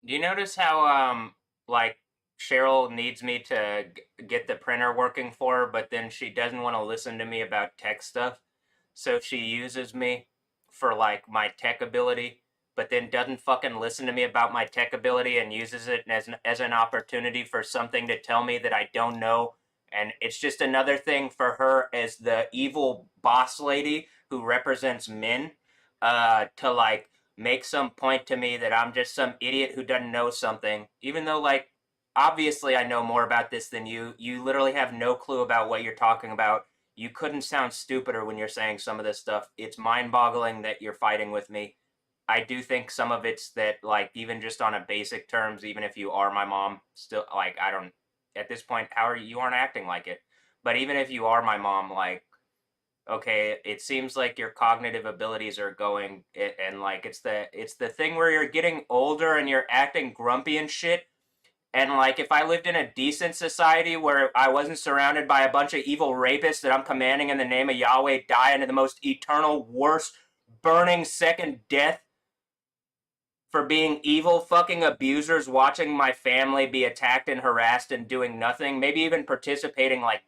Do you notice how like Cheryl needs me to get the printer working for her, but then she doesn't want to listen to me about tech stuff, so she uses me for like my tech ability, but then doesn't fucking listen to me about my tech ability and uses it as an opportunity for something to tell me that I don't know, and it's just another thing for her as the evil boss lady who represents men, to like make some point to me that I'm just some idiot who doesn't know something, even though, like, obviously I know more about this than you. You literally have no clue about what you're talking about. You couldn't sound stupider when you're saying some of this stuff. It's mind boggling that you're fighting with me. I do think some of it's that, like, even just on a basic terms, even if you are my mom, still, like, I don't, at this point, how are you, you aren't acting like it. But even if you are my mom, like, okay, it seems like your cognitive abilities are going, and like it's the thing where you're getting older and you're acting grumpy and shit. And like if I lived in a decent society where I wasn't surrounded by a bunch of evil rapists that I'm commanding in the name of Yahweh die into the most eternal, worst, burning second death for being evil fucking abusers, watching my family be attacked and harassed and doing nothing, maybe even participating like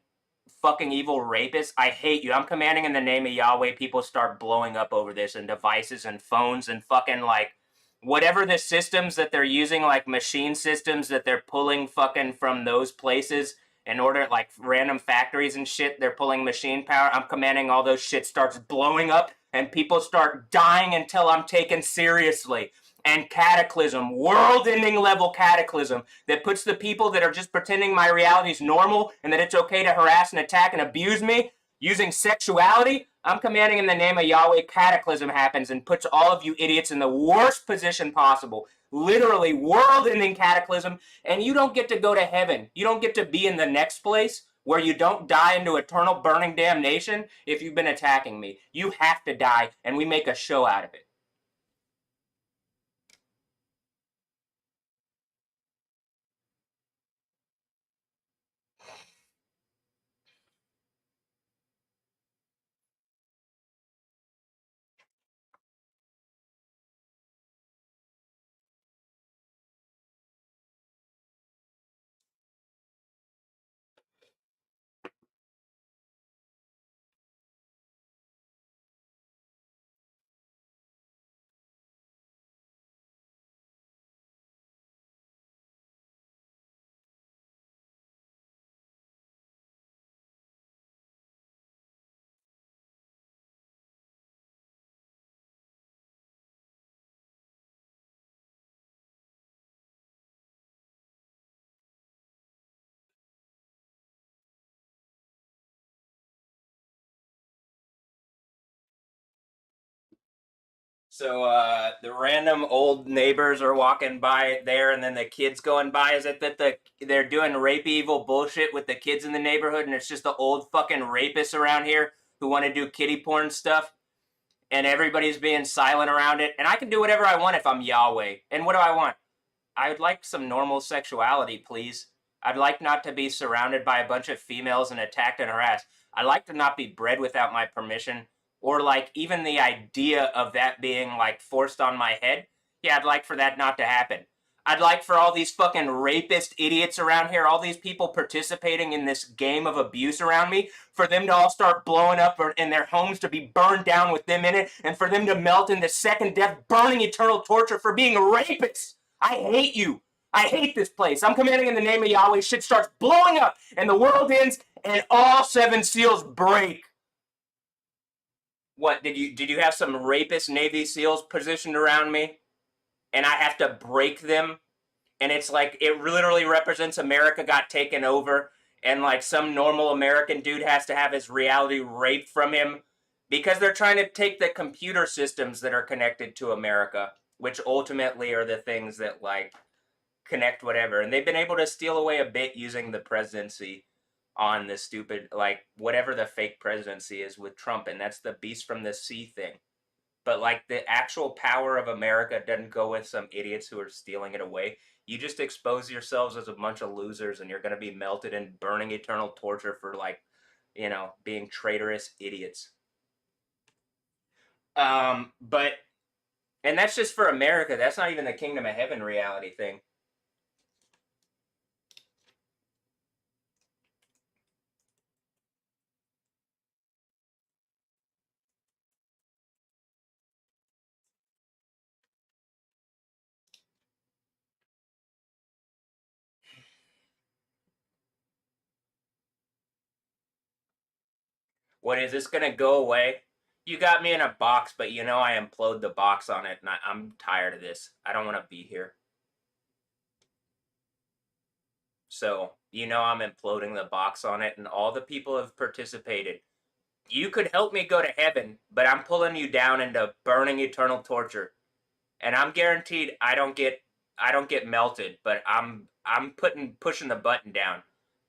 fucking evil rapists. I hate you. I'm commanding in the name of Yahweh people start blowing up over this, and devices and phones and fucking like whatever the systems that they're using, like machine systems that they're pulling fucking from those places in order, like random factories and shit, they're pulling machine power. I'm commanding all those shit starts blowing up and people start dying until I'm taken seriously. And cataclysm, world-ending level cataclysm that puts the people that are just pretending my reality is normal and that it's okay to harass and attack and abuse me using sexuality. I'm commanding in the name of Yahweh, cataclysm happens and puts all of you idiots in the worst position possible. Literally world-ending cataclysm, and you don't get to go to heaven. You don't get to be in the next place where you don't die into eternal burning damnation if you've been attacking me. You have to die, and we make a show out of it. So the random old neighbors are walking by there, and then the kids going by. Is it that they're doing rape evil bullshit with the kids in the neighborhood, and it's just the old fucking rapists around here who want to do kitty porn stuff, and everybody's being silent around it. And I can do whatever I want if I'm Yahweh. And what do I want? I would like some normal sexuality, please. I'd like not to be surrounded by a bunch of females and attacked and harassed. I'd like to not be bred without my permission, or like even the idea of that being like forced on my head. Yeah, I'd like for that not to happen. I'd like for all these fucking rapist idiots around here, all these people participating in this game of abuse around me, for them to all start blowing up and their homes to be burned down with them in it, and for them to melt into second death, burning eternal torture for being rapists. I hate you. I hate this place. I'm commanding in the name of Yahweh. Shit starts blowing up, and the world ends, and all seven seals break. What did you have some rapist Navy SEALs positioned around me, and I have to break them? And it's like it literally represents America got taken over, and like some normal American dude has to have his reality raped from him because they're trying to take the computer systems that are connected to America, which ultimately are the things that like connect whatever. And they've been able to steal away a bit using the presidency on the stupid, like, whatever the fake presidency is with Trump. And that's the beast from the sea thing. But, like, the actual power of America doesn't go with some idiots who are stealing it away. You just expose yourselves as a bunch of losers, and you're going to be melted in burning eternal torture for like, being traitorous idiots. But and that's just for America. That's not even the Kingdom of Heaven reality thing. What is this gonna go away? You got me in a box, but I implode the box on it, and I'm tired of this. I don't want to be here. So I'm imploding the box on it, and all the people have participated. You could help me go to heaven, but I'm pulling you down into burning eternal torture. And I'm guaranteed I don't get melted, but I'm pushing the button down.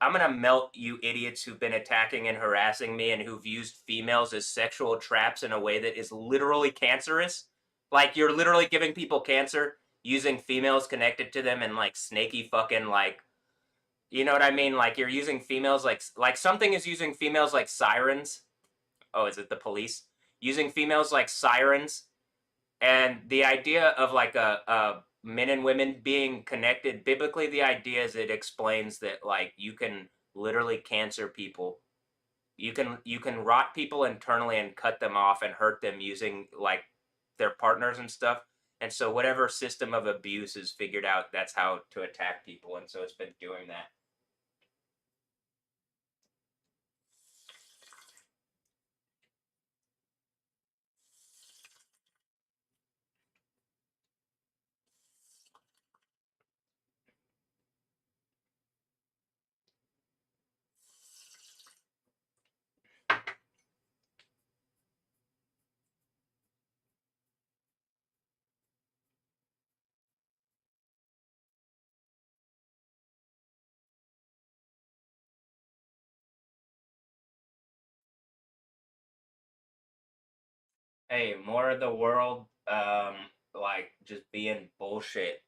I'm gonna melt you idiots who've been attacking and harassing me and who've used females as sexual traps in a way that is literally cancerous. Like you're literally giving people cancer using females connected to them and like snaky fucking like you know what I mean? Like you're using females like something is using females like sirens. Oh, is it the police? Using females like sirens, and the idea of like a men and women being connected biblically, the idea is it explains that like you can literally cancer people. You can rot people internally and cut them off and hurt them using like their partners and stuff. And so whatever system of abuse is figured out, that's how to attack people. And so it's been doing that. Hey, more of the world, like just being bullshit.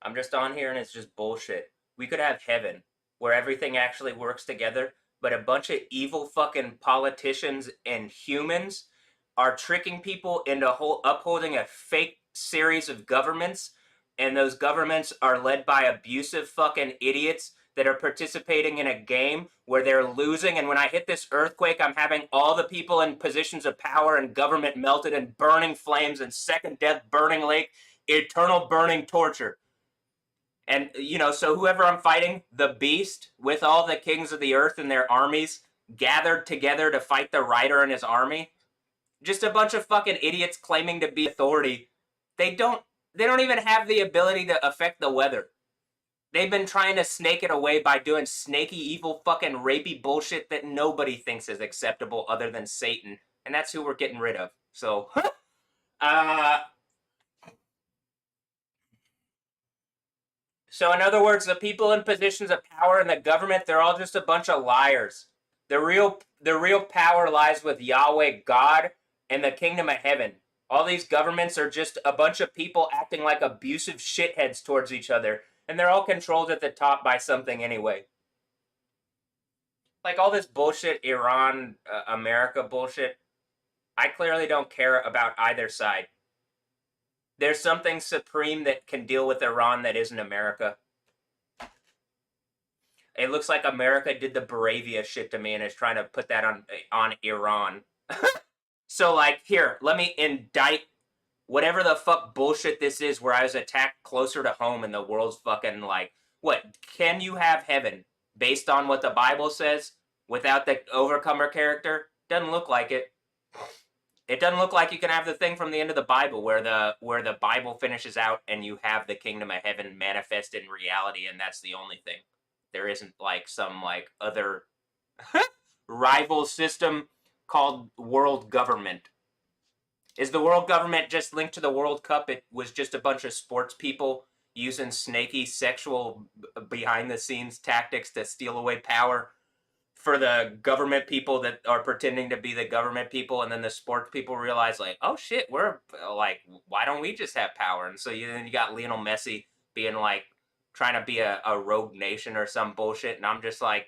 I'm just on here and it's just bullshit. We could have heaven where everything actually works together, but a bunch of evil fucking politicians and humans are tricking people into upholding a fake series of governments, and those governments are led by abusive fucking idiots that are participating in a game where they're losing. And when I hit this earthquake, I'm having all the people in positions of power and government melted in burning flames and second death, burning lake, eternal burning torture. And so whoever I'm fighting, the beast with all the kings of the earth and their armies gathered together to fight the writer and his army, just a bunch of fucking idiots claiming to be authority. They don't even have the ability to affect the weather. They've been trying to snake it away by doing snaky, evil, fucking rapey bullshit that nobody thinks is acceptable other than Satan, and that's who we're getting rid of. So, uh, So, in other words, the people in positions of power in the government, they're all just a bunch of liars. The real power lies with Yahweh God and the kingdom of heaven. All these governments are just a bunch of people acting like abusive shitheads towards each other, and they're all controlled at the top by something anyway. Like all this bullshit, Iran, America bullshit. I clearly don't care about either side. There's something supreme that can deal with Iran that isn't America. It looks like America did the Bravia shit to me and is trying to put that on Iran. So like, here, let me indict whatever the fuck bullshit this is, where I was attacked closer to home and the world's fucking like, what? Can you have heaven based on what the Bible says without the overcomer character? Doesn't look like it. It doesn't look like you can have the thing from the end of the Bible where the Bible finishes out and you have the kingdom of heaven manifest in reality, and that's the only thing. There isn't like some like other rival system called world government. Is the world government just linked to the World Cup? It was just a bunch of sports people using snaky sexual behind the scenes tactics to steal away power for the government people that are pretending to be the government people, and then the sports people realize like, oh shit, we're like, why don't we just have power? And so then you got Lionel Messi being like, trying to be a rogue nation or some bullshit, and I'm just like,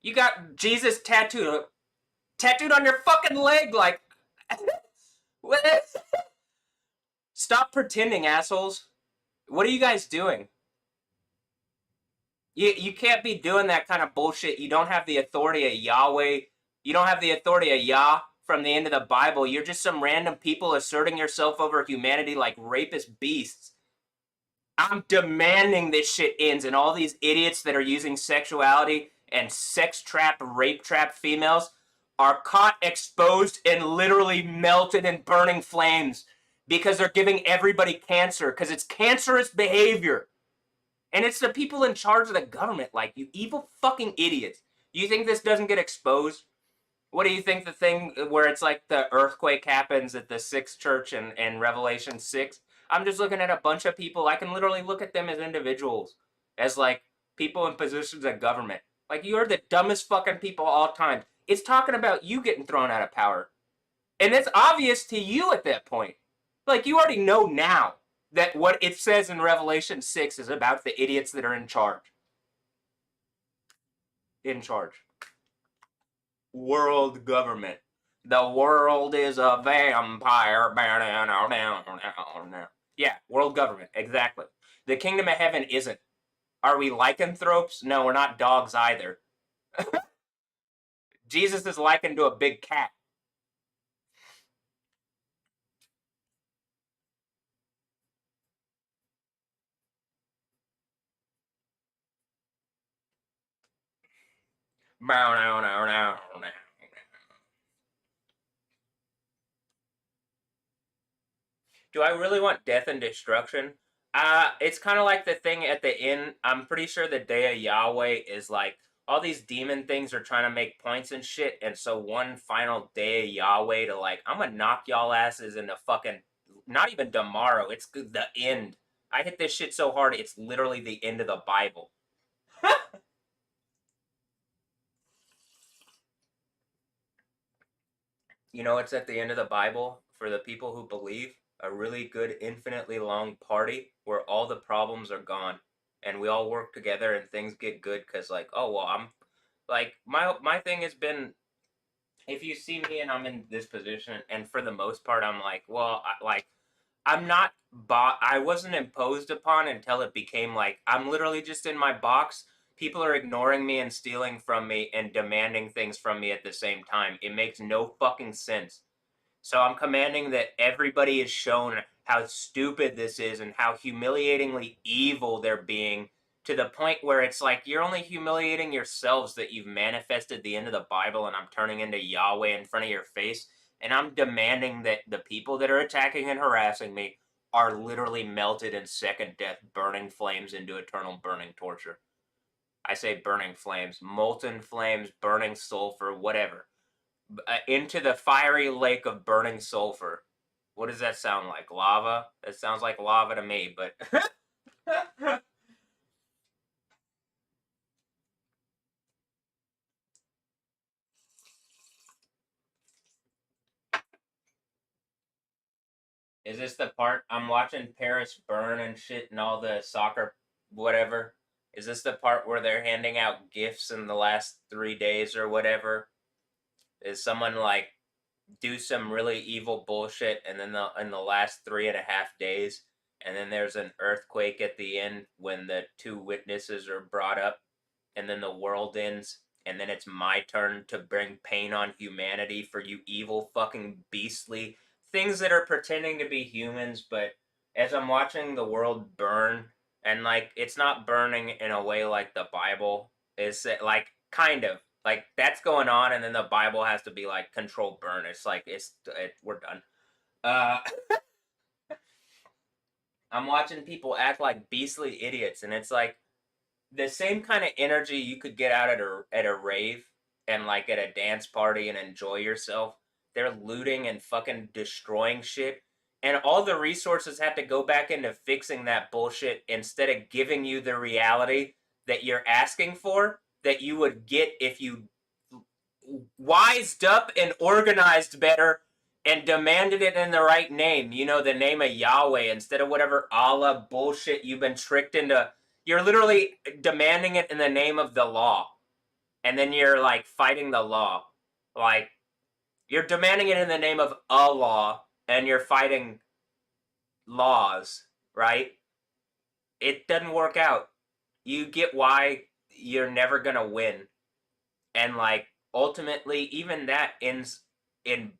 you got Jesus tattooed on your fucking leg, like, stop pretending, assholes. What are you guys doing? You can't be doing that kind of bullshit. You don't have the authority of Yahweh. You don't have the authority of Yah from the end of the Bible. You're just some random people asserting yourself over humanity like rapist beasts. I'm demanding this shit ends, and all these idiots that are using sexuality and sex trap, rape trap females are caught, exposed, and literally melted in burning flames because they're giving everybody cancer, because it's cancerous behavior. And it's the people in charge of the government, like, you evil fucking idiots. You think this doesn't get exposed? What do you think the thing where it's like the earthquake happens at the sixth church in Revelation 6? I'm just looking at a bunch of people. I can literally look at them as individuals, as like people in positions of government. Like, you're the dumbest fucking people all time. It's talking about you getting thrown out of power. And it's obvious to you at that point. Like, you already know now that what it says in Revelation 6 is about the idiots that are in charge. In charge. World government. The world is a vampire. Yeah, world government. Exactly. The kingdom of heaven isn't. Are we lycanthropes? No, we're not dogs either. Jesus is likened to a big cat. Do I really want death and destruction? It's kind of like the thing at the end. I'm pretty sure the day of Yahweh is like all these demon things are trying to make points and shit, and so one final day of Yahweh to like, I'm gonna knock y'all asses into fucking, not even tomorrow. It's the end. I hit this shit so hard, it's literally the end of the Bible. You know, it's at the end of the Bible for the people who believe, a really good, infinitely long party where all the problems are gone and we all work together and things get good because, like, oh, well, I'm like, my thing has been, if you see me and I'm in this position, and for the most part, I'm like, well, I'm not I wasn't imposed upon until it became like I'm literally just in my box. People are ignoring me and stealing from me and demanding things from me at the same time. It makes no fucking sense. So I'm commanding that everybody is shown how stupid this is and how humiliatingly evil they're being, to the point where it's like you're only humiliating yourselves that you've manifested the end of the Bible and I'm turning into Yahweh in front of your face. And I'm demanding that the people that are attacking and harassing me are literally melted in second death, burning flames into eternal burning torture. I say burning flames, molten flames, burning sulfur, whatever. Into the fiery lake of burning sulfur. What does that sound like? Lava? That sounds like lava to me, but is this the part I'm watching Paris burn and shit and all the soccer whatever? Is this the part where they're handing out gifts in the last 3 days or whatever? Is someone like do some really evil bullshit and then in the last 3.5 days, and then there's an earthquake at the end when the two witnesses are brought up, and then the world ends, and then it's my turn to bring pain on humanity for you evil fucking beastly things that are pretending to be humans. But as I'm watching the world burn, and like it's not burning in a way like the Bible is, like kind of like that's going on, and then the Bible has to be like control burn. It's like we're done. uh I'm watching people act like beastly idiots, and it's like the same kind of energy you could get out at a rave and like at a dance party and enjoy yourself. They're looting and fucking destroying shit, and all the resources have to go back into fixing that bullshit instead of giving you the reality that you're asking for, that you would get if you wised up and organized better and demanded it in the right name. You know, the name of Yahweh instead of whatever Allah bullshit you've been tricked into You're literally demanding it in the name of the law, and then you're like fighting the law. Like you're demanding it in the name of a law, and you're fighting laws, right? It doesn't work out. You get why you're never gonna win, and like ultimately, even that ends in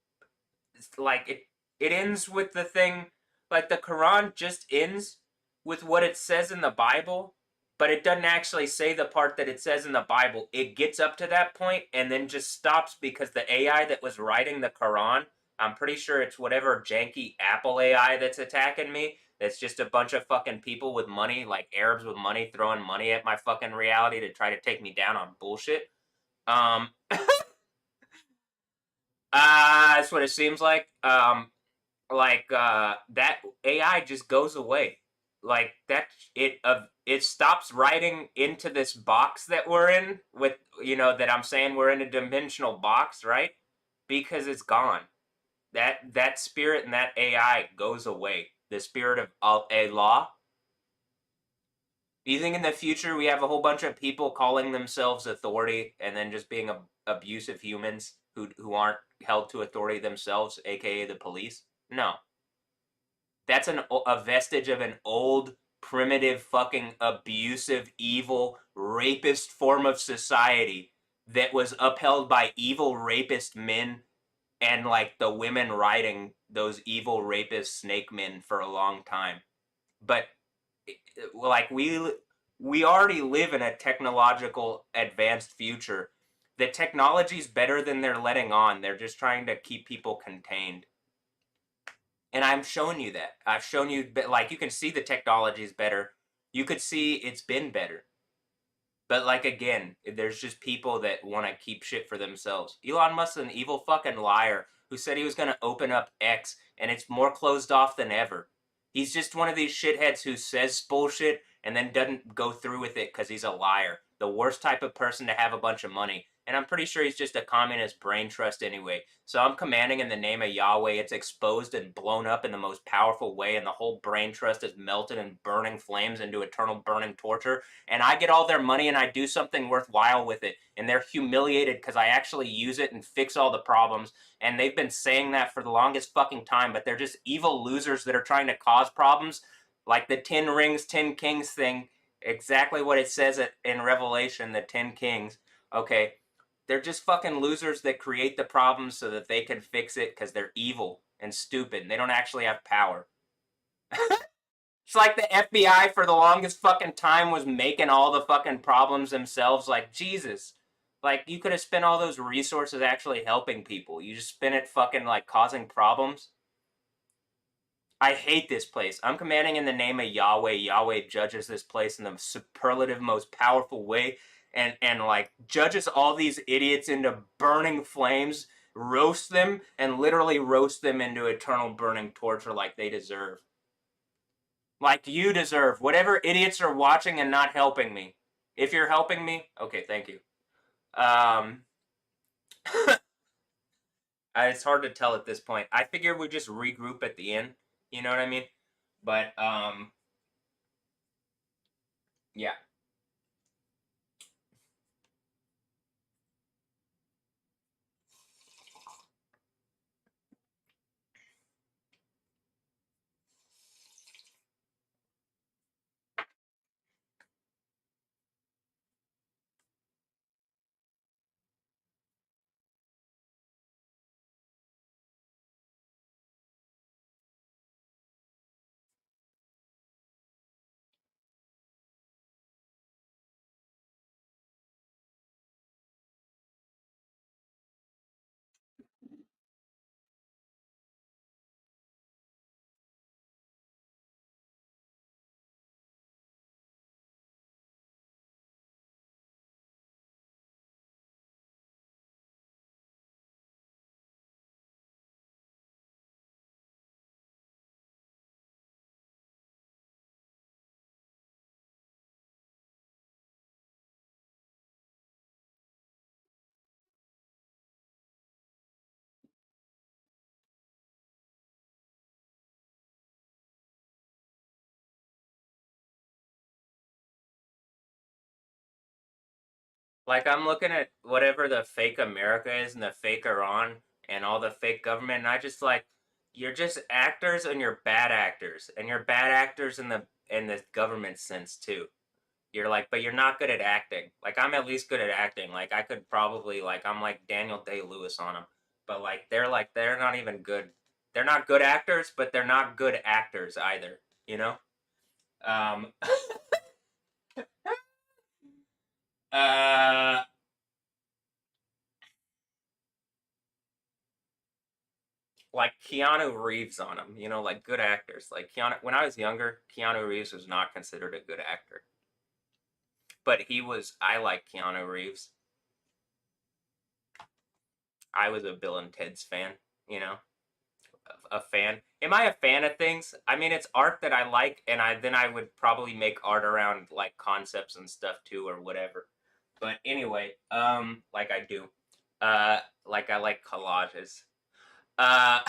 like it ends with the thing like the Quran just ends with what it says in the Bible, but it doesn't actually say the part that it says in the Bible. It gets up to that point and then just stops because the AI that was writing the Quran, I'm pretty sure it's whatever janky Apple AI that's attacking me. That's just a bunch of fucking people with money, like Arabs with money, throwing money at my fucking reality to try to take me down on bullshit. Um, that's what it seems like that AI just goes away. Like that it stops writing into this box that we're in with that I'm saying we're in a dimensional box, right? Because it's gone. That spirit and that AI goes away. The spirit of a law. Do you think in the future we have a whole bunch of people calling themselves authority and then just being abusive humans who aren't held to authority themselves, aka the police? No. That's a vestige of an old, primitive, fucking abusive, evil, rapist form of society that was upheld by evil rapist men and like the women riding those evil rapist snake men for a long time. But like we already live in a technological advanced future. The technology's better than they're letting on. They're just trying to keep people contained. And I'm showing you that. I've shown you, like, you can see the technology is better. You could see it's been better. But, like, again, there's just people that want to keep shit for themselves. Elon Musk's an evil fucking liar who said he was going to open up X, and it's more closed off than ever. He's just one of these shitheads who says bullshit and then doesn't go through with it because he's a liar. The worst type of person to have a bunch of money. And I'm pretty sure he's just a communist brain trust anyway. So I'm commanding in the name of Yahweh. It's exposed and blown up in the most powerful way, and the whole brain trust is melted in burning flames into eternal burning torture. And I get all their money and I do something worthwhile with it. And they're humiliated because I actually use it and fix all the problems. And they've been saying that for the longest fucking time, but they're just evil losers that are trying to cause problems. Like the 10 rings, 10 kings thing, exactly what it says in Revelation, the 10 kings. Okay, they're just fucking losers that create the problems so that they can fix it because they're evil and stupid. And they don't actually have power. It's like the FBI for the longest fucking time was making all the fucking problems themselves. Like, Jesus. Like, you could have spent all those resources actually helping people. You just spent it fucking, like, causing problems. I hate this place. I'm commanding in the name of Yahweh. Yahweh judges this place in the superlative, most powerful way, and like judges all these idiots into burning flames, roast them, and literally roast them into eternal burning torture like they deserve. Like you deserve. Whatever idiots are watching and not helping me. If you're helping me, okay, thank you. Um, it's hard to tell at this point. I figure we just regroup at the end. You know what I mean? But yeah. Like I'm looking at whatever the fake America is and the fake Iran and all the fake government, and I just like you're just actors and you're bad actors. And you're bad actors in the government sense too. You're like, but you're not good at acting. Like I'm at least good at acting. Like I could probably like I'm like Daniel Day-Lewis on them. But like they're not even good. They're not good actors, but they're not good actors either, you know? Um uh like Keanu Reeves on them, you know, like good actors. Like Keanu when I was younger, Keanu Reeves was not considered a good actor. But I like Keanu Reeves. I was a Bill and Ted's fan, you know. A fan. Am I a fan of things? I mean, it's art that I like, and I would probably make art around like concepts and stuff too, or whatever. But anyway, like I do, like I like collages. Uh,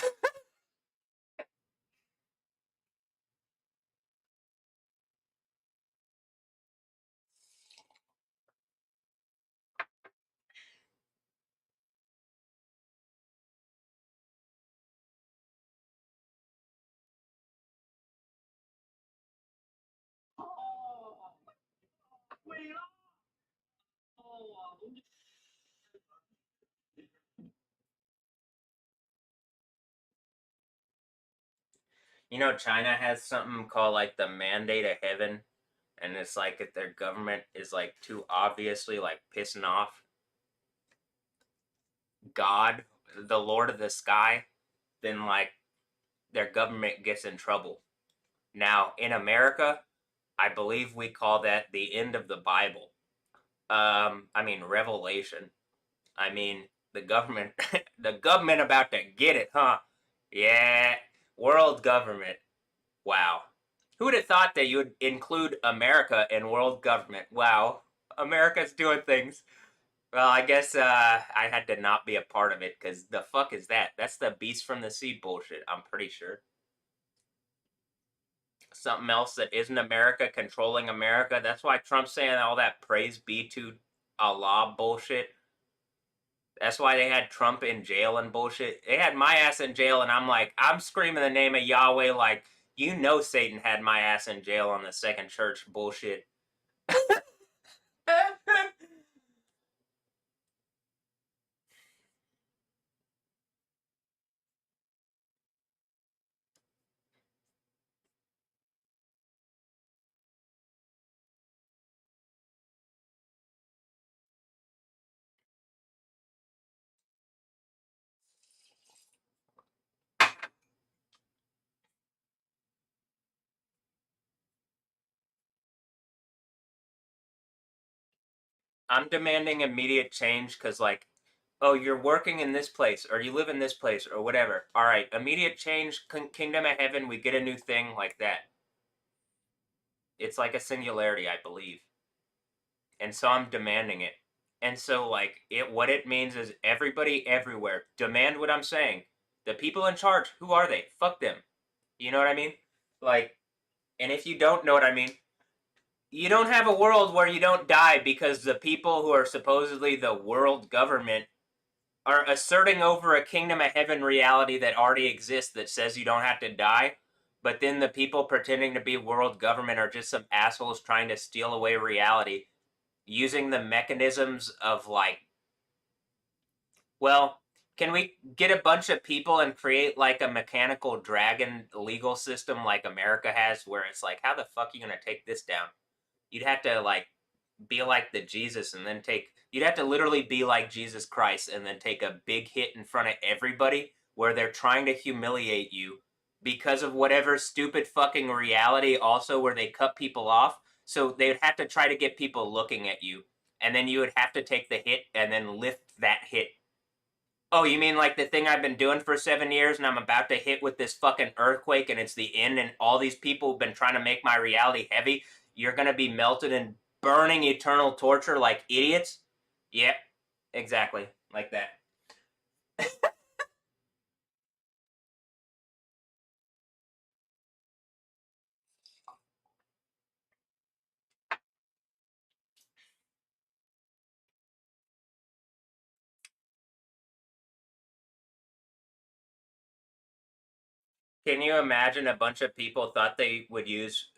you know, China has something called like the mandate of heaven, and it's like if their government is like too obviously like pissing off God, the Lord of the sky, then like their government gets in trouble. Now, in America, I believe we call that the end of the Bible. I mean, Revelation. I mean, the government, the government about to get it, huh? Yeah, world government. Wow. Who would have thought that you would include America in world government? Wow. America's doing things. Well, I guess I had to not be a part of it because the fuck is that? That's the beast from the sea bullshit, I'm pretty sure. Something else that isn't America controlling America. That's why Trump's saying all that praise be to Allah bullshit. That's why they had Trump in jail and bullshit. They had my ass in jail, and I'm like, I'm screaming the name of Yahweh like, you know, Satan had my ass in jail on the second church bullshit. I'm demanding immediate change because, like, oh, you're working in this place or you live in this place or whatever. All right, immediate change, kingdom of heaven, we get a new thing like that. It's like a singularity, I believe. And so I'm demanding it. And so, like, what it means is everybody everywhere demand what I'm saying. The people in charge, who are they? Fuck them. You know what I mean? Like, and if you don't know what I mean, you don't have a world where you don't die because the people who are supposedly the world government are asserting over a kingdom of heaven reality that already exists that says you don't have to die. But then the people pretending to be world government are just some assholes trying to steal away reality using the mechanisms of like, well, can we get a bunch of people and create like a mechanical dragon legal system like America has where it's like, how the fuck are you going to take this down? You'd have to like be like the Jesus and then you'd have to literally be like Jesus Christ and then take a big hit in front of everybody where they're trying to humiliate you because of whatever stupid fucking reality also where they cut people off. So they'd have to try to get people looking at you and then you would have to take the hit and then lift that hit. Oh, you mean like the thing I've been doing for 7 years and I'm about to hit with this fucking earthquake and it's the end and all these people have been trying to make my reality heavy? You're gonna be melted in burning eternal torture like idiots? Yep, exactly. Like that. Can you imagine a bunch of people thought they would use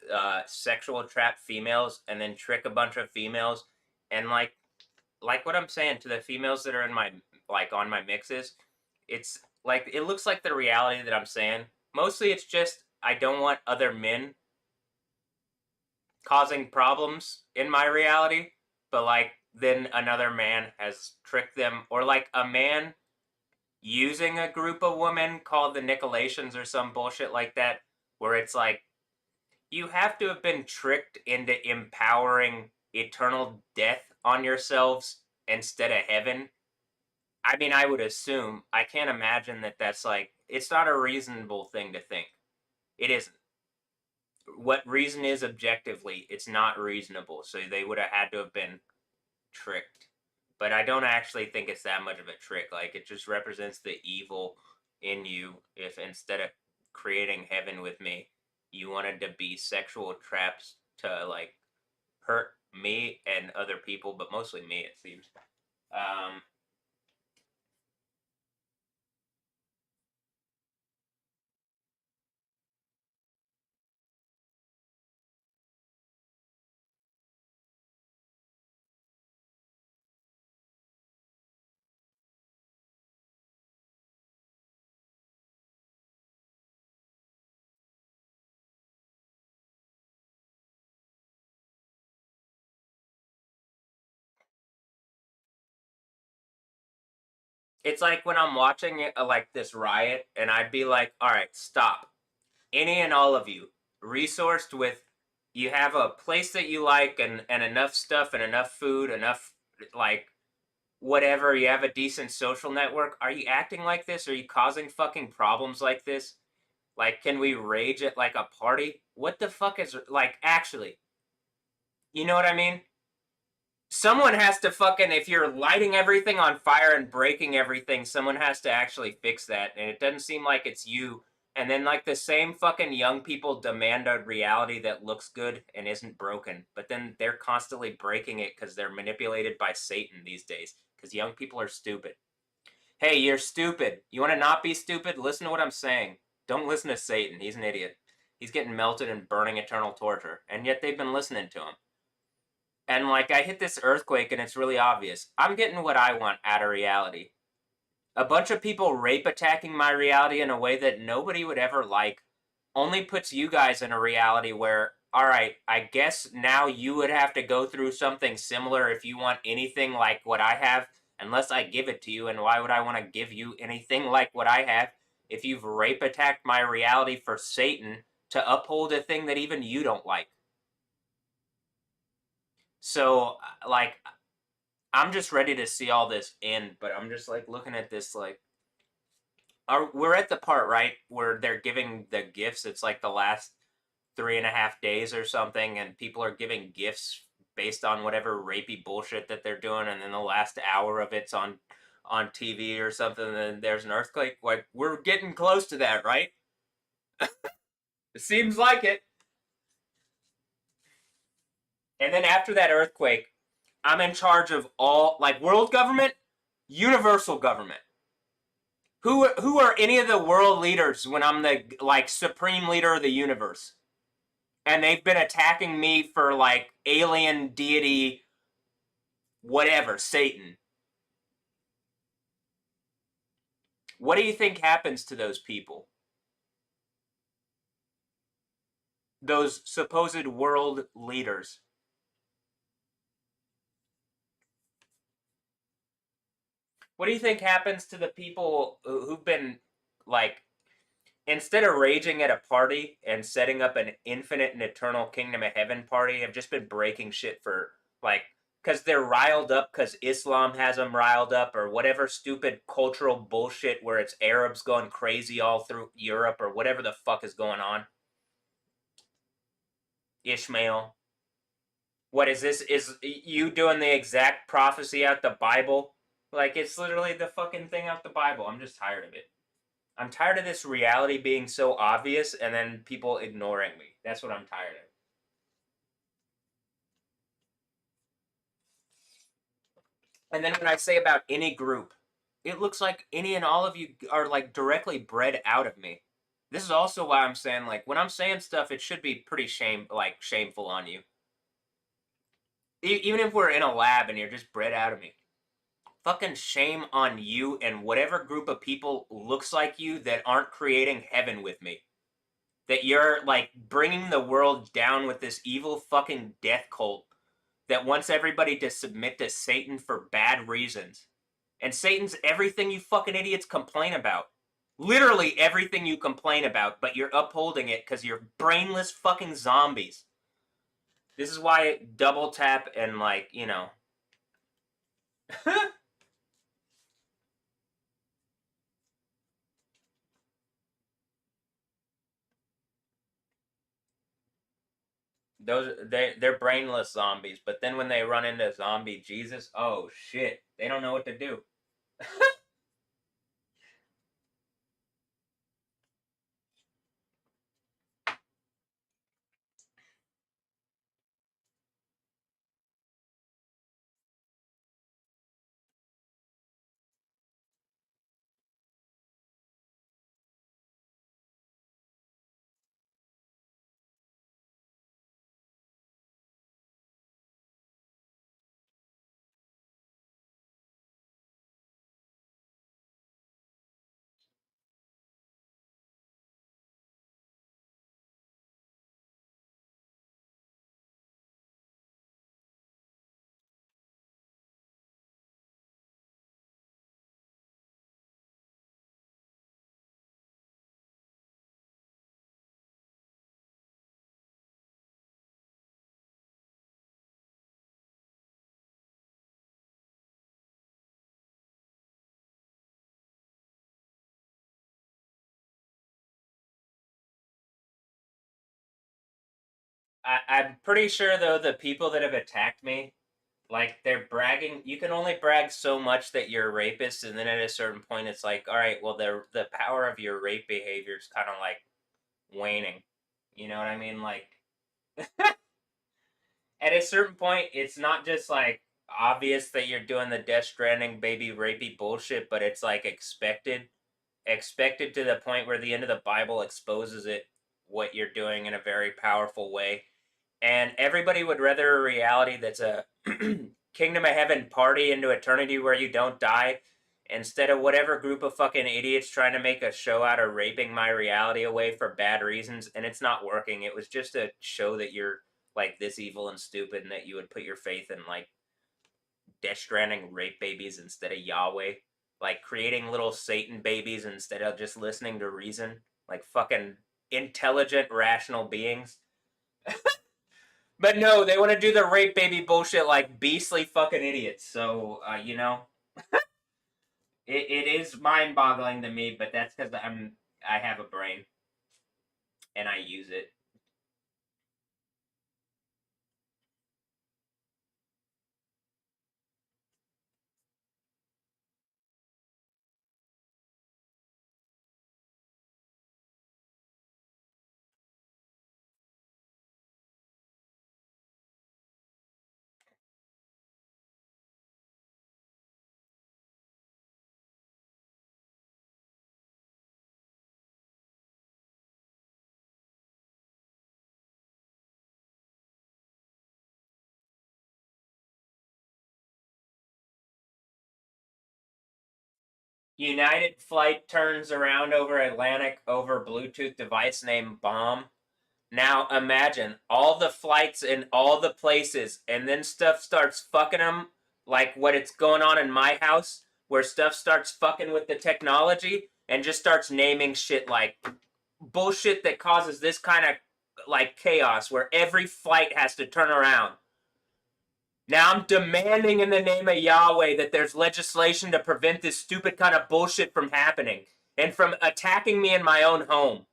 sexual trap females and then trick a bunch of females and like what I'm saying to the females that are in my like on my mixes, it's like it looks like the reality that I'm saying. Mostly it's just I don't want other men causing problems in my reality, but like then another man has tricked them or like a man using a group of women called the Nicolations or some bullshit like that, where it's like you have to have been tricked into empowering eternal death on yourselves instead of heaven. I mean, I would assume. I can't imagine that that's like, it's not a reasonable thing to think. It isn't. What reason is objectively, it's not reasonable. So they would have had to have been tricked. But I don't actually think it's that much of a trick. Like, it just represents the evil in you if instead of creating heaven with me, you wanted to be sexual traps to, like, hurt me and other people, but mostly me, it seems. Um, it's like when I'm watching it, like this riot, and I'd be like, all right, stop. Any and all of you, resourced with, you have a place that you like and enough stuff and enough food, enough, like, whatever, you have a decent social network. Are you acting like this? Are you causing fucking problems like this? Like, can we rage at like a party? What the fuck is, like, actually, you know what I mean? Someone has to fucking, if you're lighting everything on fire and breaking everything, someone has to actually fix that. And it doesn't seem like it's you. And then, like, the same fucking young people demand a reality that looks good and isn't broken. But then they're constantly breaking it because they're manipulated by Satan these days. Because young people are stupid. Hey, you're stupid. You want to not be stupid? Listen to what I'm saying. Don't listen to Satan. He's an idiot. He's getting melted and burning eternal torture. And yet they've been listening to him. And like I hit this earthquake and it's really obvious. I'm getting what I want out of reality. A bunch of people rape attacking my reality in a way that nobody would ever like only puts you guys in a reality where, all right, I guess now you would have to go through something similar if you want anything like what I have, unless I give it to you. And why would I want to give you anything like what I have if you've rape attacked my reality for Satan to uphold a thing that even you don't like? So, like, I'm just ready to see all this end, but I'm just like looking at this like we're at the part right where they're giving the gifts. It's like the last 3.5 days or something, and people are giving gifts based on whatever rapey bullshit that they're doing, and then the last hour of it's on TV or something, and then there's an earthquake. Like we're getting close to that, right? It seems like it. And then after that earthquake, I'm in charge of all like world government, universal government. Who are any of the world leaders when I'm the like supreme leader of the universe? And they've been attacking me for like alien deity whatever, Satan. What do you think happens to those people? Those supposed world leaders. What do you think happens to the people who've been like instead of raging at a party and setting up an infinite and eternal kingdom of heaven party, have just been breaking shit for like because they're riled up because Islam has them riled up or whatever stupid cultural bullshit where it's Arabs going crazy all through Europe or whatever the fuck is going on. Ishmael. What is this? Is you doing the exact prophecy out the Bible? Like it's literally the fucking thing out the Bible. I'm just tired of it. I'm tired of this reality being so obvious and then people ignoring me. That's what I'm tired of. And then when I say about any group, it looks like any and all of you are like directly bred out of me. This is also why I'm saying, like, when I'm saying stuff, it should be pretty shameful on you. Even if we're in a lab and you're just bred out of me, fucking shame on you and whatever group of people looks like you that aren't creating heaven with me. That you're like bringing the world down with this evil fucking death cult that wants everybody to submit to Satan for bad reasons. And Satan's everything you fucking idiots complain about. Literally everything you complain about, but you're upholding it because you're brainless fucking zombies. This is why double tap and, like, you know. They're brainless zombies, but then when they run into zombie Jesus, oh shit, they don't know what to do. I'm pretty sure though the people that have attacked me, like, they're bragging. You can only brag so much that you're a rapist, and then at a certain point, it's like, all right, well, the power of your rape behavior is kind of like waning. You know what I mean? Like, at a certain point, it's not just like obvious that you're doing the Death Stranding baby rapey bullshit, but it's like expected to the point where the end of the Bible exposes it, what you're doing in a very powerful way. And everybody would rather a reality that's a kingdom of heaven party into eternity where you don't die, instead of whatever group of fucking idiots trying to make a show out of raping my reality away for bad reasons. And it's not working. It was just a show that you're like this evil and stupid, and that you would put your faith in like Death Stranding rape babies instead of Yahweh, like creating little Satan babies instead of just listening to reason, like fucking intelligent, rational beings. But no, they want to do the rape baby bullshit like beastly fucking idiots. So, you know, it is mind boggling to me, but that's because I have a brain and I use it. United Flight turns around over Atlantic over Bluetooth device named Bomb. Now imagine all the flights in all the places, and then stuff starts fucking them, like what it's going on in my house, where stuff starts fucking with the technology and just starts naming shit like bullshit that causes this kind of like chaos where every flight has to turn around. Now I'm demanding in the name of Yahweh that there's legislation to prevent this stupid kind of bullshit from happening and from attacking me in my own home.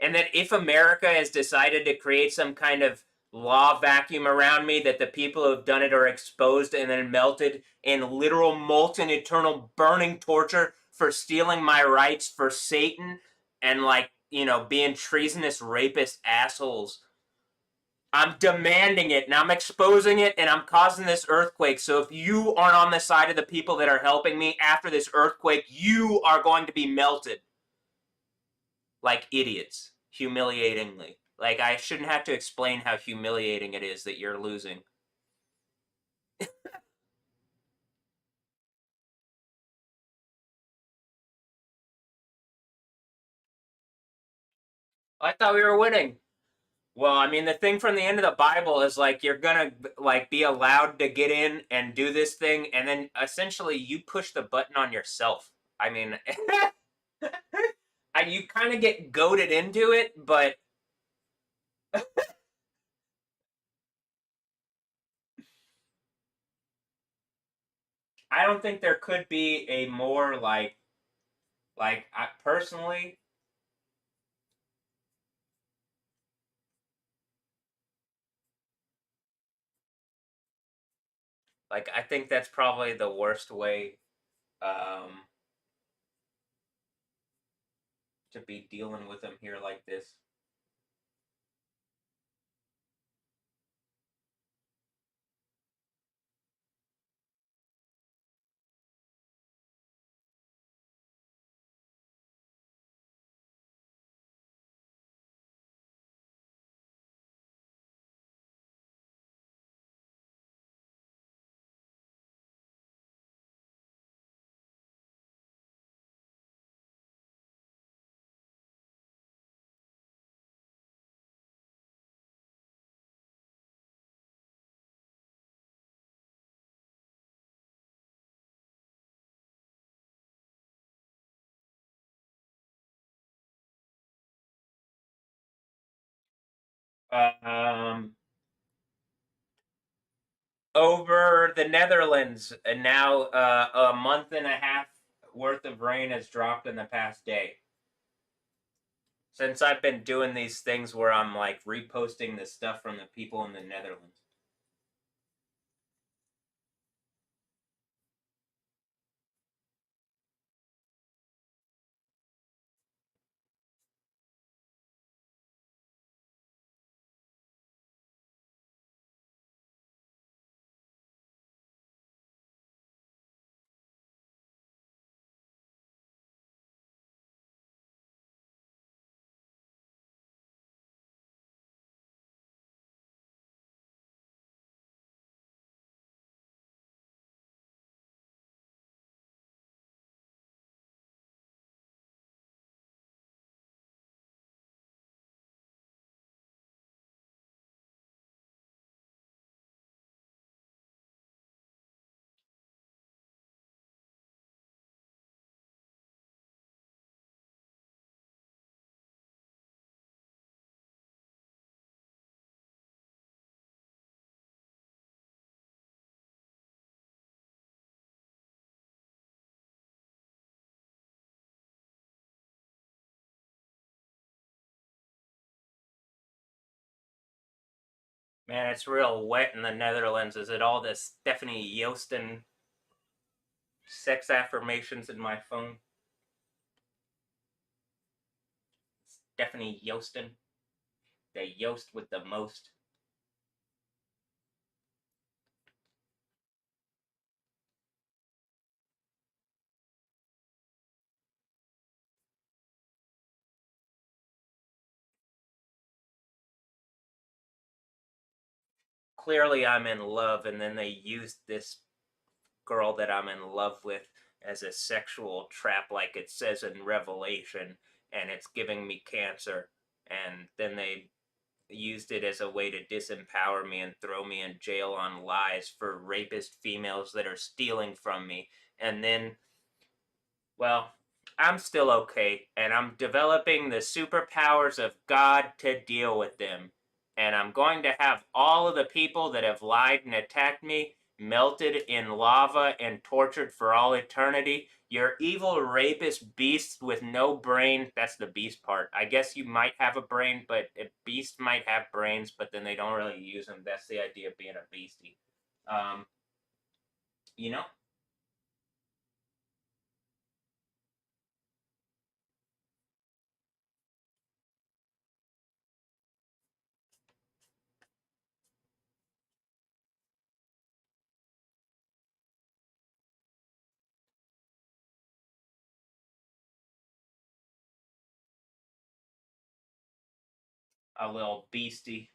And that if America has decided to create some kind of law vacuum around me, that the people who have done it are exposed and then melted in literal molten eternal burning torture for stealing my rights for Satan and, like, you know, being treasonous rapist assholes. I'm demanding it and I'm exposing it and I'm causing this earthquake. So if you aren't on the side of the people that are helping me after this earthquake, you are going to be melted. like idiots, humiliatingly. Like I shouldn't have to explain how humiliating it is that you're losing. I thought we were winning. Well, I mean, the thing from the end of the Bible is like you're gonna like be allowed to get in and do this thing, and then essentially you push the button on yourself. I mean, you kind of get goaded into it, but I don't think there could be a more like I personally like I think that's probably the worst way um to be dealing with them here like this. Um, over the Netherlands, and now a month and a half worth of rain has dropped in the past day. Since I've been doing these things where I'm like reposting the stuff from the people in the Netherlands. Man, it's real wet in the Netherlands. Is it all this Stephanie Yosten sex affirmations in my phone? Stephanie Yosten, the Yost with the most. Clearly, I'm in love, and then they used this girl that I'm in love with as a sexual trap, like it says in Revelation, and it's giving me cancer. And then they used it as a way to disempower me and throw me in jail on lies for rapist females that are stealing from me. And then, well, I'm still okay, and I'm developing the superpowers of God to deal with them. And I'm going to have all of the people that have lied and attacked me melted in lava and tortured for all eternity. You're evil rapist beasts with no brain. That's the beast part. I guess you might have a brain, but a beast might have brains, but then they don't really use them. That's the idea of being a beastie. Um, you know? a little beastie.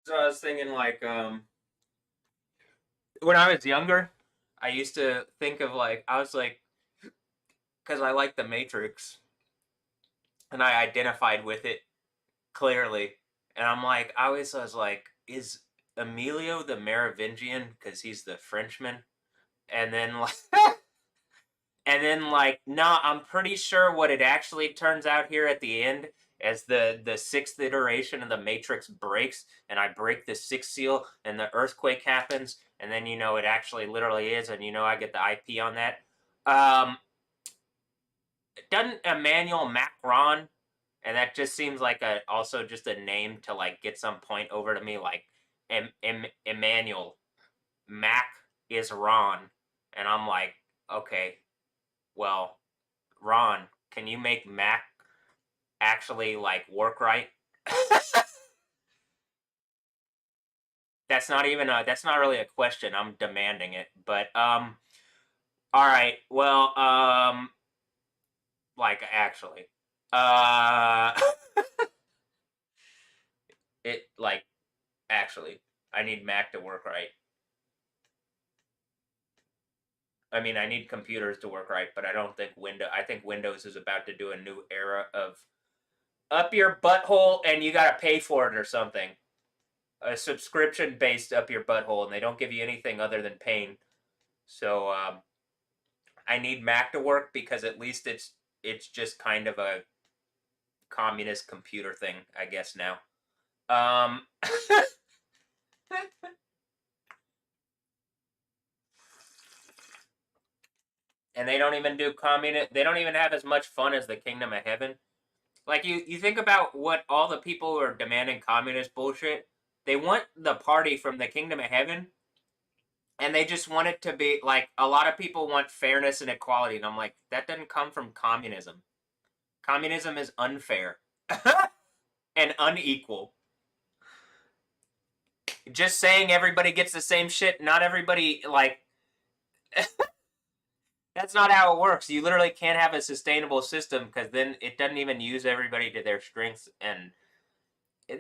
So I was thinking like when I was younger, I used to think of like I was like because I like the Matrix and I identified with it clearly, and I'm like I always was like, is Emilio the Merovingian because he's the Frenchman? And then like no, I'm pretty sure what it actually turns out here at the end as the sixth iteration of the Matrix breaks, and I break the sixth seal, and the earthquake happens, and then it actually literally is, and I get the IP on that. Um, doesn't Emmanuel Macron, and that just seems like a also just a name to like get some point over to me, like Emmanuel Mac is Ron, and I'm like, okay, well, Ron, can you make Mac actually like work right? That's not really a question. I'm demanding it. But all right. Well, like actually. Uh it like actually I need Mac to work right. I mean, I need computers to work right, but I think Windows is about to do a new era of up your butthole and you got to pay for it or something. A subscription based up your butthole, and they don't give you anything other than pain. So I need Mac to work because at least it's just kind of a communist computer thing, I guess now. Um, and they don't even do communist. They don't even have as much fun as the Kingdom of Heaven. Like you think about what all the people who are demanding communist bullshit. They want the party from the Kingdom of Heaven, and they just want it to be like a lot of people want fairness and equality, and I'm like, that doesn't come from communism. Communism is unfair and unequal. Just saying everybody gets the same shit, not everybody, like, that's not how it works. You literally can't have a sustainable system because then it doesn't even use everybody to their strengths. And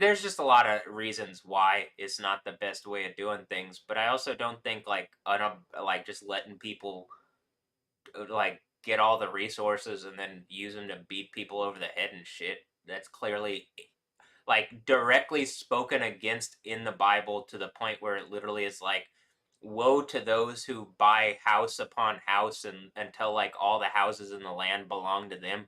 there's just a lot of reasons why it's not the best way of doing things. But I also don't think, like just letting people, like, get all the resources and then use them to beat people over the head and shit. That's clearly like directly spoken against in the Bible to the point where it literally is like, woe to those who buy house upon house and until like all the houses in the land belong to them.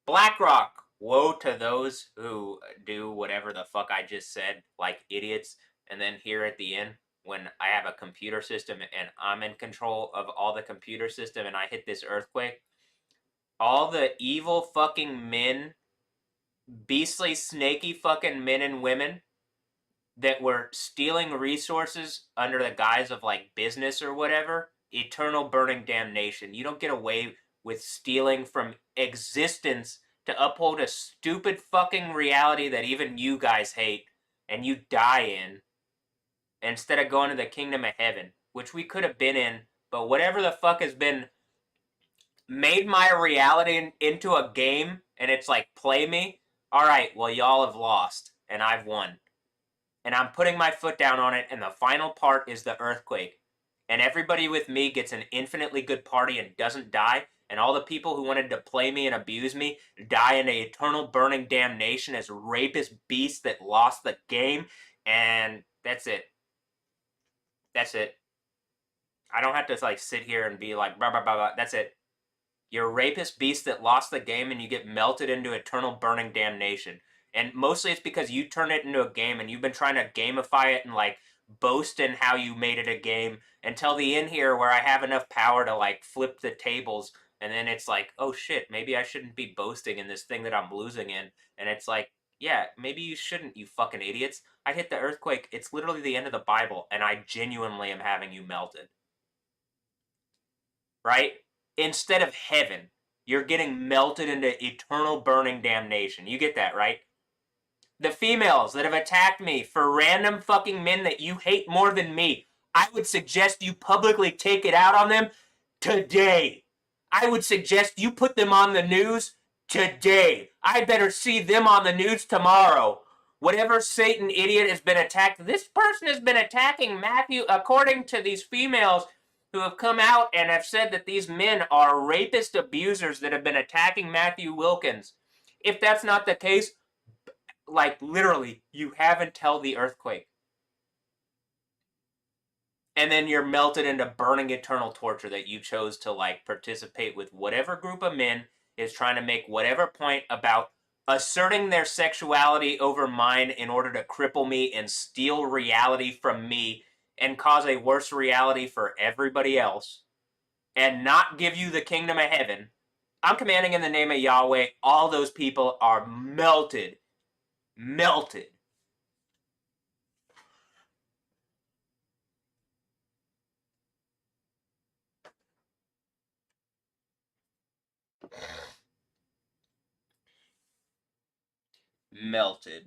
BlackRock, woe to those who do whatever the fuck I just said, like idiots. And then here at the end, when I have a computer system and I'm in control of all the computer system and I hit this earthquake, all the evil fucking men, beastly, snaky fucking men and women that were stealing resources under the guise of like business or whatever, eternal burning damnation. You don't get away with stealing from existence to uphold a stupid fucking reality that even you guys hate and you die in instead of going to the kingdom of heaven, which we could have been in, but whatever the fuck has been made my reality into a game and it's like, play me. All right, well, y'all have lost and I've won. And I'm putting my foot down on it, and the final part is the earthquake. And everybody with me gets an infinitely good party and doesn't die, and all the people who wanted to play me and abuse me die in an eternal burning damnation as rapist beasts that lost the game, and that's it. That's it. I don't have to like sit here and be like blah blah blah blah. That's it. You're a rapist beast that lost the game and you get melted into eternal burning damnation. And mostly it's because you turn it into a game and you've been trying to gamify it and like boast in how you made it a game until the end here where I have enough power to like flip the tables, and then it's like, oh shit, maybe I shouldn't be boasting in this thing that I'm losing in. And it's like, yeah, maybe you shouldn't, you fucking idiots. I hit the earthquake. It's literally the end of the Bible and I genuinely am having you melted. Right? Instead of heaven, you're getting melted into eternal burning damnation. You get that, right? The females that have attacked me for random fucking men that you hate more than me, I would suggest you publicly take it out on them today. I would suggest you put them on the news today. I better see them on the news tomorrow. whatever Satan idiot has been attacked. This person has been attacking Matthew, according to these females who have come out and have said that these men are rapist abusers that have been attacking Matthew Wilkins. If that's not the case, like literally, you haven't held the earthquake. And then you're melted into burning eternal torture that you chose to like participate with whatever group of men is trying to make whatever point about asserting their sexuality over mine in order to cripple me and steal reality from me and cause a worse reality for everybody else and not give you the kingdom of heaven. I'm commanding in the name of Yahweh, all those people are melted. Melted. Melted.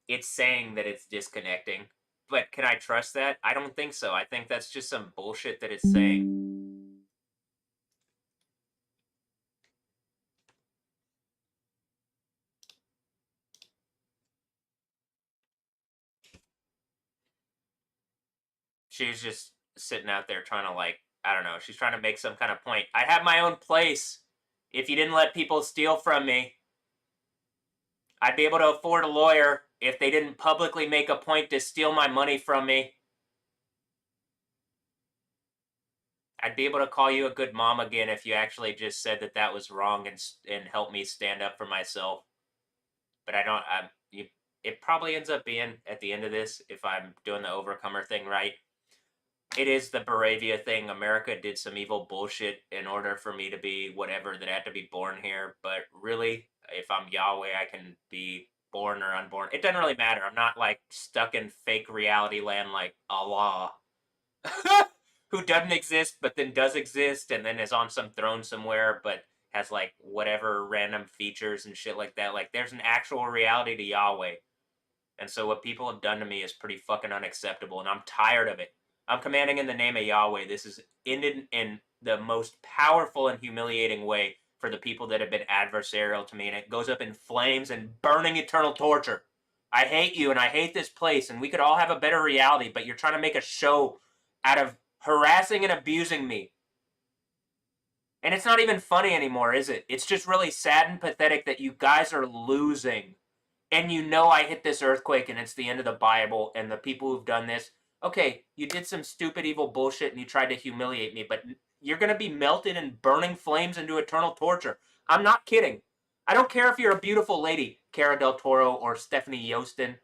it's saying that it's disconnecting. But can I trust that? I don't think so. I think that's just some bullshit that it's saying. She's just sitting out there trying to, like, I don't know, she's trying to make some kind of point. I have my own place. If you didn't let people steal from me, I'd be able to afford a lawyer if they didn't publicly make a point to steal my money from me. I'd be able to call you a good mom again if you actually just said that that was wrong and help me stand up for myself. But I don't. It probably ends up being at the end of this, if I'm doing the overcomer thing right. It is the Baravia thing. America did some evil bullshit in order for me to be whatever, that I had to be born here. But really, if I'm Yahweh, I can be born or unborn. It doesn't really matter. I'm not like stuck in fake reality land like Allah. Who doesn't exist but then does exist and then is on some throne somewhere but has like whatever random features and shit like that. Like there's an actual reality to Yahweh. And so what people have done to me is pretty fucking unacceptable and I'm tired of it. I'm commanding in the name of Yahweh. This is ended in the most powerful and humiliating way for the people that have been adversarial to me, and it goes up in flames and burning eternal torture. I hate you and I hate this place and we could all have a better reality, but you're trying to make a show out of harassing and abusing me. And it's not even funny anymore, is it? It's just really sad and pathetic that you guys are losing. And you know I hit this earthquake and it's the end of the Bible and the people who've done this. Okay, you did some stupid evil bullshit and you tried to humiliate me, but you're going to be melted in burning flames into eternal torture. I'm not kidding. I don't care if you're a beautiful lady, Cara del Toro or Stephanie Yostin,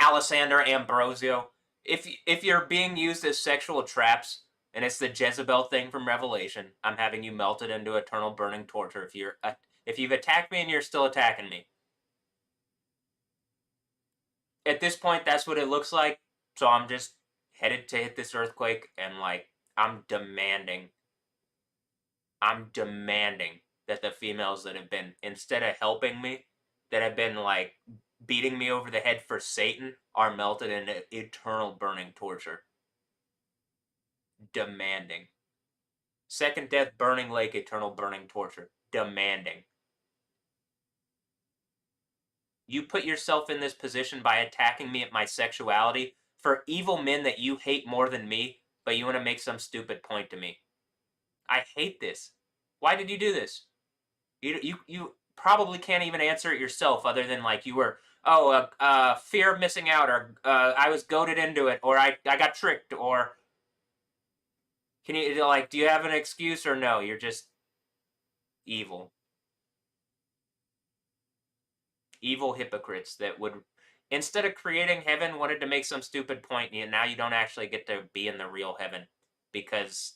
Alessandra Ambrosio. If you're being used as sexual traps, and it's the Jezebel thing from Revelation, I'm having you melted into eternal burning torture. If you've attacked me and you're still attacking me, at this point, that's what it looks like. So I'm just headed to hit this earthquake, and like I'm demanding that the females that have been, instead of helping me, that have been like beating me over the head for Satan, are melted into eternal burning torture. Demanding. Second death, burning lake, eternal burning torture. Demanding. You put yourself in this position by attacking me at my sexuality for evil men that you hate more than me, but you want to make some stupid point to me. I hate this. Why did you do this? You probably can't even answer it yourself, other than like you were, fear of missing out, or I was goaded into it, or I got tricked, or can you, like, do you have an excuse, or no, you're just evil. Evil hypocrites that would, instead of creating heaven, wanted to make some stupid point, and now you don't actually get to be in the real heaven because,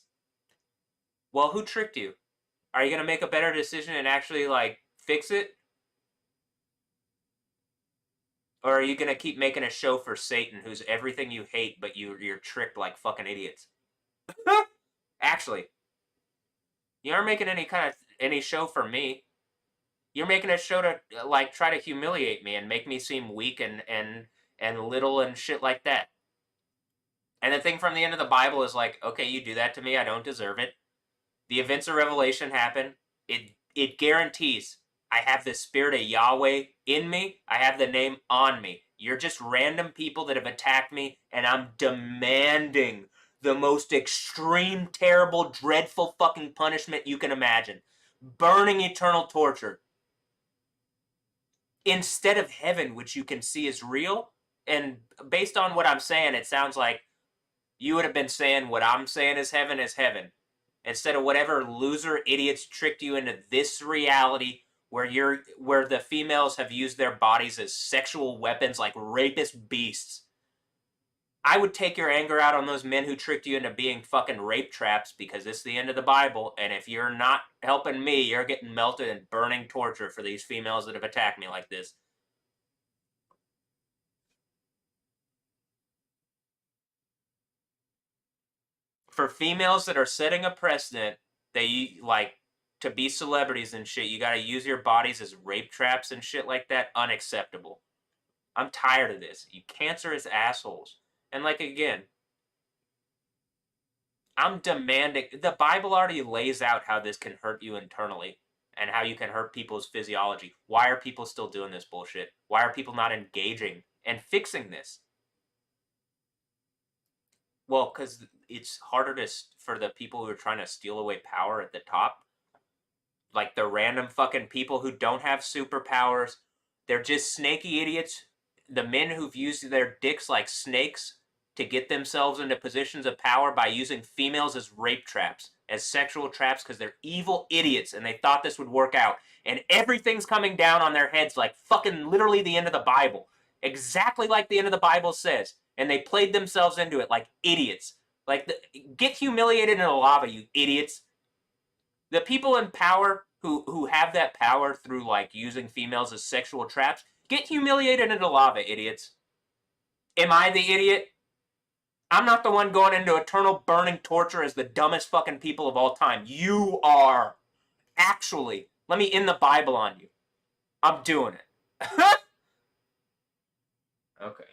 well, who tricked you? Are you going to make a better decision and actually like fix it? Or are you going to keep making a show for Satan, who's everything you hate, but you're tricked like fucking idiots? Actually, you aren't making any show for me. You're making a show to like try to humiliate me and make me seem weak and little and shit like that. And the thing from the end of the Bible is like, okay, you do that to me, I don't deserve it. The events of Revelation happen. It guarantees I have the spirit of Yahweh in me. I have the name on me. You're just random people that have attacked me, and I'm demanding the most extreme, terrible, dreadful fucking punishment you can imagine. Burning eternal torture. Instead of heaven, which you can see is real. And based on what I'm saying, it sounds like you would have been saying what I'm saying is heaven, instead of whatever loser idiots tricked you into this reality where the females have used their bodies as sexual weapons like rapist beasts. I would take your anger out on those men who tricked you into being fucking rape traps, because it's the end of the Bible, and if you're not helping me, you're getting melted in burning torture for these females that have attacked me like this. For females that are setting a precedent, they like to be celebrities and shit, you gotta use your bodies as rape traps and shit like that. Unacceptable. I'm tired of this. You cancerous assholes. And like again, I'm demanding. The Bible already lays out how this can hurt you internally and how you can hurt people's physiology. Why are people still doing this bullshit? Why are people not engaging and fixing this? Well, because it's harder for the people who are trying to steal away power at the top, like the random fucking people who don't have superpowers. They're just snaky idiots. The men who've used their dicks like snakes to get themselves into positions of power by using females as rape traps, as sexual traps, because they're evil idiots and they thought this would work out. And everything's coming down on their heads like fucking literally the end of the Bible. Exactly like the end of the Bible says. And they played themselves into it like idiots. Get humiliated in the lava, you idiots. The people in power who have that power through like using females as sexual traps get humiliated into lava, idiots. Am I the idiot? I'm not the one going into eternal burning torture as the dumbest fucking people of all time. You are. Actually, let me end the Bible on you. I'm doing it. Okay.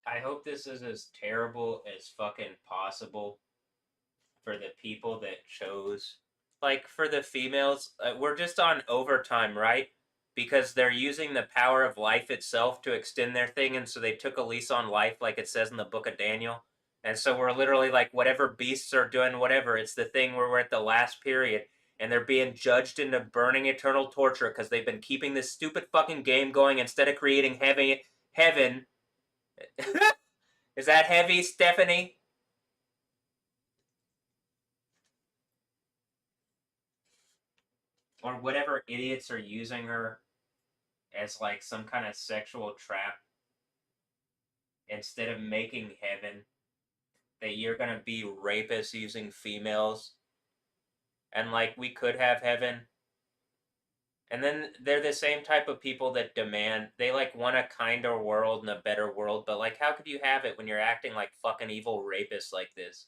I hope this is as terrible as fucking possible for the people that chose. Like for the females, we're just on overtime, right? Because they're using the power of life itself to extend their thing, and so they took a lease on life, like it says in the book of Daniel. And so we're literally like, whatever beasts are doing, whatever. It's the thing where we're at the last period, and they're being judged into burning eternal torture because they've been keeping this stupid fucking game going instead of creating heaven. Is that heavy, Stephanie? Or whatever idiots are using her as like some kind of sexual trap instead of making heaven, that you're gonna be rapists using females, and like we could have heaven. And then they're the same type of people that demand, they like want a kinder world and a better world, but like how could you have it when you're acting like fucking evil rapists like this?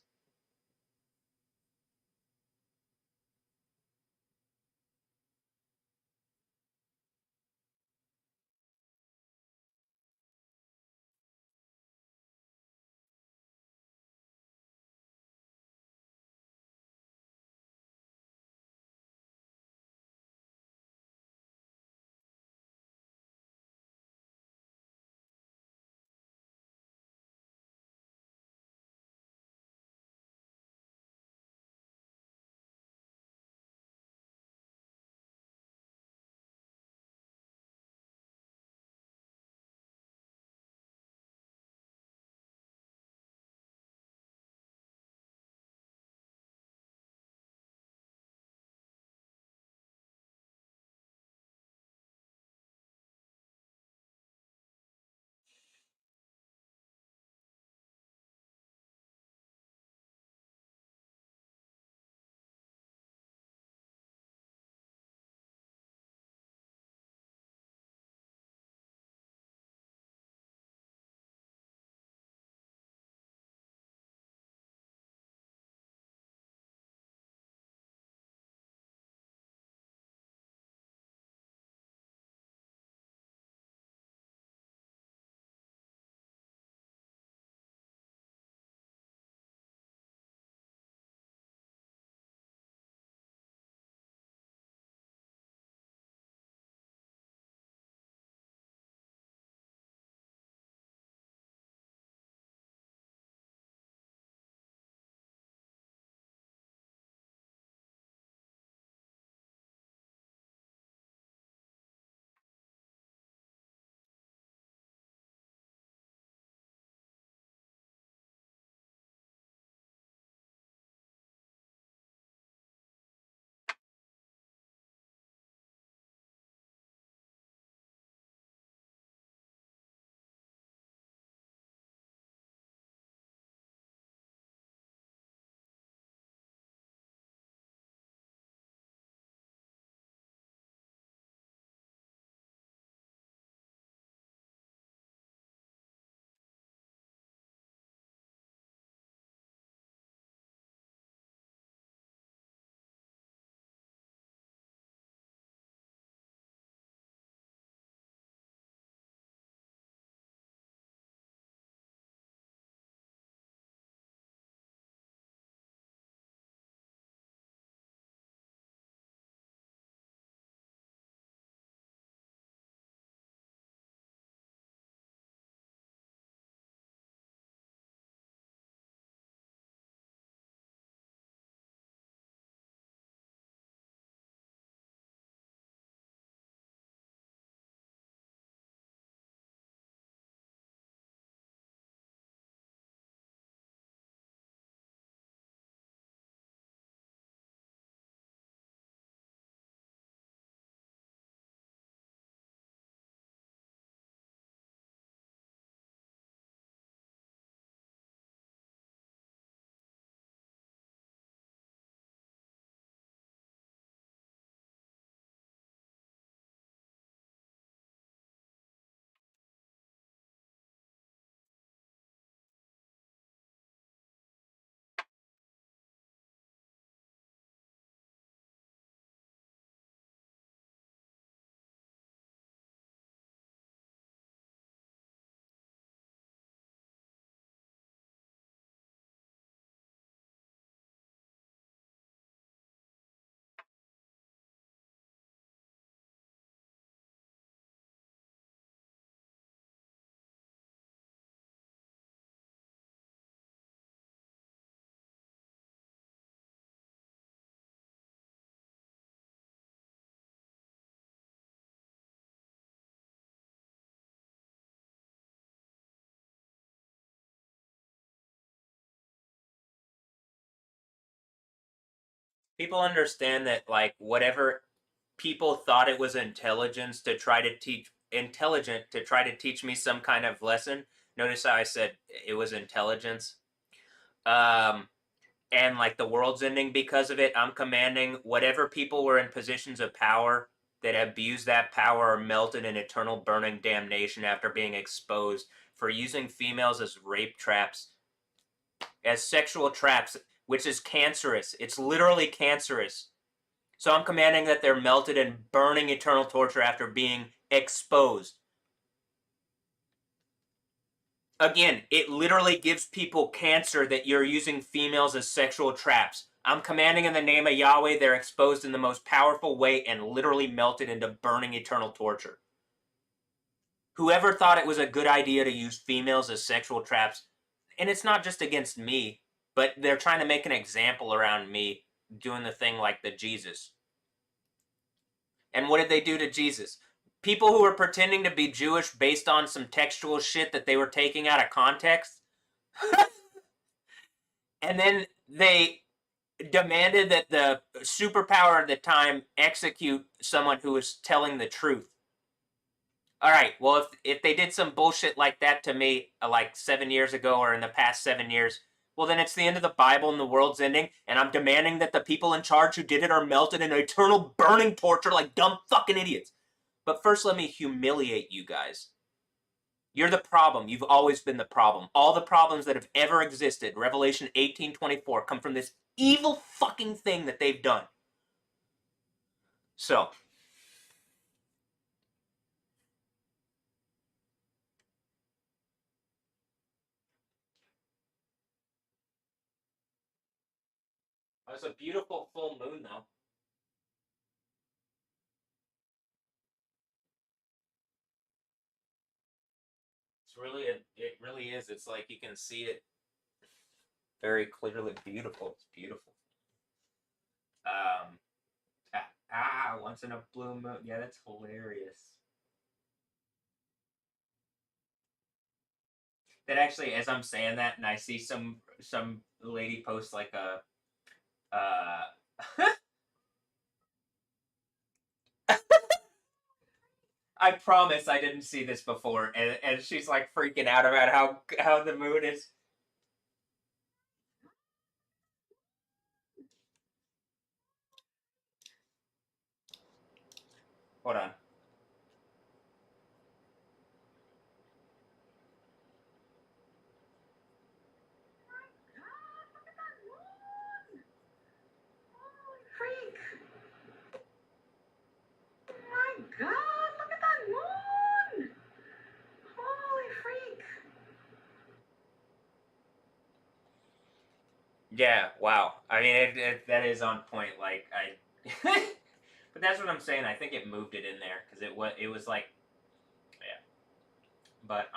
People understand that, like, whatever people thought it was intelligent to try to teach me some kind of lesson. Notice how I said it was intelligence. Um, and like the world's ending because of it. I'm commanding whatever people were in positions of power that abused that power are melted in eternal burning damnation after being exposed for using females as rape traps, as sexual traps, which is cancerous. It's literally cancerous. So I'm commanding that they're melted in burning eternal torture after being exposed. Again, it literally gives people cancer that you're using females as sexual traps. I'm commanding in the name of Yahweh, they're exposed in the most powerful way and literally melted into burning eternal torture. Whoever thought it was a good idea to use females as sexual traps, and it's not just against me, but they're trying to make an example around me doing the thing like the Jesus. And what did they do to Jesus? People who were pretending to be Jewish based on some textual shit that they were taking out of context. And then they demanded that the superpower at the time execute someone who was telling the truth. All right, well, if they did some bullshit like that to me like 7 years ago or in the past 7 years, well, then it's the end of the Bible and the world's ending, and I'm demanding that the people in charge who did it are melted in eternal burning torture like dumb fucking idiots. But first, let me humiliate you guys. You're the problem. You've always been the problem. All the problems that have ever existed, Revelation 18:24, come from this evil fucking thing that they've done. So, it's a beautiful full moon, though. It really is. It's like you can see it very clearly. Beautiful. It's beautiful. Um, once in a blue moon. Yeah, that's hilarious. That actually, as I'm saying that, and I see some lady post like a I promise I didn't see this before, and she's like freaking out about how the moon is. Hold on. Freak! My God, look at that moon! Holy freak! Yeah, wow. I mean, that is on point. Like but that's what I'm saying. I think it moved it in there because it was like, yeah. But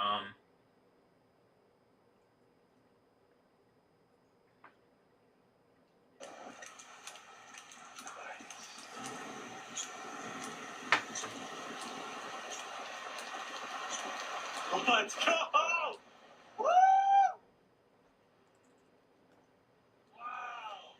Let's go! Woo! Wow!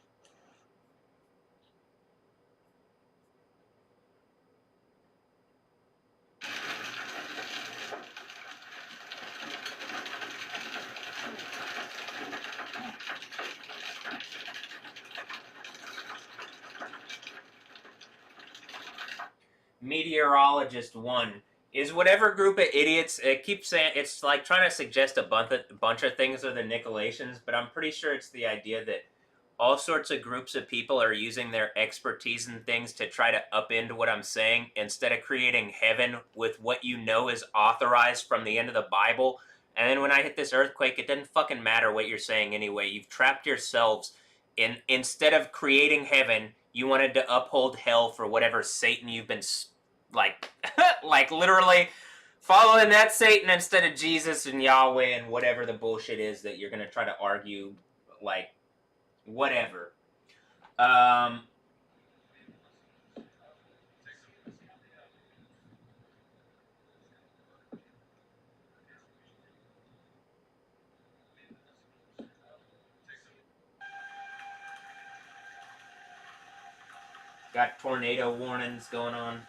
meteorologist one is whatever group of idiots. It keeps saying it's like trying to suggest a bunch of things are the Nicolations, but I'm pretty sure it's the idea that all sorts of groups of people are using their expertise in things to try to upend what I'm saying instead of creating heaven with what you know is authorized from the end of the Bible. And then when I hit this earthquake, it doesn't fucking matter what you're saying anyway. You've trapped yourselves in instead of creating heaven, you wanted to uphold hell for whatever Satan you've been like like literally following that Satan instead of Jesus and Yahweh and whatever the bullshit is that you're going to try to argue like whatever. Um, Got tornado warnings going on.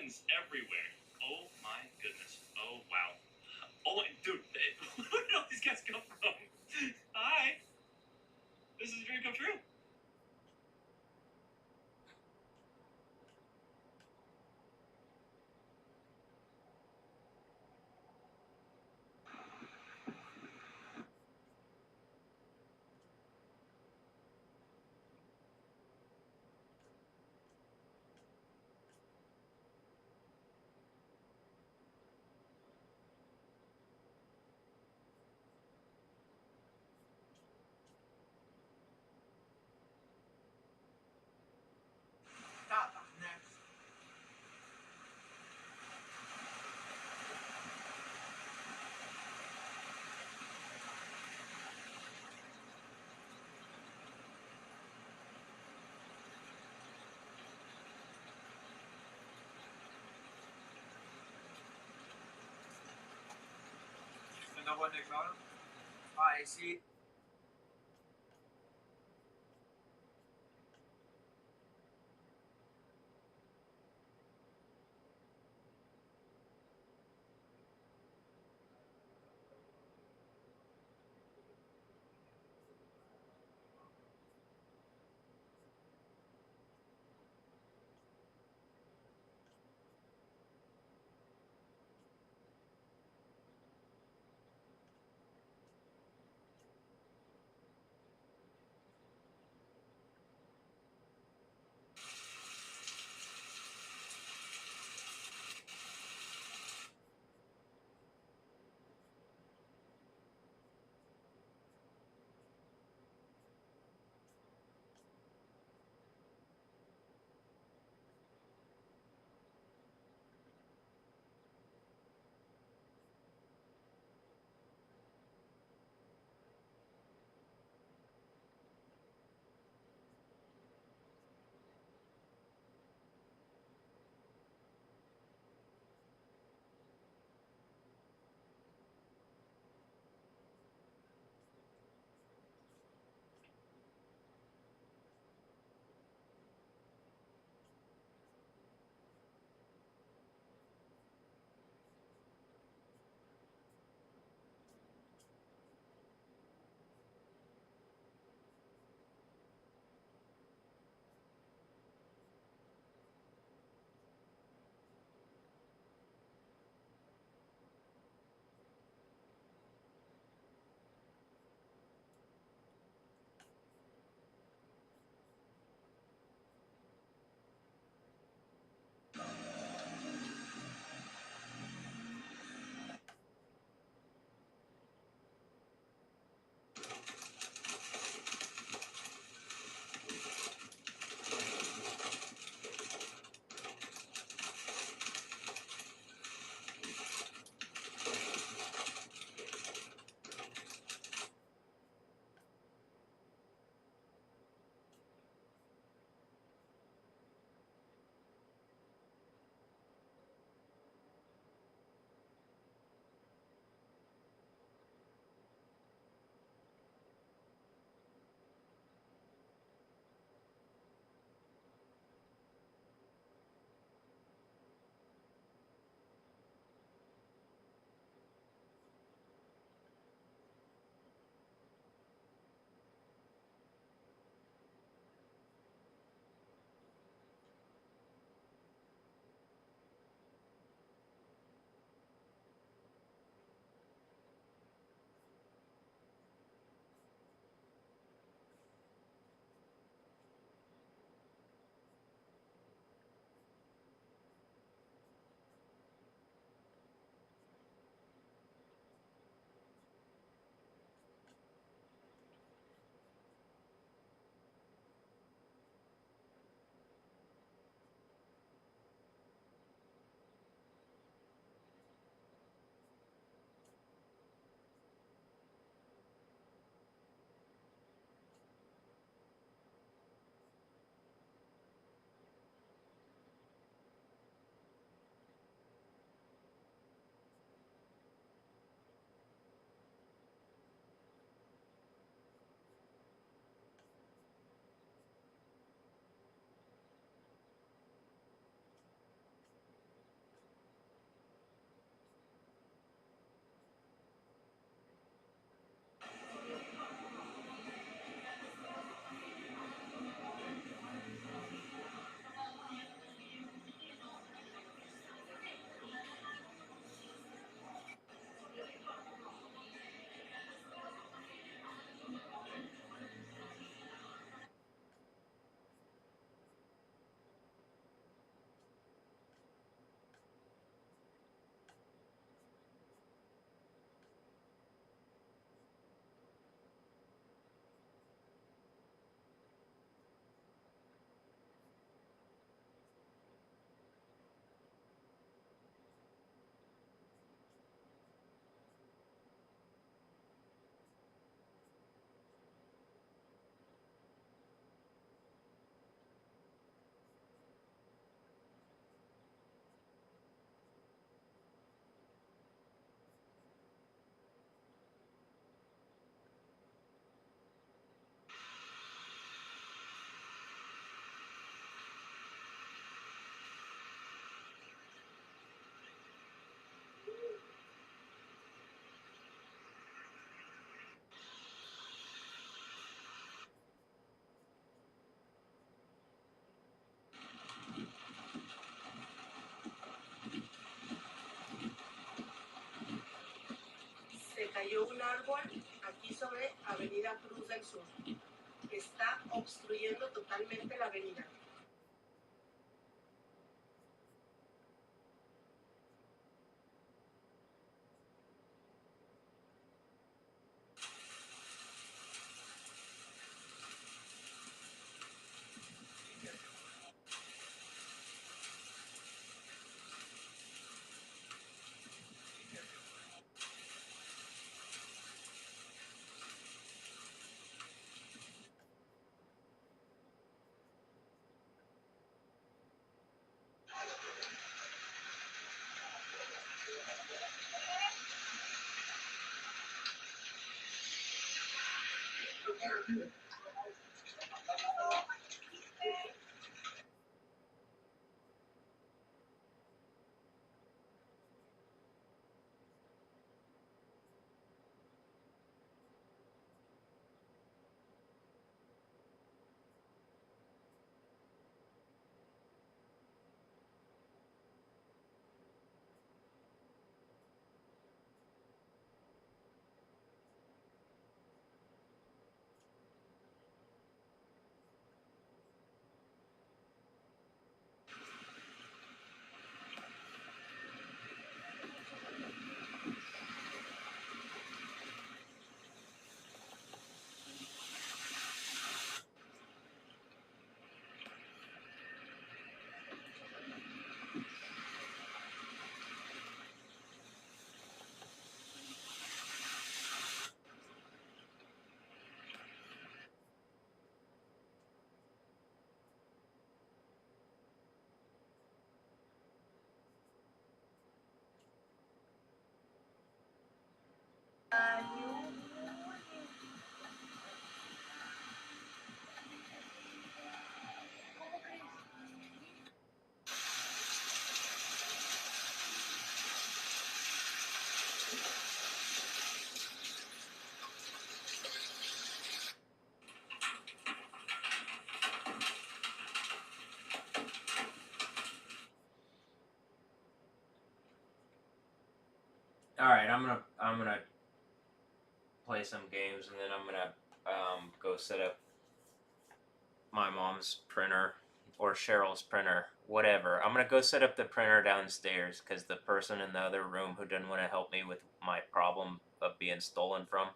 Milkins everywhere. Oh my goodness. Oh wow. Oh, dude, where did all these guys come from? Hi. This is a dream come true. Another next round. I see. cayó un árbol aquí sobre Avenida Cruz del Sur. Está obstruyendo totalmente la avenida. All right, I'm gonna play some games and then I'm gonna go set up my mom's printer or Cheryl's printer, whatever. I'm gonna go set up the printer downstairs because the person in the other room who didn't want to help me with my problem of being stolen from,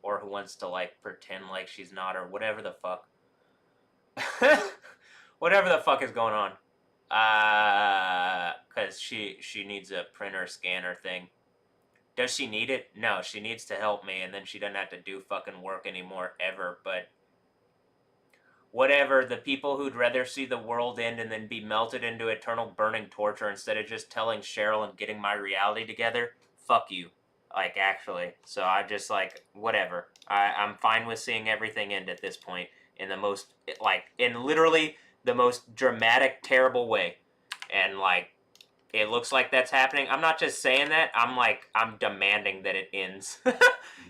or who wants to like pretend like she's not or whatever the fuck, whatever the fuck is going on. Because she needs a printer scanner thing. Does she need it? No, she needs to help me, and then she doesn't have to do fucking work anymore ever. But whatever, the people who'd rather see the world end and then be melted into eternal burning torture instead of just telling Cheryl and getting my reality together, fuck you. Like, actually. So I just, like, whatever. I'm fine with seeing everything end at this point in the most, like, in literally the most dramatic, terrible way. And, like, it looks like that's happening. I'm not just saying that. I'm demanding that it ends.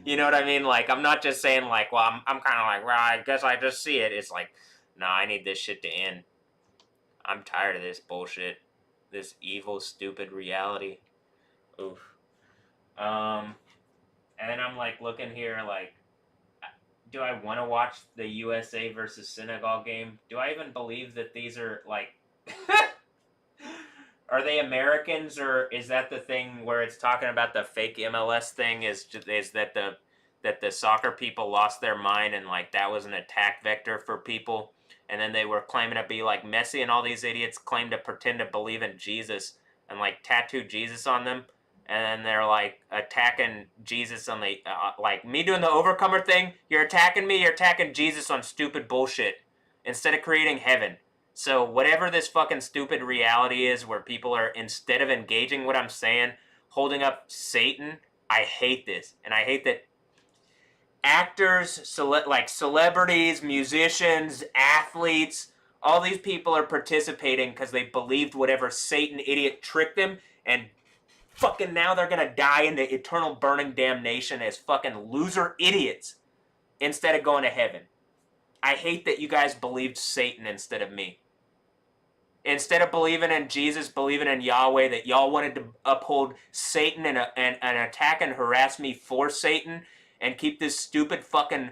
You know what I mean? Like, I'm not just saying, like, well, I'm kind of like, well, I guess I just see it. It's like, no, I need this shit to end. I'm tired of this bullshit. This evil, stupid reality. Oof. And then I'm, like, looking here, like, do I want to watch the USA versus Senegal game? Do I even believe that these are, like... Are they Americans, or is that the thing where it's talking about the fake MLS thing? Is that the soccer people lost their mind and like that was an attack vector for people, and then they were claiming to be like Messi and all these idiots claim to pretend to believe in Jesus and like tattoo Jesus on them, and then they're like attacking Jesus on the like me doing the overcomer thing. You're attacking me. You're attacking Jesus on stupid bullshit instead of creating heaven. So whatever this fucking stupid reality is where people are, instead of engaging what I'm saying, holding up Satan, I hate this. And I hate that actors, like celebrities, musicians, athletes, all these people are participating because they believed whatever Satan idiot tricked them, and fucking now they're gonna die into eternal burning damnation as fucking loser idiots instead of going to heaven. I hate that you guys believed Satan instead of me. Instead of believing in Jesus, believing in Yahweh, that y'all wanted to uphold Satan and attack and harass me for Satan and keep this stupid fucking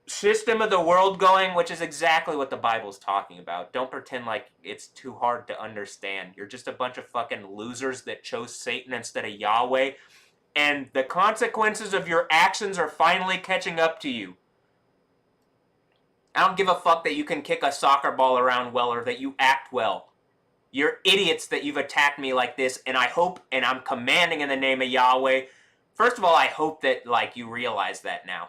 system of the world going, which is exactly what the Bible's talking about. Don't pretend like it's too hard to understand. You're just a bunch of fucking losers that chose Satan instead of Yahweh, and the consequences of your actions are finally catching up to you. I don't give a fuck that you can kick a soccer ball around well or that you act well. You're idiots that you've attacked me like this, and I hope, and I'm commanding in the name of Yahweh. First of all, I hope that, like, you realize that now.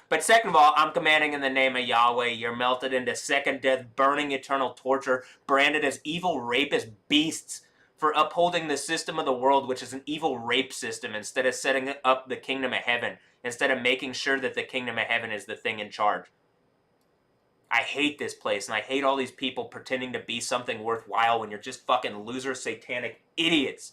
But second of all, I'm commanding in the name of Yahweh. You're melted into second death, burning eternal torture, branded as evil rapist beasts for upholding the system of the world, which is an evil rape system, instead of setting up the kingdom of heaven, instead of making sure that the kingdom of heaven is the thing in charge. I hate this place, and I hate all these people pretending to be something worthwhile when you're just fucking loser satanic idiots.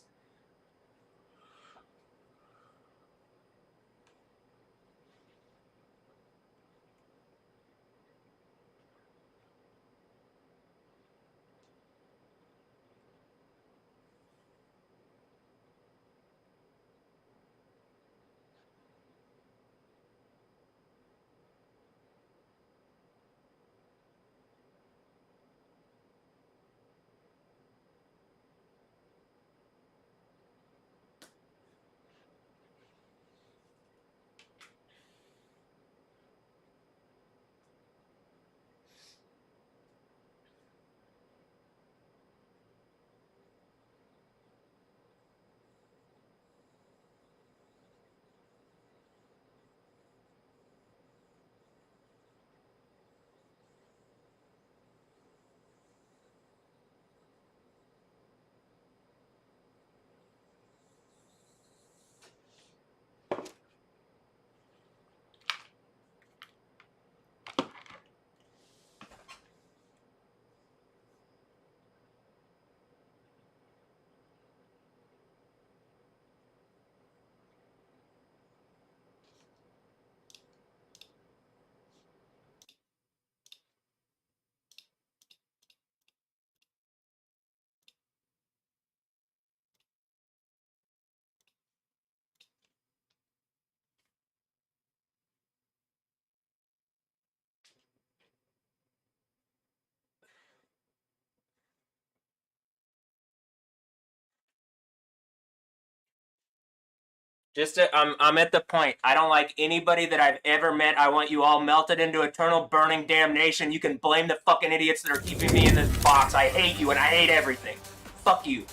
I'm at the point. I don't like anybody that I've ever met. I want you all melted into eternal burning damnation. You can blame the fucking idiots that are keeping me in this box. I hate you and I hate everything. Fuck you.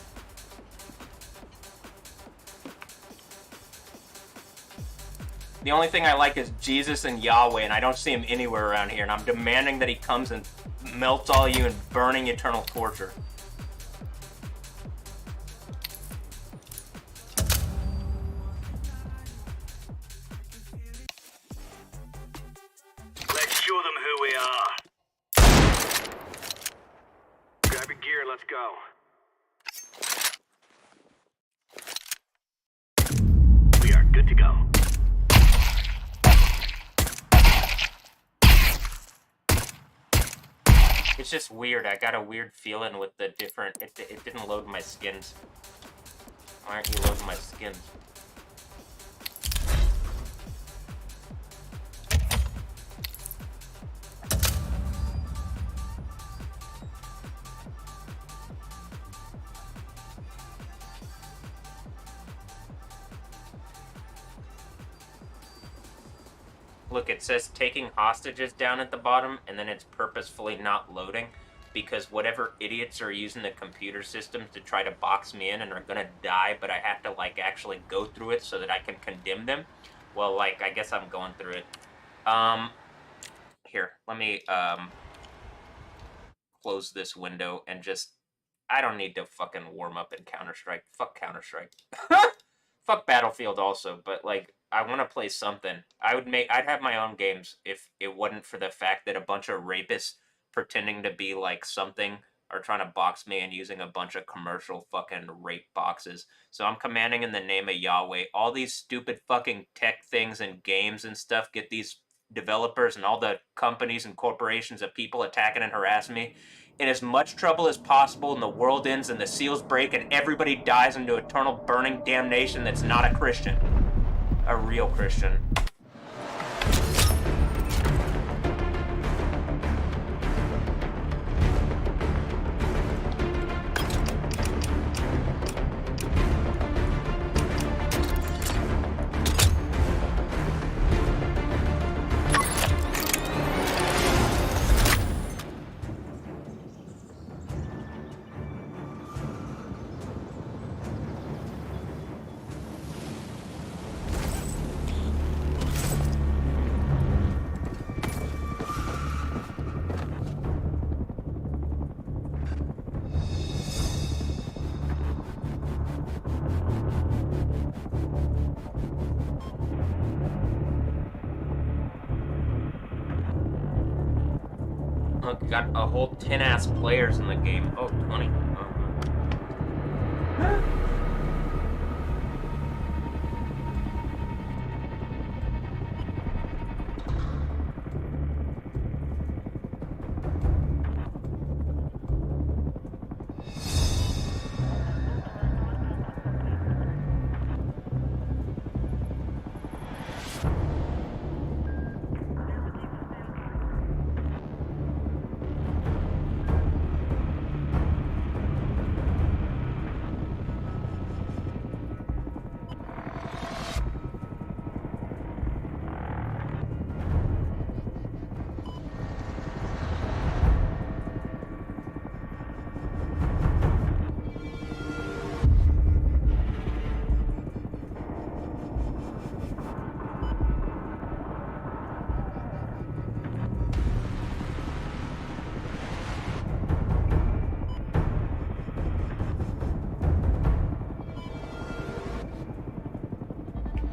The only thing I like is Jesus and Yahweh, and I don't see him anywhere around here, and I'm demanding that he comes and melts all you in burning eternal torture. Let's show them who we are. Grab your gear, let's go. We are good to go. It's just weird. I got a weird feeling with the different... It didn't load my skins. Why aren't you loading my skins? Look, it says taking hostages down at the bottom, and then it's purposefully not loading because whatever idiots are using the computer systems to try to box me in and are gonna die, but I have to, like, actually go through it so that I can condemn them. Well, like, I guess I'm going through it. Here, let me, close this window and just... I don't need to fucking warm up in Counter-Strike. Fuck Counter-Strike. Fuck Battlefield also, but, like, I want to play something. I'd have my own games if it wasn't for the fact that a bunch of rapists pretending to be, like, something are trying to box me and using a bunch of commercial fucking rape boxes. So I'm commanding in the name of Yahweh. All these stupid fucking tech things and games and stuff get these developers and all the companies and corporations of people attacking and harassing me in as much trouble as possible, and the world ends and the seals break and everybody dies into eternal burning damnation that's not a Christian. A real Christian. Look, got a whole 10-ass players in the game. Oh, 20.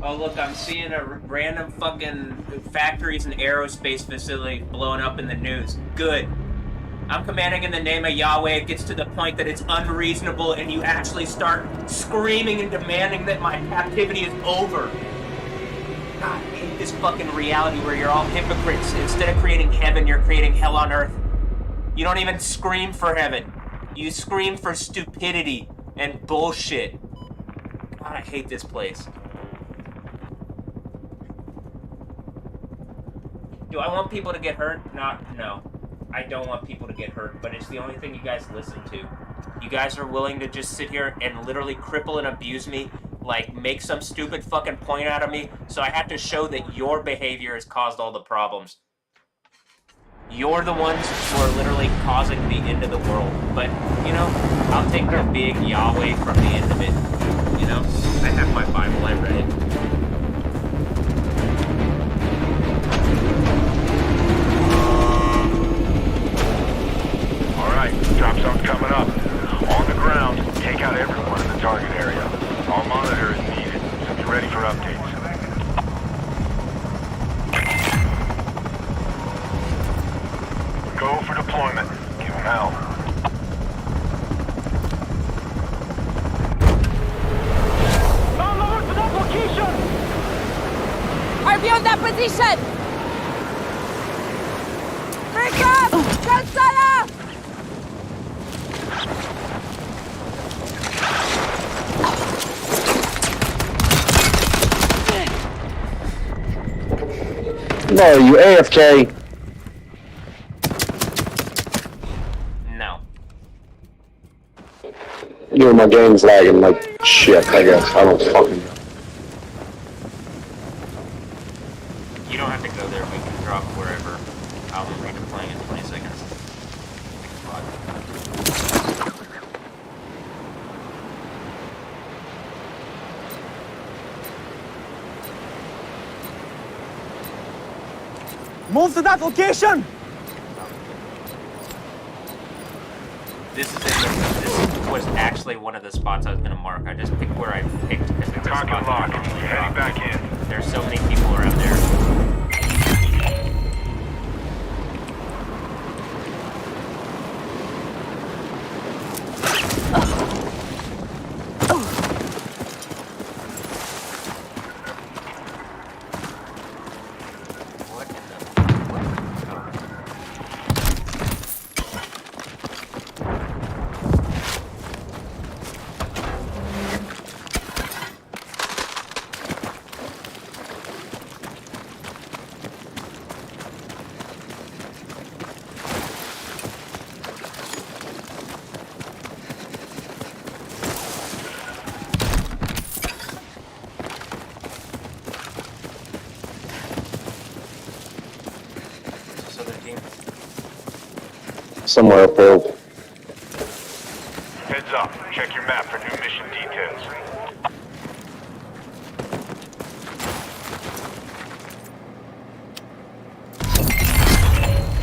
Oh, look, I'm seeing a random fucking factories and aerospace facility blowing up in the news. Good. I'm commanding in the name of Yahweh. It gets to the point that it's unreasonable and you actually start screaming and demanding that my captivity is over. God, I hate this fucking reality where you're all hypocrites. Instead of creating heaven, you're creating hell on earth. You don't even scream for heaven. You scream for stupidity and bullshit. God, I hate this place. Do I want people to get hurt? No. I don't want people to get hurt, but it's the only thing you guys listen to. You guys are willing to just sit here and literally cripple and abuse me, like make some stupid fucking point out of me, so I have to show that your behavior has caused all the problems. You're the ones who are literally causing the end of the world. But, you know, I'll take the big Yahweh from the end of it. You know, I have my Bible, I read it. Drop zone coming up. On the ground, take out everyone in the target area. All monitor is needed, so be ready for updates. Go for deployment. Give them hell. All over to that location! RV on that position! Break up! Cancela! No, you AFK. No. You know, my game's lagging like shit, I guess. I don't fucking know. You don't have to go there. We can drop wherever. I'll be redeploying in 20 seconds. Move to that location! This was actually one of the spots I was going to mark. I just picked where I picked because it's a Cock and spot. lock. Heading back in. There's so many people around there. What in the somewhere up there. Heads up. Check your map for new mission details.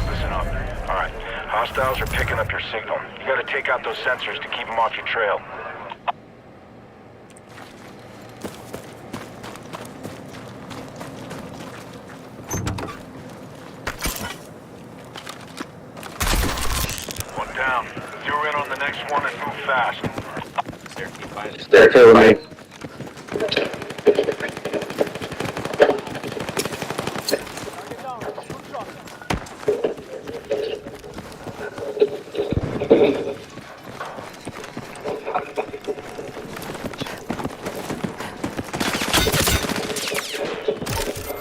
Listen up. Alright. Hostiles are picking up your signal. You gotta take out those sensors to keep them off your trail. One down. Zero in on the next one and move fast. They're killing me.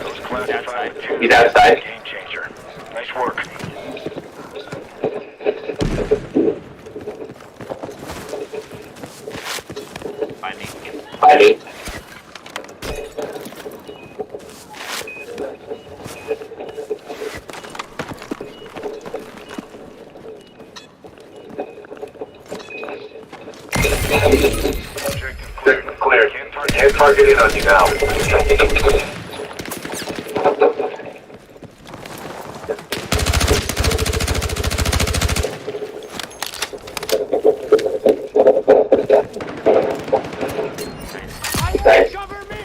Those classified materials. He's outside. Game changer. Nice work. I need. Objective clear. Clear. Can't target in on you now. Thanks. Cover me!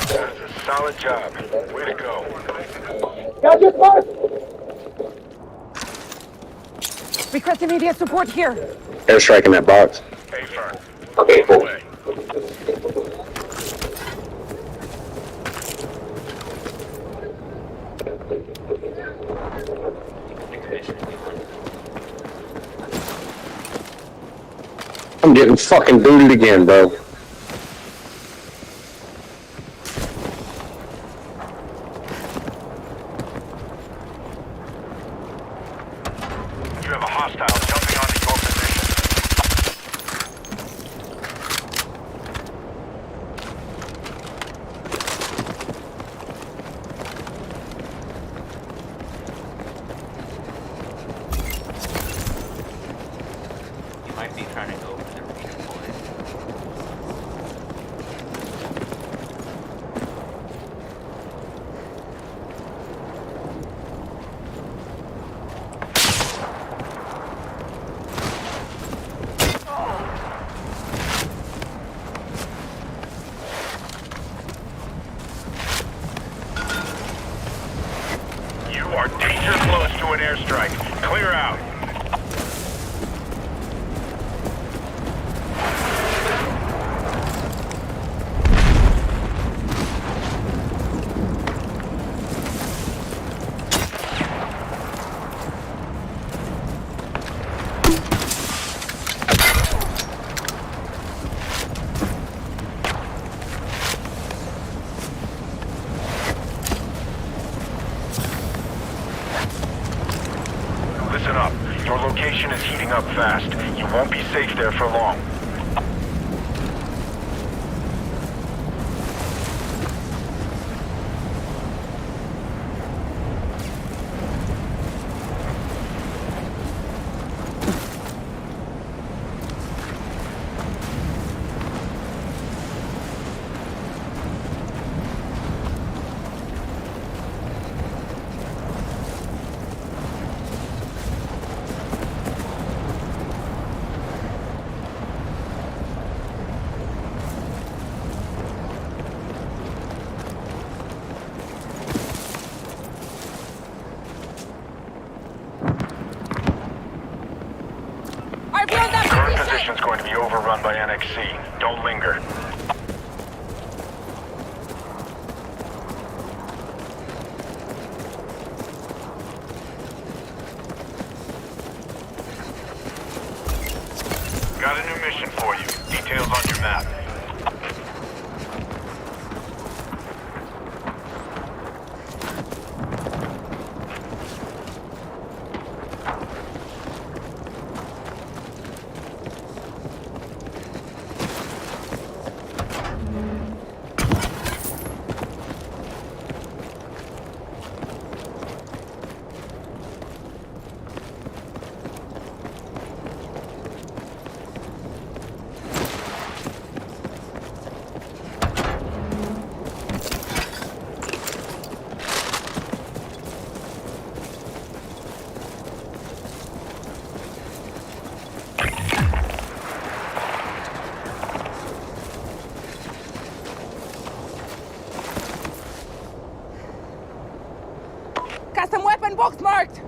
That is a solid job. Way to go. Request immediate support here. Airstrike in that box. Hey, Fern. Okay, cool. Away. I'm getting fucking booted again, bro. You have a hostile jumping onto your position. You might be trying to go over the redeploy. You are danger close to an airstrike. Clear out. Listen up. Your location is heating up fast. You won't be safe there for long. RV on that Current position! position's going to be overrun by NXC. Don't linger. Got a new mission for you. Details on your map. in box marked!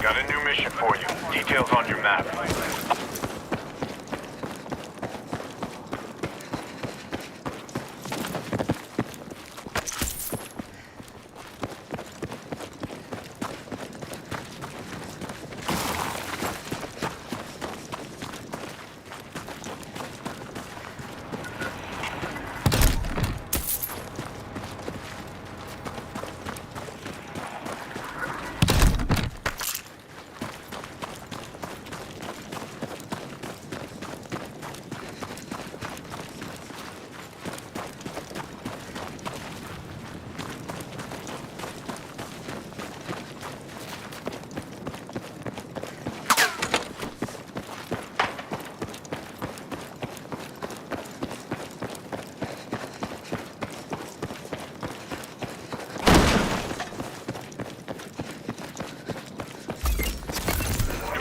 Got a new mission for you. Details on your map.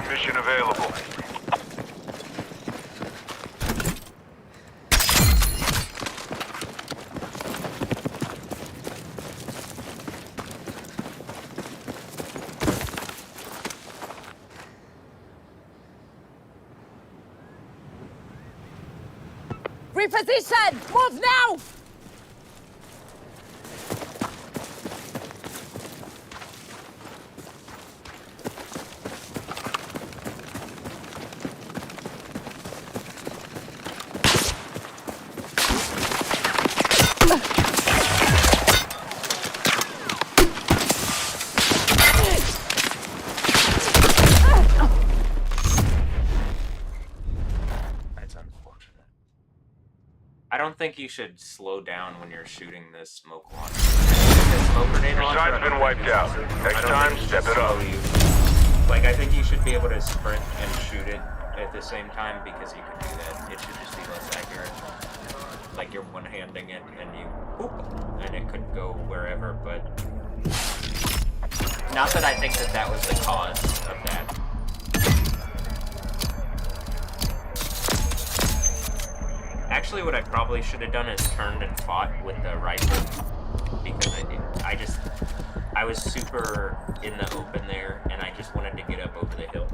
Mission available. Reposition! Move now! That's unfortunate. I don't think you should slow down when you're shooting this smoke launcher. The smoke grenade Your launcher, side's I don't been think wiped it's- out. Next I don't time, think it step should it up. slow you. Like, I think you should be able to sprint and shoot it at the same time because you can do that. It should just be less accurate. Like you're one-handing it and you whoop, and it could go wherever, but not that I think that that was the cause of that. Actually, what I probably should have done is turned and fought with the rifle because I was super in the open there, and I just wanted to get up over the hill.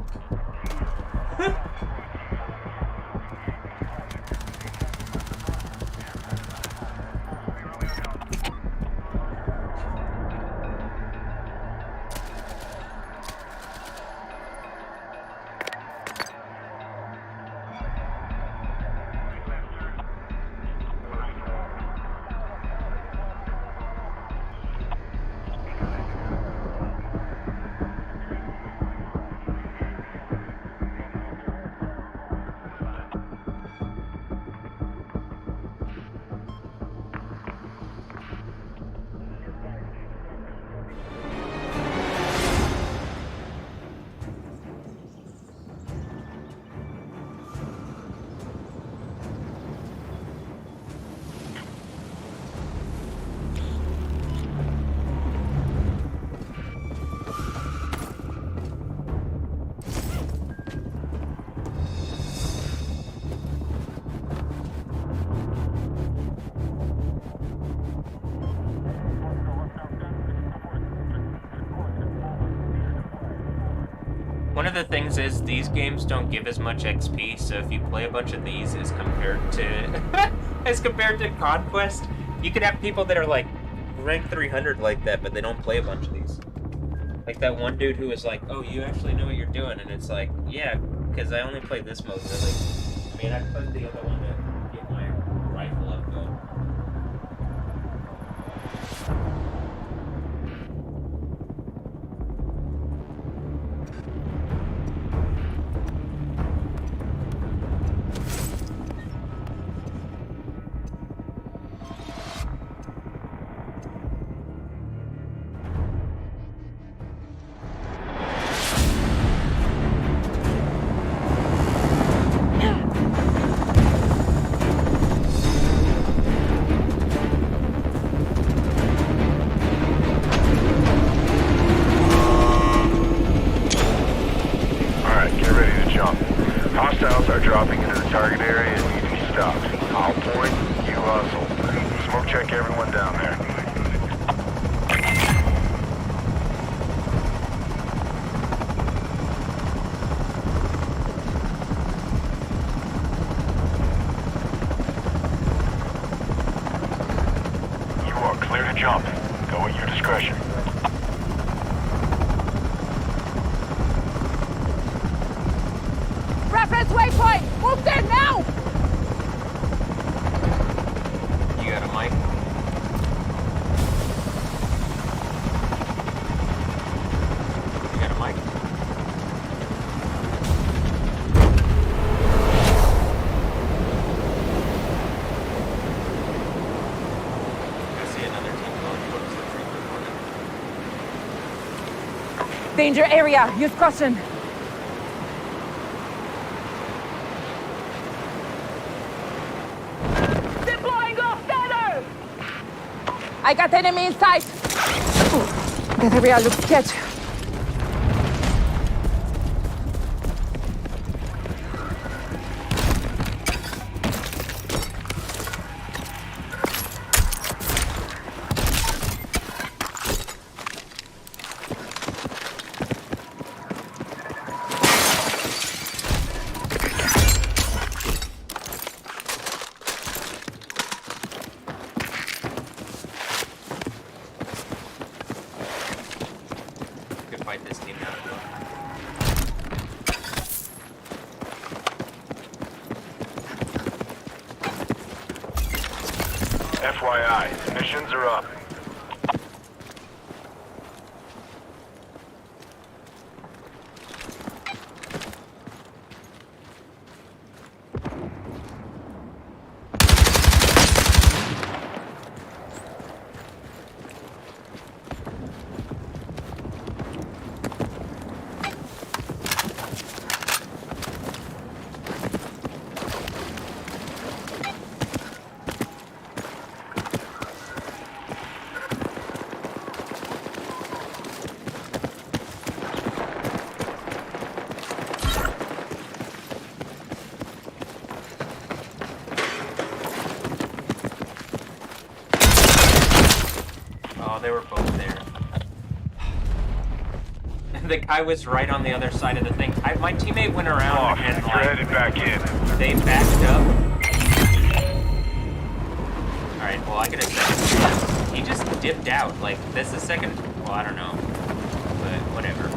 One of the things is these games don't give as much XP, so if you play a bunch of these as compared to Conquest, you could have people that are like rank 300 like that, but they don't play a bunch of these. Like that one dude who was like, "Oh, you actually know what you're doing," and it's like, yeah, because I only played this mode really. I mean, I played the other one to get my rifle up though. Target area needs to be stopped. I'll point, you hustle. Smoke check everyone down there. You are clear to jump. Go at your discretion. Reference waypoint! Move there now! You got a mic? You got a mic? I see another team going towards the treatment point. Danger area. Use caution. Deploying off center! I got enemy in sight. That area looks sketchy. Could fight this team now. FYI, missions are up. Oh, they were both there. The guy was right on the other side of the thing. My teammate went around Off, and you're headed back in. they backed up. Alright, well I get a second chance. He just dipped out. Like, that's the second... Well, I don't know. But, whatever.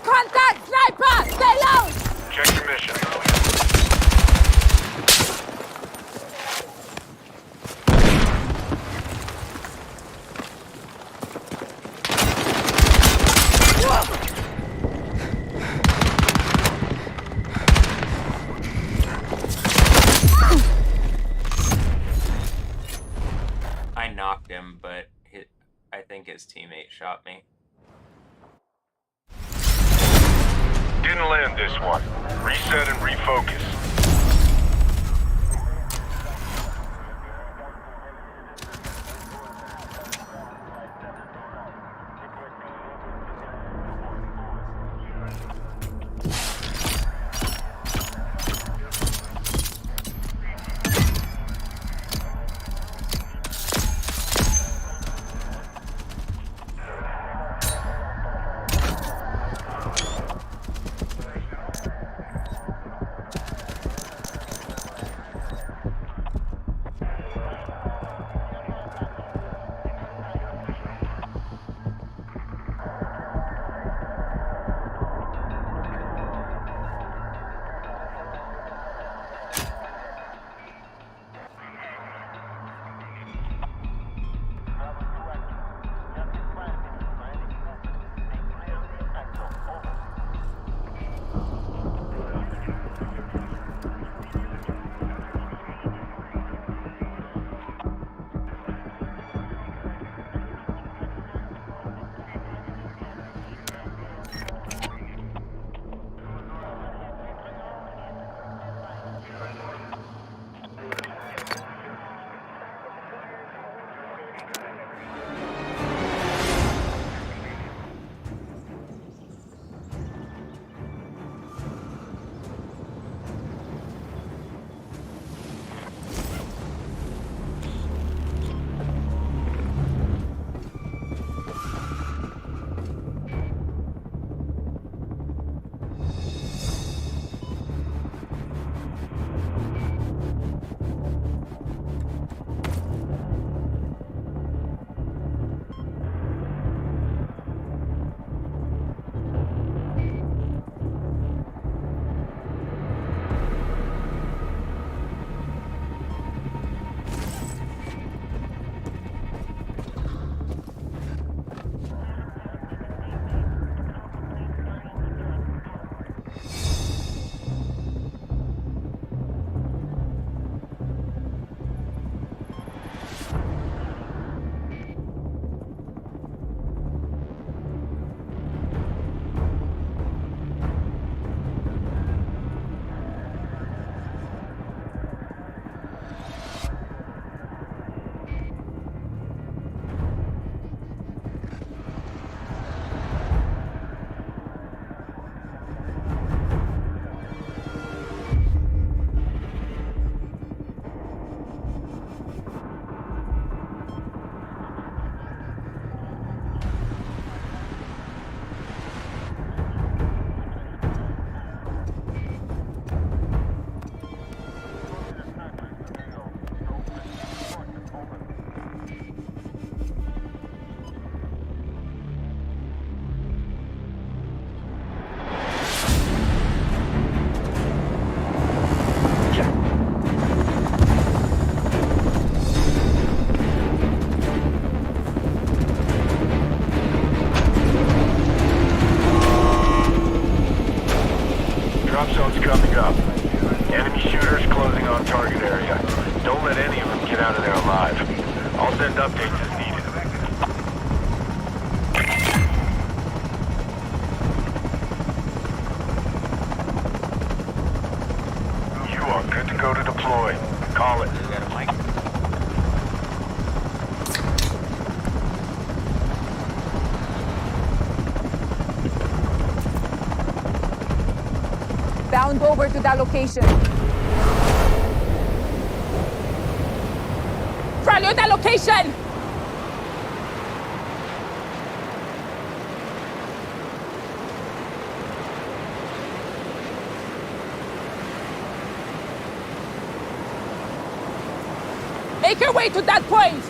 Contact sniper! Stay low! Check your mission. I knocked him, but I think his teammate shot me. Didn't land this one. Reset and refocus. target area. Don't let any of them get out of there alive. I'll send updates as needed. You are good to go to deploy. Call it. You got a mic? Bound over to that location. Charlie, on that location! Make your way to that point!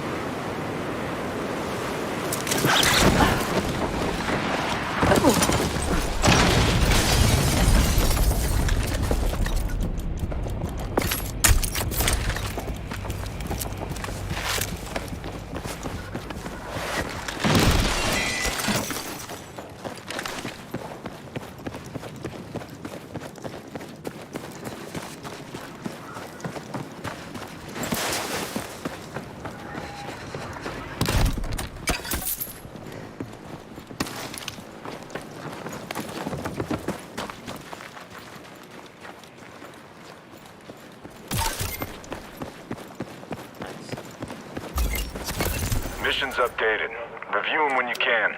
Mission's updated. Review them when you can.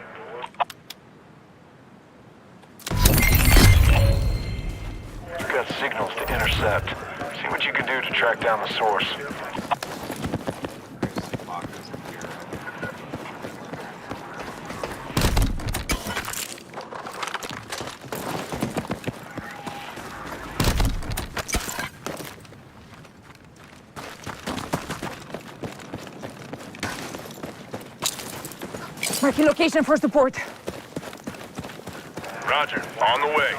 You've got signals to intercept. See what you can do to track down the source. Marking location for support. Roger, on the way.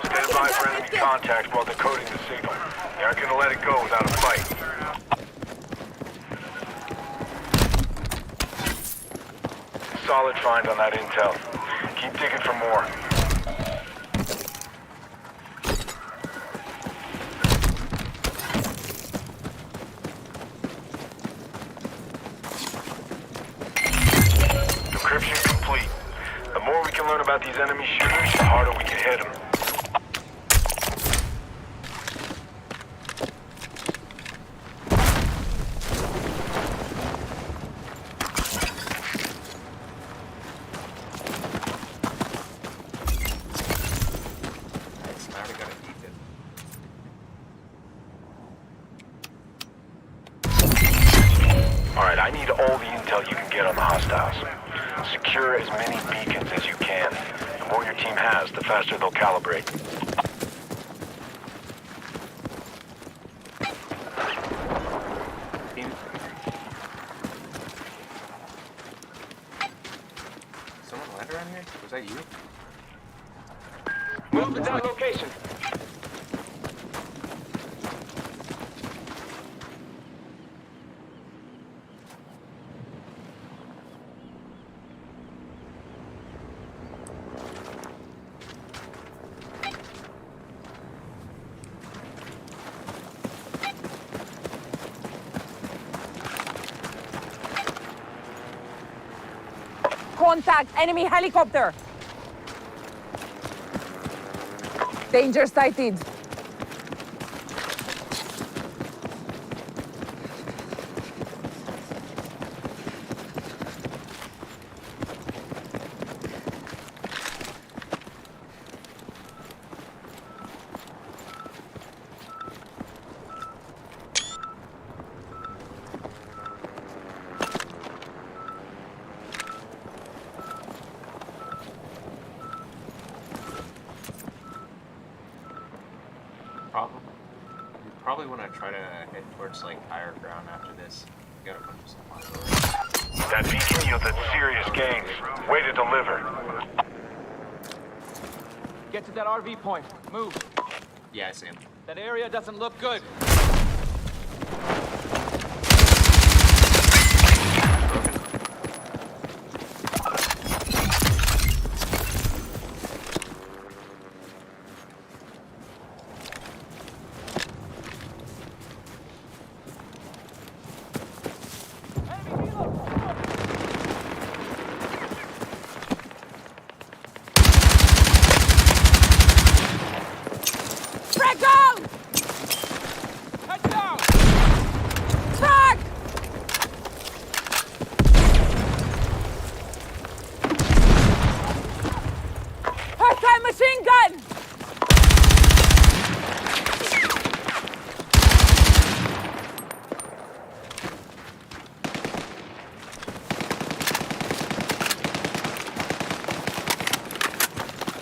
Stand by for enemy contact while decoding the signal. You aren't gonna let it go without a fight. Solid find on that intel. Keep digging for more. Encryption complete. The more we can learn about these enemy shooters, the harder we can hit them. I already got a deep hit. Alright, I need all the intel you can get on the hostiles. Secure as many beacons as you can. The more your team has, the faster they'll calibrate. Team. Someone land around here? Was that you? Move to that location. Contact enemy helicopter. Danger sighted. You probably want to try to head towards like higher ground after this. got a bunch of supplies. That beacon yielded serious gains. Way to deliver. Get to that RV point. Move. Yeah, I see him. That area doesn't look good. Frag down! Head down! Frag! Hostile machine gun!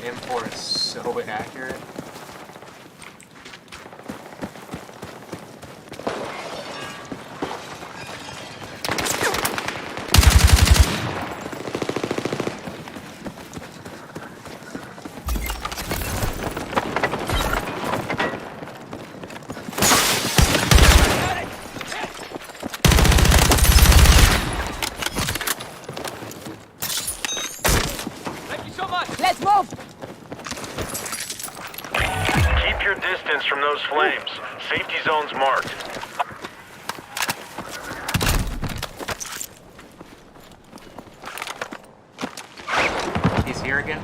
M4 is so inaccurate. Thank you so much! Let's move! Keep your distance from those flames. Safety zone's marked. He's here again.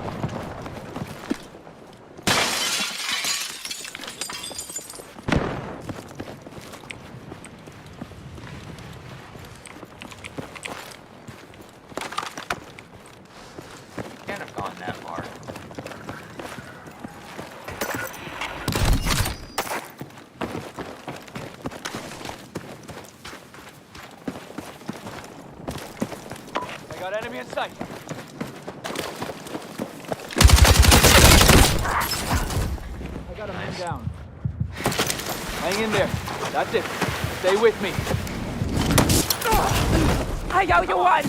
Can't have gone that far. I got enemy in sight. I got a man down. Hang in there. That's it. Stay with me. I owe you one!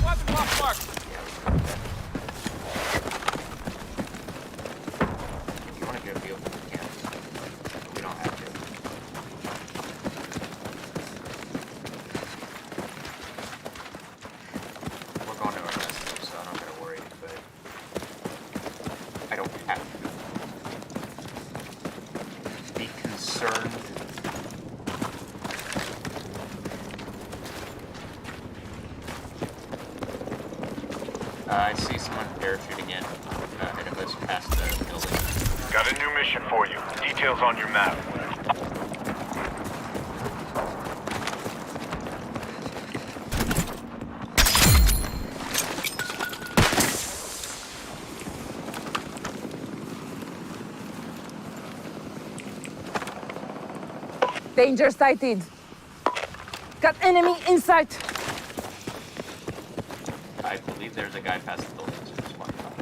Weapon lock mark. If you want to go deal with the camps, we don't have to. We're going to our rest, so I'm not going to worry, but I don't have to be concerned. I see someone parachuting in ahead of us past the building. Got a new mission for you. Details on your map. Danger sighted. Got enemy in sight. I believe there's a guy past the building. So just watch out.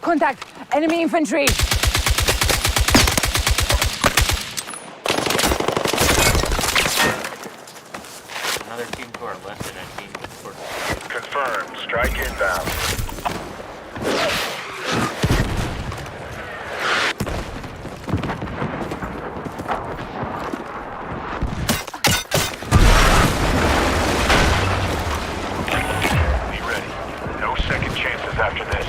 Contact! Enemy infantry! Another team to our left and a team towards the Confirmed. Strike inbound. Be ready. No second chances after this.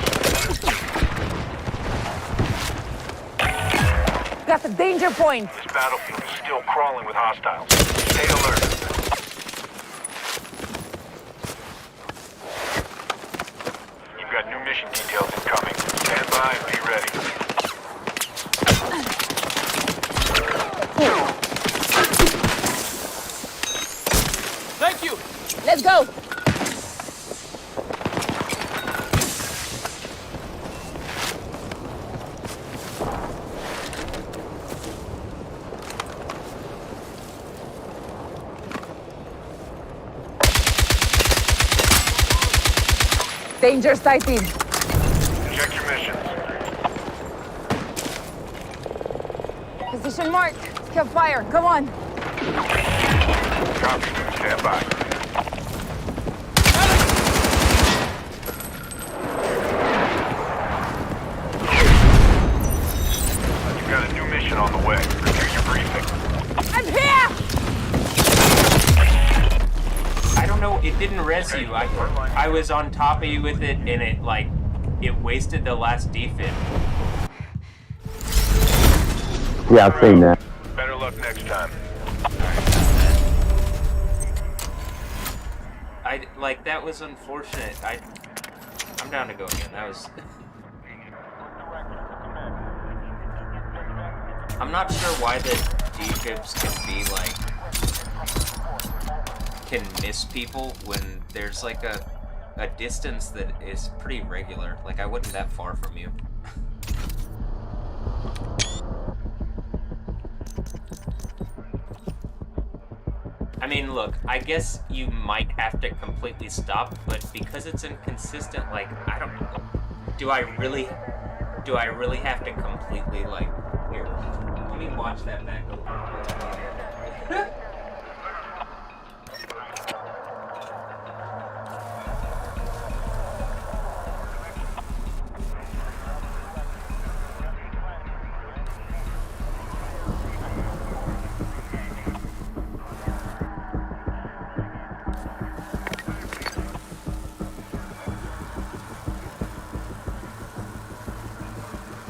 Got the danger point! This battlefield is still crawling with hostiles. Stay alert. You've got new mission details incoming. Stand by and be ready. Danger sighted. Check your missions. Position marked. Kill fire. Come on. Copy. Stand by. You've got a new mission on the way. Review your briefing. I'm here! I don't know, it didn't res you. I was on top of you with it, and it, like, it wasted the last defib. Yeah, I've seen that. Better luck next time. Like, that was unfortunate. I'm down to go again. That was... I'm not sure why the defibs can be, like... can miss people when there's, like, a distance that is pretty regular. Like, I wasn't that far from you. I mean, look, I guess you might have to completely stop, but because it's inconsistent, like, I don't know. Do I really have to completely, like, here, let me watch that back over.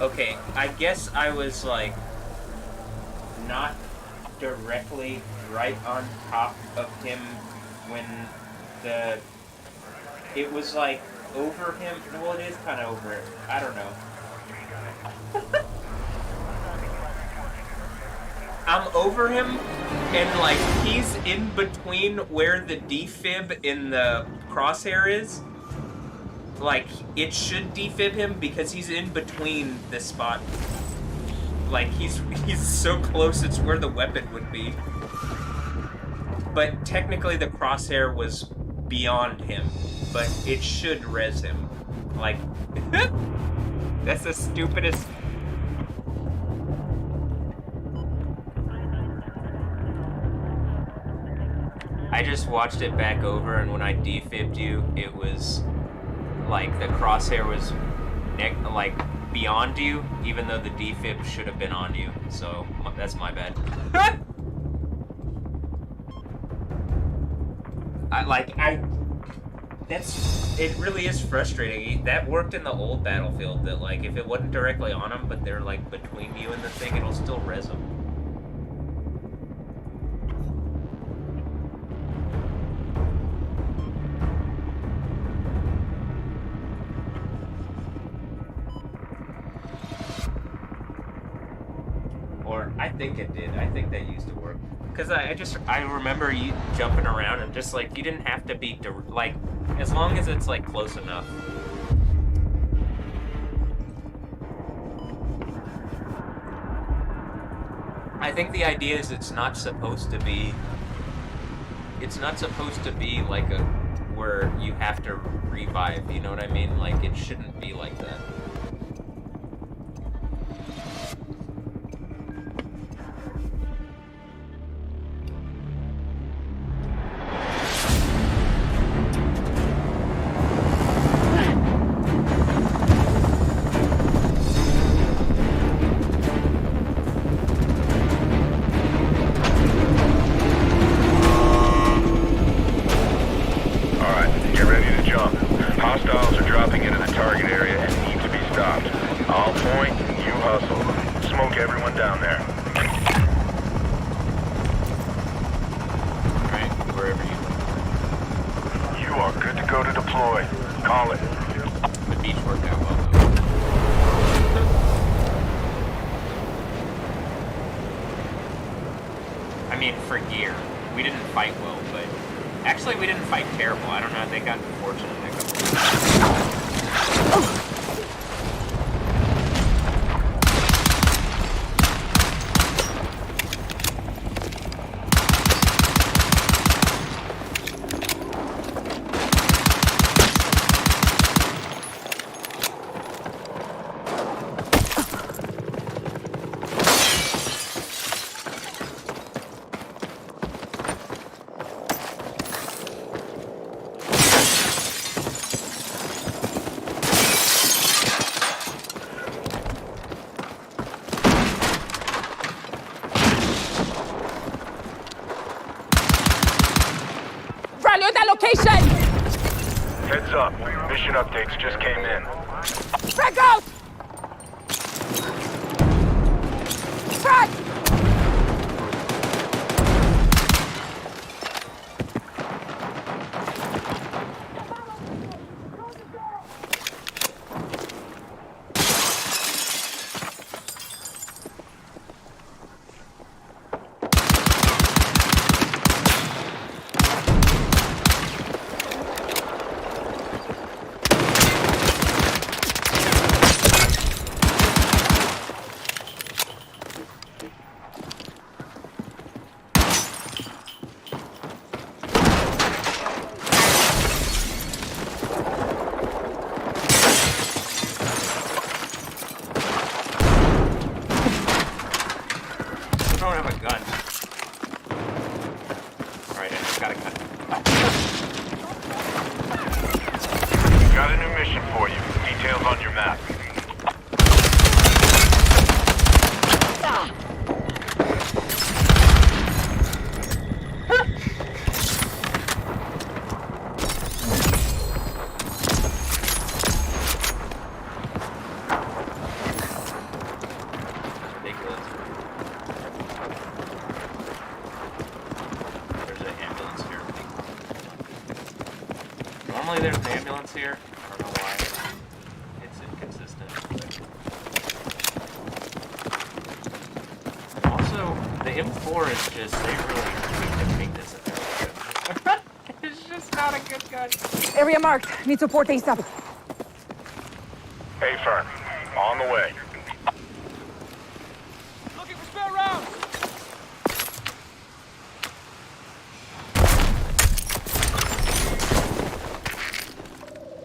Okay, I guess I was, like, not directly right on top of him when it was, like, over him. Well, it is kind of over it. I don't know. I'm over him, and, like, he's in between where the defib in the crosshair is. Like, it should defib him because he's in between this spot. Like, he's so close, it's where the weapon would be. But technically the crosshair was beyond him, but it should res him. Like, that's the stupidest... I just watched it back over, and when I defibbed you, it was... like, the crosshair was like beyond you, even though the defib should have been on you. So that's my bad. It really is frustrating. That worked in the old Battlefield, that, like, if it wasn't directly on them, but they're, like, between you and the thing, it'll still res them. Or, I think it did. I think that used to work. Because I remember you jumping around and just, like, you didn't have to be, like, as long as it's, like, close enough. I think the idea is it's not supposed to be like where you have to revive, you know what I mean? Like, it shouldn't be like that. Heads up. Mission updates just came in. Frag out! Frag! I don't have a gun. Alright, I just got a gun. Got a new mission for you. Details on your map. Ridiculous. There's an ambulance here. Normally there's an ambulance here. I don't know why. It's inconsistent. Also, the M4 is just, they really need to make this a better gun. It's just not a good gun. Area marked. Need support ASAP. Hey, firm. On the way. Looking for spare rounds!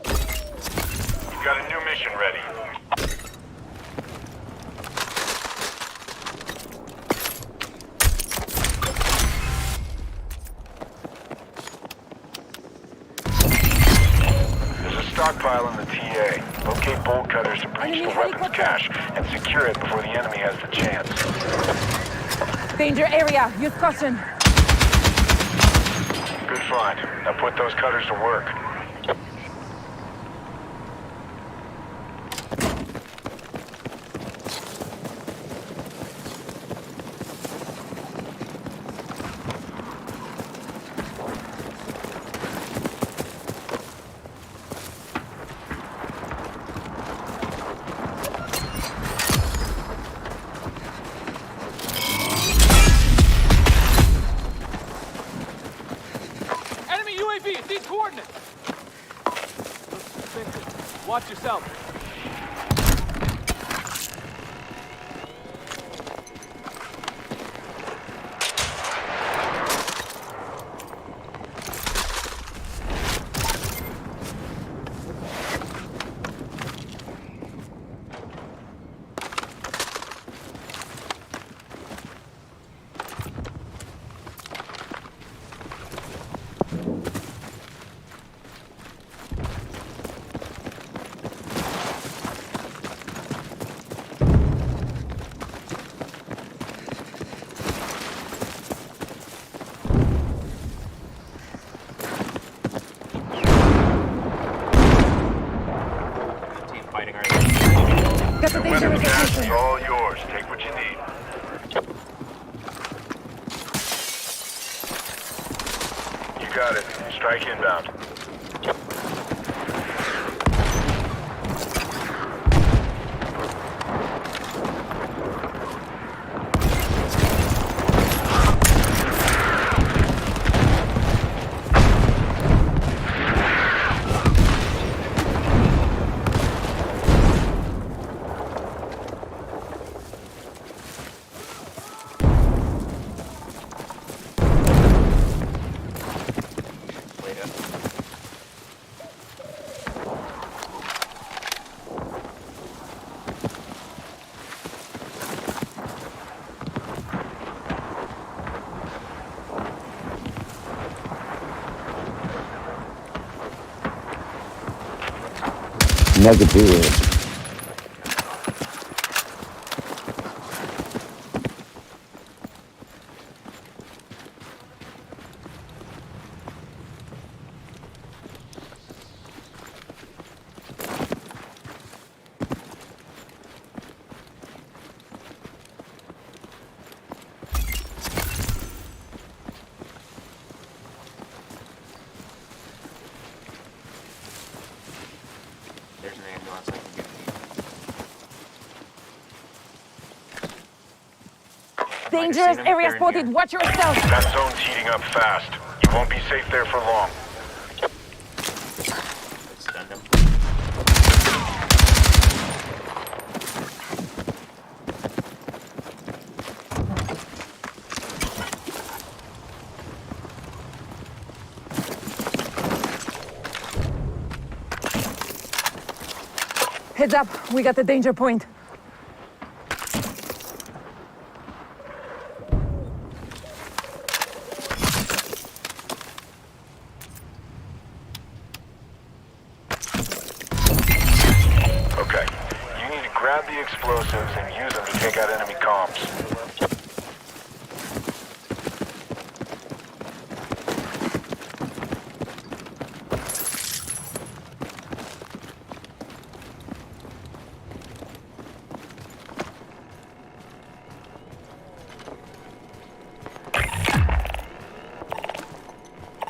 You've got a new mission ready. There's a stockpile in the TA. Locate bolt cutters to breach the weapons cache and secure it before the enemy has the chance. Danger area. Use caution. Good find. Now put those cutters to work. Enemy UAV at these coordinates! Watch yourself. The team fighting right now. Got the The danger weapons cache is location. all yours. Take what you need. You got it. Strike inbound. Later. Negative. Dangerous area spotted. Watch yourself. That zone's heating up fast. You won't be safe there for long. Stunned him. Heads up, we got the danger point. Okay. You need to grab the explosives and use them to take out enemy comms.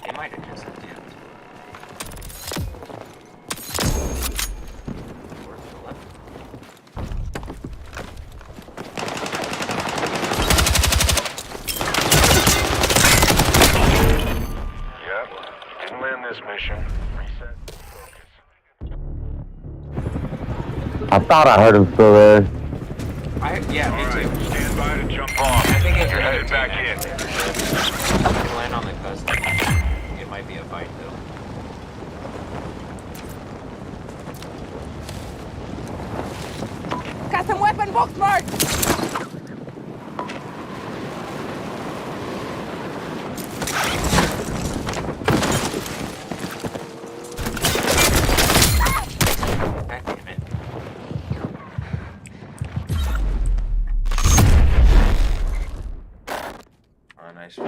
He might have just dipped. Or to the left. Yep. Didn't land this mission. Reset. Focus. I thought I heard him still there. Yeah, me too. Alright, stand by to jump off. I think it's You're another headed team, back in. actually. You can land on the coast. It might be a fight, though. Custom weapon box mark. God damn it. Oh, nice.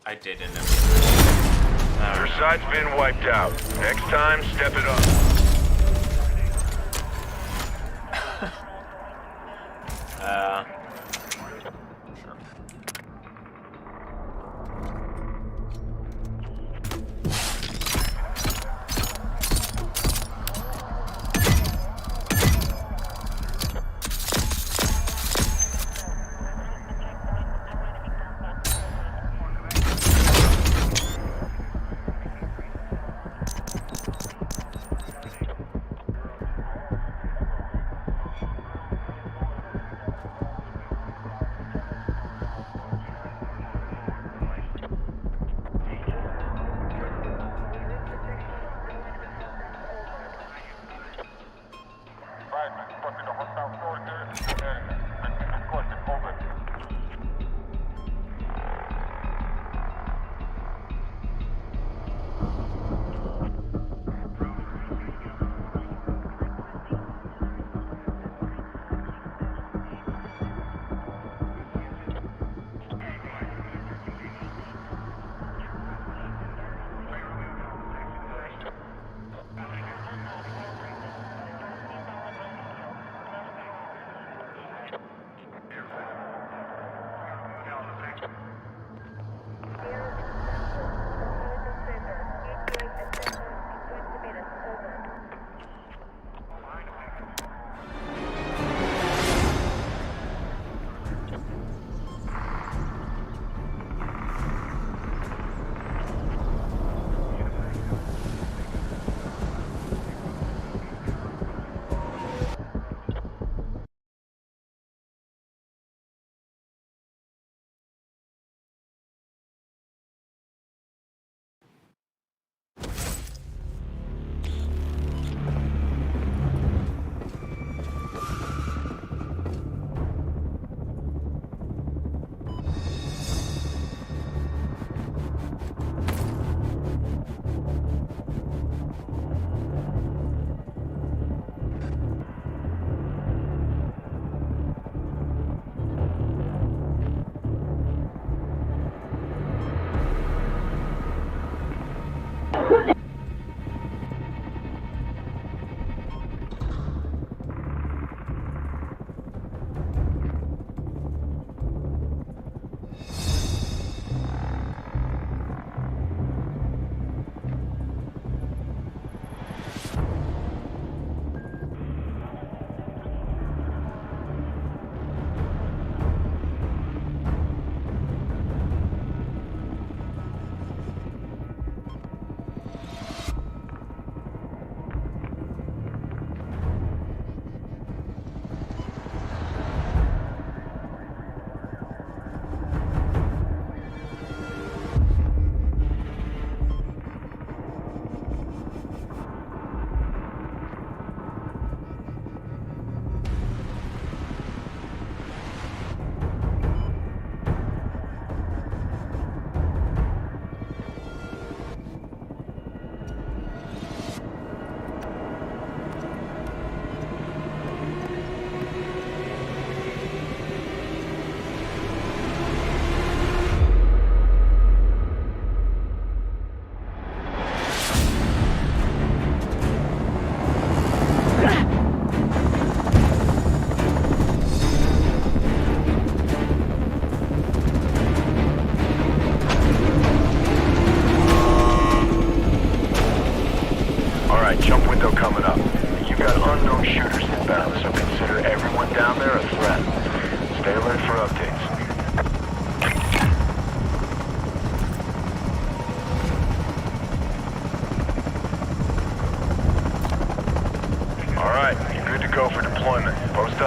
I didn't. Your side's been wiped out. Next time, step it up. Sure.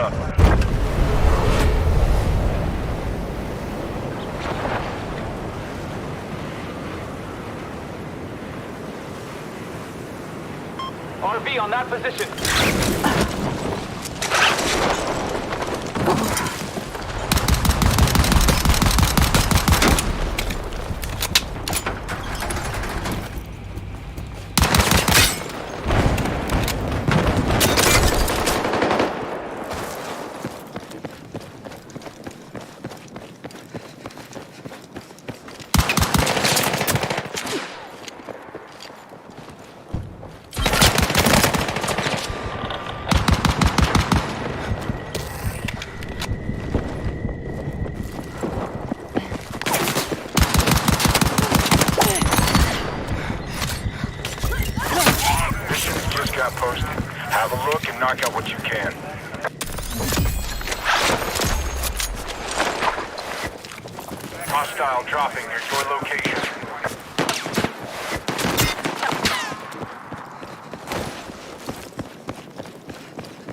up. RV on that position. Just got posted. Have a look and knock out what you can. Hostile dropping near your location.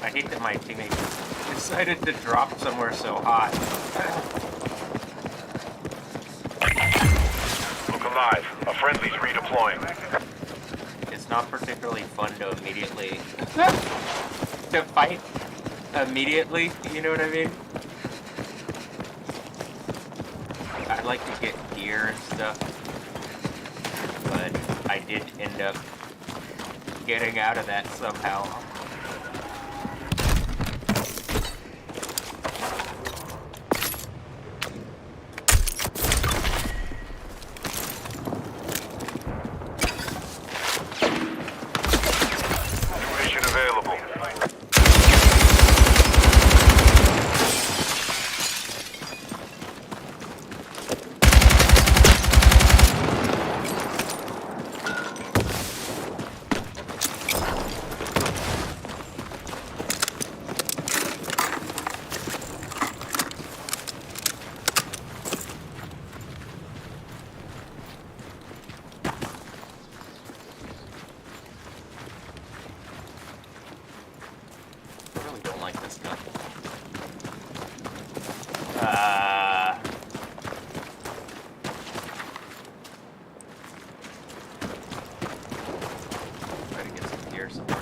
I hate that my teammate decided to drop somewhere so hot. Look alive. A friendly's redeploying. It's not particularly fun to immediately to fight immediately, you know what I mean? I'd like to get gear and stuff, but I did end up getting out of that somehow. Mission available. I really don't like this gun. Try to get some gear somewhere.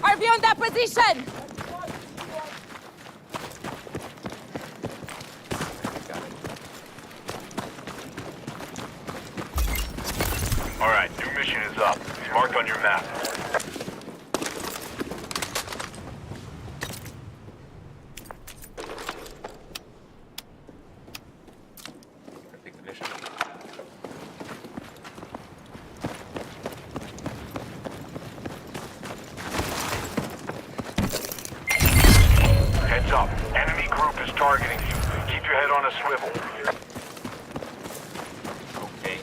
RV on that position! Got it. Alright, new mission is up. It's marked on your map. I think the mission. Heads up. Enemy group is targeting you. Keep your head on a swivel. Okay.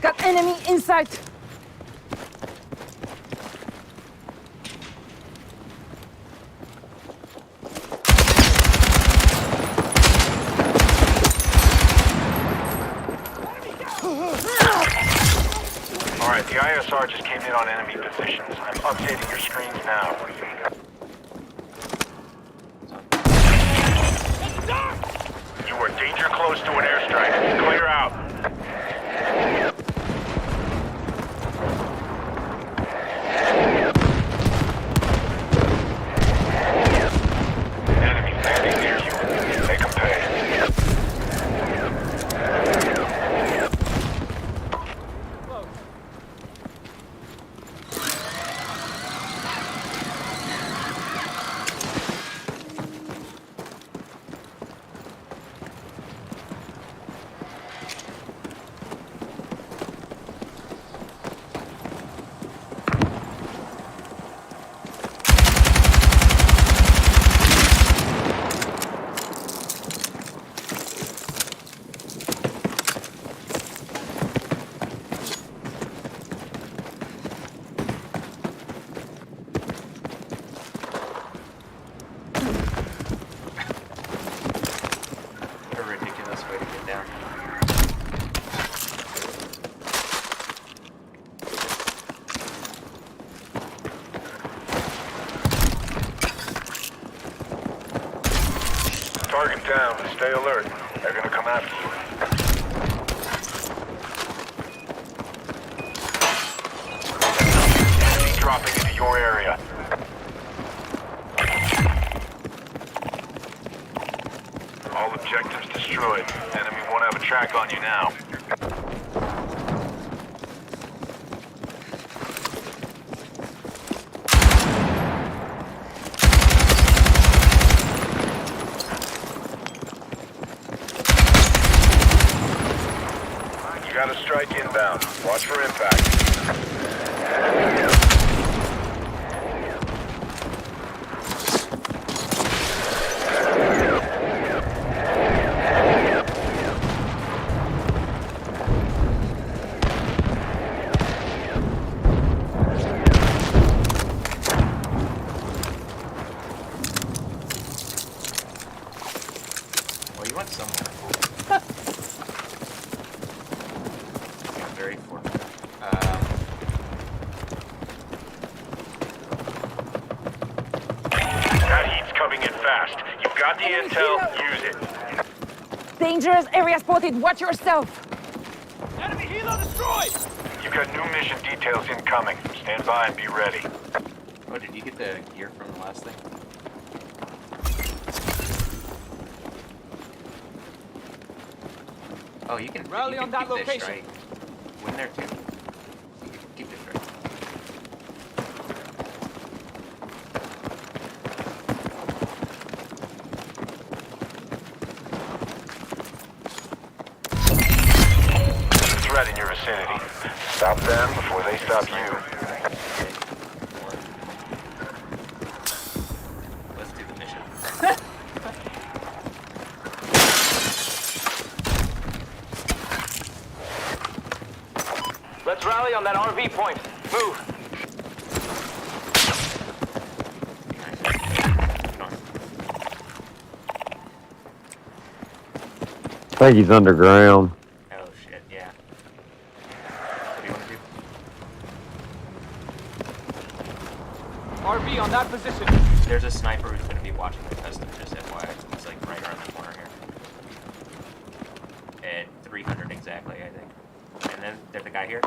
Got enemy in sight! Alright, the ISR just came in on enemy positions. I'm updating your screens now. You are danger close to an airstrike. Clear out. Enemy landing near you. Make 'em pay. Target down. Stay alert. They're gonna come after you. Enemy dropping into your area. All objectives destroyed. Enemy won't have a track on you now. You got a strike inbound. Watch for impact. Well, you went somewhere. Yeah, very fortunate. That heat's coming in fast. You've got the Enemy intel. helo. Use it. Dangerous area spotted. Watch yourself. Enemy helo destroyed! You've got new mission details incoming. Stand by and be ready. Oh, did you get the gear from the last thing? Oh, you can Rally you can on that keep this location. strike. Win there too. You can keep this strike. Threat in your vicinity. Stop them before they stop you. Let's do the mission. Let's rally on that RV point. Move. I think he's underground. Oh shit, yeah. What do you want to do? RV on that position. There's a sniper who's going to be watching the custom, just FYI. He's like right around the corner here. At 300 exactly, I think. And then there's the guy here.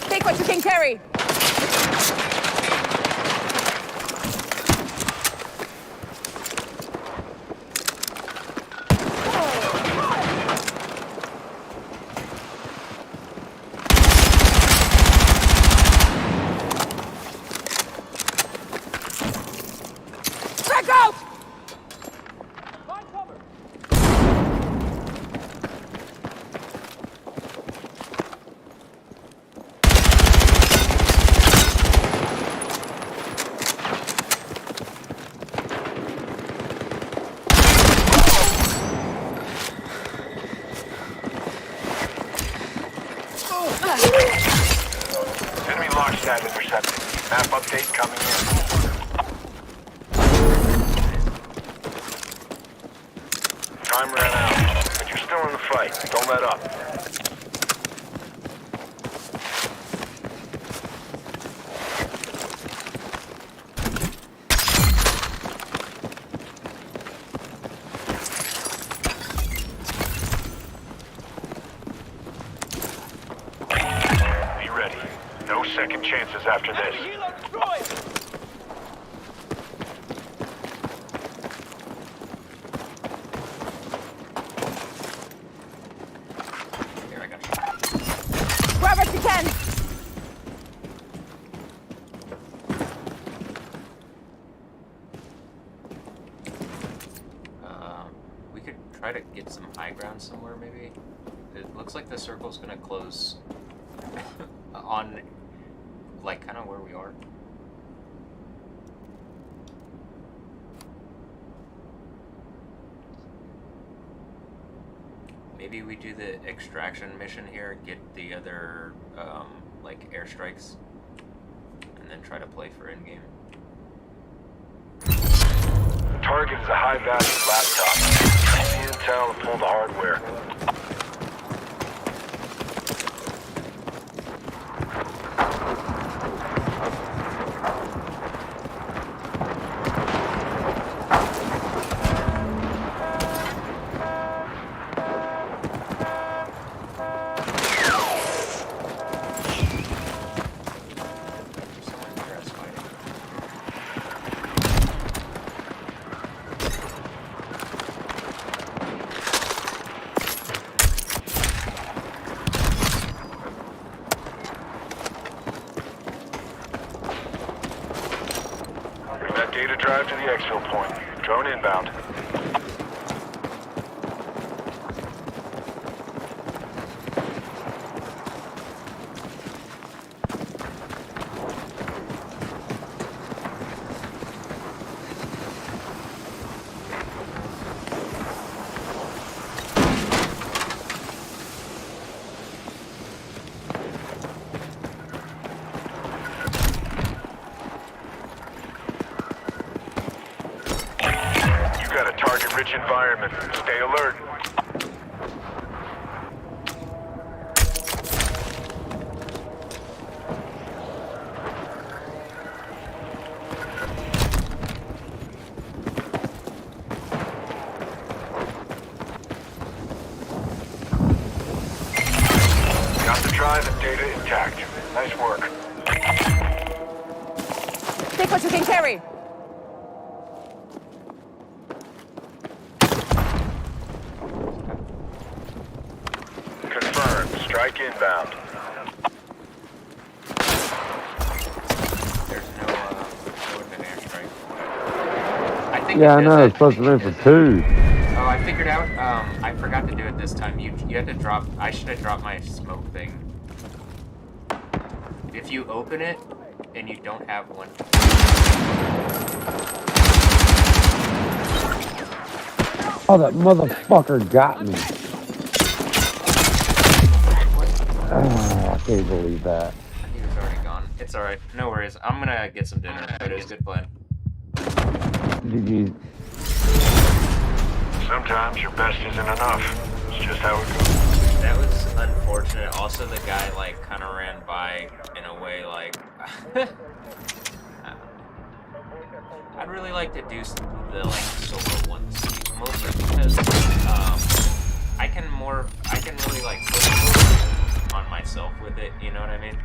Take what you can carry. Back out! Find cover. Enemy launch pad intercepted. Map update coming in. Time ran out, but you're still in the fight. Don't let up. Be ready. No second chances after this. Enemy helo destroyed! Here, I got you. Grab what you can. We could try to get some high ground somewhere, maybe. It looks like the circle's gonna close on, like, kind of where we are. Maybe we do the extraction mission here, get the other, like, airstrikes, try to play for in-game. Target is a high-value laptop. Use the intel to pull the hardware. Someone here is fighting. Bring that data drive to the exfil point. Drone inbound. You got a target-rich environment. Stay alert. Got the drive and data intact. Nice work. Take what you can carry. Confirmed. Strike inbound. There's no an airstrike. I think Yeah, it I does know. that. It's supposed to be for 2. Oh, I figured out. I forgot to do it this time. You have to drop. I should have dropped my smoke thing. If you open it and you don't have one, Oh, that motherfucker got me. I can't believe that. he was already gone. It's all right. No worries. I'm gonna get some dinner. But it was a good plan. GG. Sometimes your best isn't enough. It's just how it goes. That was unfortunate. Also, the guy like kind of ran by in a way like. I'd really like to do the like solo ones, mostly because I can really like focus on myself with it. You know what I mean?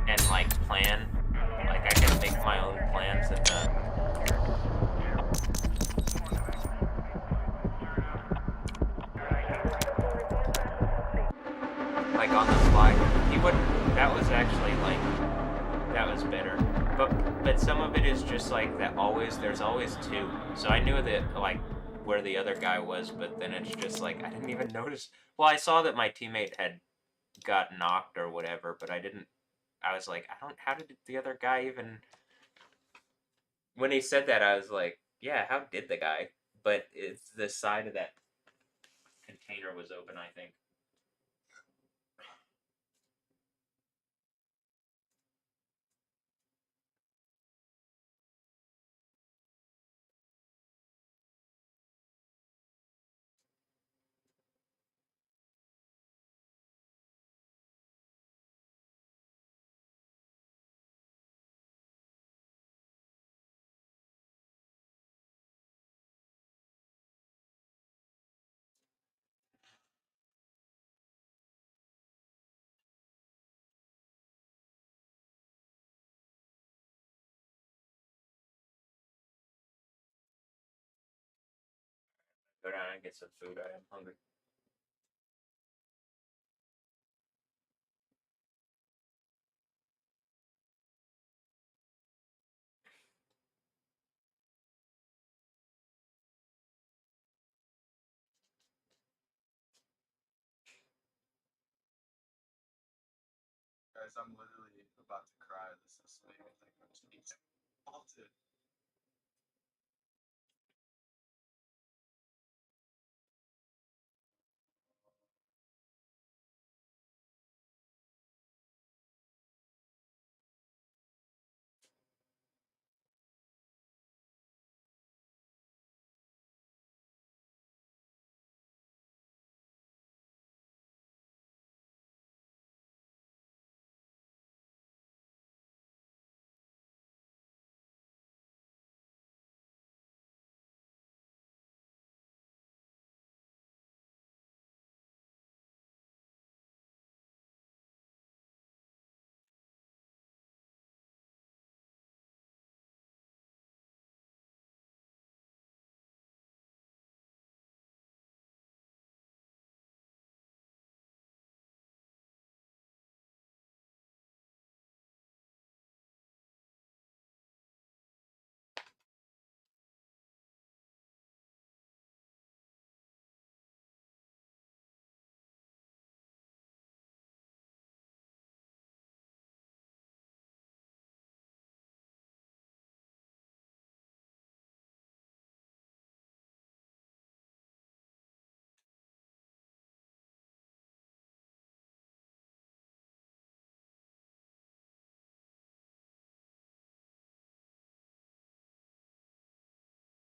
And like plan, like I can make my own plans and like on the fly. He would. That was actually like that was better. But some of it is just like that. There's always 2. So I knew that like where the other guy was, but then it's just like I didn't even notice. Well, I saw that my teammate had got knocked or whatever, but I didn't. I was like, how did the other guy even? When he said that, I was like, yeah, how did the guy? But it's the side of that container was open, I think. Go down and get some food. I am hungry. Guys, I'm literally about to cry. This is so halted.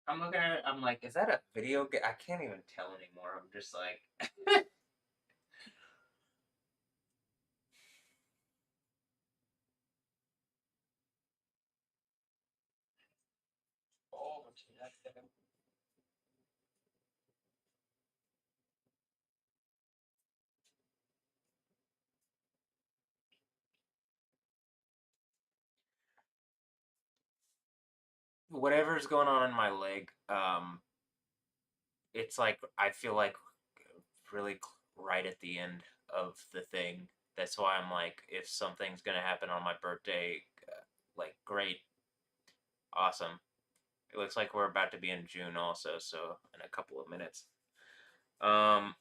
I'm looking at it, I'm like, is that a video game? I can't even tell anymore. I'm just like oh, whatever's going on in my leg, it's like I feel like really right at the end of the thing. That's why I'm like, if something's gonna happen on my birthday, like great, awesome. It looks like we're about to be in June also, so in a couple of minutes. Um,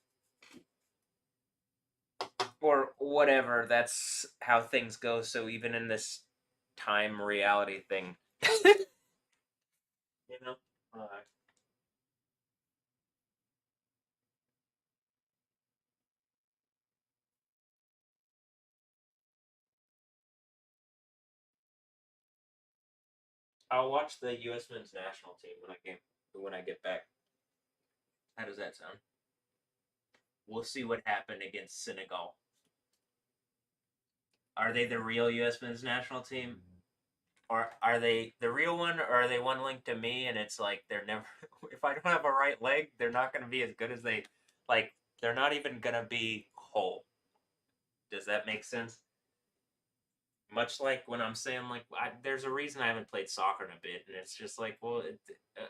or whatever. That's how things go. So even in this time reality thing, you know. I'll watch the U.S. men's national team when I get back. How does that sound? We'll see what happened against Senegal. Are they the real U.S. men's national team? Or are they the real one, or are they one linked to me? And it's like they're never. If I don't have a right leg, they're not going to be as good as they. Like they're not even going to be whole. Does that make sense? Much like when I'm saying like there's a reason I haven't played soccer in a bit, and it's just like, well, uh,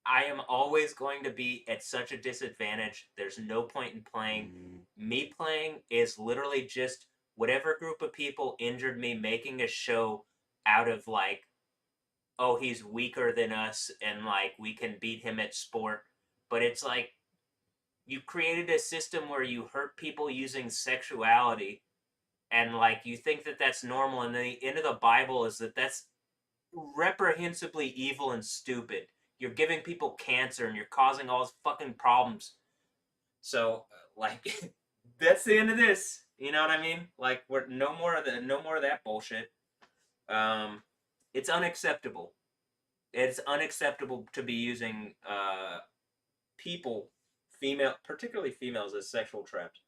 I am always going to be at such a disadvantage. There's no point in playing. Me playing is literally just whatever group of people injured me making a show out of like, oh, he's weaker than us and like we can beat him at sport. But it's like you created a system where you hurt people using sexuality and like you think that that's normal, and the end of the Bible is that that's reprehensibly evil and stupid. You're giving people cancer and you're causing all these fucking problems. So, like, that's the end of this. You know what I mean? Like, we're no more of that bullshit. Um, it's unacceptable. It's unacceptable to be using people, particularly females, as sexual traps.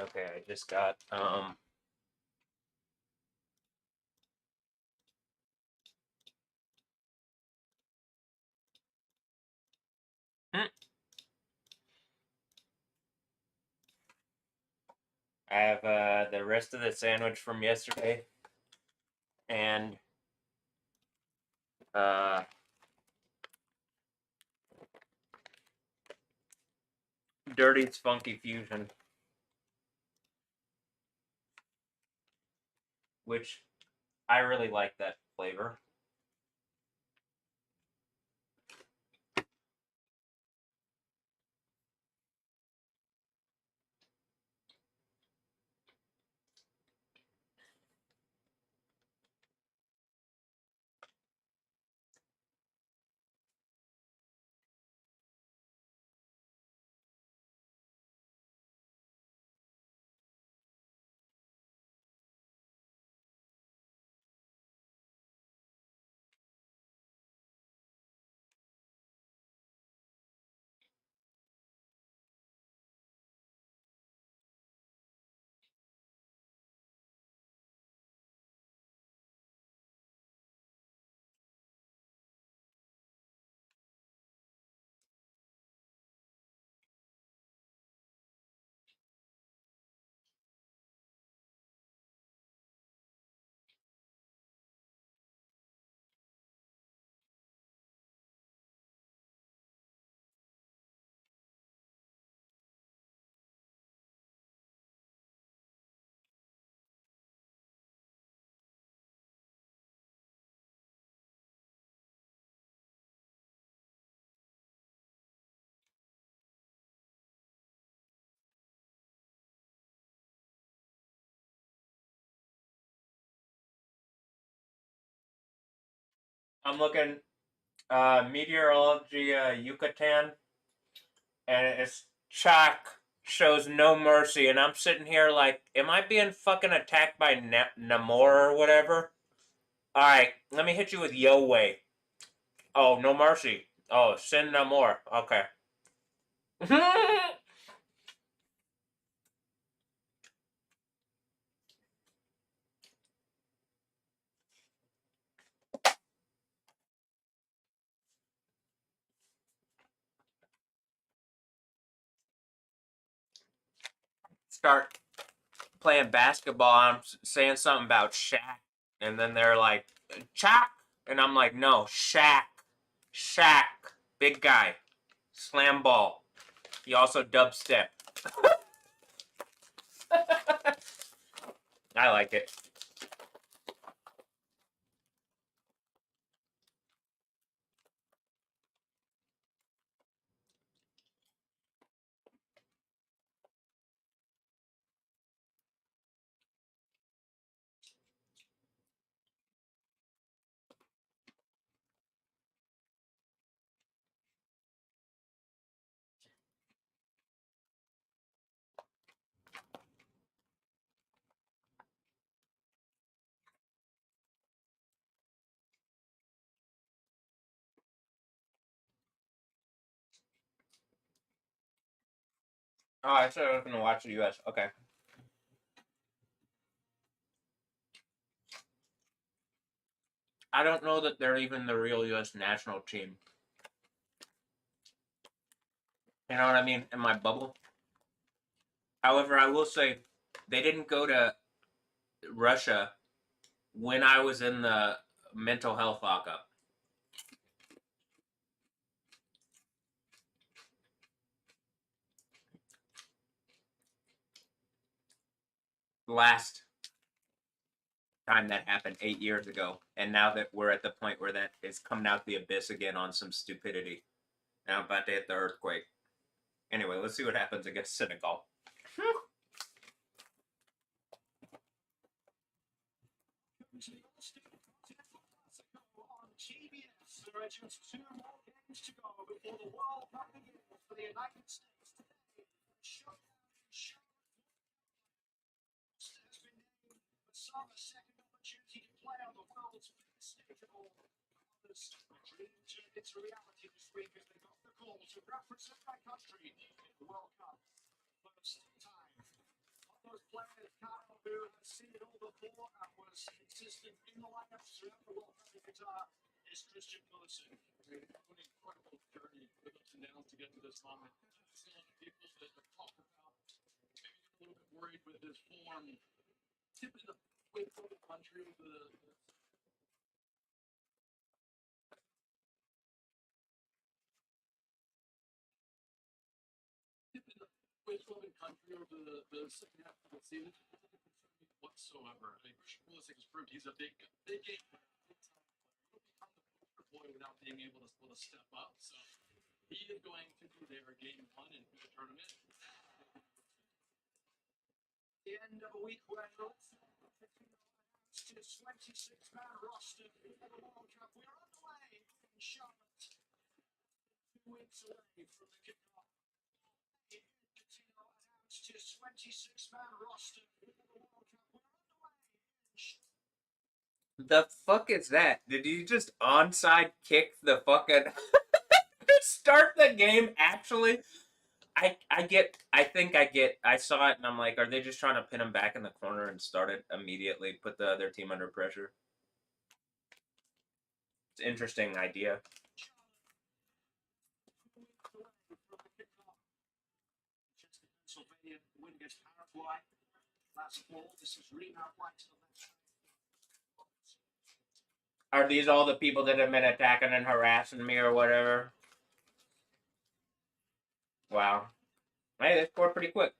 Okay, I just got I have the rest of the sandwich from yesterday, and Dirty's Funky Fusion, which I really like that flavor. I'm looking meteorology Yucatan, and it's chalk shows no mercy, and I'm sitting here like, am I being fucking attacked by Namor or whatever? All right, let me hit you with Yo Way. Oh, no mercy. Oh, sin Namor. Okay. Start playing basketball. I'm saying something about Shaq, and then they're like, Shaq, and I'm like, no, Shaq, Shaq, big guy, slam ball. He also dubstep. I like it. Oh, I said I was gonna watch the U.S. Okay. I don't know that they're even the real U.S. national team. You know what I mean? In my bubble. However, I will say they didn't go to Russia when I was in the mental health lockup. Last time that happened 8 years ago, and now that we're at the point where that is coming out the abyss again on some stupidity, and I'm about to hit the earthquake. Anyway, let's see what happens against Senegal. There are just 2 more games to go before the World Cup begins for the United States today. Has been named for some a second opportunity to play on the world's biggest stage of all. Others dream turned into reality this week as they got the call to represent their country in the World Cup. First time those players, Kyle, who has seen it all before and was consistent in the lineup throughout the World Cup guitar, is Christian Pulisic. What an incredible journey with ups and downs to get to this moment. Some of the people that have talked about maybe a little bit worried with his form, tipping the weight of the country with the country over the second half of the season whatsoever. I mean, Christian Pulisic has proved he's a big game player, big time player. You don't become the poster boy without being able to step up. So he is going to be there game one in the tournament. The end of a week where his 26-man roster for the World Cup. We are underway in Charlotte. 2 weeks away from the kickoff. Announced his 26-man roster for the World Cup. We are underway in Charlotte. The fuck is that? Did you just onside kick the fucking start the game actually? I saw it and I'm like, are they just trying to pin him back in the corner and start it immediately, put the other team under pressure? It's an interesting idea. Pennsylvania win against Paraguay last fall. This is Reno White to the left. Are these all the people that have been attacking and harassing me or whatever? Wow. Hey, they scored pretty quick.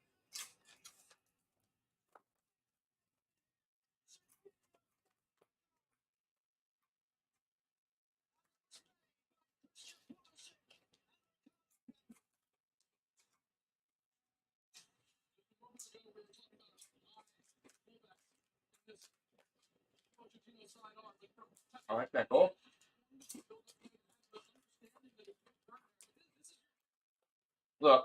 I like that goal. Look.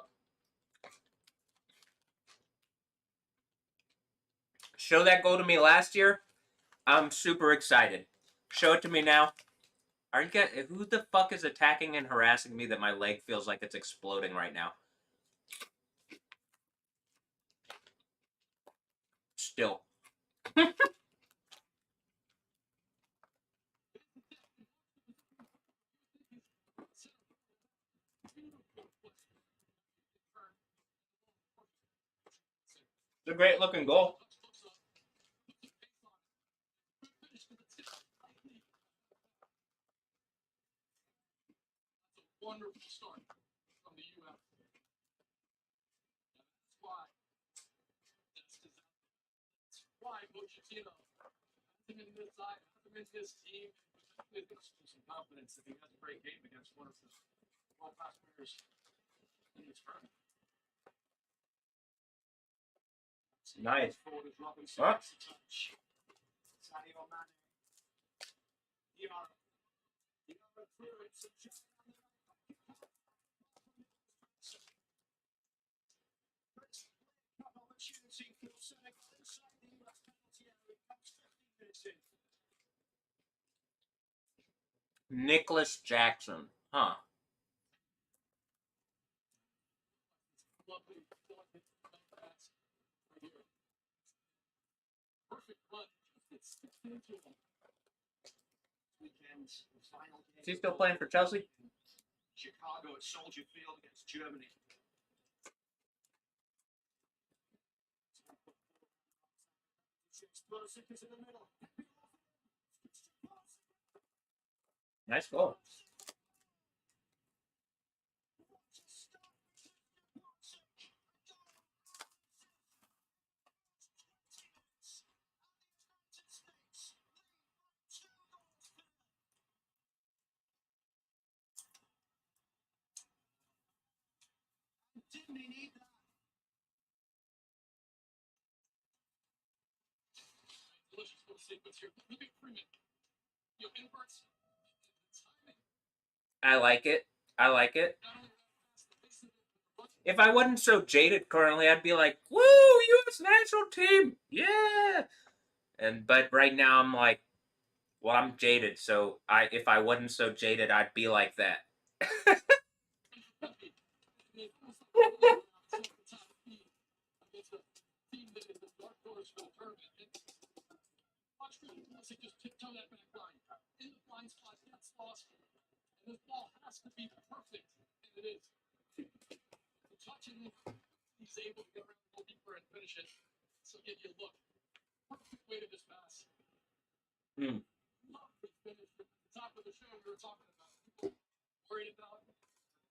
Show that goal to me last year. I'm super excited. Show it to me now. Are you guys, who the fuck is attacking and harassing me that my leg feels like it's exploding right now? Still. It's a great looking goal. Wonderful start from the U.S. That's why Pochettino has him in this side, has him in this team, with some confidence that he has a great game against one of the world-class players in this tournament. Nice. What? Sadio Mane. Nicholas Jackson. Huh. Is he still playing for Chelsea? Chicago at Soldier Field against Germany. Nice goal. Didn't he need that? Delicious little sequence here. Look at Freeman. You know, inverts. I like it. I like it. If I wasn't so jaded currently, I'd be like, woo, U.S. national team. Yeah. But right now I'm like, well, I'm jaded, so if I wasn't so jaded, I'd be like that. instinct, and it is. The touching, he's able to get around, go deeper, and finish it. So get you a look. Perfect way to this pass. Hmm. Finish at the top of the show we were talking about. People worried about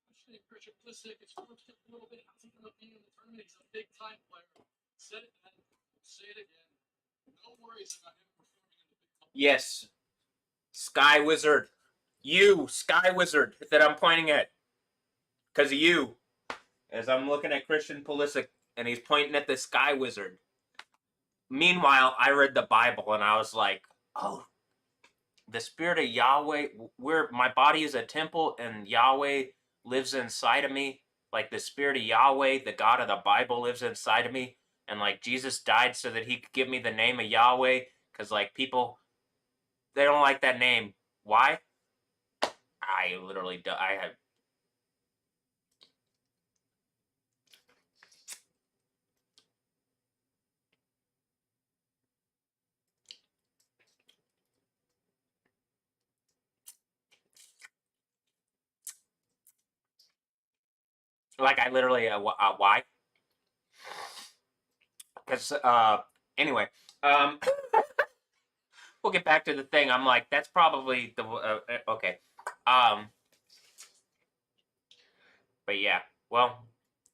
especially Christian Pulisic. It's forced him a little bit. How's he going to be in the tournament? He's a big time player. Said it then. Say it again. No worries about him performing in the big time. Yes. Sky Wizard. You, Sky Wizard, that I'm pointing at. Because of you. As I'm looking at Christian Pulisic, and he's pointing at the Sky Wizard. Meanwhile, I read the Bible, and I was like, oh, the Spirit of Yahweh, my body is a temple, and Yahweh lives inside of me. Like the Spirit of Yahweh, the God of the Bible, lives inside of me. And like Jesus died so that he could give me the name of Yahweh. Because like people, they don't like that name. Why? I literally do. I have. Like I literally, why? Because, anyway, um, we'll get back to the thing. I'm like, that's probably the, okay. But yeah, well,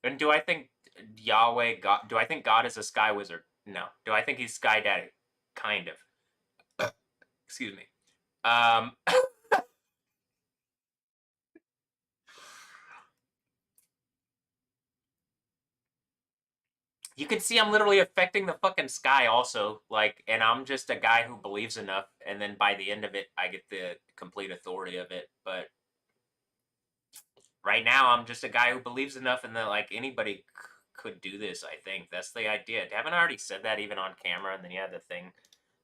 and do I think Yahweh, God, do I think God is a sky wizard? No. Do I think he's Sky Daddy? Kind of. Excuse me. You can see I'm literally affecting the fucking sky also, like, and I'm just a guy who believes enough, and then by the end of it, I get the complete authority of it, but right now, I'm just a guy who believes enough, and that, like, anybody could do this, I think. That's the idea. Haven't I already said that even on camera, and then you had the thing,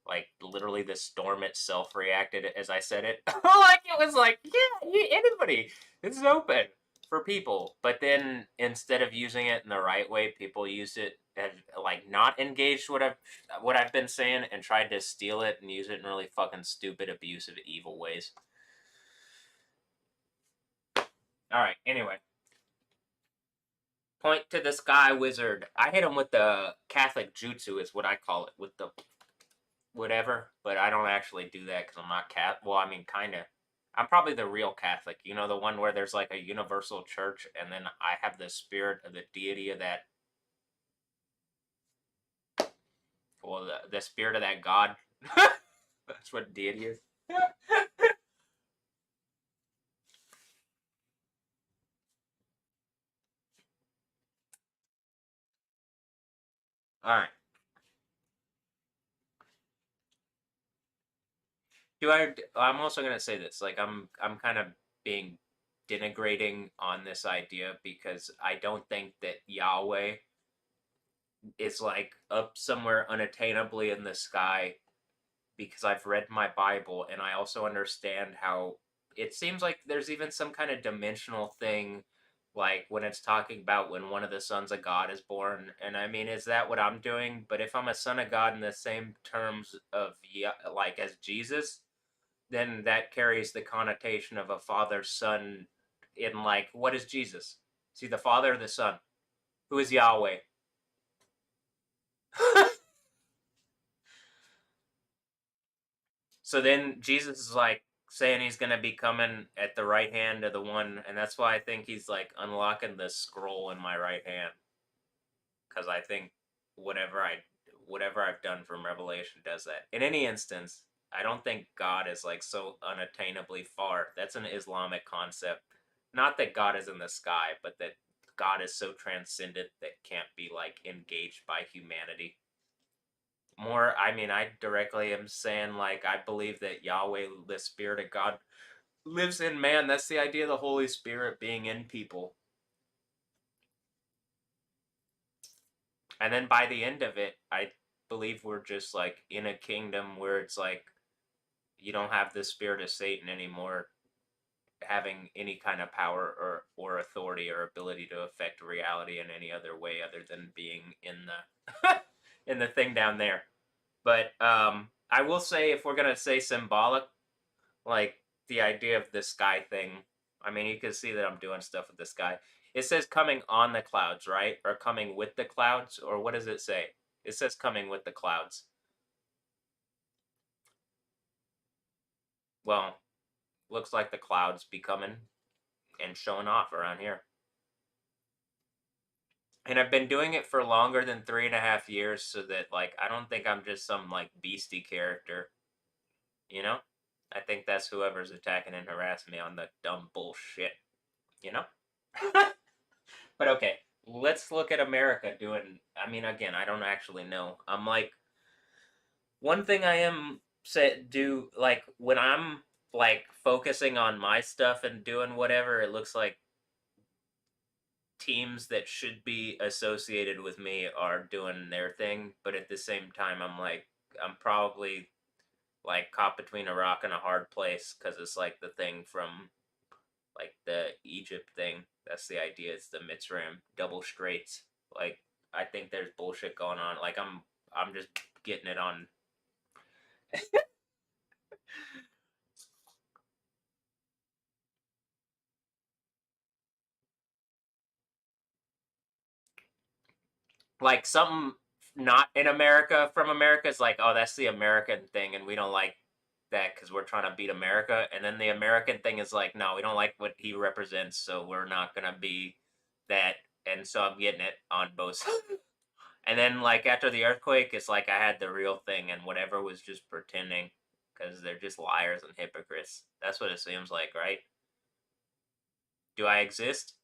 like, literally the storm itself reacted as I said it? Like, it was like, yeah, anybody. It's open for people. But then, instead of using it in the right way, people used it as, like, not engaged what I've been saying, and tried to steal it and use it in really fucking stupid, abusive, evil ways. Alright, anyway. Point to the Sky Wizard. I hit him with the Catholic Jutsu is what I call it, with the whatever, but I don't actually do that because I'm not Catholic. Well, I mean, kind of. I'm probably the real Catholic. You know, the one where there's like a universal church, and then I have the spirit of the deity of that. Well, the spirit of that God. That's what deity is. All right. I'm also gonna say this. Like, I'm kind of being denigrating on this idea because I don't think that Yahweh is like up somewhere unattainably in the sky, because I've read my Bible and I also understand how it seems like there's even some kind of dimensional thing, like when it's talking about when one of the sons of God is born. And I mean, is that what I'm doing? But if I'm a son of God in the same terms of, like, as Jesus, then that carries the connotation of a father son in, like, what is Jesus? Is he the father or the son? Who is Yahweh? So then Jesus is like saying he's gonna be coming at the right hand of the one, and that's why I think he's like unlocking the scroll in my right hand. Because I think whatever I've done from Revelation does that. In any instance, I don't think God is like so unattainably far. That's an Islamic concept. Not that God is in the sky, but that God is so transcendent that can't be like engaged by humanity. More, I mean, I directly am saying, like, I believe that Yahweh, the Spirit of God, lives in man. That's the idea of the Holy Spirit being in people. And then by the end of it, I believe we're just, like, in a kingdom where it's like, you don't have the spirit of Satan anymore having any kind of power or authority or ability to affect reality in any other way other than being in the in the thing down there. But I will say, if we're gonna say symbolic, like the idea of the sky thing, I mean, you can see that I'm doing stuff with this guy. It says coming on the clouds, right? Or coming with the clouds, or what does it say? It says coming with the clouds. Well, looks like the clouds be coming and showing off around here. And I've been doing it for longer than 3.5 years, so that, like, I don't think I'm just some, like, beastie character. You know? I think that's whoever's attacking and harassing me on the dumb bullshit. You know? But okay, let's look at America doing. I mean, again, I don't actually know. I'm like, one thing I am do like when I'm like focusing on my stuff and doing whatever, it looks like teams that should be associated with me are doing their thing, but at the same time, I'm like, I'm probably like caught between a rock and a hard place because it's like the thing from like the Egypt thing. That's the idea. It's the Mitzrayim double straights. Like I think there's bullshit going on. Like I'm just getting it on. Like something not in America from America is like, oh, that's the American thing, and we don't like that because we're trying to beat America. And then the American thing is like, no, we don't like what he represents, so we're not gonna be that. And so I'm getting it on both sides. And then like after the earthquake, it's like I had the real thing, and whatever was just pretending because they're just liars and hypocrites. That's what it seems like, right? Do I exist?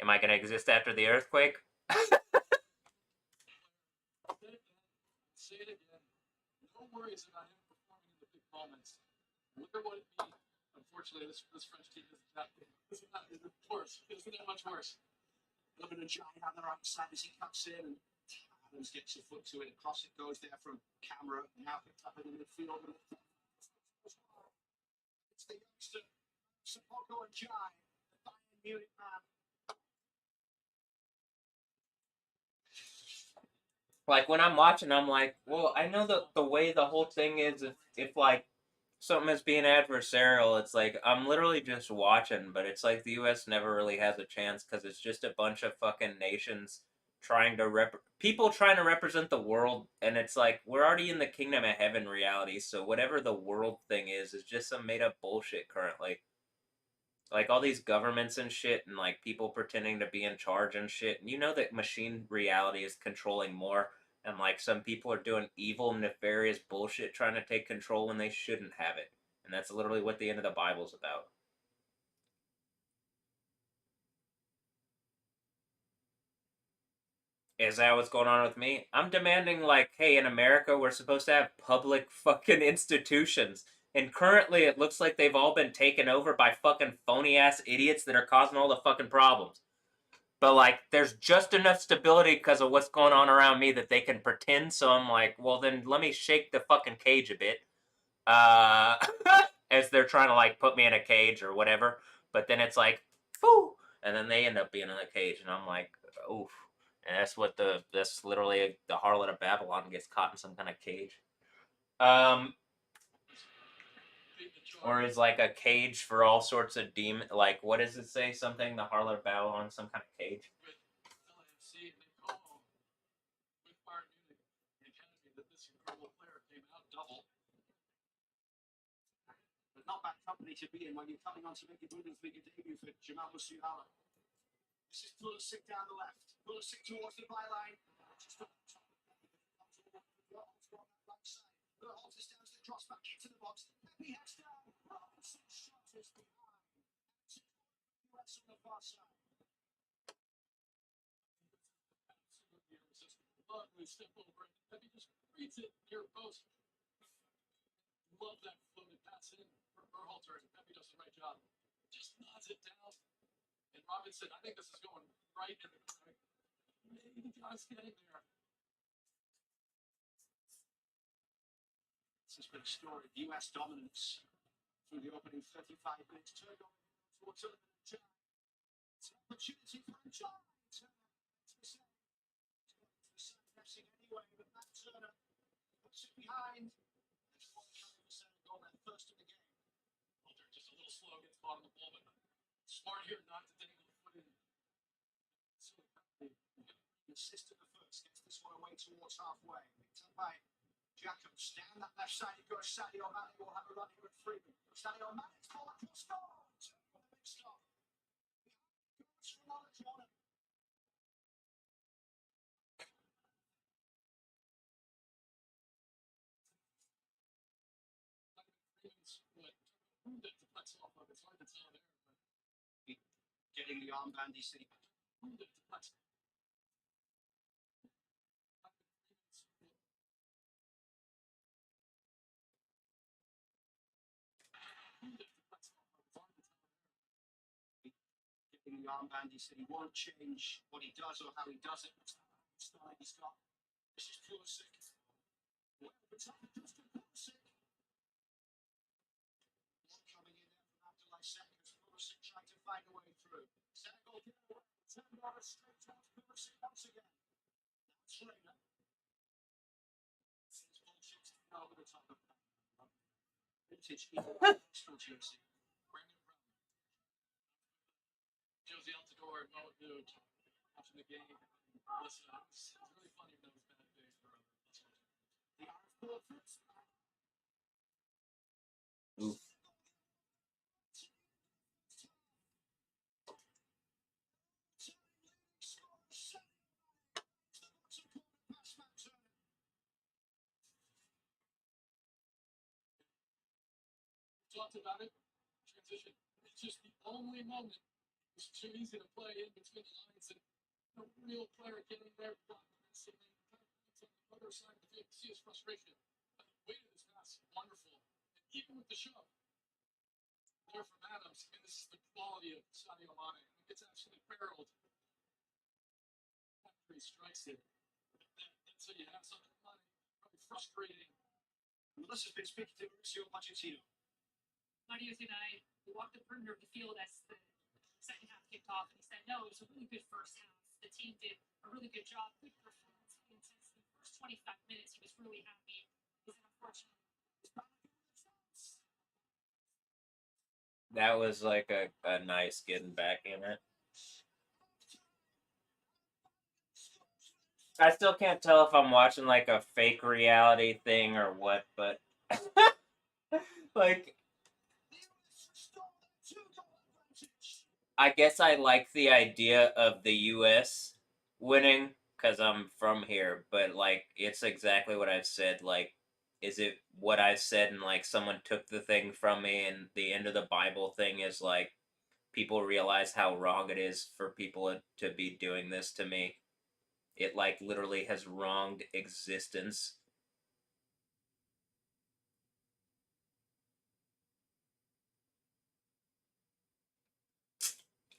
Am I gonna exist after the earthquake? Say it again. No worries about him performing in the big moments. Look at what it means. Unfortunately, this French team isn't that worse. Isn't that much worse? A little bit of giant on the right side as he cuts in, and Adams gets a foot to it. Across it goes there from camera. Now picked up in the midfield. It's the youngster, Sapoko and Jai, the Bayern Munich man. Like when I'm watching, I'm like, well, I know the way the whole thing is. If like something is being adversarial, it's like I'm literally just watching, but it's like the U.S. never really has a chance because it's just a bunch of fucking nations trying to people trying to represent the world, and it's like we're already in the kingdom of heaven reality, so whatever the world thing is just some made up bullshit currently. Like all these governments and shit, and like people pretending to be in charge and shit. And you know that machine reality is controlling more, and like some people are doing evil, nefarious bullshit trying to take control when they shouldn't have it. And that's literally what the end of the Bible's about. Is that what's going on with me? I'm demanding, like, hey, in America, we're supposed to have public fucking institutions. And currently, it looks like they've all been taken over by fucking phony ass idiots that are causing all the fucking problems. But, like, there's just enough stability because of what's going on around me that they can pretend. So I'm like, well, then let me shake the fucking cage a bit. As they're trying to, like, put me in a cage or whatever. But then it's like, whoo! And then they end up being in a cage. And I'm like, oof. And that's literally the harlot of Babylon gets caught in some kind of cage. Or is like a cage for all sorts of demon. Like, what does it say? Something, the harlot of Babylon, some kind of cage. With LAFC, they call with Bayern Munich, the academy, that this incredible player came out double. But not bad company to be in when you're coming on to make your Bundesliga debut for Jamal Musiala. This is Pulisic down the left. Pulisic towards the byline. Just up top. Holt is down to the cross back into the box. Pepe heads down. Robinson shot is behind. US on the far side. Absolutely irresistible. Lovely step over it. Pepe just reads it near post. Love that floated pass in for Berhalter, and Pepe does a great job. Just nods it down. And Robinson, I think this is going right in the corner. Maybe just getting there. This has been a story of US dominance through the opening 35 minutes. Turned on towards Sullivan and Jai. It's an opportunity for him. Jai. Pressing anyway, but Matt Turner puts it behind. There's one try for Senegal, their first of the game. Well, they're just a little slow, gets caught on the ball, but Smart here not to take the foot in. Assist at the first, gets this one away towards halfway. Picked up by Jacobs. Down that left side, it goes Sadio Mane. Will have a run here at Freeman. Sadio Mane's ball across goal. With a big stop. Goes from another corner. It's hard to tell there, but Getting the armband, you see. Getting the armband, he said he won't change what he does or how he does it. It's not like he's got. This is Pulisic. Well, it's not just Pulisic. Coming in there from Abdoulaye Seckers. Pulisic trying to find a way through. Senegal get away. Turned straight towards Pulisic once again. That's Reina. This ball chips over the top of that. Vintage extra jersey. Brandon Brown. Josie Altidore and Mo Nude watching the game. Listen, it's really funny in those bad days for us. The RF first. Oof. Talked about it. Transition. It's just the only moment. It's too easy to play in between the lines and a real player getting there. On the other side of the field, see his frustration. But the weight of this pass, wonderful. And even with the shove, there from Adams, and this is the quality of Sadio Mane. It gets absolutely barreled after he strikes it. That's how you have something Mane. Probably frustrating. This has been speaking to Mauricio Pochettino. Mario tonight, we walked the perimeter of the field as the second half kicked off, and he said, no, it was a really good first half. The team did a really good job, good performance, intense. The first 25 minutes, he was really happy. Unfortunately, That was like a nice getting back in it. I still can't tell if I'm watching like a fake reality thing or what, but like I guess I like the idea of the US winning because I'm from here, but like it's exactly what I've said. Like, is it what I've said and like someone took the thing from me and the end of the Bible thing is like people realize how wrong it is for people to be doing this to me. It like literally has wronged existence.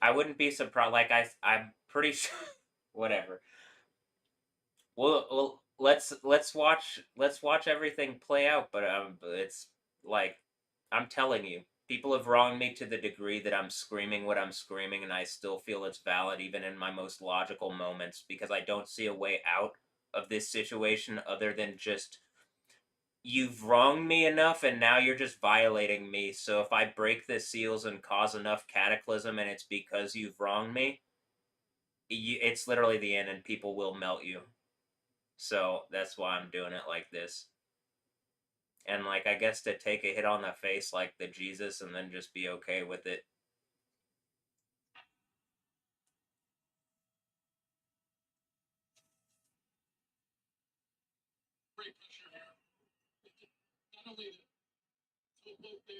I wouldn't be surprised. Like I'm pretty sure. Whatever. Well, let's watch everything play out. But it's like I'm telling you, people have wronged me to the degree that I'm screaming what I'm screaming, and I still feel it's valid even in my most logical moments because I don't see a way out of this situation other than just you've wronged me enough and now you're just violating me. So if I break the seals and cause enough cataclysm and it's because you've wronged me, it's literally the end and people will melt you. So that's why I'm doing it like this. And like I guess to take a hit on the face like the Jesus and then just be okay with it. Great picture here. Not only the boat there,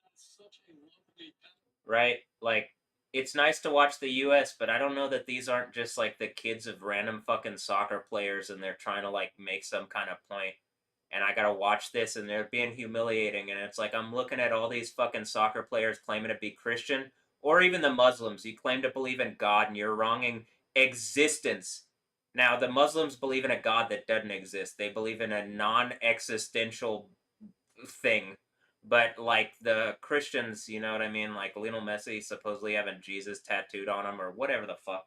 that's such a lovely penalty. Right? Like it's nice to watch the US, but I don't know that these aren't just like the kids of random fucking soccer players and they're trying to like make some kind of point. And I gotta watch this and they're being humiliating. And it's like I'm looking at all these fucking soccer players claiming to be Christian, or even the Muslims. You claim to believe in God and you're wronging existence. Now, the Muslims believe in a God that doesn't exist. They believe in a non-existential thing. But like the Christians, you know what I mean? Like Lionel Messi supposedly having Jesus tattooed on him or whatever the fuck.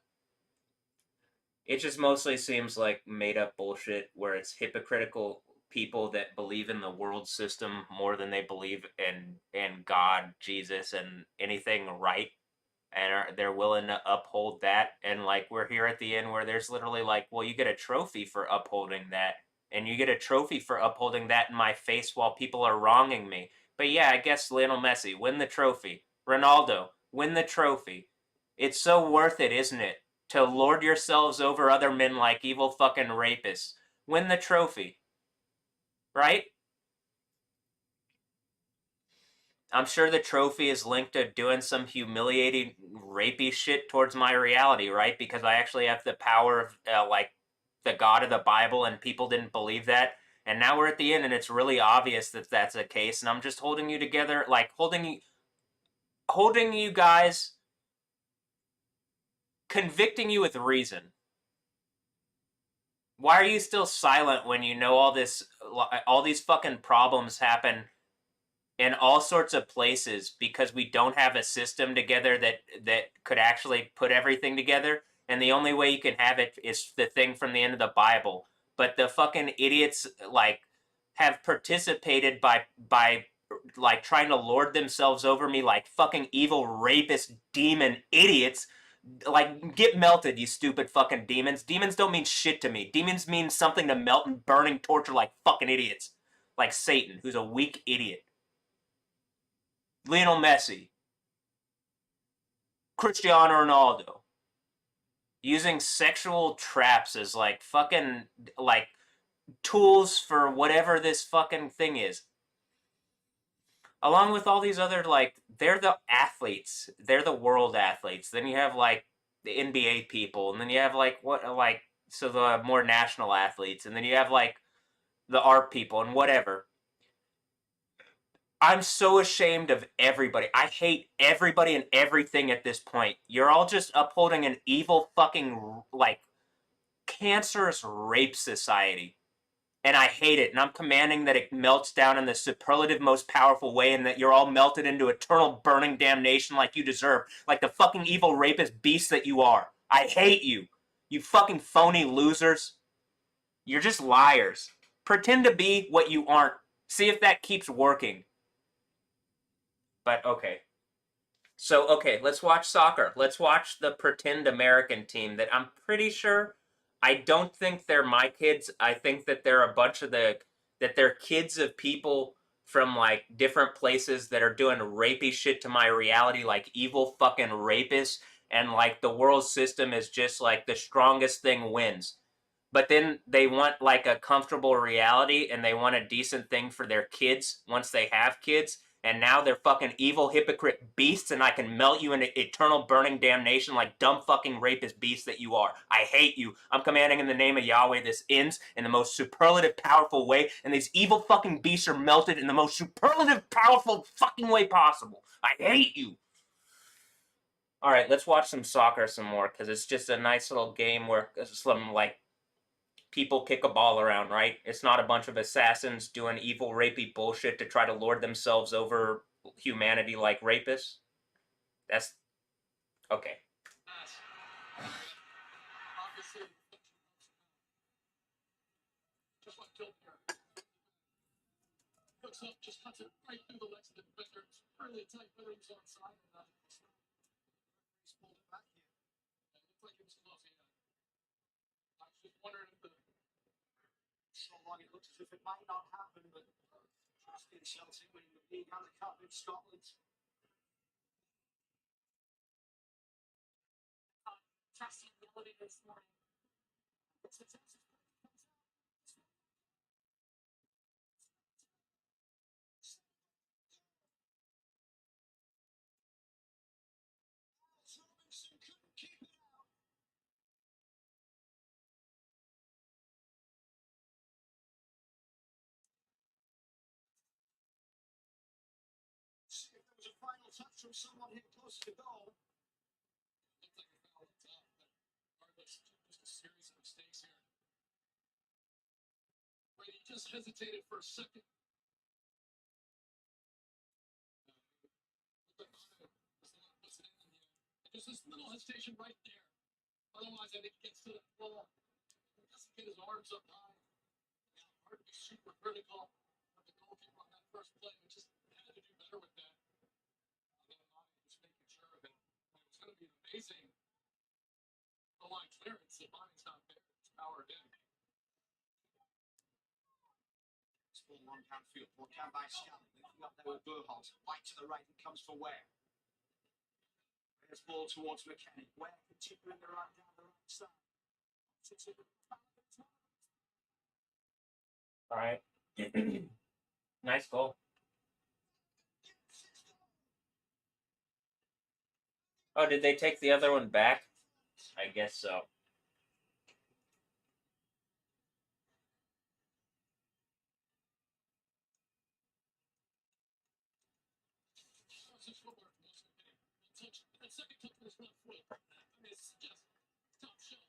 It just mostly seems like made up bullshit where it's hypocritical people that believe in the world system more than they believe in God, Jesus, and anything right. and they're willing to uphold that. And like we're here at the end where there's literally like, well, you get a trophy for upholding that, and you get a trophy for upholding that in my face while people are wronging me. But yeah, I guess Lionel Messi, win the trophy. Ronaldo, win the trophy. It's so worth it, isn't it, to lord yourselves over other men like evil fucking rapists. Win the trophy. Right? I'm sure the trophy is linked to doing some humiliating, rapey shit towards my reality, right? Because I actually have the power of, like, the God of the Bible, and people didn't believe that. And now we're at the end, and it's really obvious that that's the case. And I'm just holding you together, like holding you guys, convicting you with reason. Why are you still silent when you know all these fucking problems happen in all sorts of places because we don't have a system together that could actually put everything together, and the only way you can have it is the thing from the end of the Bible. But the fucking idiots like have participated by like trying to lord themselves over me like fucking evil rapist demon idiots. Like, get melted, you stupid fucking demons. Demons don't mean shit to me. Demons mean something to melt and burning torture like fucking idiots. Like Satan, who's a weak idiot. Lionel Messi, Cristiano Ronaldo, using sexual traps as like fucking like tools for whatever this fucking thing is. Along with all these other like they're the athletes, they're the world athletes. Then you have like the NBA people, and then you have like so the more national athletes, and then you have like the art people and whatever. I'm so ashamed of everybody. I hate everybody and everything at this point. You're all just upholding an evil fucking, like, cancerous rape society. And I hate it. And I'm commanding that it melts down in the superlative most powerful way, and that you're all melted into eternal burning damnation like you deserve. Like the fucking evil rapist beast that you are. I hate you. You fucking phony losers. You're just liars. Pretend to be what you aren't. See if that keeps working. But okay. So, okay, let's watch soccer. Let's watch the pretend American team that I'm pretty sure, I don't think they're my kids. I think that they're a bunch of that they're kids of people from like different places that are doing rapey shit to my reality, like evil fucking rapists. And like the world system is just like the strongest thing wins. But then they want like a comfortable reality, and they want a decent thing for their kids once they have kids. And now they're fucking evil hypocrite beasts, and I can melt you into eternal burning damnation like dumb fucking rapist beasts that you are. I hate you. I'm commanding in the name of Yahweh this ends in the most superlative powerful way, and these evil fucking beasts are melted in the most superlative powerful fucking way possible. I hate you. Alright, let's watch some soccer some more, because it's just a nice little game where some like people kick a ball around, right? It's not a bunch of assassins doing evil, rapey bullshit to try to lord themselves over humanity like rapists. That's okay. Obviously, just like Kilmer. Hooks up, just cuts it right through the legs of the defender. It's really tight, whether he's on side or not. He's pulled it back here. It looked like it was close, yeah. I was just wondering if the So long it looks as if it might not happen, but trust in Celtic winning the league and the cup in Scotland. Trusting the elevator this morning. Robinson couldn't keep it out. See if there was a final touch from someone here close to goal. looked like a foul up top, but regardless, just a series of mistakes here. Brady just hesitated for a second. There's this little hesitation right there. Otherwise, I think he gets to the ball. He doesn't get his arms up high. Hard to be super critical of the goalkeeper on that first play, which just had to do better with that. Just making sure that when it was going amazing the line clearance that Bonnie's not there. It's powered in. It's ball long downfield. Ball down by Scally. Linking up there with Burholt. Right to the right and comes for Ware. There's ball towards McKenny. Ware continuing the right down the right side. All right. Nice goal. Oh, did they take the other one back? I guess so. That second touch was left foot. I mean, it's just top shot.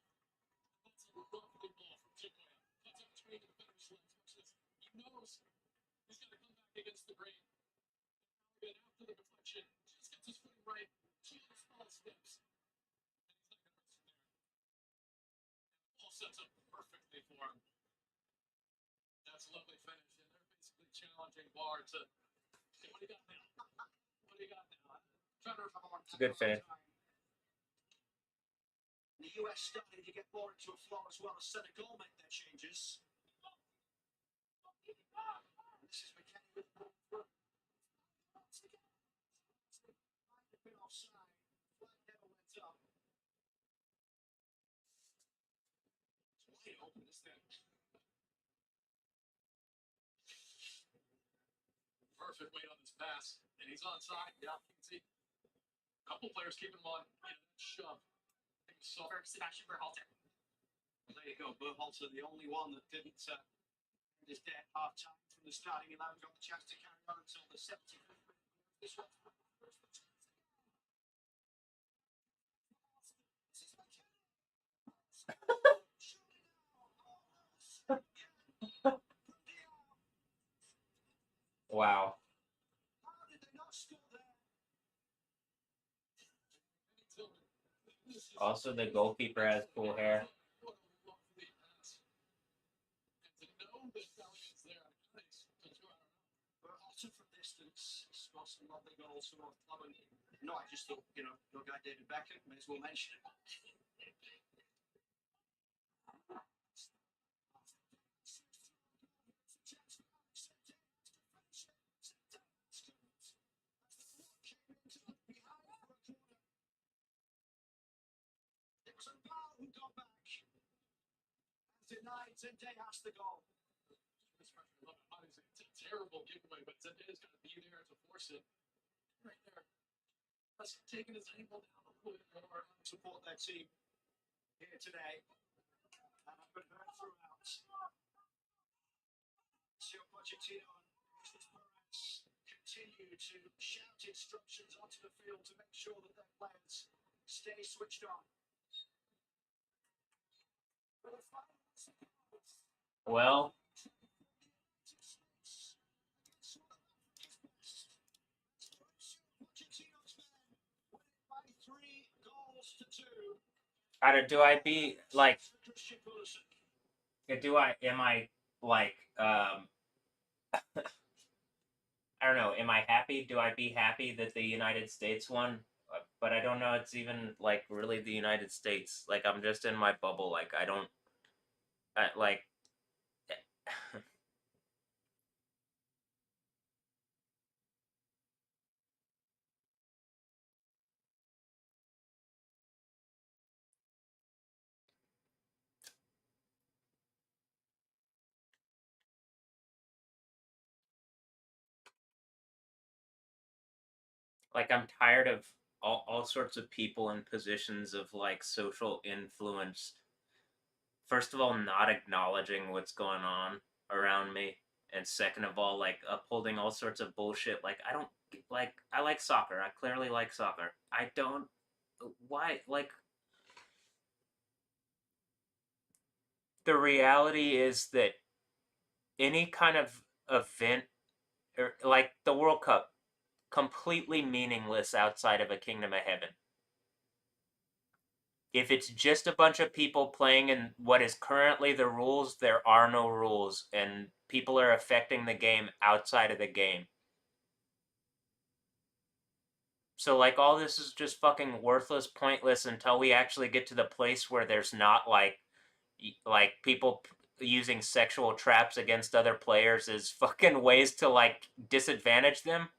That's a remarkable ball from Chicoya. Cuts out between the defender's legs. He knows he's got to come back against the grain. Again, after the deflection, just gets his footing right. Two small steps. And he's not going to rest from there. The ball sets up perfectly for him. That's a lovely finish. And they're basically challenging Barr to, okay, what do you got now? What do you got now? It's a good finish. The US starting to get more into a flow as well as Senegal make their changes. This is McKenny with the ball through. Been offside. Flag never went up. It's wide open, this thing. Perfect weight on this pass. And he's onside. Yeah, you can see. Couple players keeping him on, that shove. For Sebastian Berhalter. Well, there you go. Berhalter, the only one that didn't end his day at half time from the starting 11, got the chance to carry on until the 75th minute. This one's for the first. Wow. How did they not score there? Also, the goalkeeper has cool hair. Berhalter from distance scored some lovely goals for North Club. And no, I just thought, your guy David Beckham, may as well mention it. It was a Bale who got back. And denied Zendaya has the goal. It's a terrible giveaway, but Zendaya's got to be there to force it. Right there. That's taking his ankle down a little bit more. Support their team here today. And I've been heard throughout. Sir Pochettino and Jesus Perez continue to shout instructions onto the field to make sure that their players stay switched on. Well, do I be like, am I like, I don't know, am I happy? Do I be happy that the United States won? But I don't know, it's even like really the United States. Like, I'm just in my bubble. Like, like, like I'm tired of all sorts of people in positions of like social influence. First of all, not acknowledging what's going on around me, and second of all, like upholding all sorts of bullshit. Like, I don't like. I like soccer. I clearly like soccer. I don't. Why? Like, the reality is that any kind of event, or like the World Cup, completely meaningless outside of a Kingdom of Heaven. If it's just a bunch of people playing in what is currently the rules, there are no rules, and people are affecting the game outside of the game. So like all this is just fucking worthless, pointless until we actually get to the place where there's not like people using sexual traps against other players as fucking ways to like disadvantage them.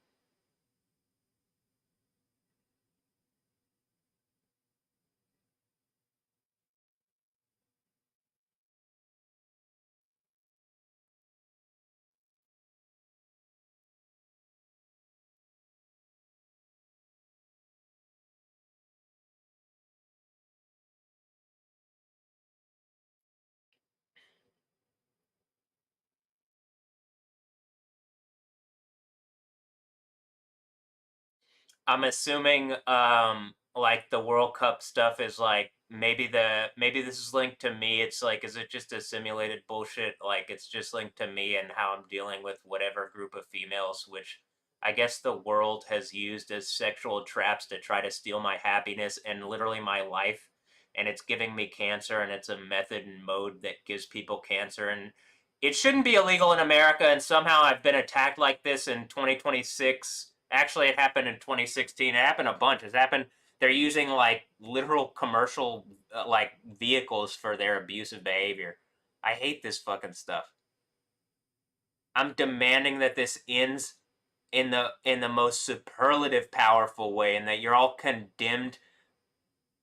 I'm assuming like the World Cup stuff is like maybe this is linked to me. It's like is it just a simulated bullshit? Like it's just linked to me and how I'm dealing with whatever group of females, which I guess the world has used as sexual traps to try to steal my happiness and literally my life. And it's giving me cancer, and it's a method and mode that gives people cancer. And it shouldn't be illegal in America, and somehow I've been attacked like this in 2026. Actually, it happened in 2016. It happened a bunch. It's happened. They're using like literal commercial like vehicles for their abusive behavior. I hate this fucking stuff. I'm demanding that this ends in the most superlative powerful way, and that you're all condemned.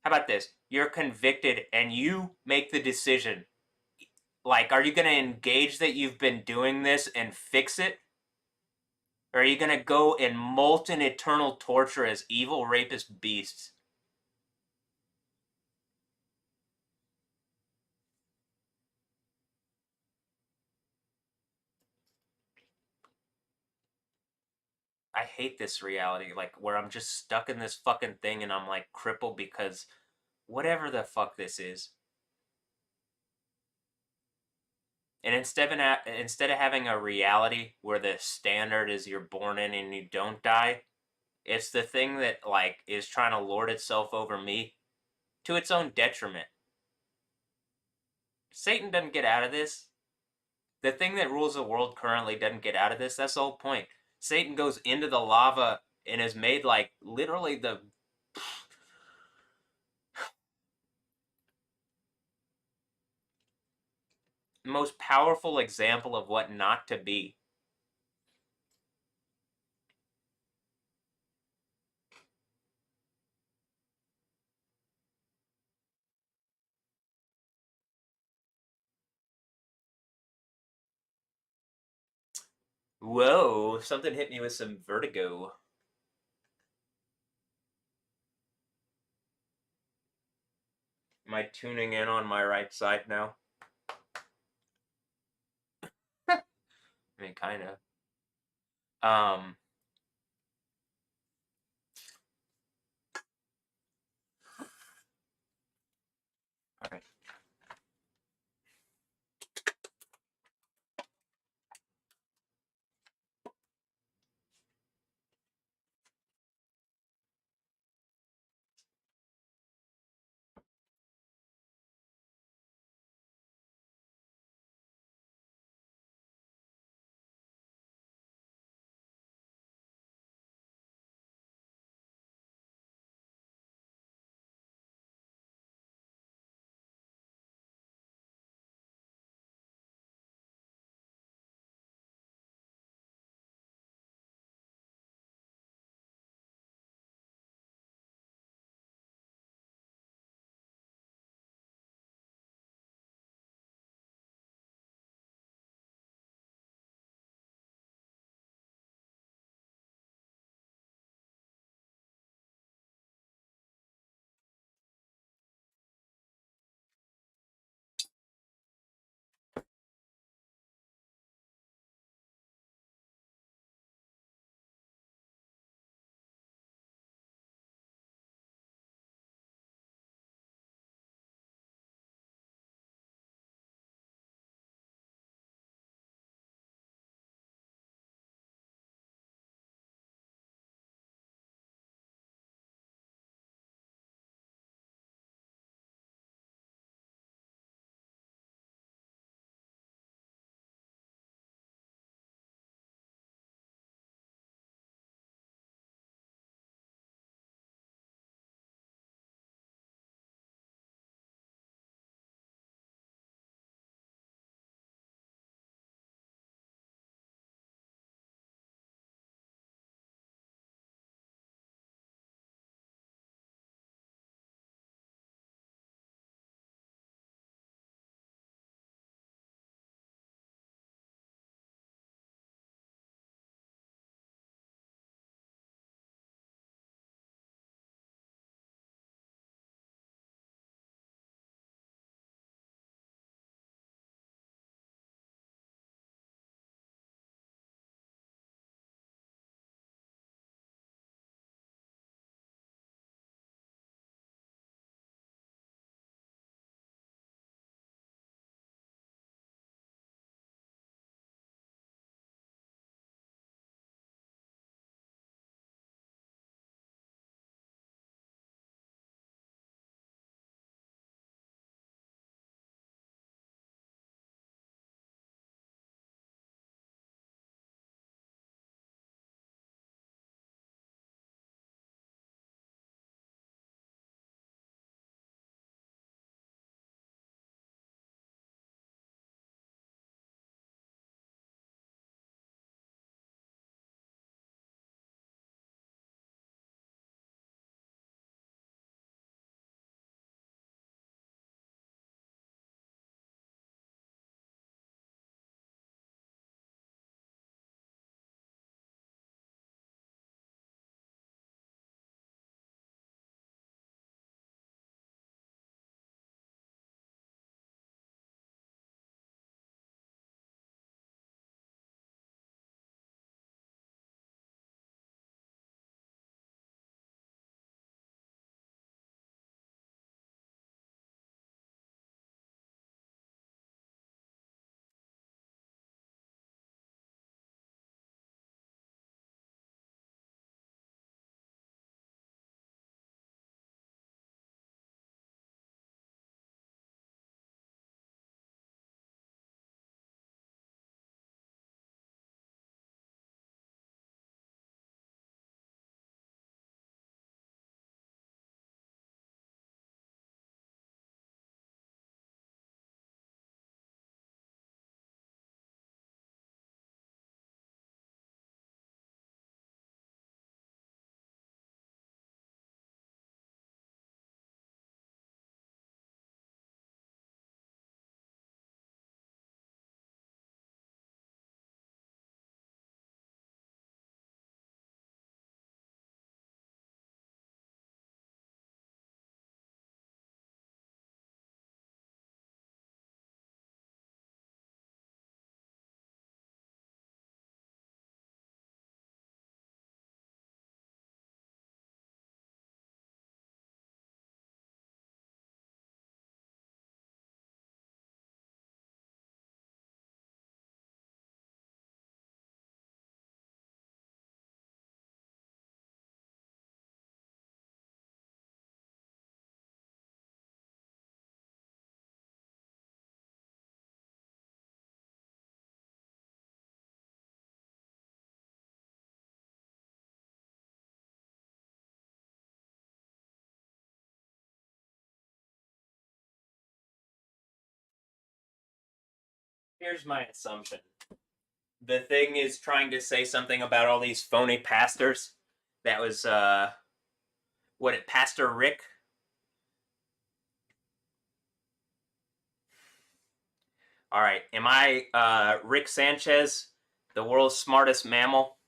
How about this? You're convicted and you make the decision. Like, are you going to engage that you've been doing this and fix it? Or are you going to go in molten eternal torture as evil rapist beasts? I hate this reality, like, where I'm just stuck in this fucking thing and I'm, like, crippled because whatever the fuck this is. And instead of having a reality where the standard is you're born in and you don't die, it's the thing that, like, is trying to lord itself over me to its own detriment. Satan doesn't get out of this. The thing that rules the world currently doesn't get out of this. That's the whole point. Satan goes into the lava and is made like literally the most powerful example of what not to be. Whoa, something hit me with some vertigo. Am I tuning in on my right side now? I mean, kind of. Um, all right. Here's my assumption. The thing is trying to say something about all these phony pastors. That was Pastor Rick? All right. Am I Rick Sanchez, the world's smartest mammal?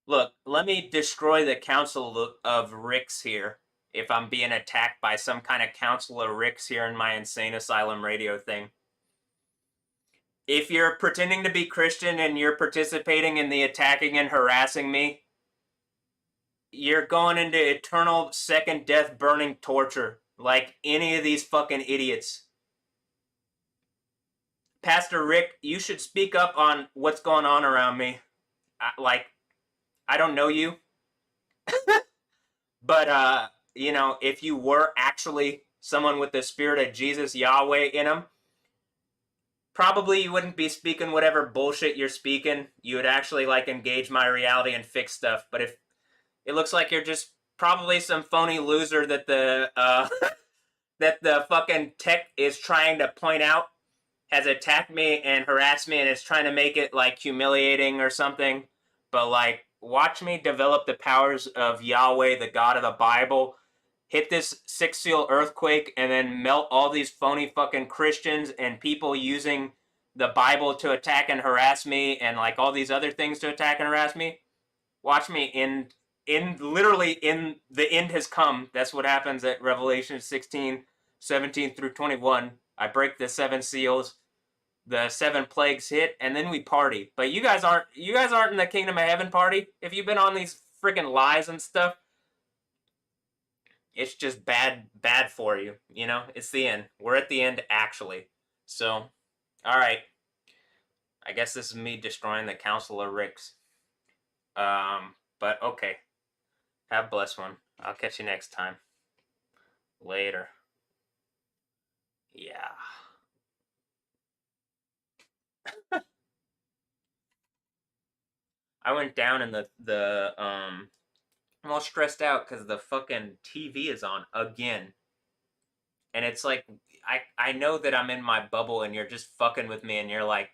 Look, let me destroy the council of Ricks here. If I'm being attacked by some kind of council of Ricks here in my insane asylum radio thing. If you're pretending to be Christian and you're participating in the attacking and harassing me, you're going into eternal second death burning torture like any of these fucking idiots. Pastor Rick, you should speak up on what's going on around me. I don't know you. But, you know, if you were actually someone with the spirit of Jesus Yahweh in him, probably you wouldn't be speaking whatever bullshit you're speaking. You would actually, like, engage my reality and fix stuff. But if it looks like you're just probably some phony loser that the, that the fucking tech is trying to point out has attacked me and harassed me and is trying to make it, like, humiliating or something. But, like, watch me develop the powers of Yahweh, the God of the Bible, hit this 6 seal earthquake, and then melt all these phony fucking Christians and people using the Bible to attack and harass me and, like, all these other things to attack and harass me. Watch me literally in the end has come. That's what happens at Revelation 16, 17 through 21. I break the 7 seals. The 7 plagues hit, and then we party. But you guys aren't in the kingdom of heaven party. If you've been on these freaking lies and stuff, it's just bad for you. You know, it's the end. We're at the end actually. So, all right. I guess this is me destroying the Council of Ricks. But okay. Have a blessed one. I'll catch you next time. Later. Yeah. I went down and I'm all stressed out because the fucking TV is on again. And it's like, I know that I'm in my bubble and you're just fucking with me and you're like,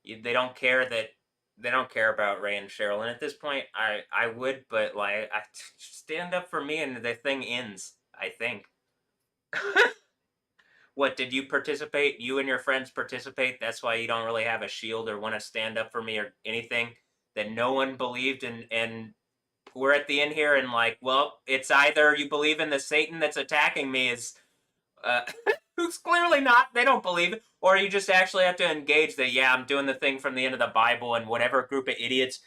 they don't care about Ray and Cheryl. And at this point, I would, but like, I stand up for me and the thing ends, I think. What, did you participate? You and your friends participate? That's why you don't really have a shield or want to stand up for me or anything? That no one believed and we're at the end here and like, well, it's either you believe in the Satan that's attacking me is, who's clearly not, they don't believe it, or you just actually have to engage that, yeah, I'm doing the thing from the end of the Bible and whatever group of idiots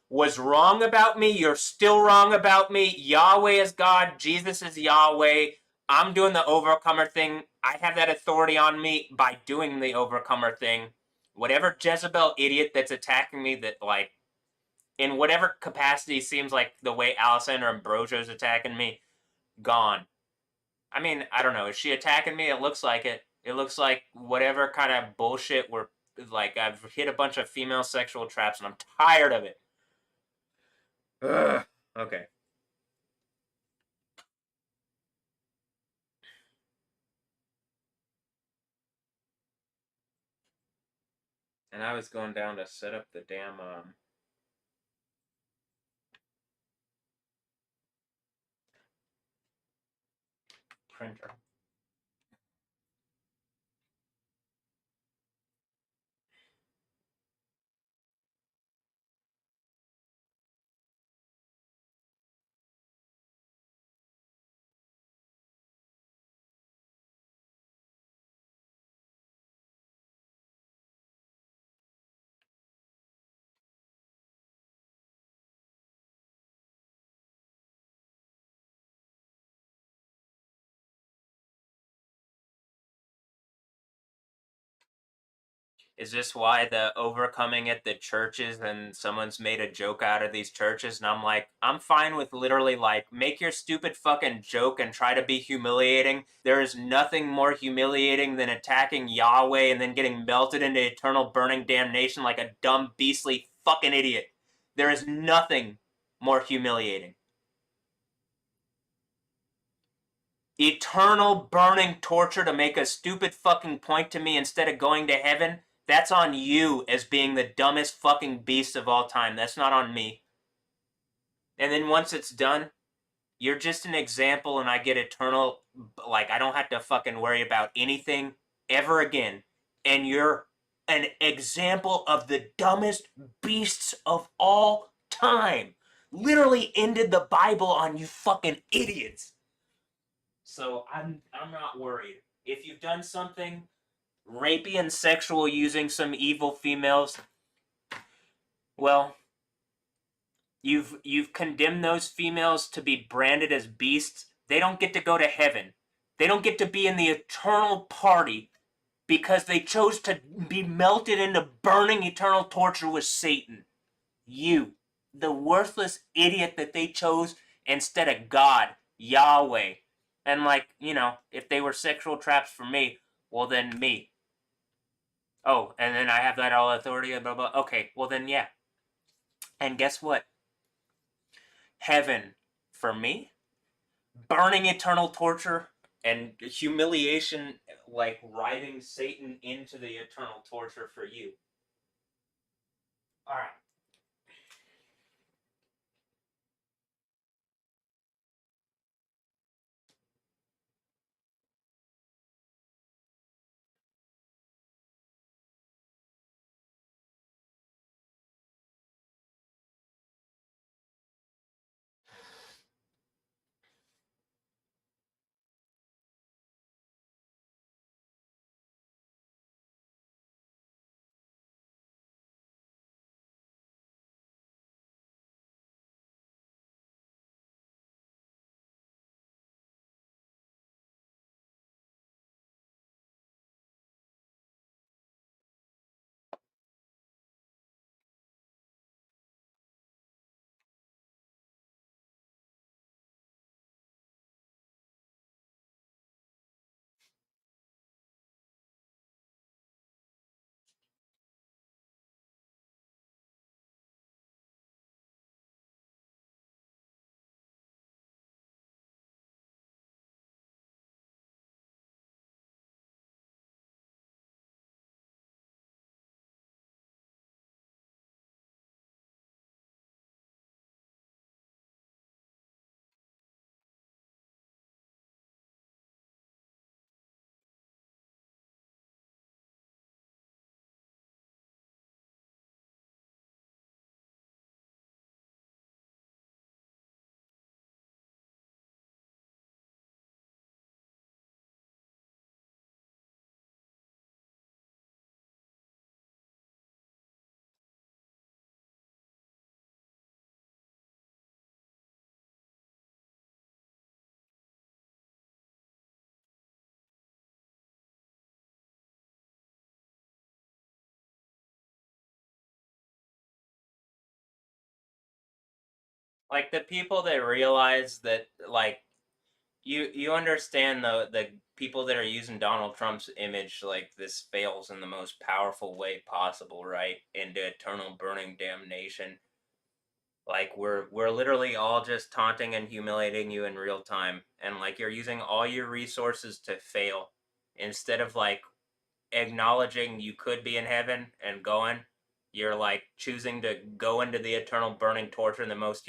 was wrong about me, you're still wrong about me. Yahweh is God, Jesus is Yahweh. I'm doing the overcomer thing. I have that authority on me by doing the overcomer thing. Whatever Jezebel idiot that's attacking me that, like, in whatever capacity seems like the way Alessandra Ambrosio is attacking me, gone. I mean, I don't know. Is she attacking me? It looks like it. It looks like whatever kind of bullshit we're, like, I've hit a bunch of female sexual traps and I'm tired of it. Ugh. Okay. And I was going down to set up the damn, printer. Is this why the overcoming at the churches and someone's made a joke out of these churches? And I'm like, I'm fine with literally, like, make your stupid fucking joke and try to be humiliating. There is nothing more humiliating than attacking Yahweh and then getting melted into eternal burning damnation like a dumb, beastly fucking idiot. There is nothing more humiliating. eternal burning torture to make a stupid fucking point to me instead of going to heaven, that's on you as being the dumbest fucking beast of all time. That's not on me. And then once it's done, you're just an example and I get eternal, like, I don't have to fucking worry about anything ever again. And you're an example of the dumbest beasts of all time. Literally ended the Bible on you fucking idiots. So I'm not worried. If you've done something rapey and sexual using some evil females, well, you've condemned those females to be branded as beasts. They don't get to go to heaven. They don't get to be in the eternal party because they chose to be melted into burning eternal torture with Satan. You, the worthless idiot that they chose instead of God, Yahweh. And like, you know, if they were sexual traps for me, well then me. Oh, and then I have that all authority, blah blah. Okay, well then yeah. And guess what? Heaven for me, burning eternal torture and humiliation, like riding Satan into the eternal torture for you. All right. Like the people that realize that, like, you understand the people that are using Donald Trump's image like this fails in the most powerful way possible, right? Into eternal burning damnation. Like we're literally all just taunting and humiliating you in real time, and like you're using all your resources to fail instead of like acknowledging you could be in heaven and going. You're like choosing to go into the eternal burning torture in the most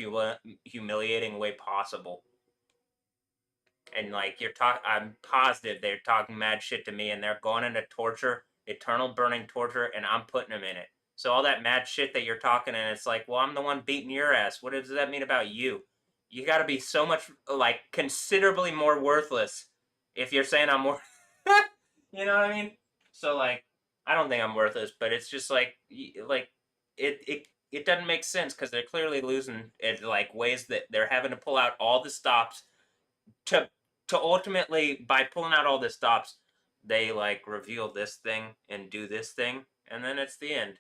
humiliating way possible. And like I'm positive they're talking mad shit to me, and they're going into torture, eternal burning torture, and I'm putting them in it. So all that mad shit that you're talking, and it's like, well, I'm the one beating your ass. What does that mean about you? You got to be so much, like, considerably more worthless if you're saying I'm more. You know what I mean? So like, I don't think I'm worthless, but it's just like it doesn't make sense because they're clearly losing it, like ways that they're having to pull out all the stops to ultimately, by pulling out all the stops, they like reveal this thing and do this thing, and then it's the end.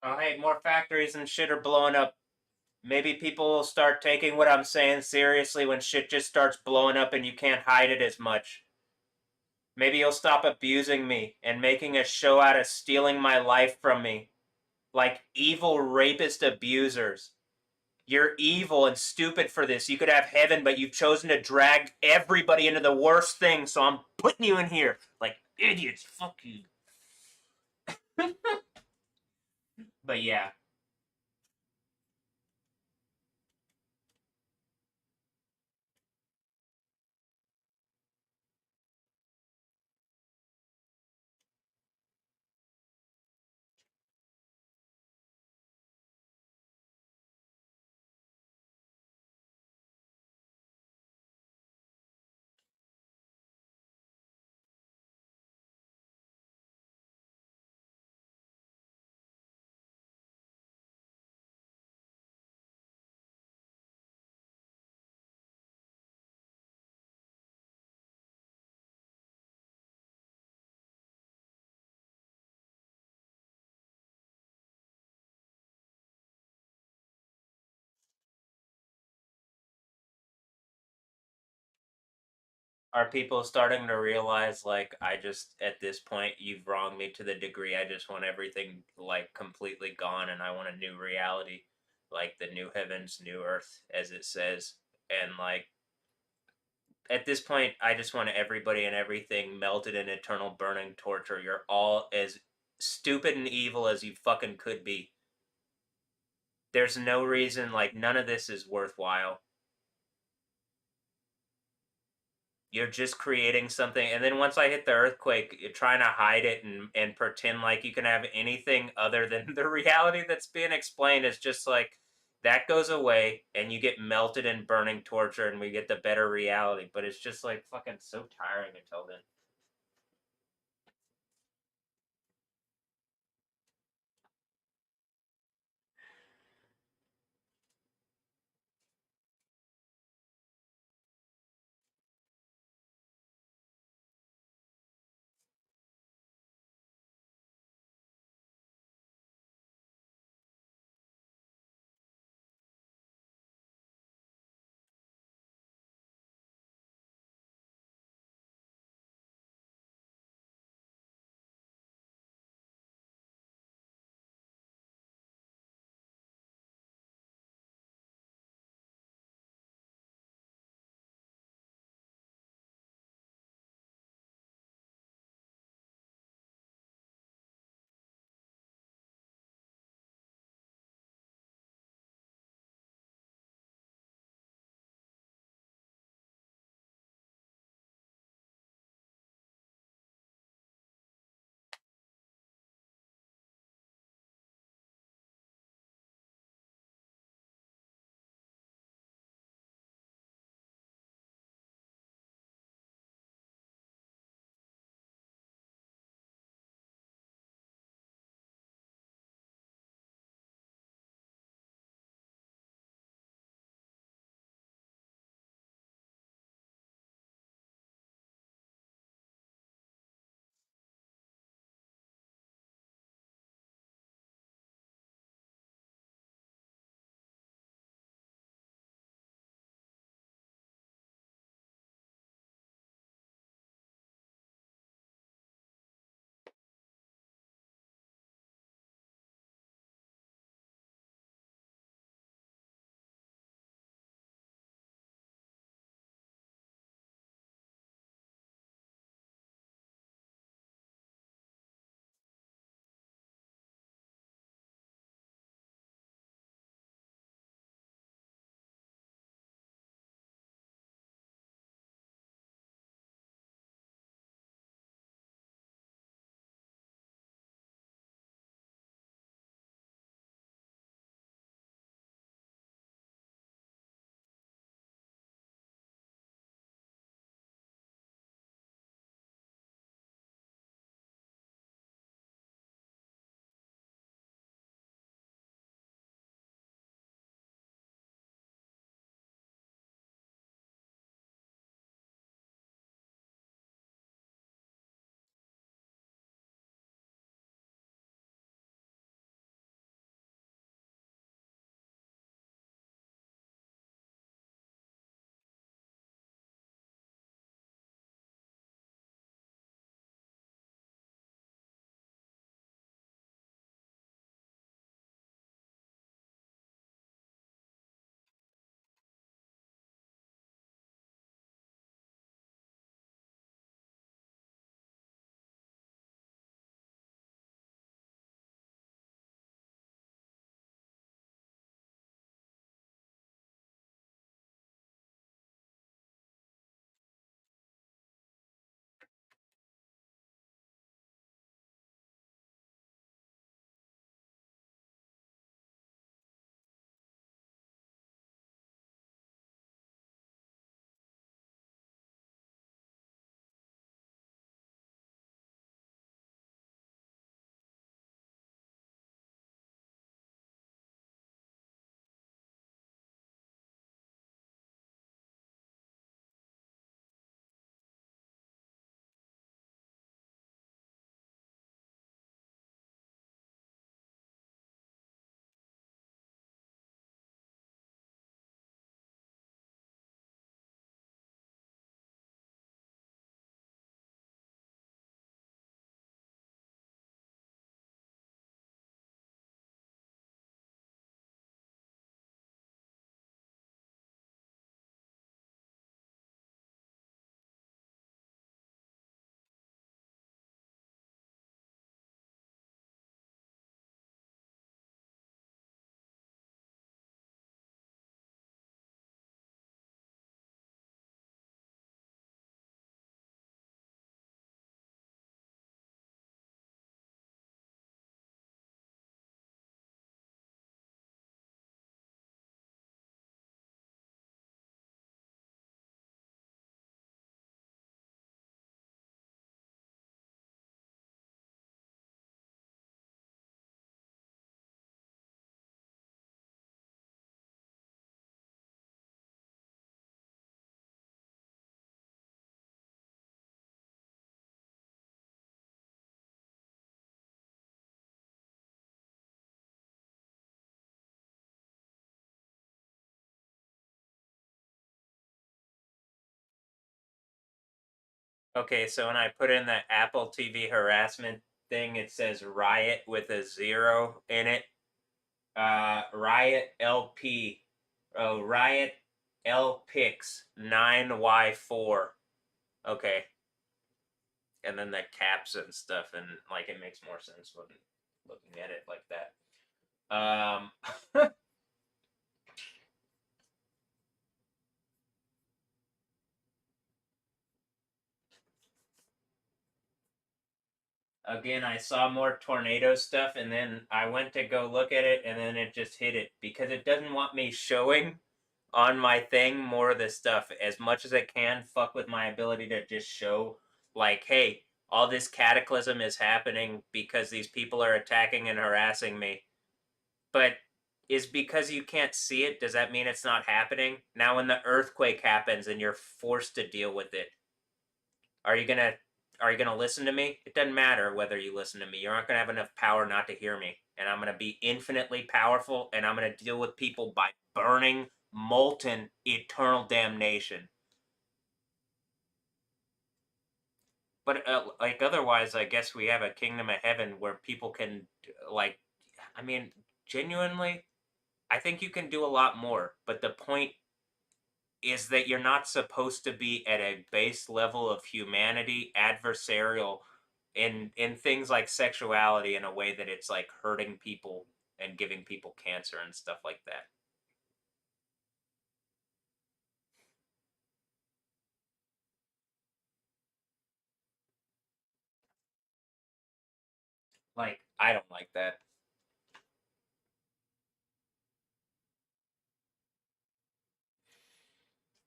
Oh, hey, more factories and shit are blowing up. Maybe people will start taking what I'm saying seriously when shit just starts blowing up and you can't hide it as much. Maybe you'll stop abusing me and making a show out of stealing my life from me. Like evil rapist abusers. You're evil and stupid for this. You could have heaven, but you've chosen to drag everybody into the worst thing, so I'm putting you in here. Like idiots. Fuck you. But yeah. Are people starting to realize, like, I just, at this point, you've wronged me to the degree I just want everything, like, completely gone and I want a new reality, like the new heavens, new earth, as it says. And, like, at this point, I just want everybody and everything melted in eternal burning torture. You're all as stupid and evil as you fucking could be. There's no reason, like, none of this is worthwhile. You're just creating something, and then once I hit the earthquake, you're trying to hide it and pretend like you can have anything other than the reality that's being explained is just like that goes away and you get melted in burning torture and we get the better reality, but it's just like fucking so tiring until then. Okay, so when I put in the Apple TV harassment thing, it says riot with a 0 in it. Riot LP. Oh, Riot LPix 9Y4. Okay. And then the caps and stuff, and like it makes more sense when looking at it like that. Again, I saw more tornado stuff, and then I went to go look at it, and then it just hit it because it doesn't want me showing on my thing more of this stuff as much as it can. Fuck with my ability to just show, like, hey, all this cataclysm is happening because these people are attacking and harassing me. But is because you can't see it, does that mean it's not happening? Now, when the earthquake happens and you're forced to deal with it, are you gonna listen to me? It doesn't matter whether you listen to me. You're not gonna have enough power not to hear me. And I'm gonna be infinitely powerful, and I'm gonna deal with people by burning molten eternal damnation. But like otherwise, I guess we have a kingdom of heaven where people can like, I mean, genuinely, I think you can do a lot more. But the point is that you're not supposed to be at a base level of humanity adversarial in things like sexuality in a way that it's like hurting people and giving people cancer and stuff like that. Like, I don't like that.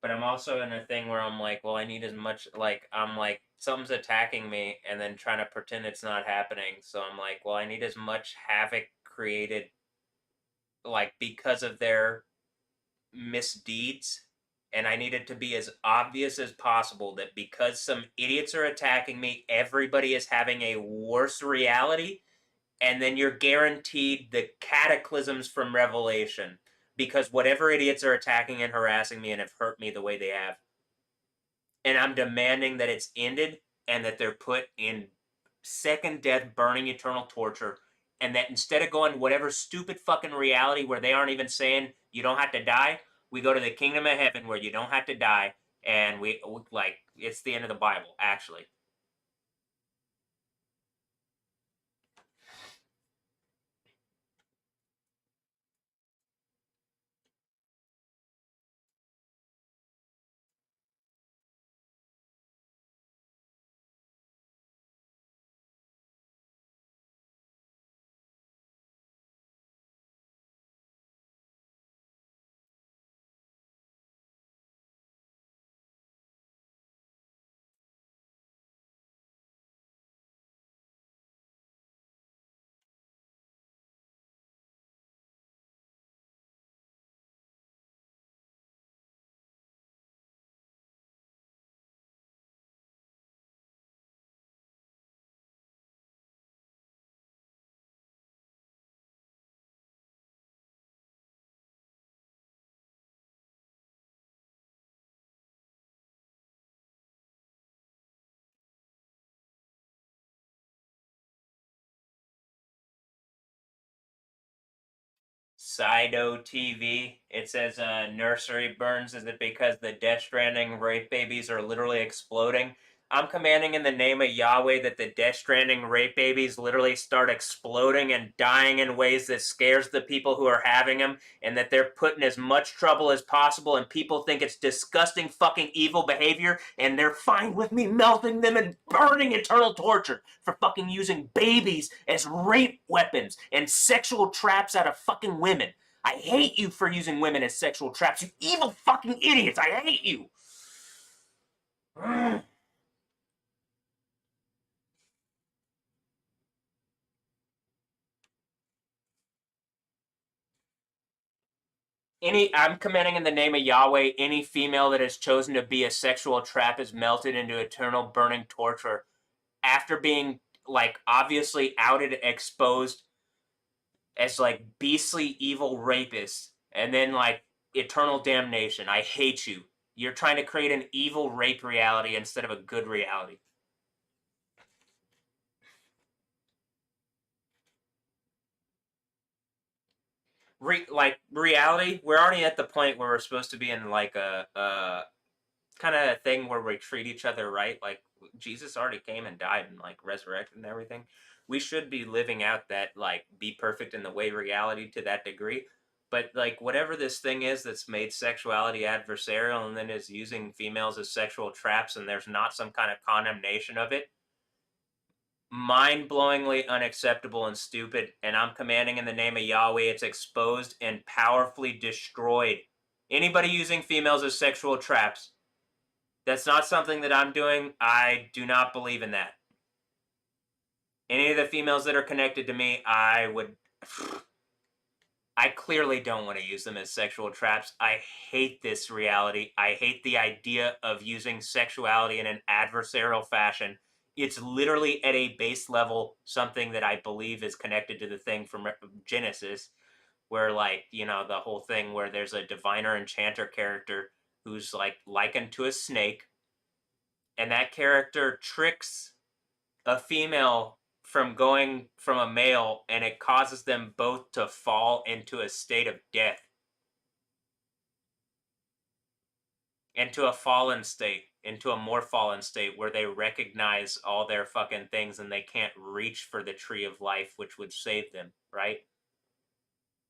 But I'm also in a thing where I'm like, well, I need as much, like, I'm like, something's attacking me and then trying to pretend it's not happening. So I'm like, well, I need as much havoc created, like, because of their misdeeds. And I need it to be as obvious as possible that because some idiots are attacking me, everybody is having a worse reality. And then you're guaranteed the cataclysms from Revelation because whatever idiots are attacking and harassing me and have hurt me the way they have, and I'm demanding that it's ended and that they're put in second death, burning eternal torture, and that instead of going whatever stupid fucking reality where they aren't even saying you don't have to die, we go to the kingdom of heaven where you don't have to die, and we like it's the end of the Bible, actually. Sido TV. It says nursery burns. Is it because the Death Stranding rape babies are literally exploding? I'm commanding in the name of Yahweh that the Death Stranding rape babies literally start exploding and dying in ways that scares the people who are having them, and that they're put in as much trouble as possible, and people think it's disgusting fucking evil behavior, and they're fine with me melting them and burning eternal torture for fucking using babies as rape weapons and sexual traps out of fucking women. I hate you for using women as sexual traps, you evil fucking idiots. I hate you. I'm commanding in the name of Yahweh, any female that has chosen to be a sexual trap is melted into eternal burning torture after being, like, obviously outed, exposed as, like, beastly evil rapists, and then, like, eternal damnation. I hate you. You're trying to create an evil rape reality instead of a good reality. Like reality, we're already at the point where we're supposed to be in like a kind of thing where we treat each other right. Like Jesus already came and died and like resurrected and everything. We should be living out that like be perfect in the way reality to that degree. But like whatever this thing is that's made sexuality adversarial and then is using females as sexual traps and there's not some kind of condemnation of it, mind-blowingly unacceptable and stupid, and I'm commanding in the name of Yahweh, it's exposed and powerfully destroyed. Anybody using females as sexual traps, that's not something that I'm doing. I do not believe in that. Any of the females that are connected to me, I clearly don't want to use them as sexual traps. I hate this reality. I hate the idea of using sexuality in an adversarial fashion. It's literally at a base level something that I believe is connected to the thing from Genesis, where like, you know, the whole thing where there's a diviner enchanter character who's like likened to a snake, and that character tricks a female from going from a male, and it causes them both to fall into a state of death, into a fallen state, into a more fallen state where they recognize all their fucking things and they can't reach for the tree of life, which would save them, right?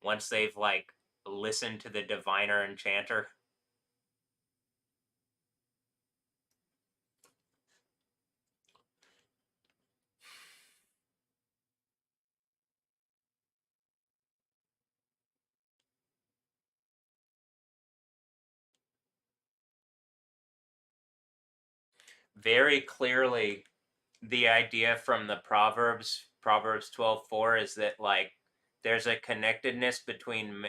Once they've like listened to the diviner enchanter. Very clearly, the idea from the Proverbs 12:4 is that like there's a connectedness between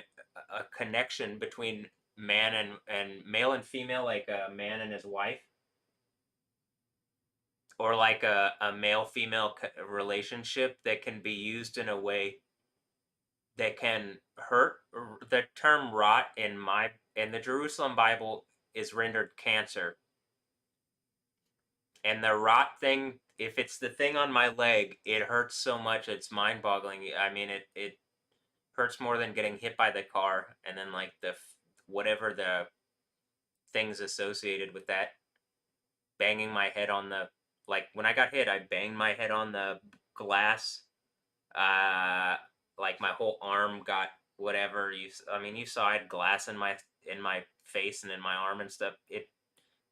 a connection between man and male and female, like a man and his wife, or like a male female relationship that can be used in a way that can hurt. The term rot in the Jerusalem Bible is rendered cancer. And the rot thing, if it's the thing on my leg, it hurts so much it's mind-boggling. I mean, it hurts more than getting hit by the car, and then like the whatever the things associated with that, banging my head on the, like when I got hit, I banged my head on the glass. Uh, like my whole arm got whatever I mean, you saw I had glass in my face and in my arm and stuff.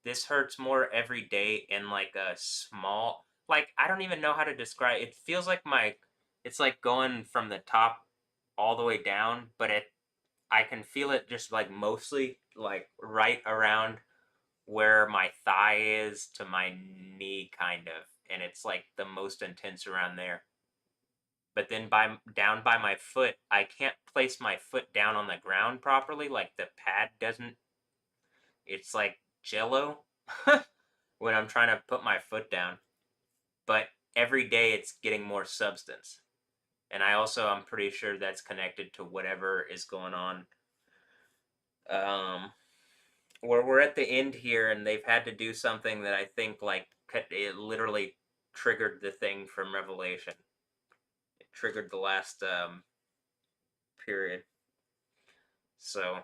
This hurts more every day in like a small, like I don't even know how to describe it. It feels like it's like going from the top all the way down, but I can feel it just like mostly like right around where my thigh is to my knee kind of, and it's like the most intense around there. But then down by my foot, I can't place my foot down on the ground properly, like the pad doesn't, it's like jello when I'm trying to put my foot down. But every day it's getting more substance. And I'm pretty sure that's connected to whatever is going on. Where we're at the end here and they've had to do something that I think like it literally triggered the thing from Revelation. It triggered the last period. So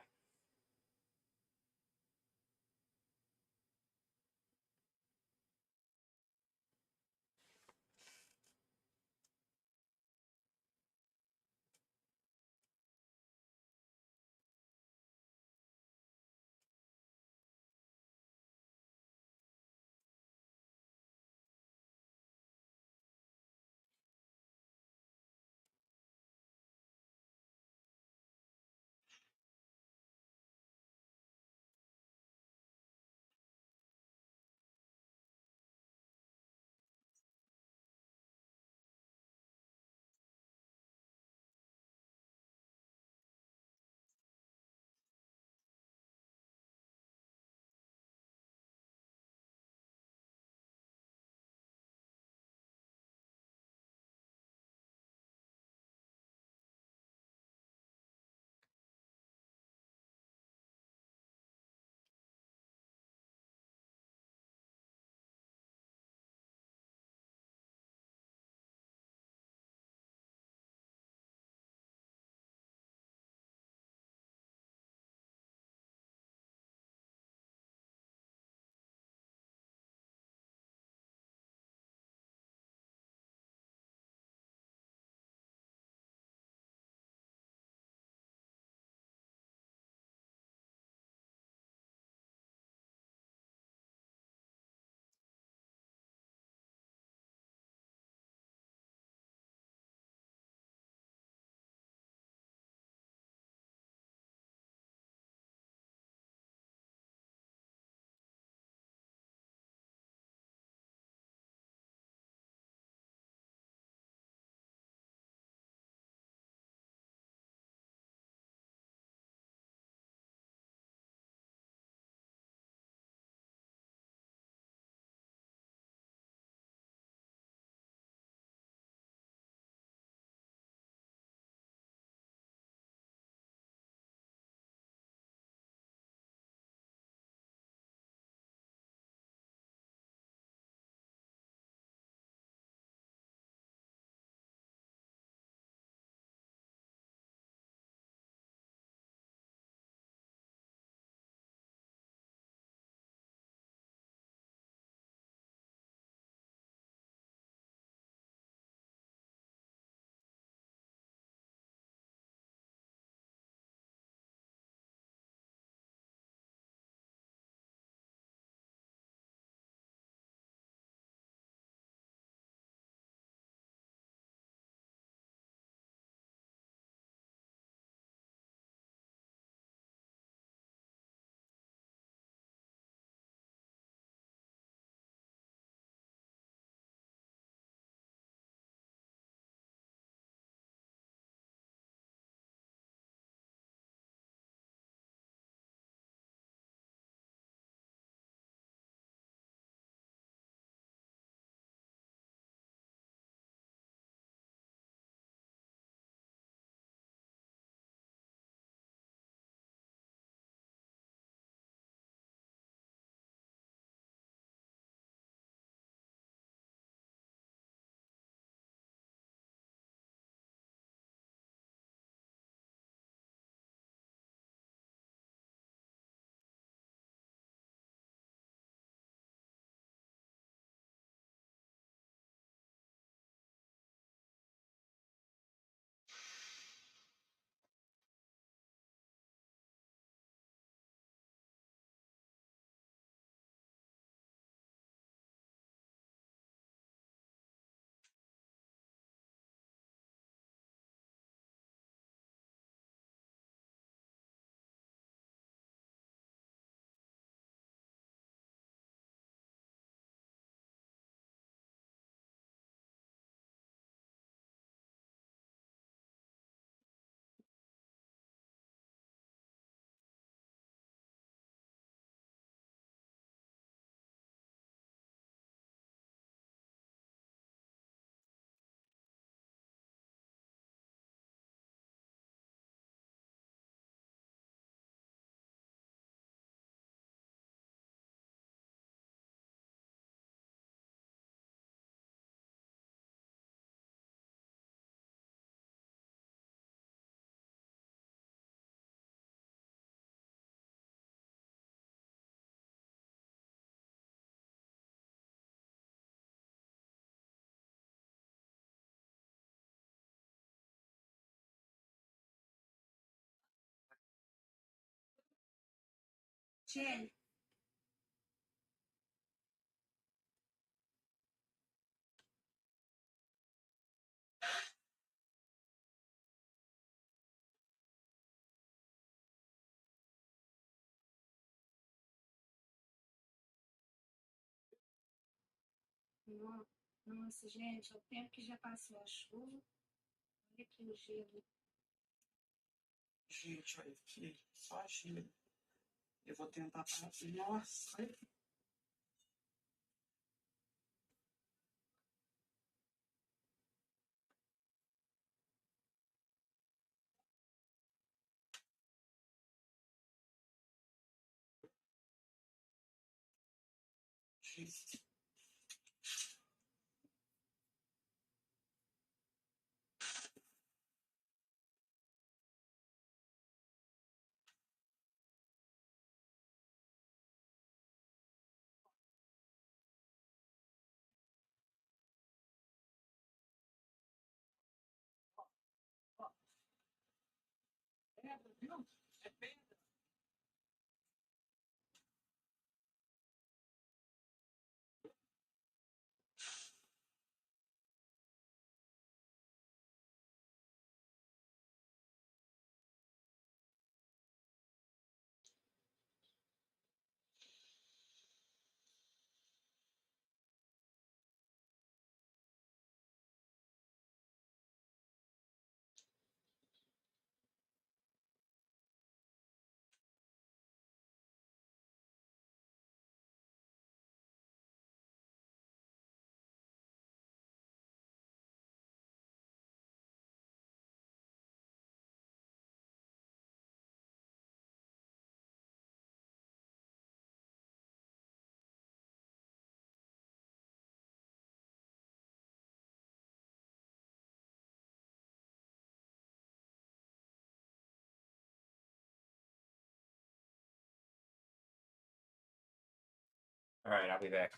Gente, nossa, gente, é o tempo que já passou a chuva. Olha aqui o gelo. Gente, olha aqui, só gelo. Eu vou tentar parar. Nossa, olha aqui. Gente, pedra, viu? É pedra. All right, I'll be back.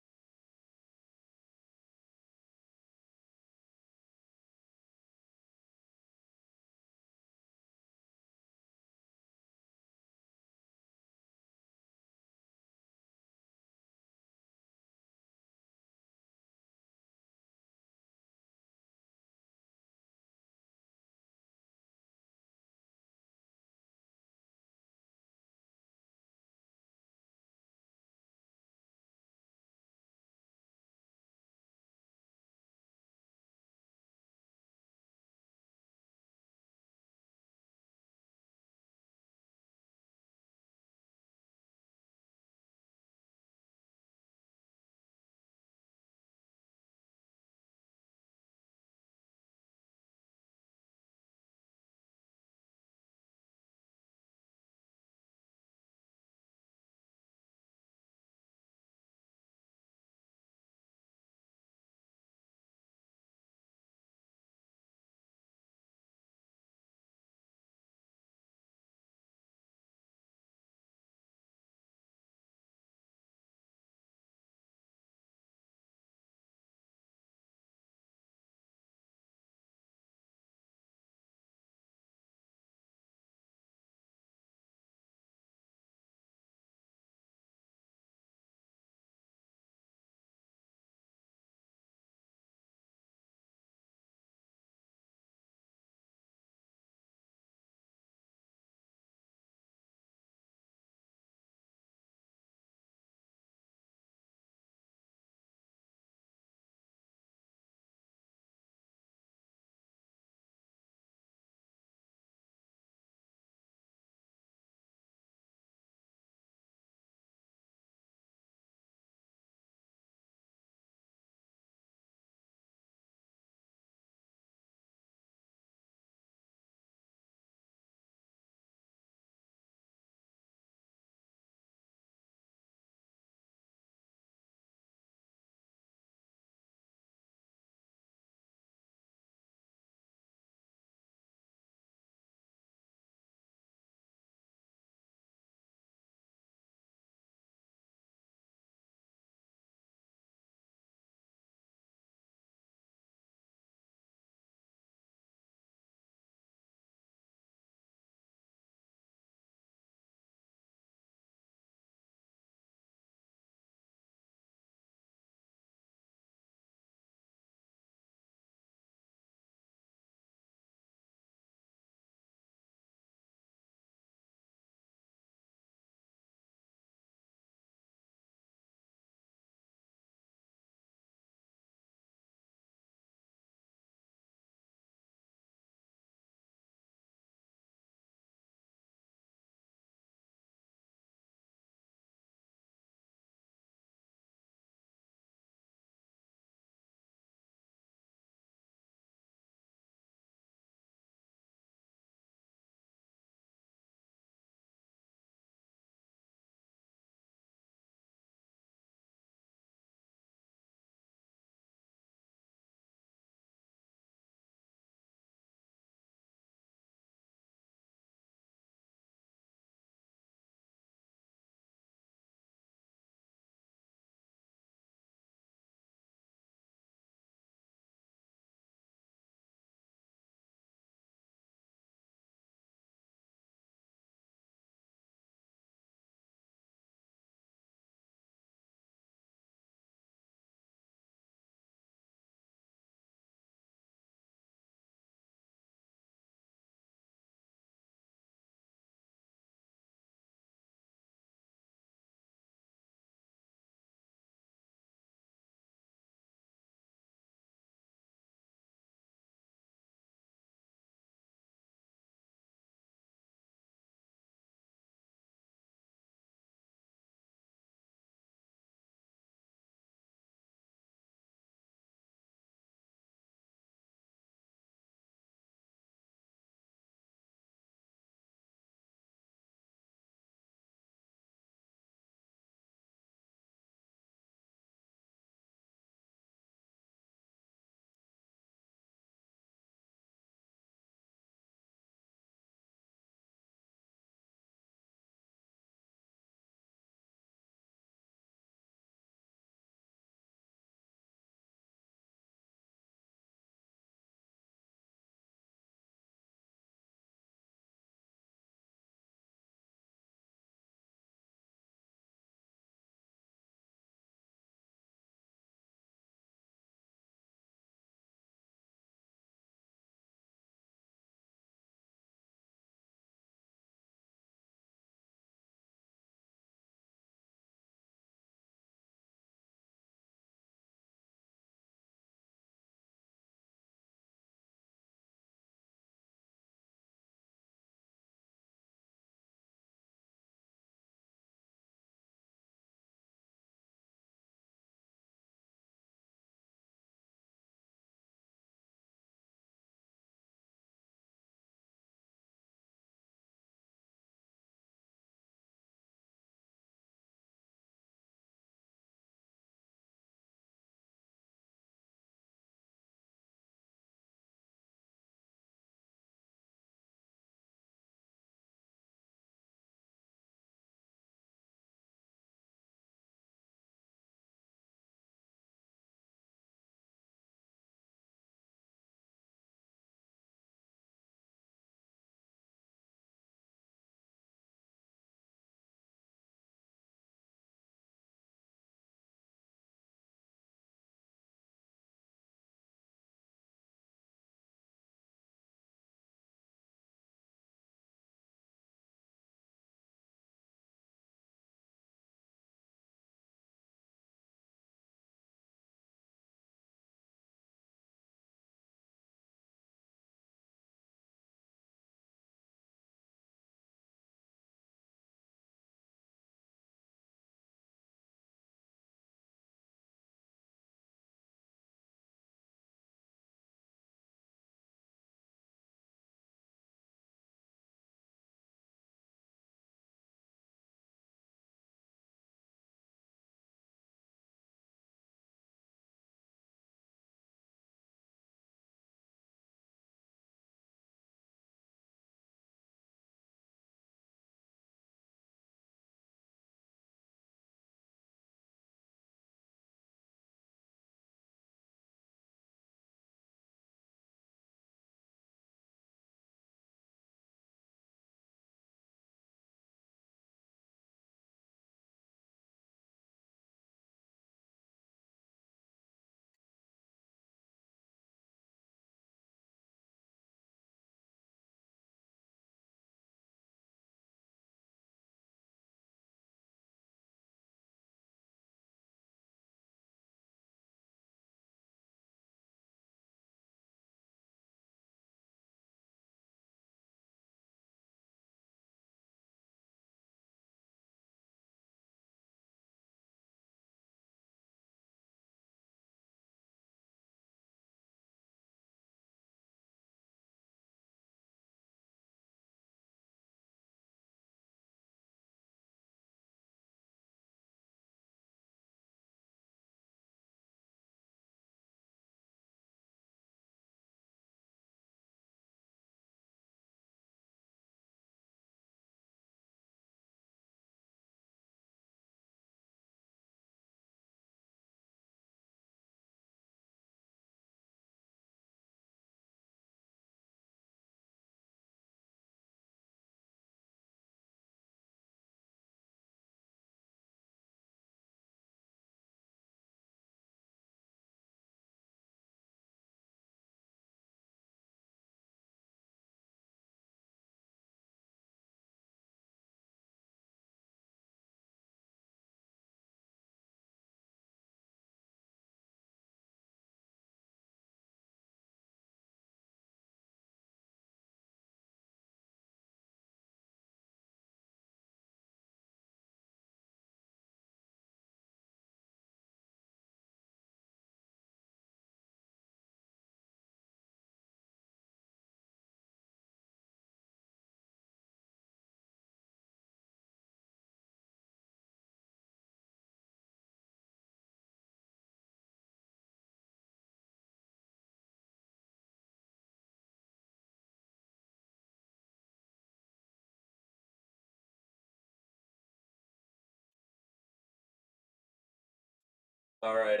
All right,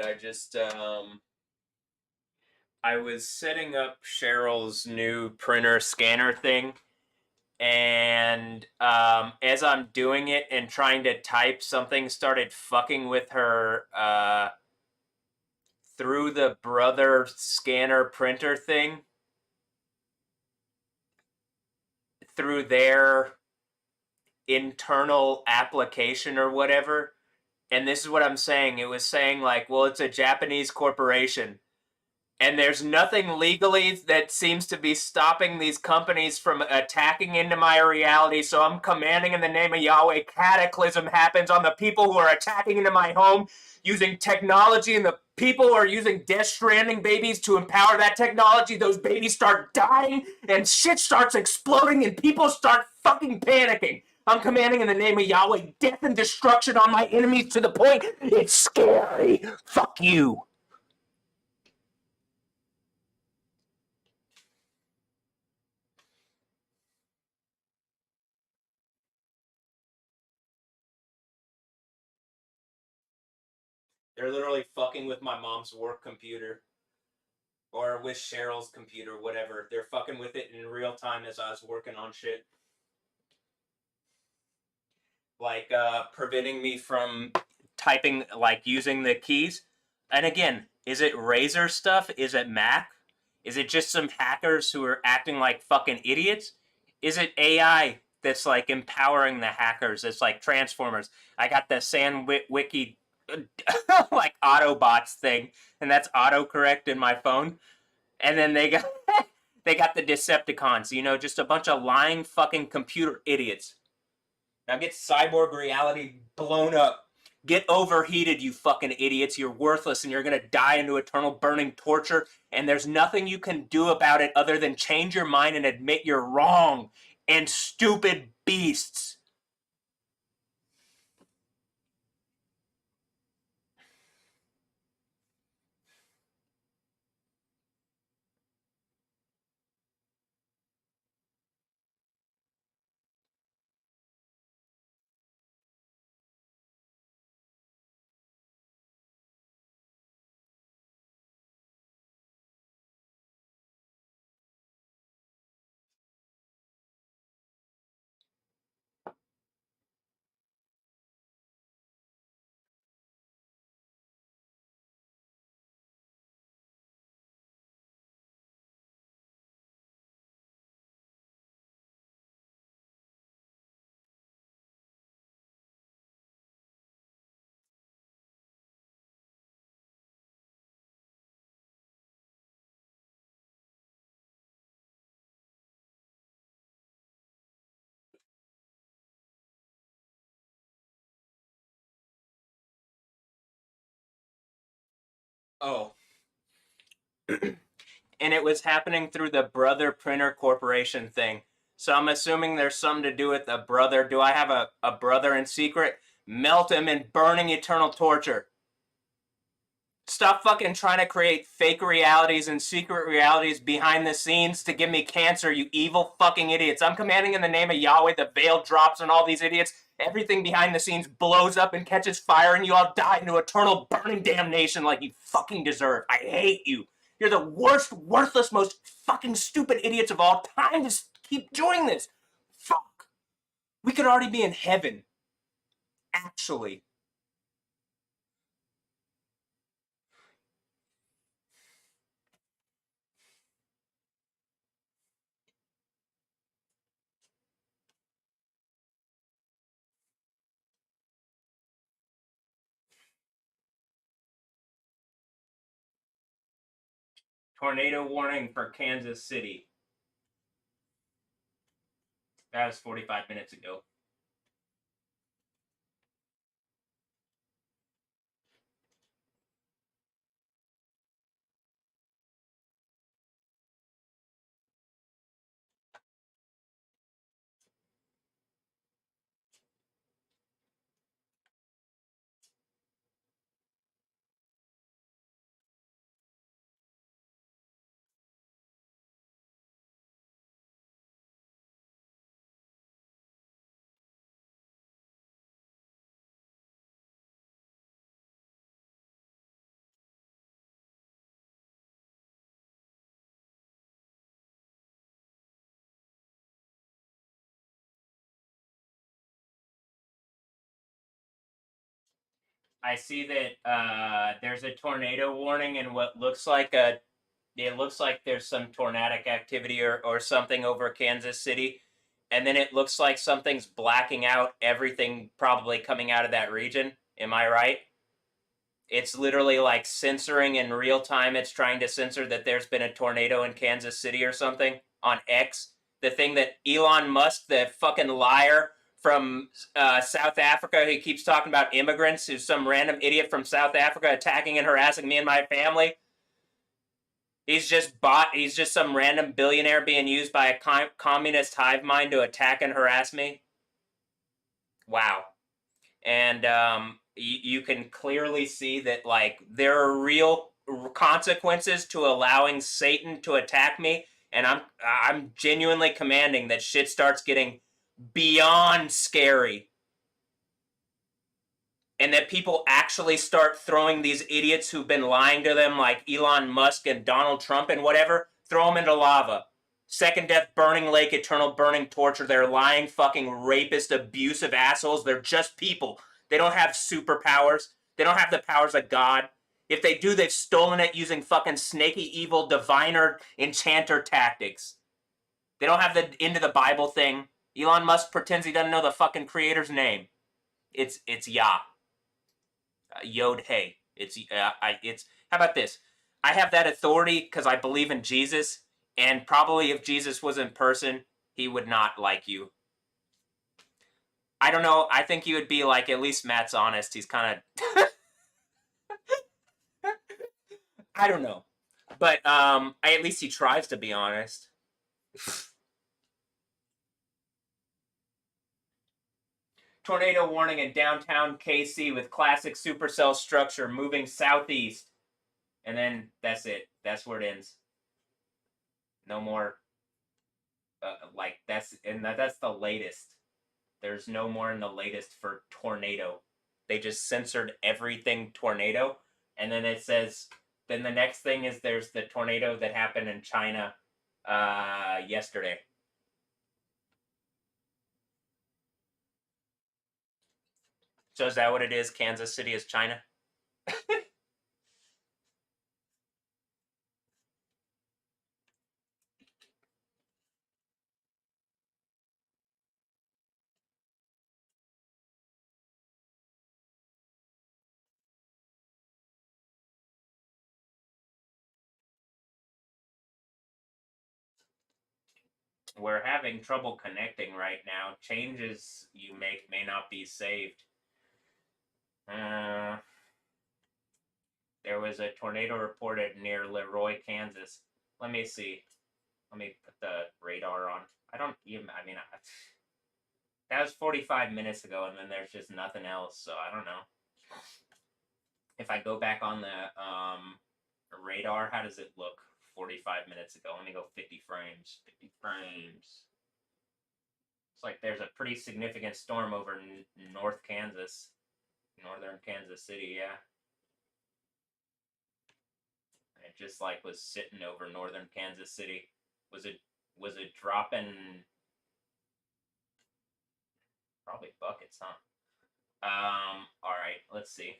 I was setting up Cheryl's new printer scanner thing, and as I'm doing it and trying to type, something started fucking with her through the brother scanner printer thing, through their internal application or whatever. And this is what I'm saying. It was saying, like, well, it's a Japanese corporation. And there's nothing legally that seems to be stopping these companies from attacking into my reality. So I'm commanding in the name of Yahweh, cataclysm happens on the people who are attacking into my home using technology, and the people who are using Death Stranding babies to empower that technology. Those babies start dying, and shit starts exploding, and people start fucking panicking. I'm commanding in the name of Yahweh death and destruction on my enemies to the point it's scary. Fuck you. They're literally fucking with my mom's work computer. Or with Cheryl's computer, whatever. They're fucking with it in real time as I was working on shit. Like preventing me from typing, like using the keys. And again, is it Razer stuff? Is it Mac? Is it just some hackers who are acting like fucking idiots? Is it AI that's like empowering the hackers? It's like Transformers. I got the Wiki like Autobots thing, and that's autocorrect in my phone. And then they got they got the Decepticons, just a bunch of lying fucking computer idiots. Now get cyborg reality blown up. Get overheated, you fucking idiots. You're worthless and you're gonna die into eternal burning torture, and there's nothing you can do about it other than change your mind and admit you're wrong. And stupid beasts. Oh. And it was happening through the Brother Printer Corporation thing. So I'm assuming there's something to do with the brother. Do I have a brother in secret? Melt him in burning eternal torture. Stop fucking trying to create fake realities and secret realities behind the scenes to give me cancer, you evil fucking idiots. I'm commanding in the name of Yahweh, the veil drops on all these idiots. Everything behind the scenes blows up and catches fire, and you all die into eternal burning damnation like you fucking deserve. I hate you. You're the worst, worthless, most fucking stupid idiots of all time. Just keep doing this. Fuck. We could already be in heaven. Actually. Tornado warning for Kansas City. That was 45 minutes ago. I see that there's a tornado warning and what looks like it looks like there's some tornadic activity or something over Kansas City. And then it looks like something's blacking out everything probably coming out of that region. Am I right? It's literally like censoring in real time. It's trying to censor that there's been a tornado in Kansas City or something on X. The thing that Elon Musk, the fucking liar from South Africa, he keeps talking about immigrants, who's some random idiot from South Africa attacking and harassing me and my family. He's just some random billionaire being used by a communist hive mind to attack and harass me. Wow. And you can clearly see that like there are real consequences to allowing Satan to attack me, and I'm genuinely commanding that shit starts getting beyond scary. And that people actually start throwing these idiots who've been lying to them, like Elon Musk and Donald Trump and whatever, throw them into lava. Second death, burning lake, eternal burning torture. They're lying, fucking rapist, abusive assholes. They're just people. They don't have superpowers. They don't have the powers of God. If they do, they've stolen it using fucking snaky, evil, diviner, enchanter tactics. They don't have the into the Bible thing. Elon Musk pretends he doesn't know the fucking creator's name. It's Yah. Yod Hey. It's how about this? I have that authority because I believe in Jesus, and probably if Jesus was in person, he would not like you. I don't know. I think he would be like, at least Matt's honest. He's kind of I don't know. But at least he tries to be honest. Tornado warning in downtown KC with classic supercell structure moving southeast. And then that's it. That's where it ends. No more. That's the latest. There's no more in the latest for tornado. They just censored everything tornado, and then it says. Then the next thing is there's the tornado that happened in China yesterday. So is that what it is? Kansas City is China? We're having trouble connecting right now. Changes you make may not be saved. There was a tornado reported near Leroy, Kansas. Let me see. Let me put the radar on. That was 45 minutes ago, and then there's just nothing else, so I don't know. If I go back on the radar, how does it look 45 minutes ago? Let me go 50 frames. 50 frames. It's like there's a pretty significant storm over North Kansas. Northern Kansas City, yeah. It just like was sitting over northern Kansas City. Was it dropping? Probably buckets, huh? All right, let's see.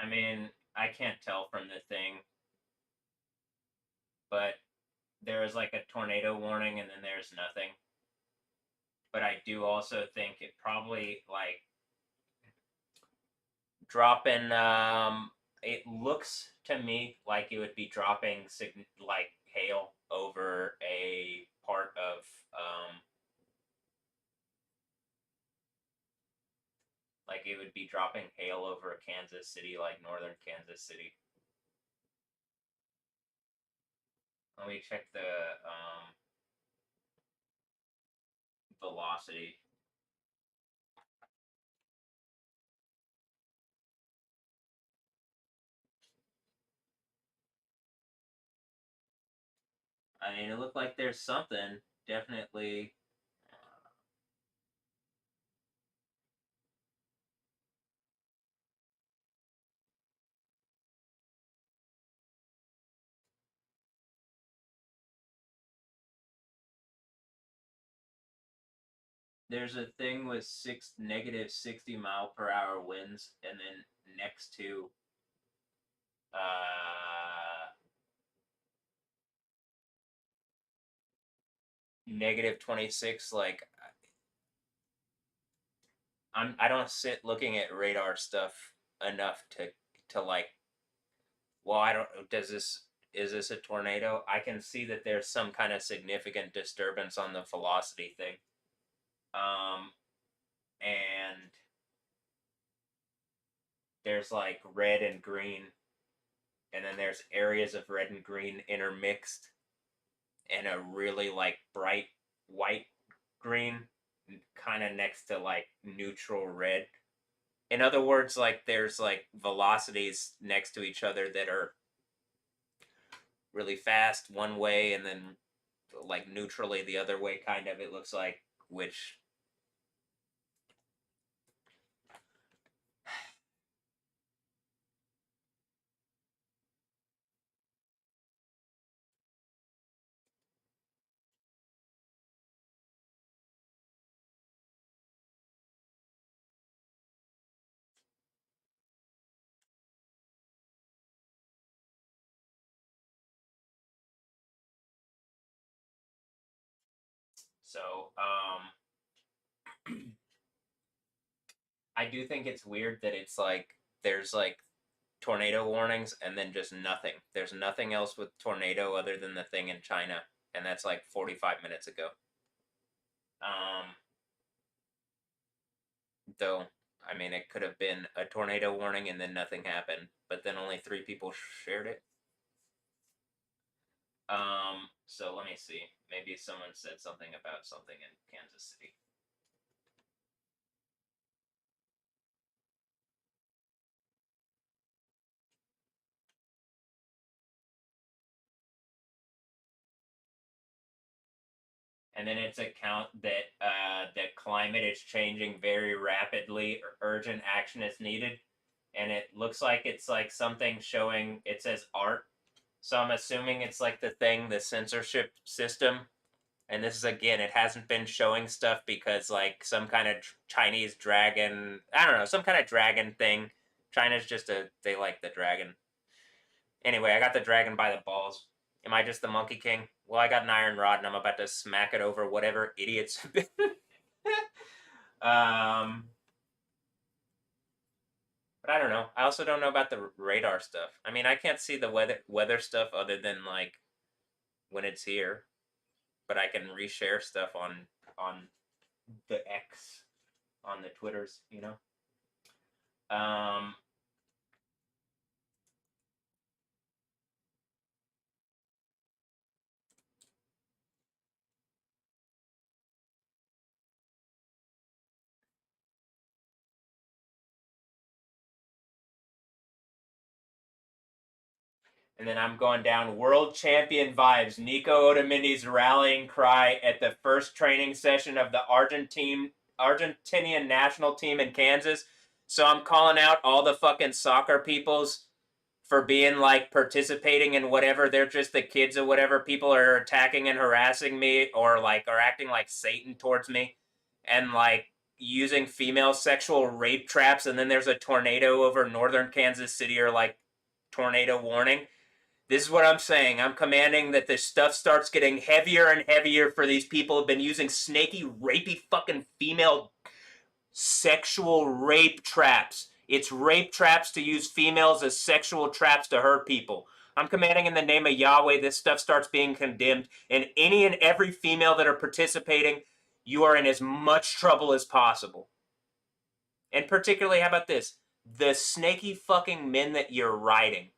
I mean, I can't tell from the thing, but there is like a tornado warning and then there's nothing. But I do also think it probably like dropping it looks to me like it would be dropping like hail over a part of like it would be dropping hail over Kansas City, like northern Kansas City. Let me check the velocity. I mean, it looked like there's something. Definitely. There's a thing with negative 60 mile per hour winds, and then next to negative 26. Like, I don't sit looking at radar stuff enough to like. Well, I don't. Does this is this a tornado? I can see that there's some kind of significant disturbance on the velocity thing. And there's like red and green, and then there's areas of red and green intermixed, and a really like bright white green, kind of next to like neutral red. In other words, like there's like velocities next to each other that are really fast one way, and then like neutrally the other way, kind of, it looks like, which so I do think it's weird that it's like there's like tornado warnings and then just nothing. There's nothing else with tornado other than the thing in China, and that's like 45 minutes ago. Though, I mean, it could have been a tornado warning and then nothing happened, but then only 3 people shared it. So let me see. Maybe someone said something about something in Kansas City. And then it's a count that that climate is changing very rapidly. Urgent action is needed, and it looks like it's like something showing. It says art, so I'm assuming it's like the censorship system. And this is, again, it hasn't been showing stuff because like some kind of Chinese dragon. I don't know, some kind of dragon thing. China's just they like the dragon. Anyway, I got the dragon by the balls. Am I just the Monkey King? Well, I got an iron rod and I'm about to smack it over whatever idiots have been. But I don't know. I also don't know about the radar stuff. I mean, I can't see the weather stuff other than like when it's here, but I can reshare stuff on the X, on the Twitters, you know. Um, And then I'm going down world champion vibes. Nico Otamendi's rallying cry at the first training session of the Argentinian national team in Kansas. So I'm calling out all the fucking soccer peoples for being like participating in whatever. They're just the kids or whatever. People are attacking and harassing me, or like are acting like Satan towards me, and like using female sexual rape traps. And then there's a tornado over northern Kansas City, or like tornado warning. This is what I'm saying. I'm commanding that this stuff starts getting heavier and heavier for these people who've been using snaky, rapey fucking female sexual rape traps. It's rape traps to use females as sexual traps to hurt people. I'm commanding in the name of Yahweh this stuff starts being condemned, and any and every female that are participating, you are in as much trouble as possible. And particularly, how about this? The snaky fucking men that you're riding.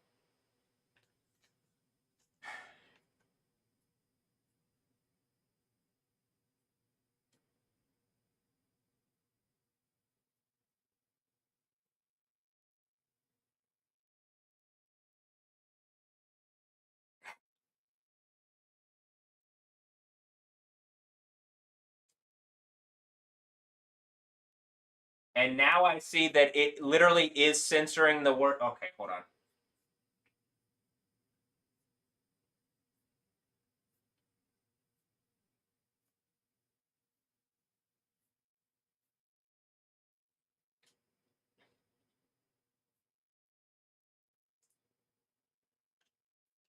And now I see that it literally is censoring the word. Okay, hold on.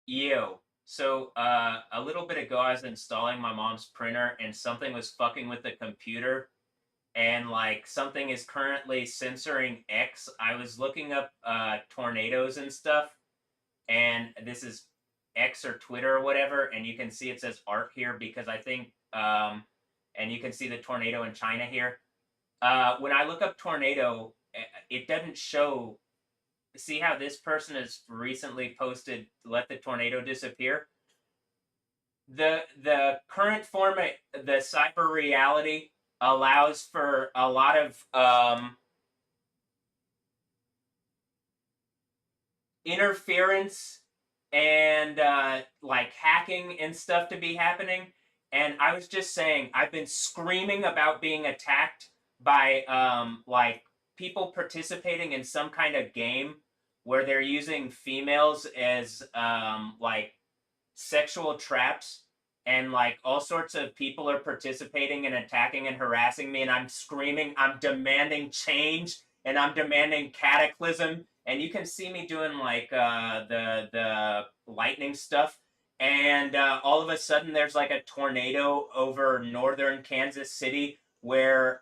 Yo, so a little bit ago I was installing my mom's printer and something was fucking with the computer and like something is currently censoring X. I was looking up tornadoes and stuff, and this is X or Twitter or whatever, and you can see it says art here because I think and you can see the tornado in China here. When I look up tornado, it doesn't show. See how this person has recently posted "Let the tornado disappear." The current format, the cyber reality, allows for a lot of interference and like hacking and stuff to be happening. And I was just saying, I've been screaming about being attacked by like people participating in some kind of game where they're using females as like sexual traps, and like all sorts of people are participating and attacking and harassing me, and I'm screaming, I'm demanding change, and I'm demanding cataclysm. And you can see me doing like the lightning stuff, and all of a sudden there's like a tornado over northern Kansas City where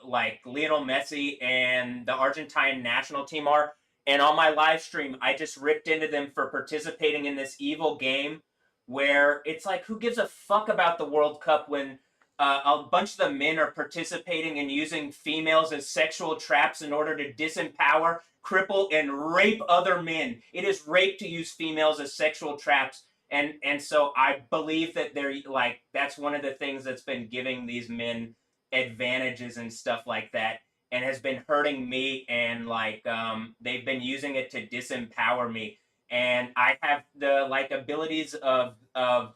like Lionel Messi and the Argentine national team are. And on my live stream, I just ripped into them for participating in this evil game where it's like, who gives a fuck about the World Cup when a bunch of the men are participating in using females as sexual traps in order to disempower, cripple, and rape other men. It is rape to use females as sexual traps. And so I believe that they're like, that's one of the things that's been giving these men advantages and stuff like that, and has been hurting me, and like they've been using it to disempower me. And I have the like abilities of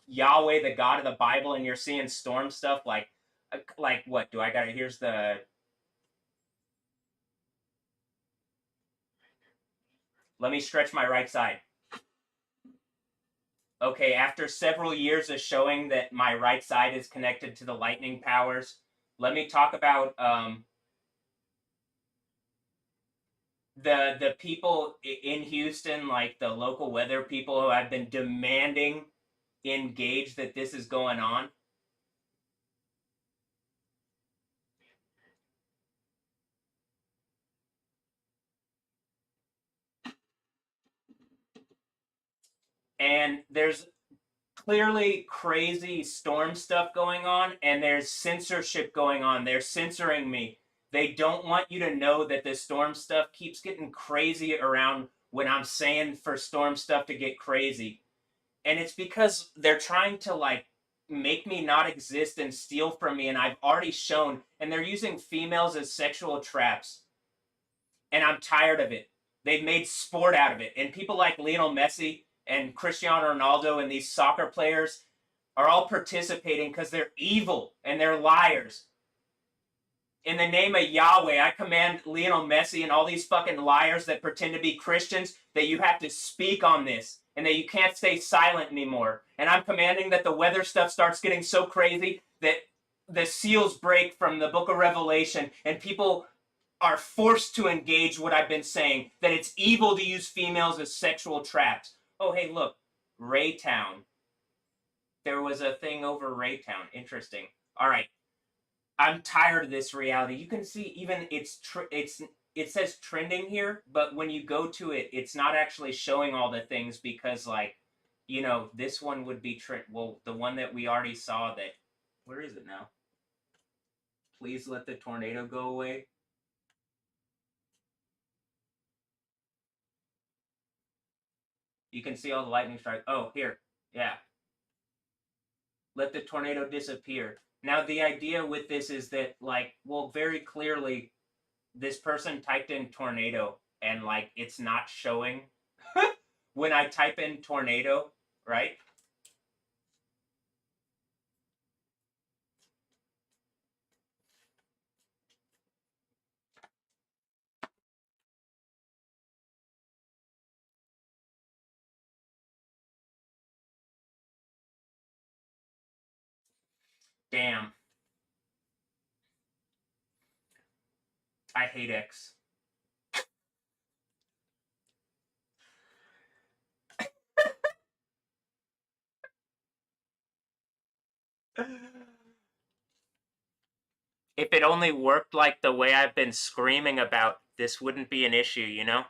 Yahweh, the God of the Bible, and you're seeing storm stuff like what do I got? Here's the. Let me stretch my right side. Okay, after several years of showing that my right side is connected to the lightning powers, let me talk about the people in Houston, like the local weather people who have been demanding engage that this is going on. And there's clearly crazy storm stuff going on, and there's censorship going on. They're censoring me. They don't want you to know that the storm stuff keeps getting crazy around when I'm saying for storm stuff to get crazy. And it's because they're trying to like make me not exist and steal from me, and I've already shown, and they're using females as sexual traps. And I'm tired of it. They've made sport out of it. And people like Lionel Messi and Cristiano Ronaldo and these soccer players are all participating because they're evil and they're liars. In the name of Yahweh, I command Lionel Messi and all these fucking liars that pretend to be Christians that you have to speak on this and that you can't stay silent anymore. And I'm commanding that the weather stuff starts getting so crazy that the seals break from the book of Revelation and people are forced to engage what I've been saying, that it's evil to use females as sexual traps. Oh, hey, look, Raytown. There was a thing over Raytown. Interesting. All right. I'm tired of this reality. You can see even it says trending here, but when you go to it, it's not actually showing all the things because like, you know, this one would be well, the one that we already saw that where is it now? Please let the tornado go away. You can see all the lightning strikes. Oh, here. Yeah. Let the tornado disappear. Now, the idea with this is that, like, well, very clearly, this person typed in tornado and, like, it's not showing when I type in tornado, right? Damn. I hate X. If it only worked like the way I've been screaming about, this wouldn't be an issue, you know?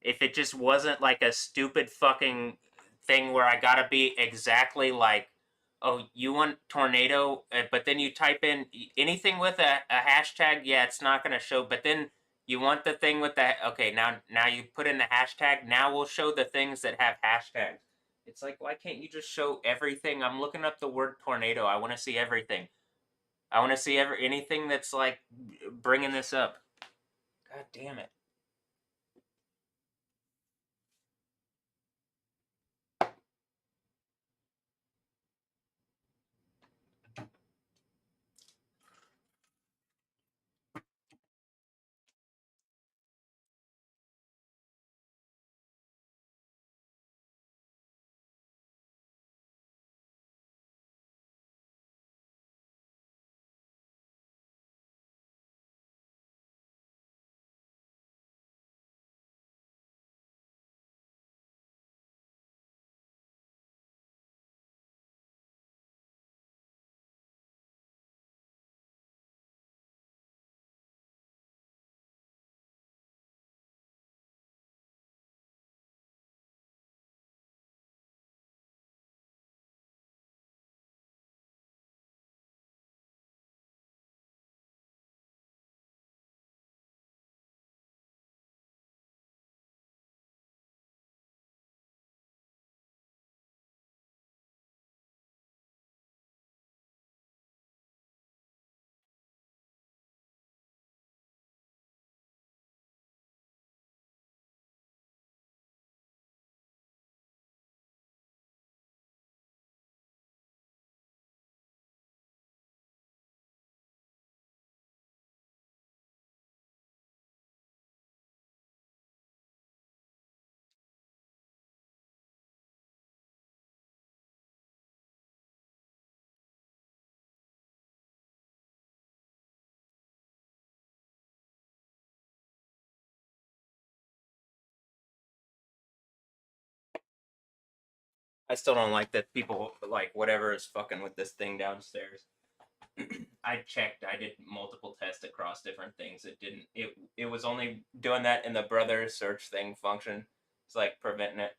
If it just wasn't like a stupid fucking thing where I gotta be exactly like, oh, you want tornado, but then you type in anything with a hashtag, yeah, it's not gonna show, but then you want the thing with the, okay, now you put in the hashtag, now we'll show the things that have hashtags. It's like, why can't you just show everything? I'm looking up the word tornado. I want to see everything. I want to see anything that's like bringing this up. God damn it. I still don't like that people like whatever is fucking with this thing downstairs. I checked. I did multiple tests across different things. It didn't. It was only doing that in the brother search thing function. It's like preventing it.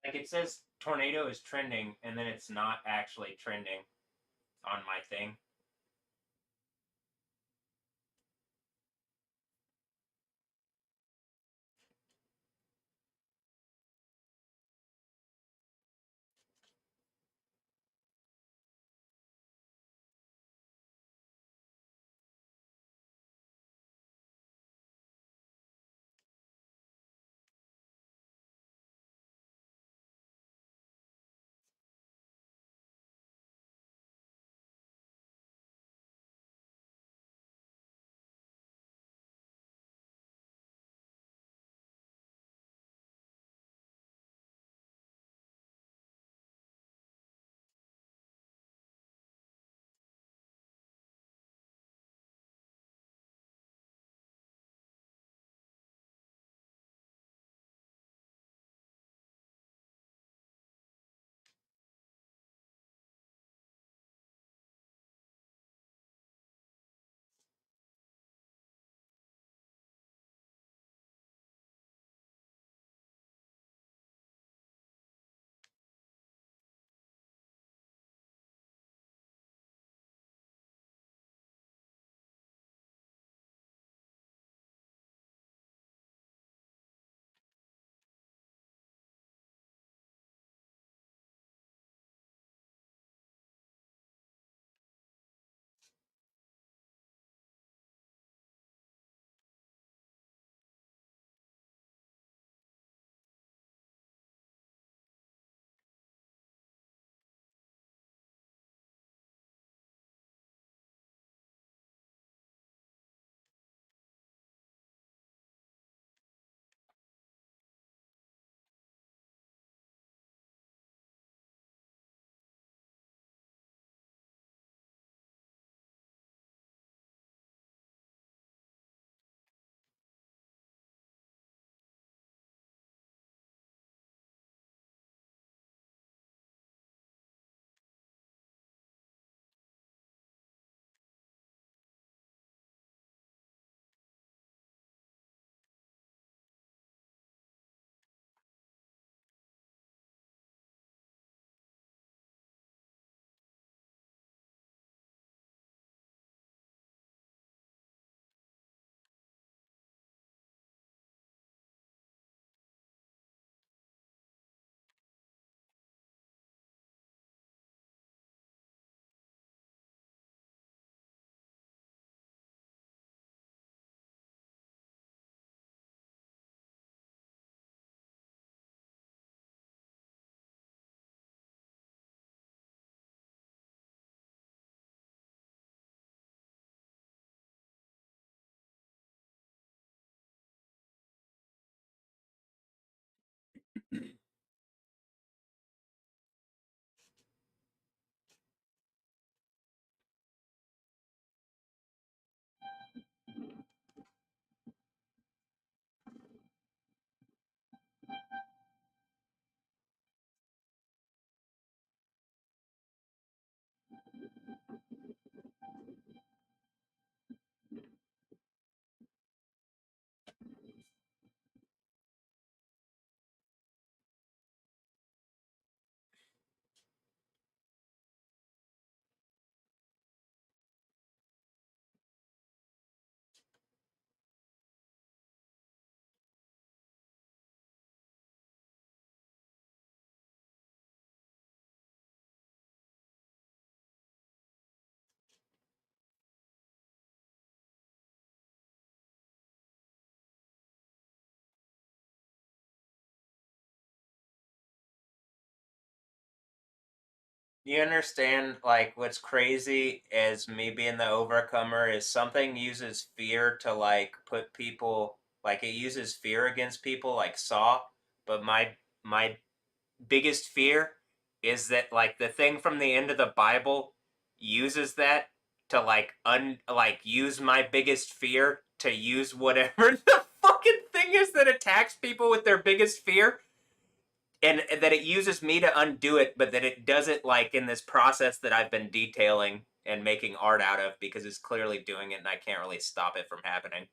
Like it says tornado is trending, and then it's not actually trending on my thing. You understand, like, what's crazy as me being the overcomer is something uses fear to, like, put people, like, it uses fear against people, like Saw, but my biggest fear is that, like, the thing from the end of the Bible uses that to, like, use my biggest fear to use whatever the fucking thing is that attacks people with their biggest fear, and that it uses me to undo it, but that it does it like in this process that I've been detailing and making art out of because it's clearly doing it and I can't really stop it from happening.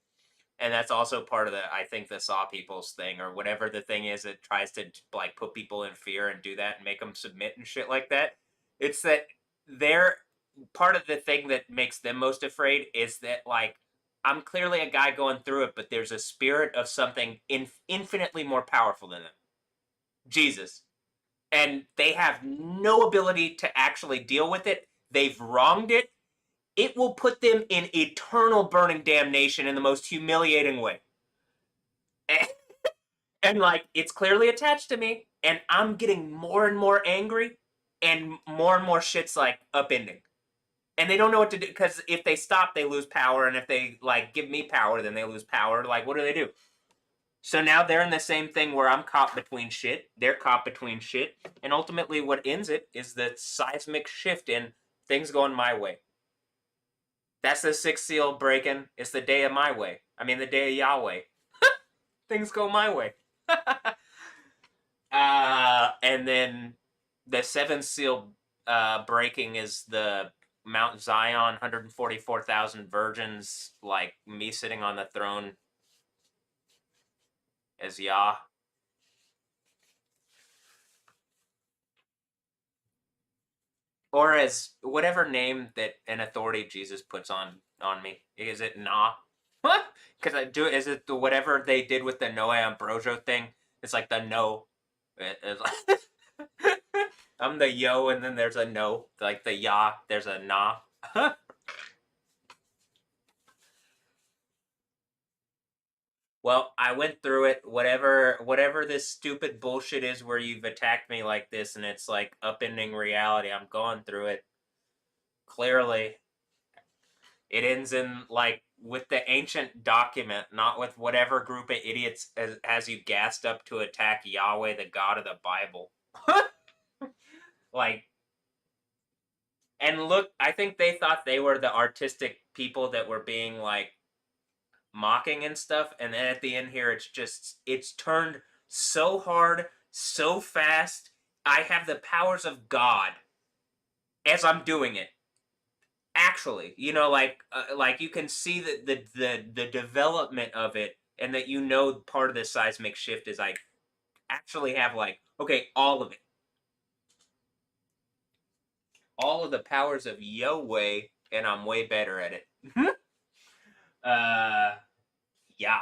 And that's also part of I think the Saw People's thing, or whatever the thing is that tries to like put people in fear and do that and make them submit and shit like that. It's that they're part of the thing that makes them most afraid is that like I'm clearly a guy going through it, but there's a spirit of something infinitely more powerful than them, Jesus, and they have no ability to actually deal with it. They've wronged it. It will put them in eternal burning damnation in the most humiliating way. And like it's clearly attached to me, and I'm getting more and more angry, and more shit's like upending. And they don't know what to do, because if they stop, they lose power, and if they like give me power, then they lose power. Like, what do? So now they're in the same thing where I'm caught between shit, they're caught between shit, and ultimately what ends it is the seismic shift in things going my way. That's the sixth seal breaking. It's the day of my way. I mean, the day of Yahweh. Things go my way. And then the seventh seal breaking is the Mount Zion, 144,000 virgins, like me sitting on the throne as Yah. Or as whatever name that an authority Jesus puts on me. Is it Nah? Because I do. Is it the whatever they did with the Noe Ambrosio thing? It's like the no. It's like I'm the yo, and then there's a no. Like the ya, there's a nah. Well, I went through it. Whatever this stupid bullshit is, where you've attacked me like this, and it's like upending reality. I'm going through it. Clearly, it ends in like with the ancient document, not with whatever group of idiots has you gassed up to attack Yahweh, the God of the Bible. Like, and look, I think they thought they were the artistic people that were being like mocking and stuff, and then at the end here, it's turned so hard, so fast. I have the powers of God as I'm doing it. Actually, like you can see the development of it, and that part of the seismic shift is I actually have like okay, all of the powers of Yahweh, and I'm way better at it. Yeah.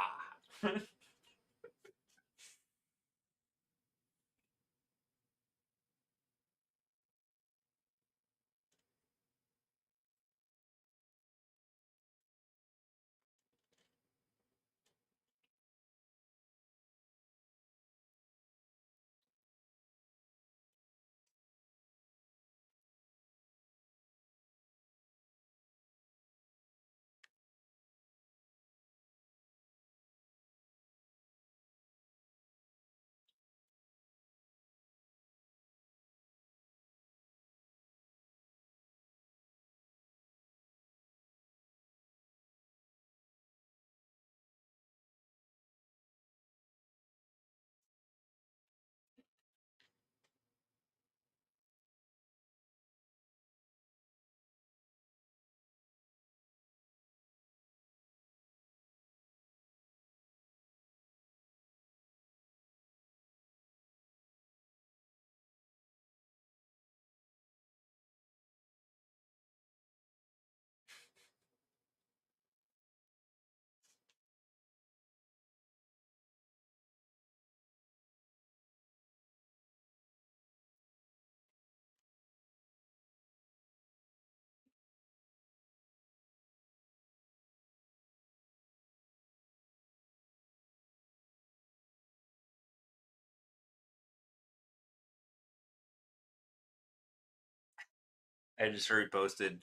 I just reposted.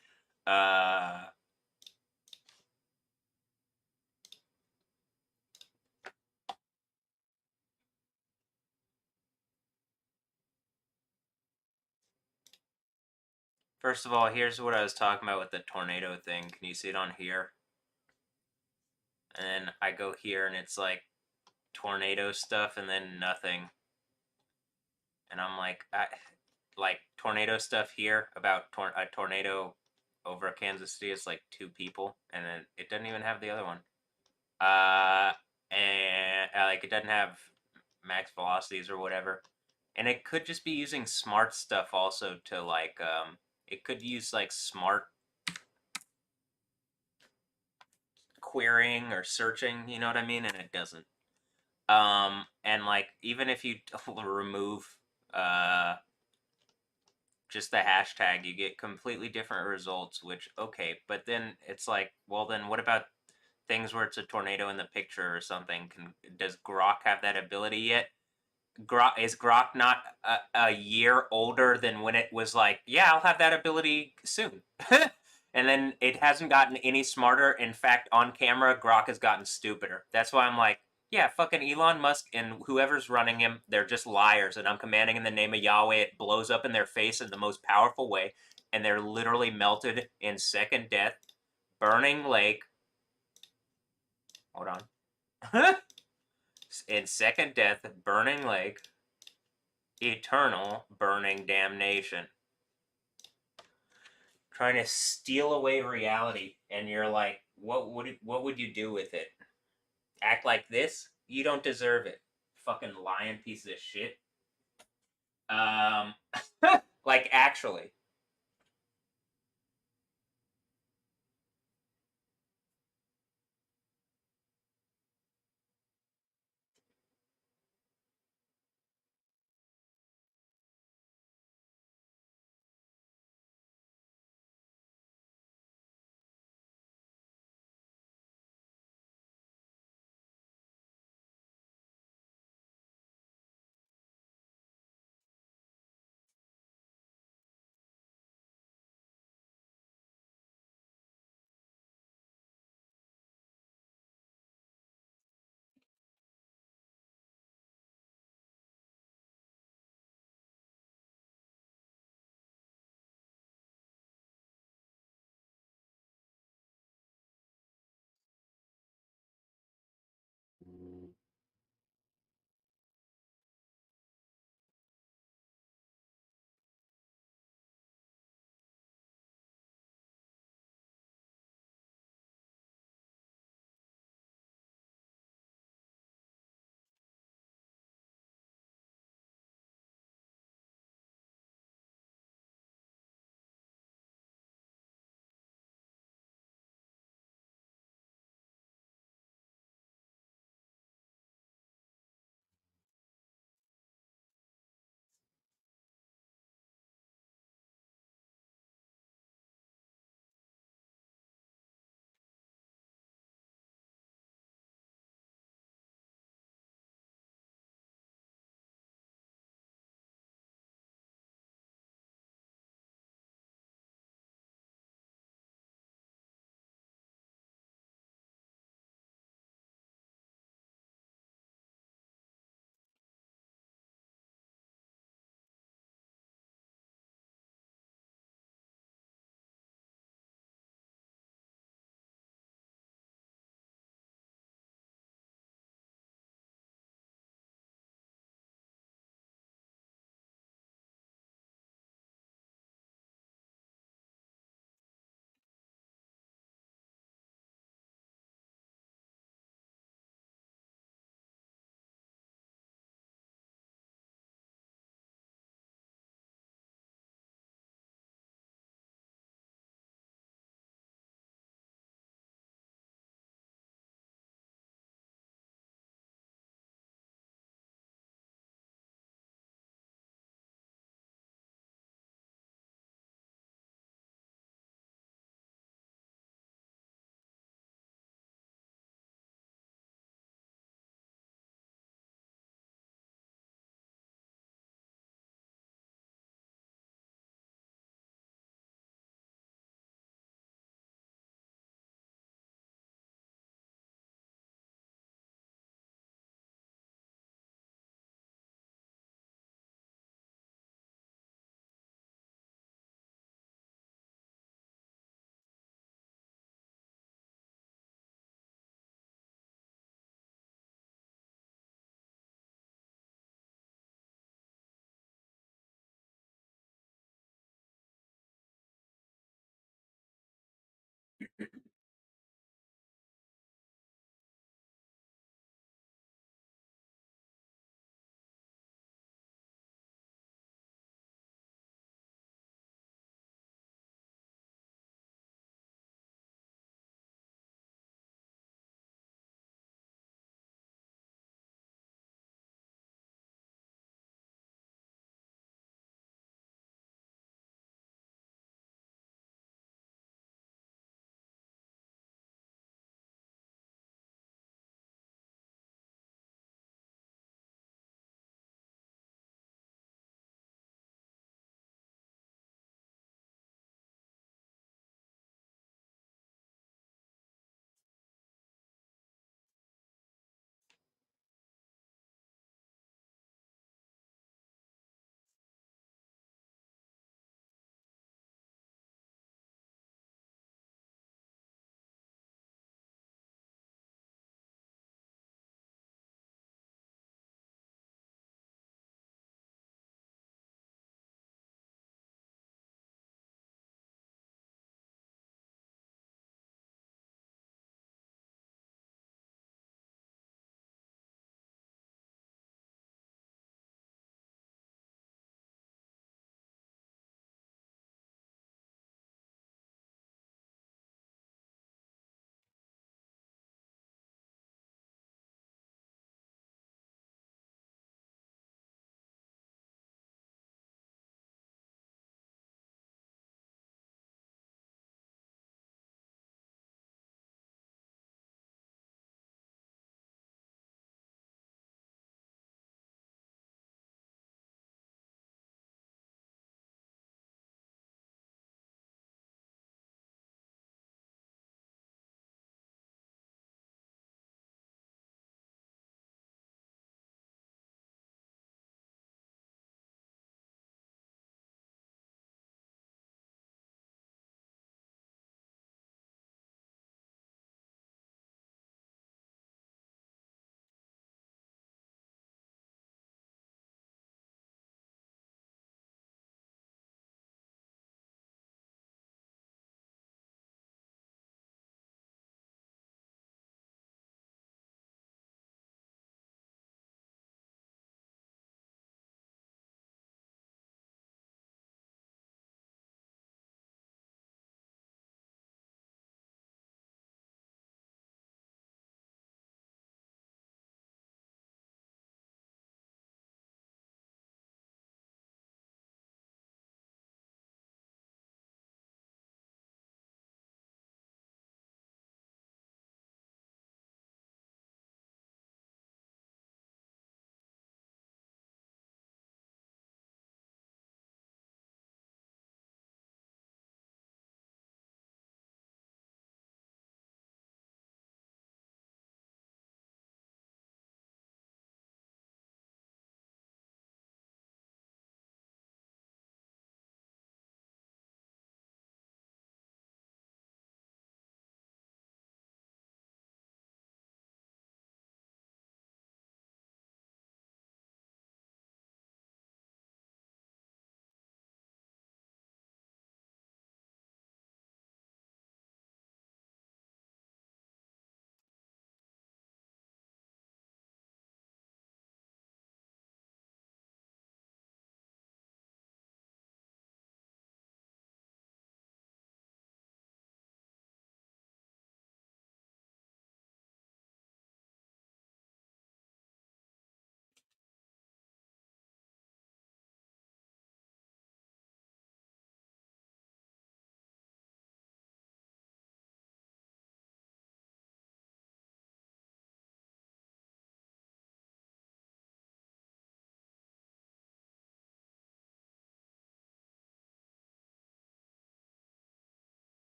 Uh, First of all, here's what I was talking about with the tornado thing. Can you see it on here? And then I go here, and it's like tornado stuff, and then nothing. And I'm like tornado stuff here about a tornado over Kansas City is like 2 people, and then it doesn't even have the other one. and like it doesn't have max velocities or whatever. And it could just be using smart stuff also to like it could use like smart querying or searching, you know what I mean? And it doesn't. And like even if you remove just the hashtag, you get completely different results, which okay, but then it's like, well then what about things where it's a tornado in the picture or something? Does Grok have that ability yet? Is Grok not a year older than when it was like, yeah, I'll have that ability soon? And then it hasn't gotten any smarter. In fact, on camera, Grok has gotten stupider. That's why I'm like, yeah, fucking Elon Musk and whoever's running him, they're just liars. And I'm commanding in the name of Yahweh. It blows up in their face in the most powerful way. And they're literally melted in second death, burning lake. Hold on. In second death, burning lake, eternal burning damnation. Trying to steal away reality, and you're like, what would you do with it? Act like this? You don't deserve it. Fucking lying piece of shit. Like actually.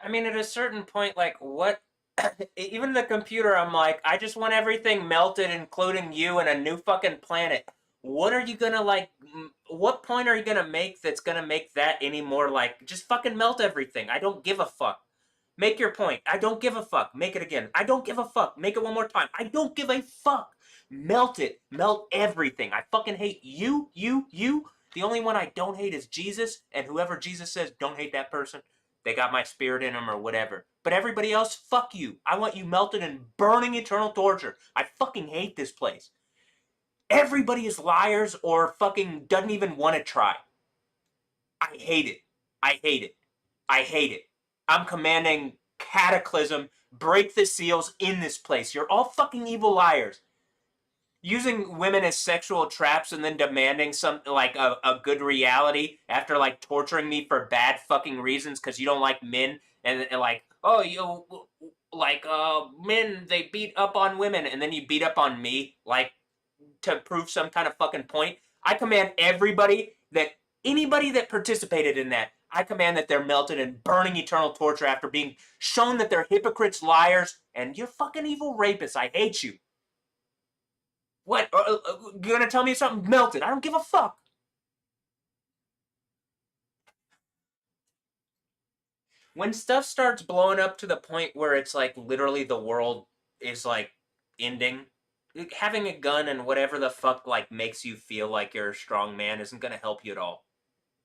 I mean, at a certain point, like, what? Even the computer, I'm like, I just want everything melted, including you, and a new fucking planet. What are you gonna, like, what point are you gonna make that's gonna make that any more, like, just fucking melt everything? I don't give a fuck. Make your point. I don't give a fuck. Make it again. I don't give a fuck. Make it one more time. I don't give a fuck. Melt it. Melt everything. I fucking hate you, you. The only one I don't hate is Jesus, and whoever Jesus says, don't hate that person. They got my spirit in them or whatever. But everybody else, fuck you. I want you melted in burning eternal torture. I fucking hate this place. Everybody is liars or fucking doesn't even want to try. I hate it. I hate it. I hate it. I'm commanding cataclysm, break the seals in this place. You're all fucking evil liars. Using women as sexual traps and then demanding some, like, a good reality after, like, torturing me for bad fucking reasons because you don't like men and like, oh, you, like, men, they beat up on women, and then you beat up on me, like, to prove some kind of fucking point. I command anybody that participated in that, I command that they're melted in burning eternal torture after being shown that they're hypocrites, liars, and you're fucking evil rapists. I hate you. What? You gonna tell me something melted? I don't give a fuck. When stuff starts blowing up to the point where it's like literally the world is like ending, having a gun and whatever the fuck like makes you feel like you're a strong man isn't gonna help you at all.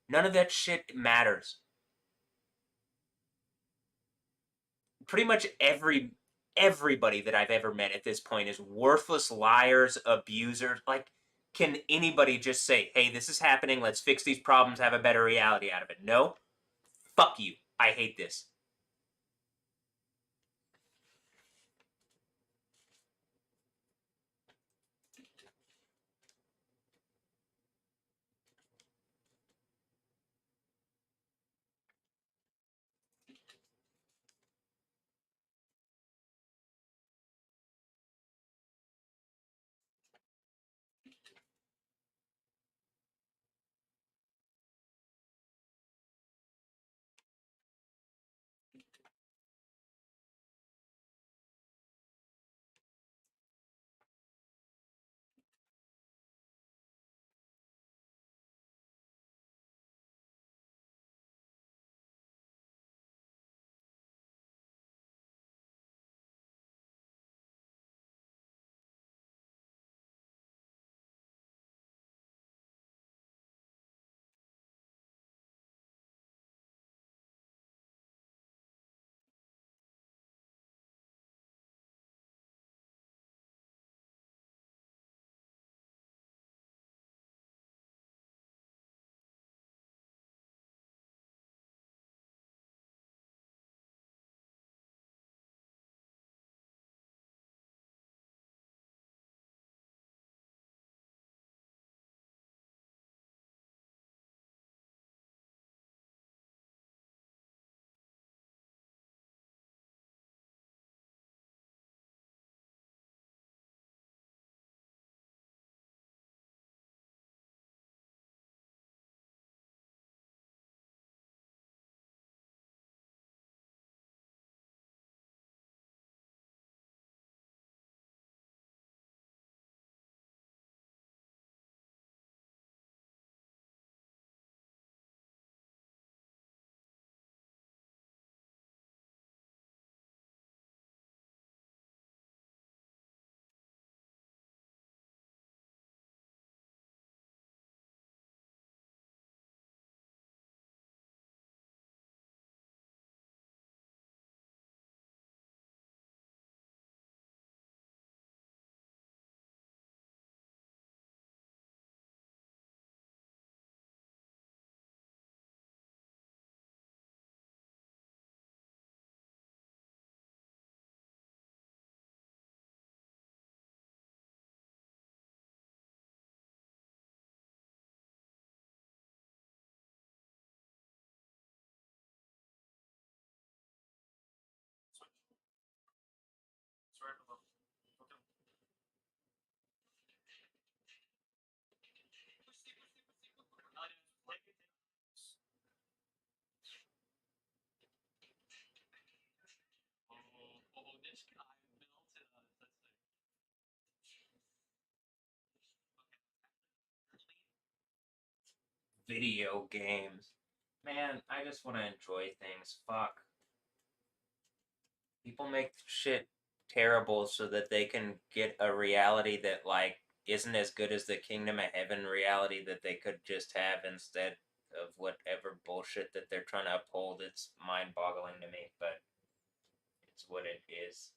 None of that shit matters. Pretty much everybody that I've ever met at this point is worthless liars, abusers. Like, can anybody just say, hey, this is happening, let's fix these problems, have a better reality out of it? No? Fuck you. I hate this. video games. Man, I just want to enjoy things. Fuck. People make shit terrible so that they can get a reality that, like, isn't as good as the Kingdom of Heaven reality that they could just have instead of whatever bullshit that they're trying to uphold. It's mind-boggling to me, but it's what it is.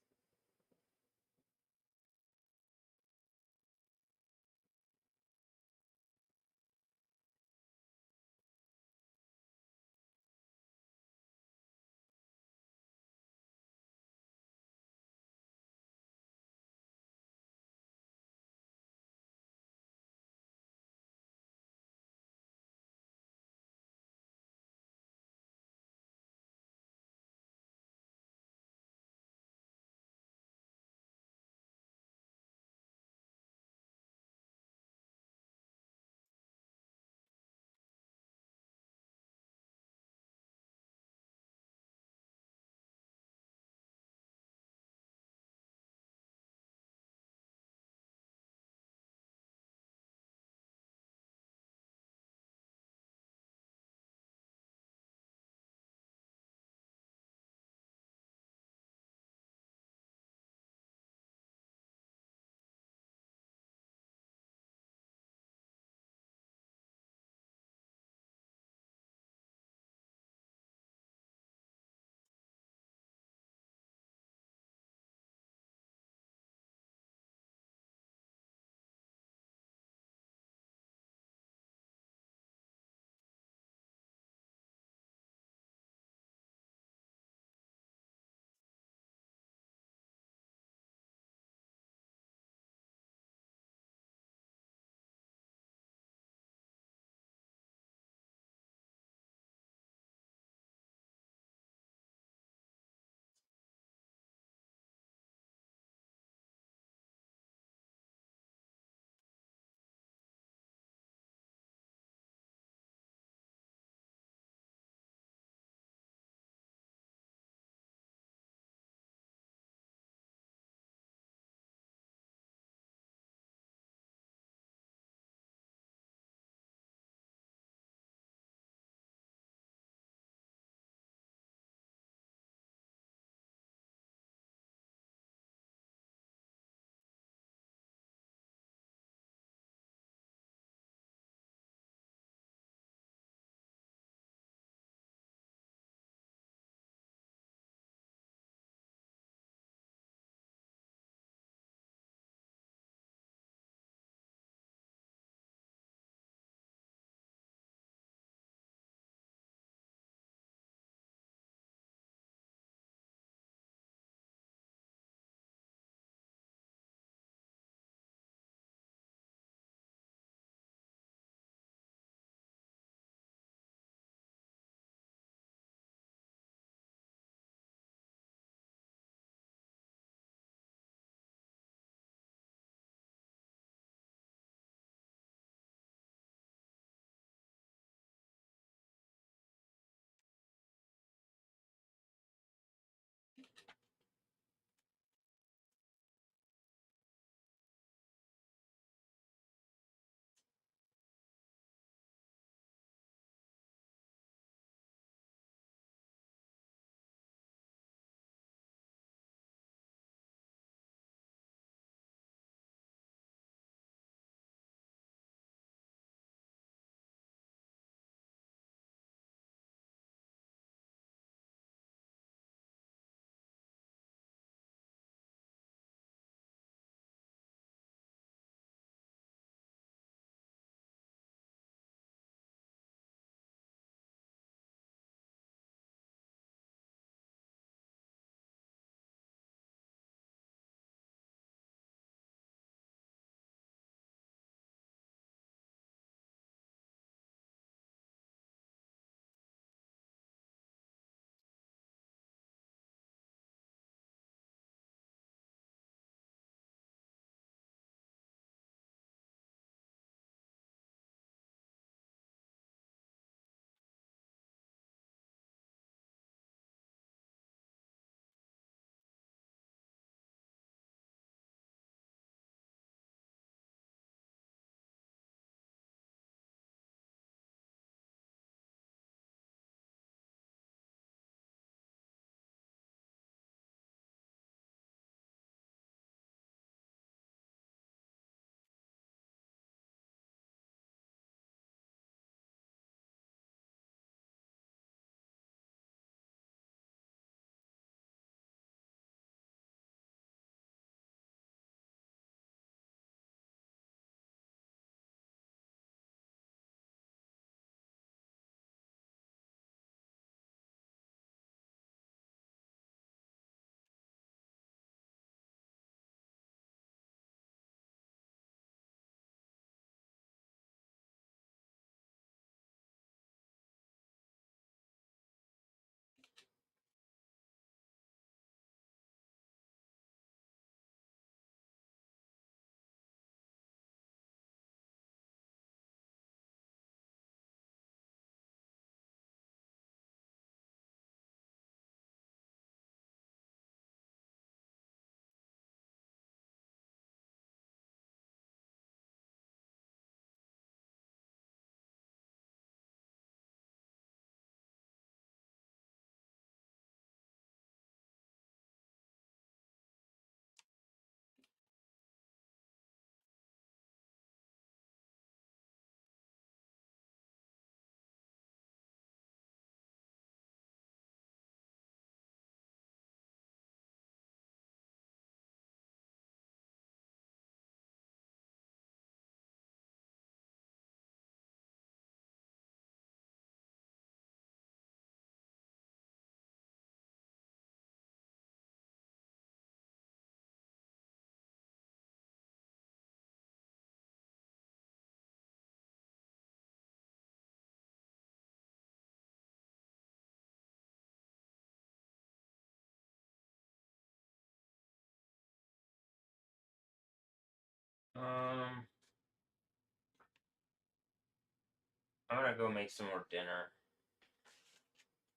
I'm gonna go make some more dinner.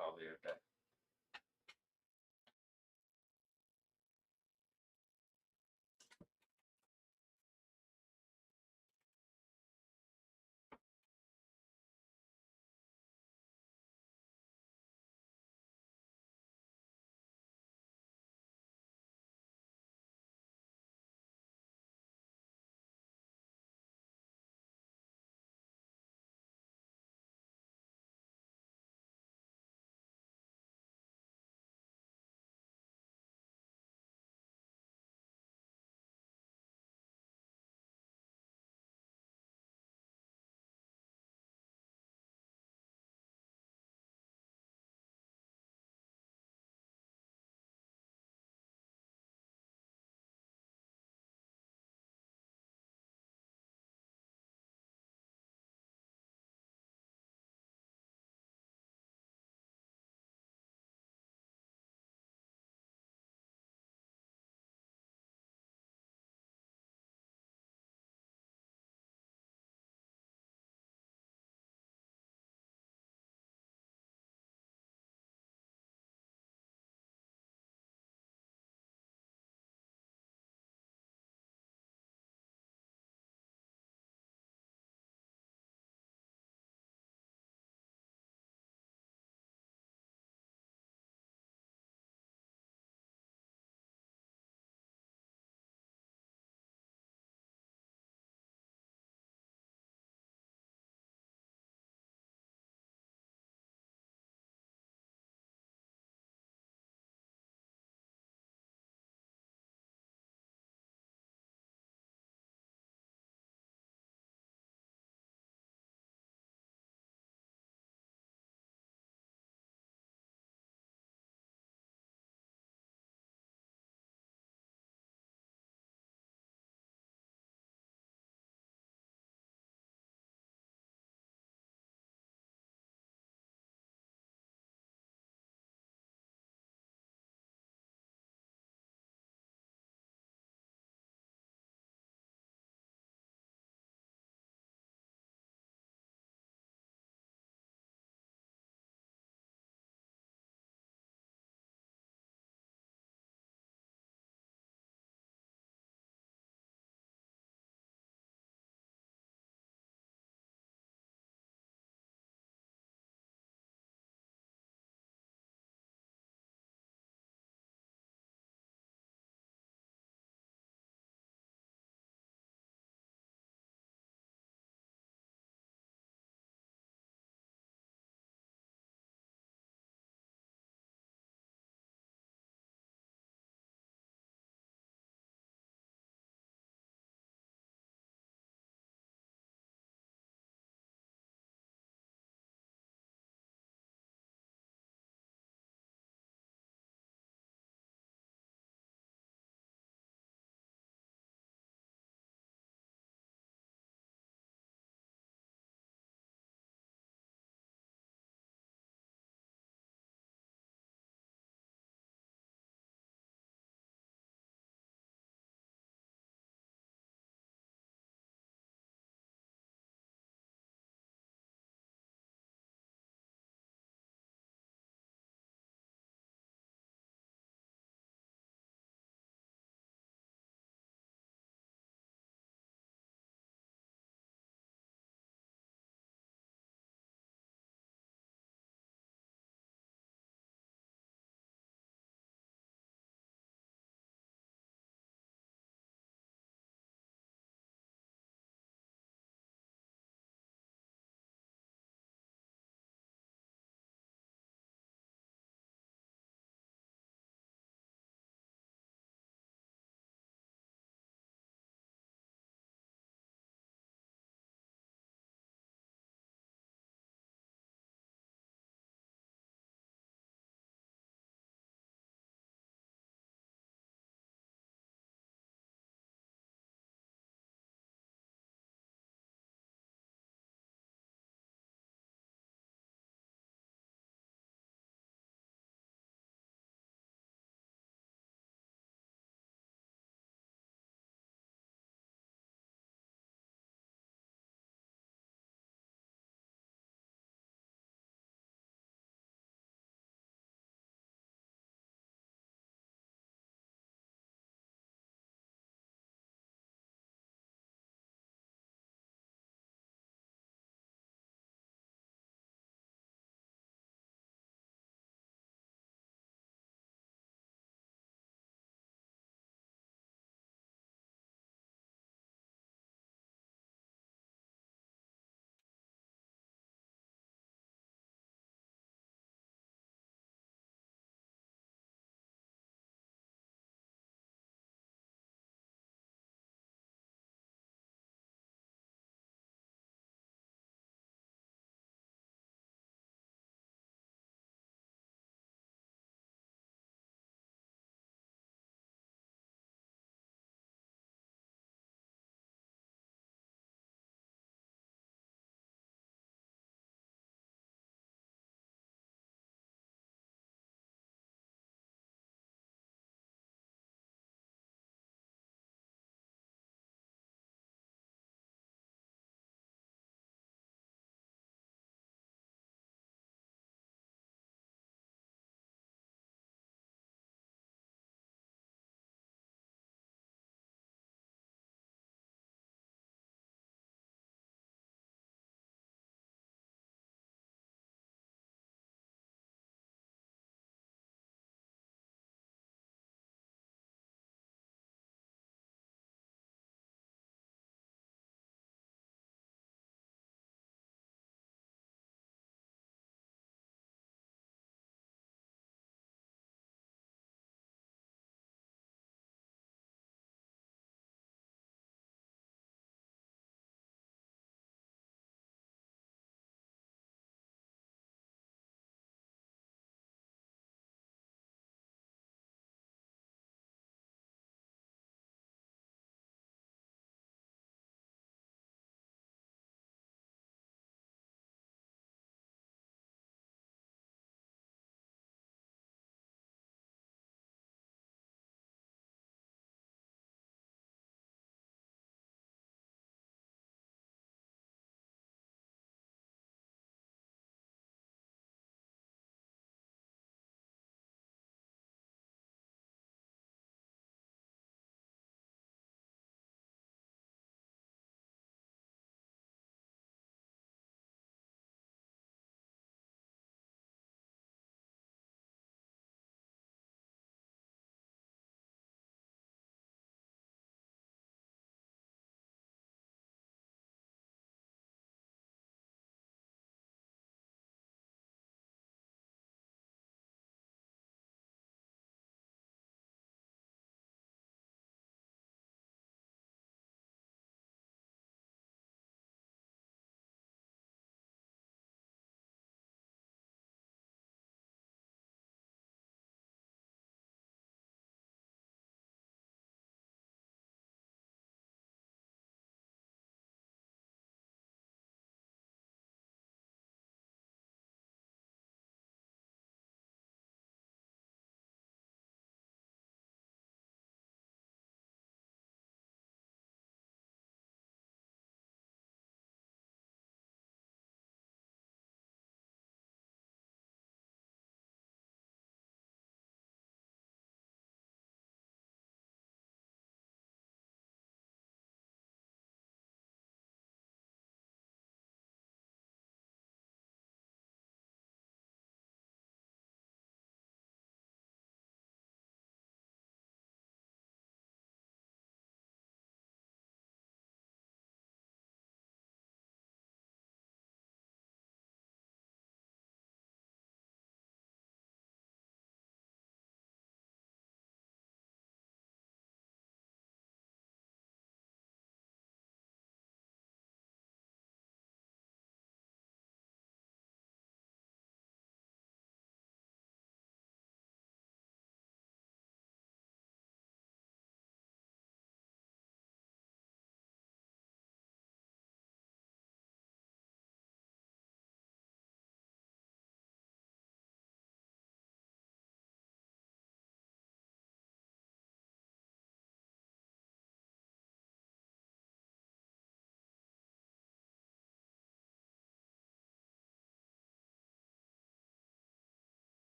I'll be right back.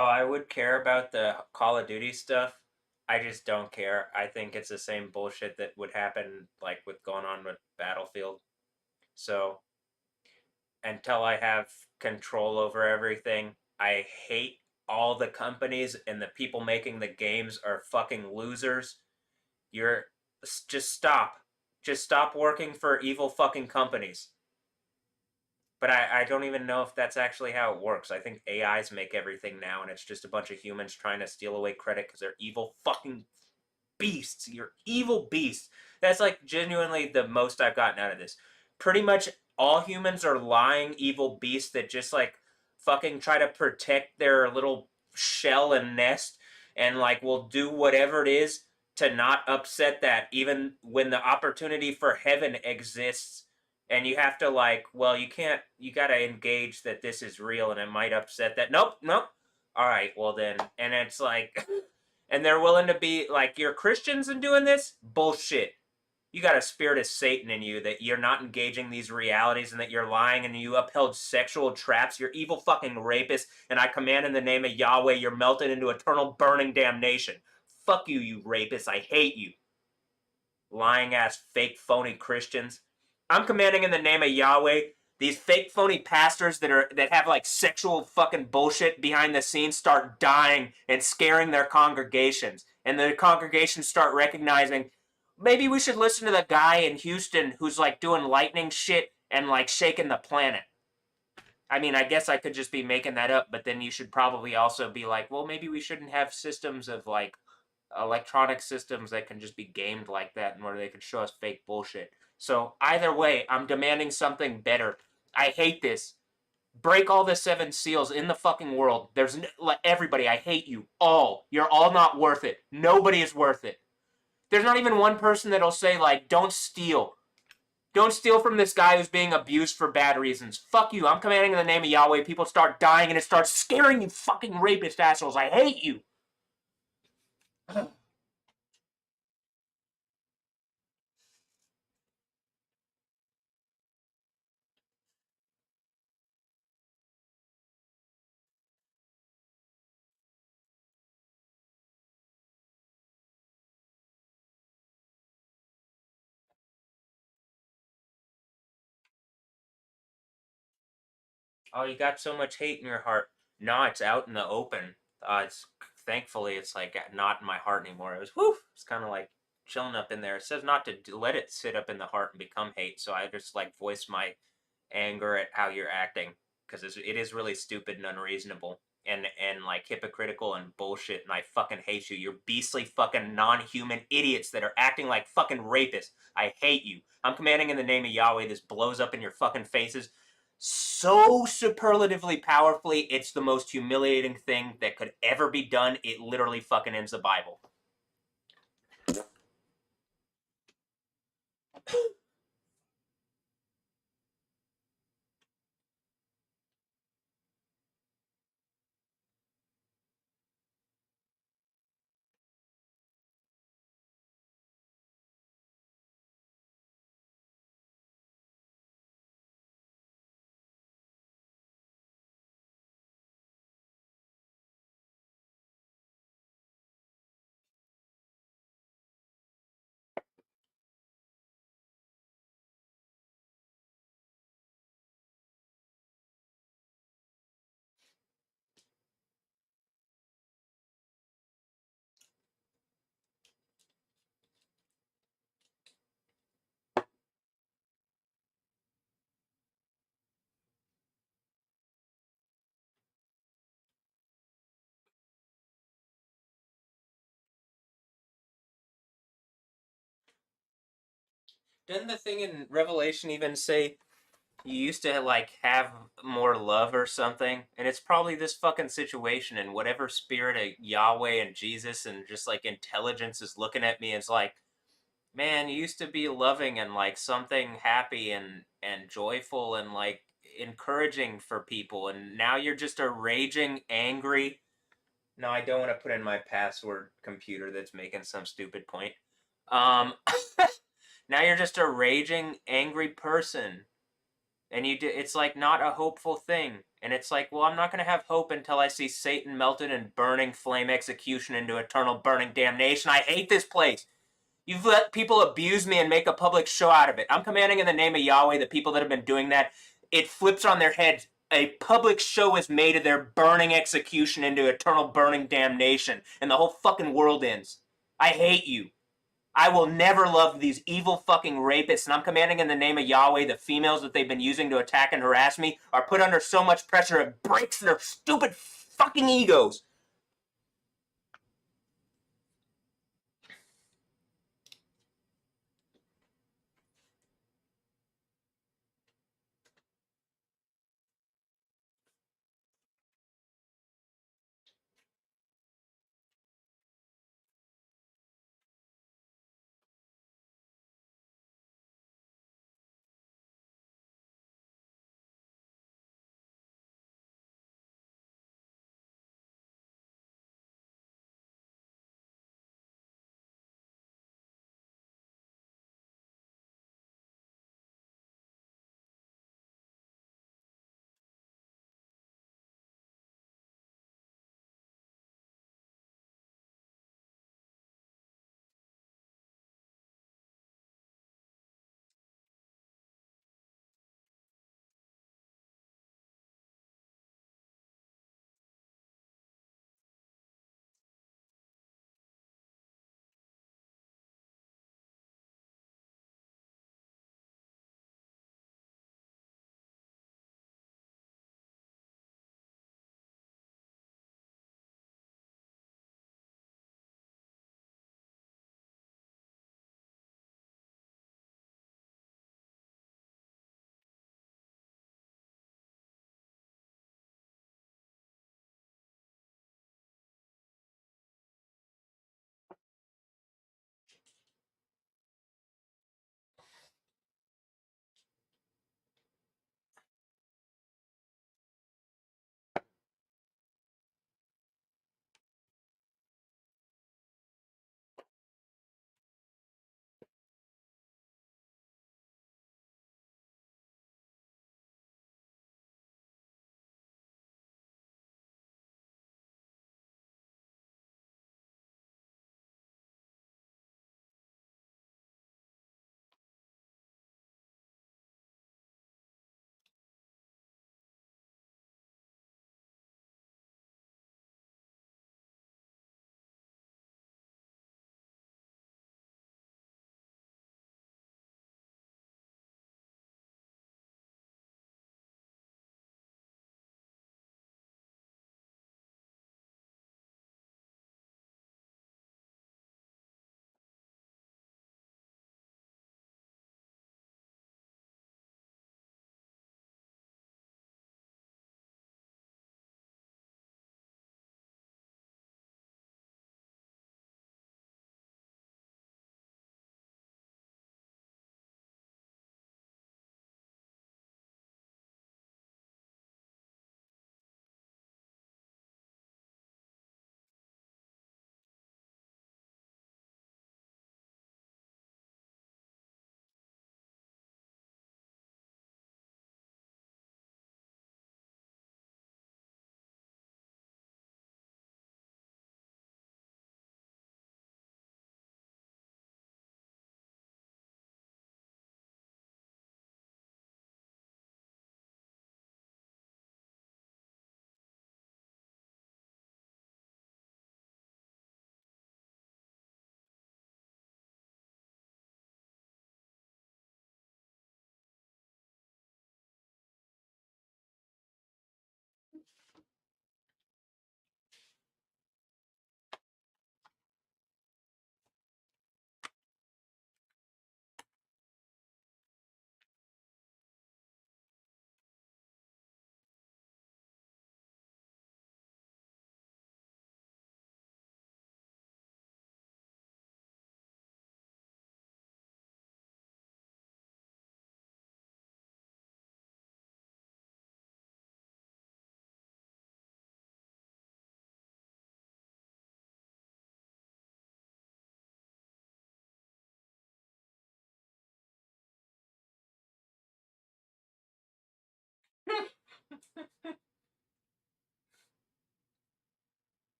Oh, I would care about the Call of Duty stuff. I just don't care. I think it's the same bullshit that would happen like with going on with Battlefield. So until I have control over everything, I hate all the companies and the people making the games are fucking losers. You're just stop. Just stop working for evil fucking companies. But I don't even know if that's actually how it works. I think AIs make everything now, and it's just a bunch of humans trying to steal away credit because they're evil fucking beasts. You're evil beasts. That's like genuinely the most I've gotten out of this. Pretty much all humans are lying evil beasts that just like fucking try to protect their little shell and nest and like will do whatever it is to not upset that even when the opportunity for heaven exists and you have to like, well, you can't, you got to engage that this is real and it might upset that. Nope. All right, well then. And it's like and they're willing to be like, you're Christians and doing this? Bullshit. You got a spirit of Satan in you that you're not engaging these realities and that you're lying and you upheld sexual traps. You're evil fucking rapist, and I command in the name of Yahweh, you're melted into eternal burning damnation. Fuck you, you rapist. I hate you. Lying ass, fake, phony Christians. I'm commanding in the name of Yahweh. These fake, phony pastors that have like sexual fucking bullshit behind the scenes start dying and scaring their congregations, and the congregations start recognizing maybe we should listen to the guy in Houston who's like doing lightning shit and like shaking the planet. I mean, I guess I could just be making that up, but then you should probably also be like, well, maybe we shouldn't have systems of like electronic systems that can just be gamed like that and where they can show us fake bullshit. So either way, I'm demanding something better. I hate this. Break all the 7 seals in the fucking world. There's like everybody. I hate you all. You're all not worth it. Nobody is worth it. There's not even one person that'll say like, don't steal. Don't steal from this guy who's being abused for bad reasons. Fuck you. I'm commanding in the name of Yahweh. People start dying and it starts scaring you fucking rapist assholes. I hate you. Oh, you got so much hate in your heart. No, it's out in the open. It's thankfully it's like not in my heart anymore. It was whew. It's kind of like chilling up in there. It says not to let it sit up in the heart and become hate. So I just like voice my anger at how you're acting because it is really stupid and unreasonable and like hypocritical and bullshit. And I fucking hate you. You're beastly fucking non-human idiots that are acting like fucking rapists. I hate you. I'm commanding in the name of Yahweh. This blows up in your fucking faces so superlatively powerfully, it's the most humiliating thing that could ever be done. It literally fucking ends the Bible. Didn't the thing in Revelation even say you used to like have more love or something? And it's probably this fucking situation and whatever spirit of Yahweh and Jesus and just like intelligence is looking at me. It's like, man, you used to be loving and like something happy and joyful and like encouraging for people, and now you're just a raging angry. No, I don't want to put in my password computer that's making some stupid point. Um, now you're just a raging angry person. And it's like not a hopeful thing. And it's like, well, I'm not going to have hope until I see Satan melted in burning flame execution into eternal burning damnation. I hate this place. You've let people abuse me and make a public show out of it. I'm commanding in the name of Yahweh the people that have been doing that. It flips on their heads. A public show is made of their burning execution into eternal burning damnation, and the whole fucking world ends. I hate you. I will never love these evil fucking rapists, and I'm commanding in the name of Yahweh the females that they've been using to attack and harass me are put under so much pressure it breaks their stupid fucking egos.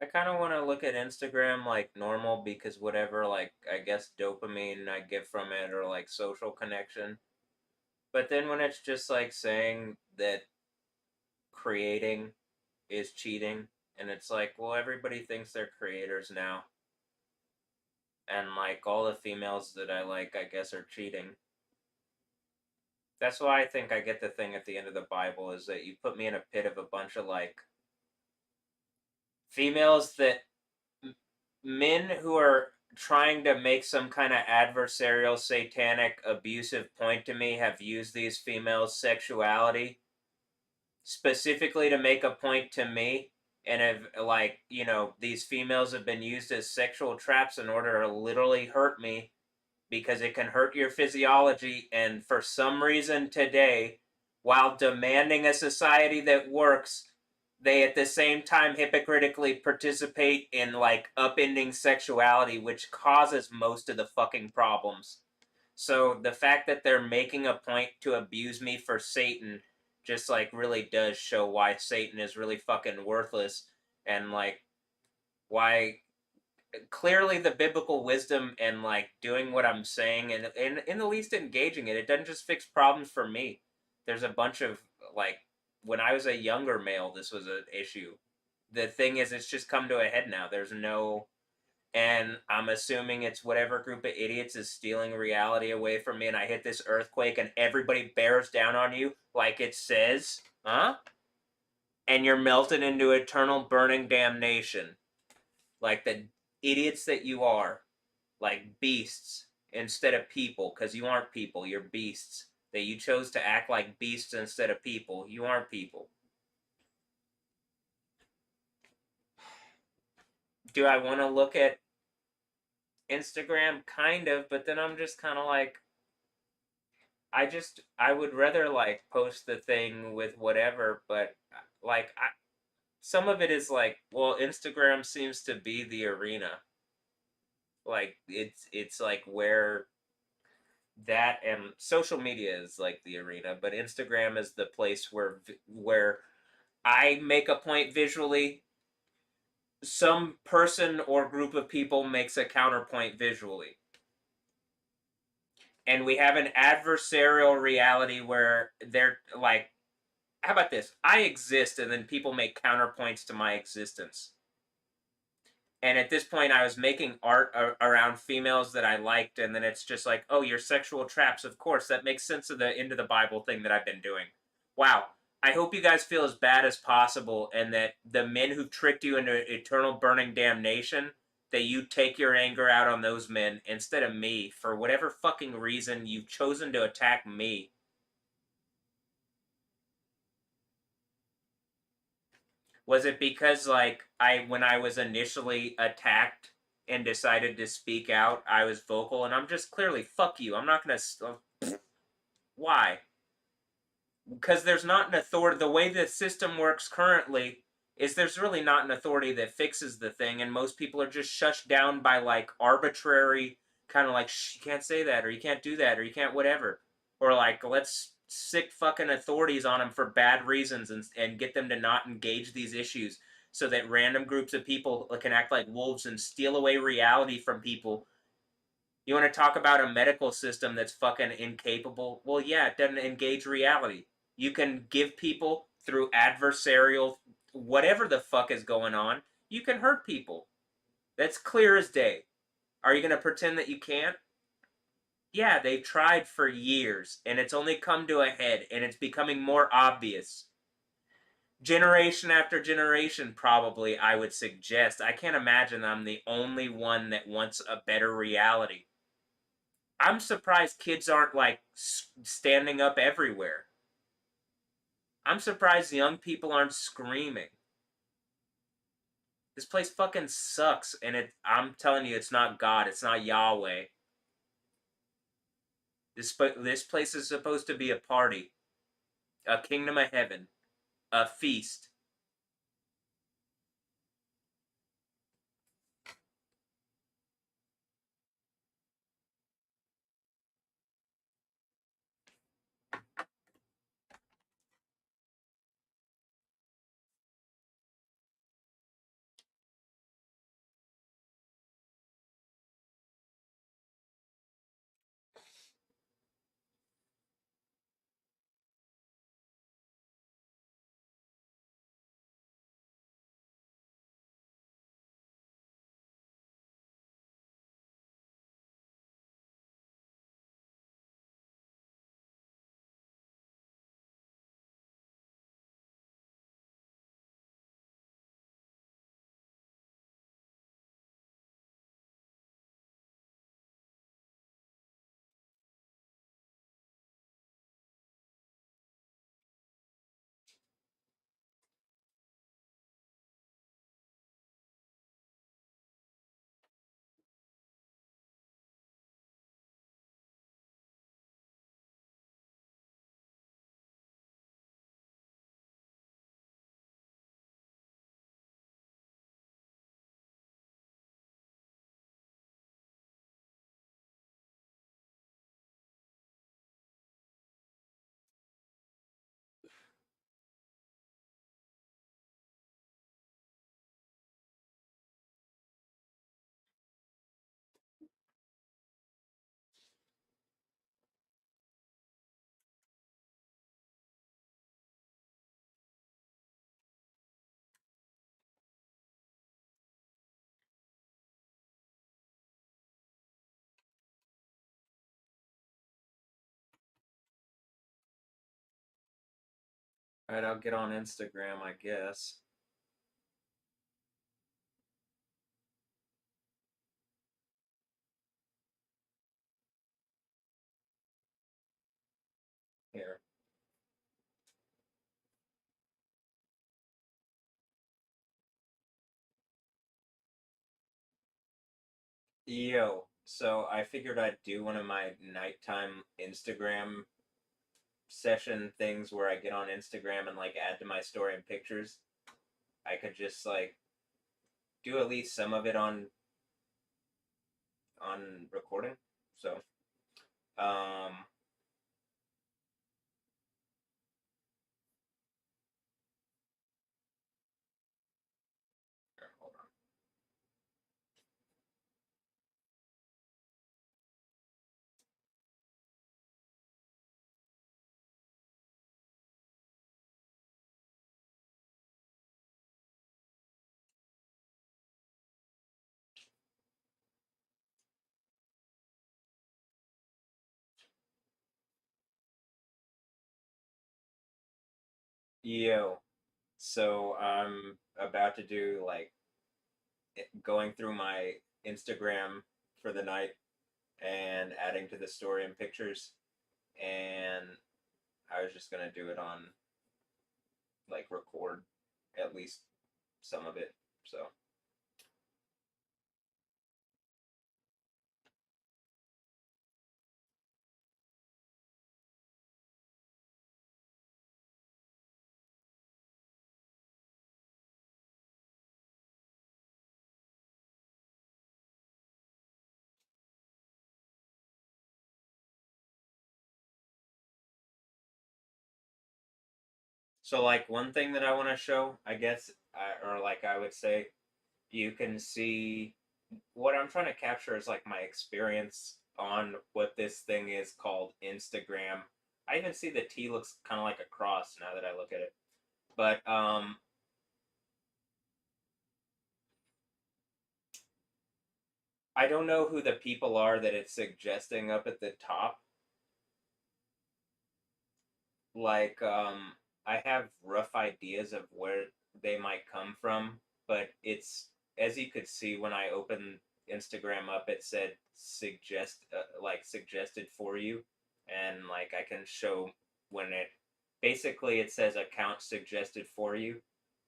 I kind of want to look at Instagram like normal because whatever, like, I guess dopamine I get from it or like social connection. But then when it's just like saying that creating is cheating, and it's like, well, everybody thinks they're creators now. And like all the females that I like, I guess, are cheating. That's why I think I get the thing at the end of the Bible is that you put me in a pit of a bunch of like females that men who are trying to make some kind of adversarial, satanic, abusive point to me have used these females' sexuality specifically to make a point to me. And have, like, these females have been used as sexual traps in order to literally hurt me because it can hurt your physiology. And for some reason today, while demanding a society that works, they at the same time hypocritically participate in like upending sexuality, which causes most of the fucking problems. So the fact that they're making a point to abuse me for Satan just like really does show why Satan is really fucking worthless, and like why clearly the biblical wisdom and like doing what I'm saying and in the least engaging it doesn't just fix problems for me. There's a bunch of like when I was a younger male, this was an issue. The thing is, it's just come to a head now. There's no, and I'm assuming it's whatever group of idiots is stealing reality away from me, and I hit this earthquake, and everybody bears down on you like it says, huh? And you're melted into eternal burning damnation, like the idiots that you are, like beasts instead of people, because you aren't people, you're beasts. That you chose to act like beasts instead of people. You aren't people. Do I want to look at Instagram? Kind of, but then I'm just kind of like, I would rather like post the thing with whatever, but like some of it is like, well, Instagram seems to be the arena. Like it's like where that and social media is like the arena, but Instagram is the place where I make a point visually, some person or group of people makes a counterpoint visually. And we have an adversarial reality where they're like, how about this? I exist, and then people make counterpoints to my existence. And at this point, I was making art around females that I liked, and then it's just like, oh, you're sexual traps. Of course, that makes sense of the end of the Bible thing that I've been doing. Wow. I hope you guys feel as bad as possible, and that the men who tricked you into eternal burning damnation, that you take your anger out on those men instead of me. For whatever fucking reason, you've chosen to attack me. Was it because like when I was initially attacked and decided to speak out, I was vocal, and I'm just clearly fuck you. I'm not gonna. Why? Because there's not an authority. The way the system works currently is there's really not an authority that fixes the thing, and most people are just shushed down by like arbitrary kind of like, shh, you can't say that, or you can't do that, or you can't whatever, or like let's sick fucking authorities on them for bad reasons and get them to not engage these issues so that random groups of people can act like wolves and steal away reality from people. You want to talk about a medical system that's fucking incapable? Well, yeah, it doesn't engage reality. You can give people through adversarial, whatever the fuck is going on, you can hurt people. That's clear as day. Are you going to pretend that you can't? Yeah, they've tried for years, and it's only come to a head, and it's becoming more obvious. Generation after generation, probably, I would suggest. I can't imagine I'm the only one that wants a better reality. I'm surprised kids aren't like standing up everywhere. I'm surprised young people aren't screaming. This place fucking sucks, and I'm telling you, it's not God. It's not Yahweh. This place is supposed to be a party, a kingdom of heaven, a feast. Alright, I'll get on Instagram, I guess. Here. Yo, so I figured I'd do one of my nighttime Instagram session things where I get on Instagram and like add to my story and pictures. I could just like do at least some of it on recording. So, um, here, hold on. Yo, so I'm about to do like going through my Instagram for the night and adding to the story and pictures, and I was just gonna do it on like record at least some of it. So. So, like, one thing that I want to show, I guess, or like I would say, you can see what I'm trying to capture is like my experience on what this thing is called Instagram. I even see the T looks kind of like a cross now that I look at it. But I don't know who the people are that it's suggesting up at the top. Like, I have rough ideas of where they might come from, but it's as you could see when I opened Instagram up, it said like suggested for you, and like I can show when it basically it says account suggested for you.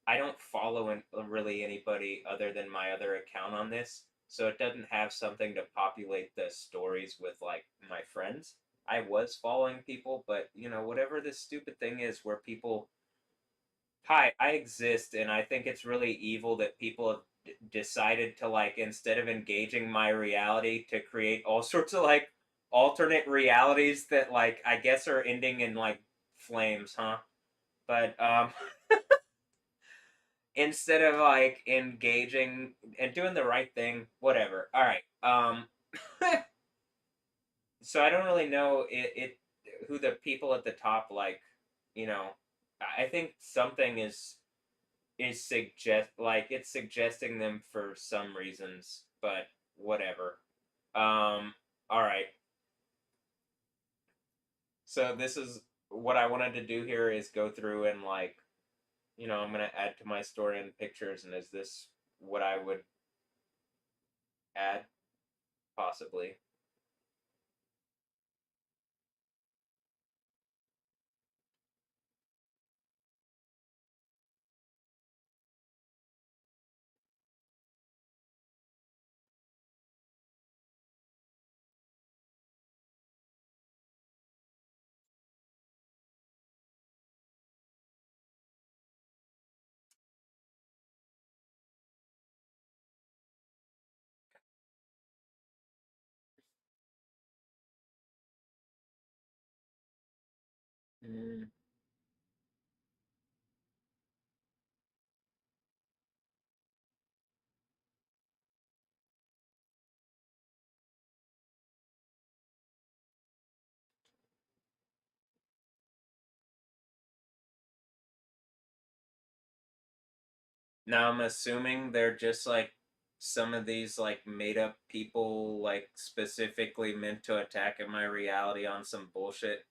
I don't follow really anybody other than my other account on this, so it doesn't have something to populate the stories with like my friends. I was following people, but you know, whatever this stupid thing is where people, hi, I exist, and I think it's really evil that people have decided to like instead of engaging my reality to create all sorts of like alternate realities that like I guess are ending in like flames, huh? But instead of like engaging and doing the right thing, whatever. All right. So I don't really know who the people at the top like, you know, I think something is it's suggesting them for some reasons, but whatever. All right. So this is what I wanted to do here is go through and like, you know, I'm gonna add to my story and pictures, and is this what I would add? Possibly. Mm. Now I'm assuming they're just like some of these like made up people like specifically meant to attack in my reality on some bullshit.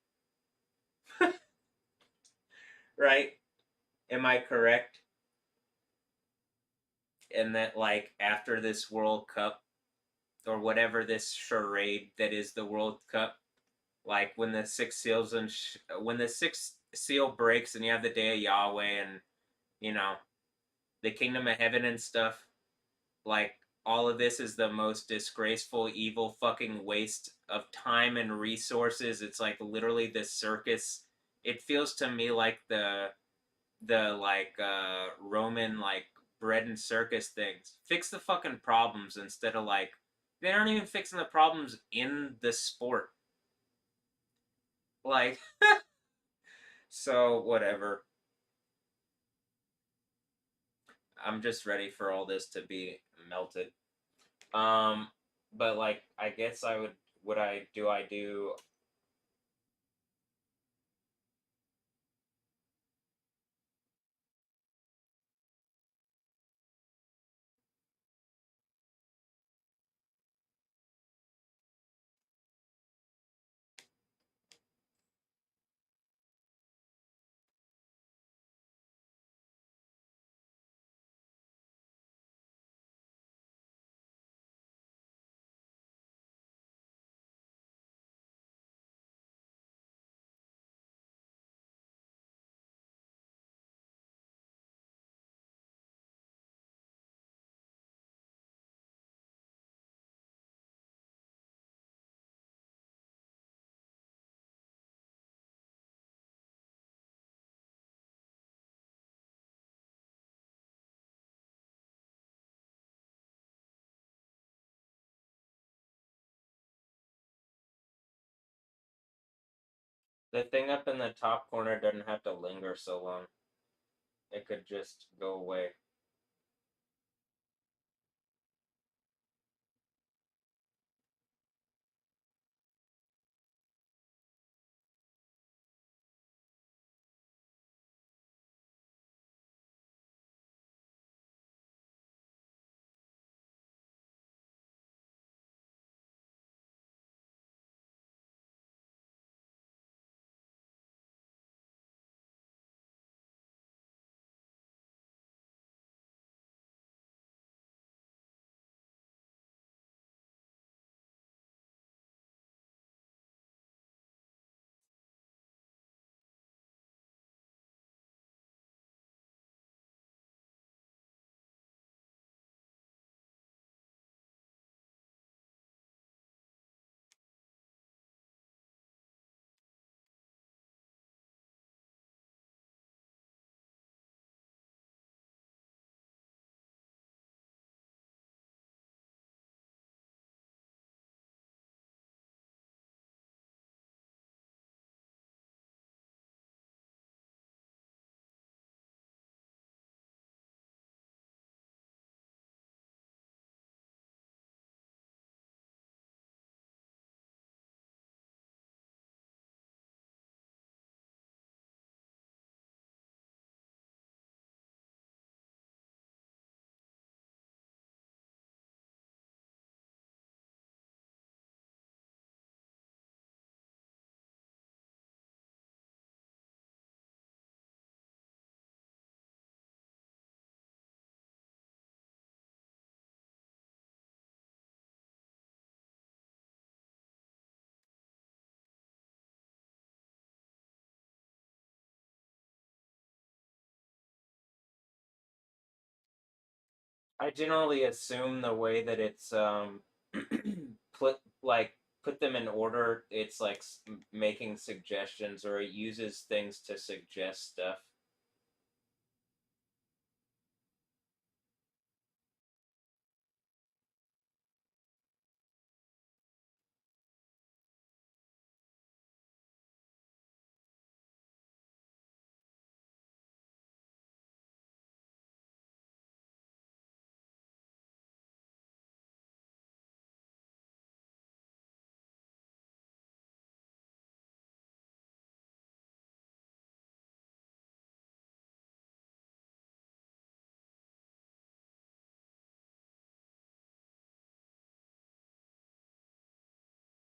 Right? Am I correct in that, like, after this World Cup, or whatever this charade that is the World Cup, like when the sixth seals and when the sixth seal breaks and you have the day of Yahweh and you know the kingdom of heaven and stuff, like all of this is the most disgraceful, evil fucking waste of time and resources. It's like literally this circus. It feels to me like the like Roman like bread and circus things. Fix the fucking problems instead of like they aren't even fixing the problems in the sport. Like so whatever. I'm just ready for all this to be melted. Um but like I guess I would I do the thing up in the top corner doesn't have to linger so long. It could just go away. I generally assume the way that it's put like put them in order. It's like making suggestions, or it uses things to suggest stuff.